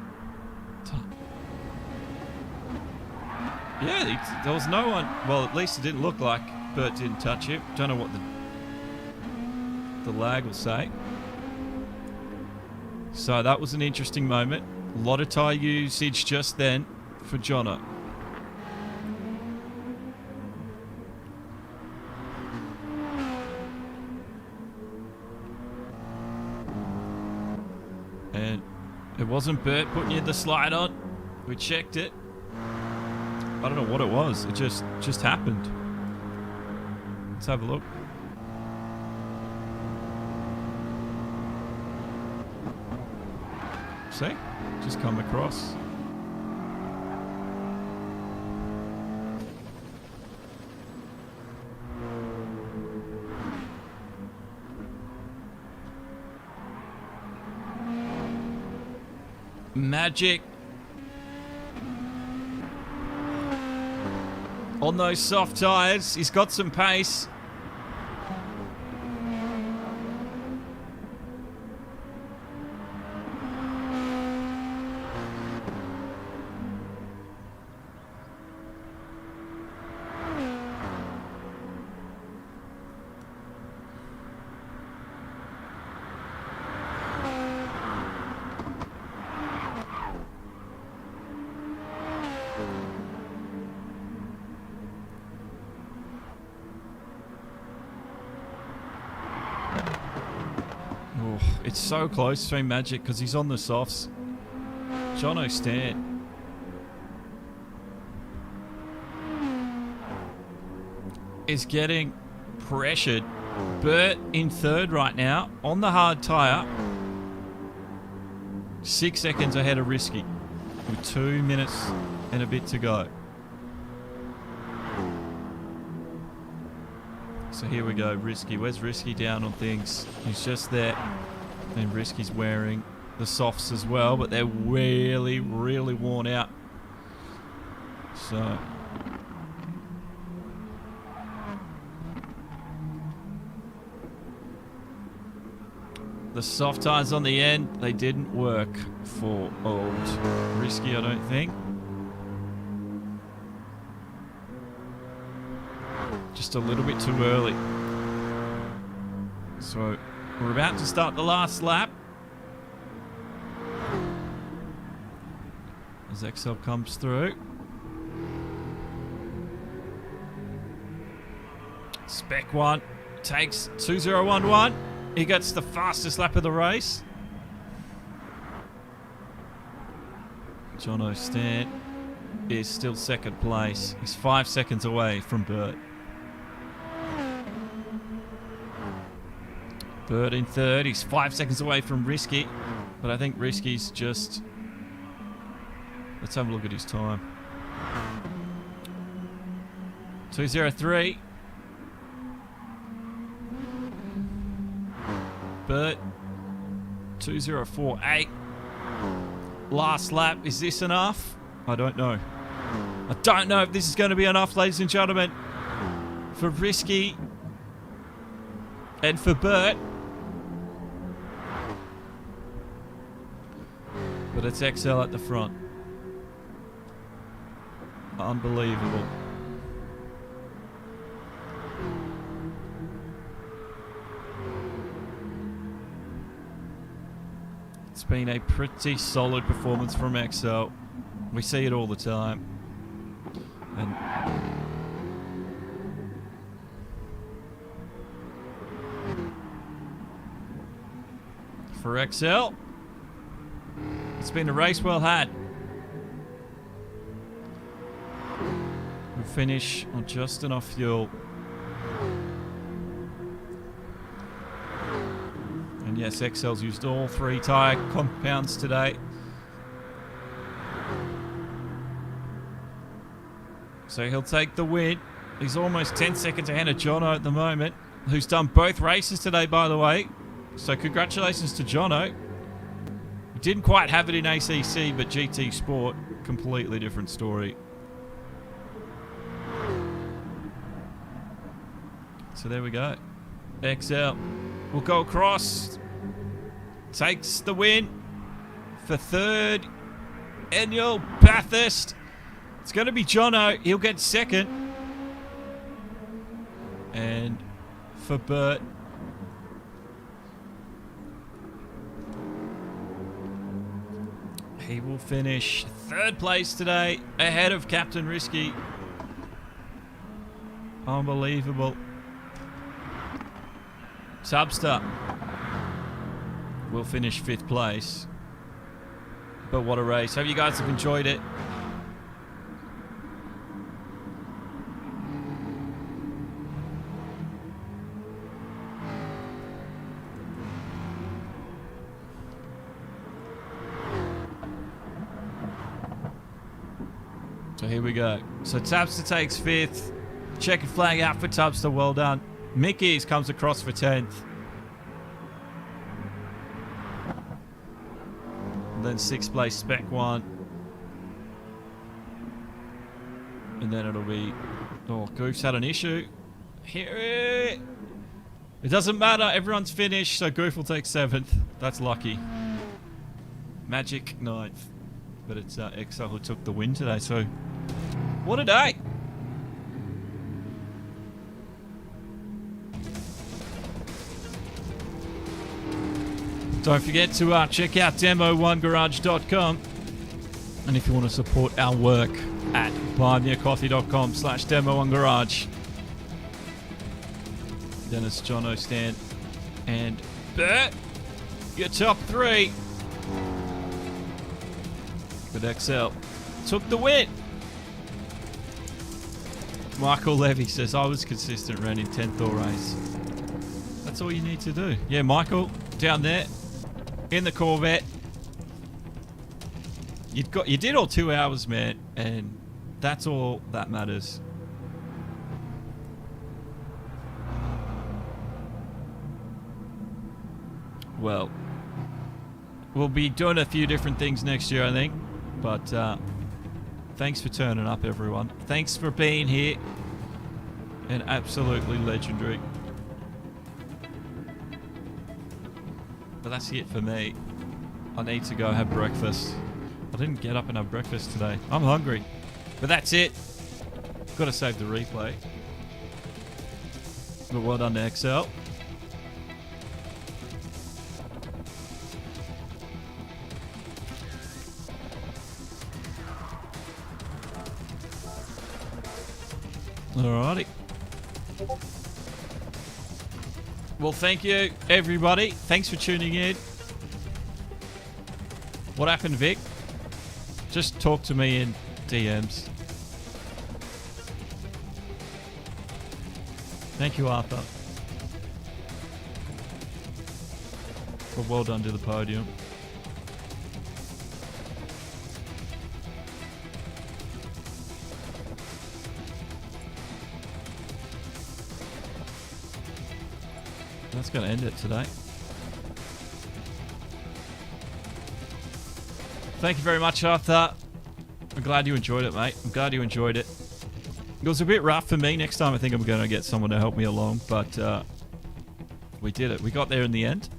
[SPEAKER 1] Yeah, there was no one... Well, at least it didn't look like Bert didn't touch it. Don't know what the lag will say. So that was an interesting moment. A lot of tyre usage just then for Jono. And it wasn't Bert putting you the slide on. We checked it. I don't know what it was. It just happened. Let's have a look. See? Just come across. Magic. On those soft tyres. He's got some pace. It's so close between Magic because he's on the softs. Jono Stan. Is getting pressured. Bert in third right now on the hard tyre. 6 seconds ahead of Risky with 2 minutes and a bit to go. So here we go, Risky. Where's Risky down on things? He's just there. And Risky's wearing the softs as well, but they're really, really worn out. So... the soft tyres on the end, they didn't work for old Risky, I don't think. Just a little bit too early. So... we're about to start the last lap. As XL comes through. Spec 1 takes 2011. He gets the fastest lap of the race. Jono Stan is still second place. He's 5 seconds away from Bert. Bert in third. He's 5 seconds away from Risky. But I think Risky's just... let's have a look at his time. 2:03. Bert 2:04.8. Last lap. Is this enough? I don't know. I don't know if this is going to be enough, ladies and gentlemen. For Risky and for Bert. But it's XL at the front. Unbelievable. It's been a pretty solid performance from XL. We see it all the time. And for XL, it's been a race well had. We finish on just enough fuel. And yes, XL's used all 3 tyre compounds today. So he'll take the win. He's almost 10 seconds ahead of Jono at the moment, who's done both races today, by the way. So congratulations to Jono. He didn't quite have it in ACC, but GT Sport, completely different story. So there we go. XL will go across. Takes the win for third. Enel Bathurst. It's going to be Jono. He'll get second. And for Bert, he will finish third place today, ahead of Captain Risky. Unbelievable. Substar will finish fifth place. But what a race. Hope you guys have enjoyed it. So here we go. So Tabster takes fifth. Checkered flag out for Tabster. Well done. Mickey's comes across for 10th. And then 6th place Spec 1. And then it'll be... Oh, Goof's had an issue. Here it... It doesn't matter. Everyone's finished, so Goof will take 7th. That's lucky. Magic 9th. But it's XL who took the win today, so... What a day! Don't forget to check out demo1garage.com. And if you want to support our work at buymeacoffee.com/demo1garage. Dennis, Jono, Stan, and Bert, your top 3. But XL took the win. Michael Levy says, I was consistent, ran in 10th all race. That's all you need to do. Yeah, Michael, down there in the Corvette. You did all 2 hours, man, and that's all that matters. Well, we'll be doing a few different things next year, I think. But thanks for turning up, everyone. Thanks for being here. And absolutely legendary. But that's it for me. I need to go have breakfast. I didn't get up and have breakfast today. I'm hungry. But that's it. Got to save the replay. But well done to XL. Alrighty. Well, thank you, everybody. Thanks for tuning in. What happened, Vic? Just talk to me in DMs. Thank you, Arthur. But well done to the podium. That's going to end it today. Thank you very much, Arthur. I'm glad you enjoyed it, mate. I'm glad you enjoyed it. It was a bit rough for me. Next time I think I'm going to get someone to help me along, but we did it. We got there in the end.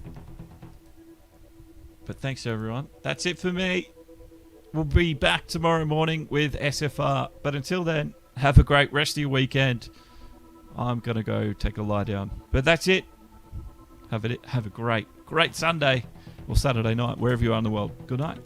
[SPEAKER 1] But thanks, everyone. That's it for me. We'll be back tomorrow morning with SFR. But until then, have a great rest of your weekend. I'm going to go take a lie down. But that's it. Have a great Sunday or Saturday night, wherever you are in the world. Good night.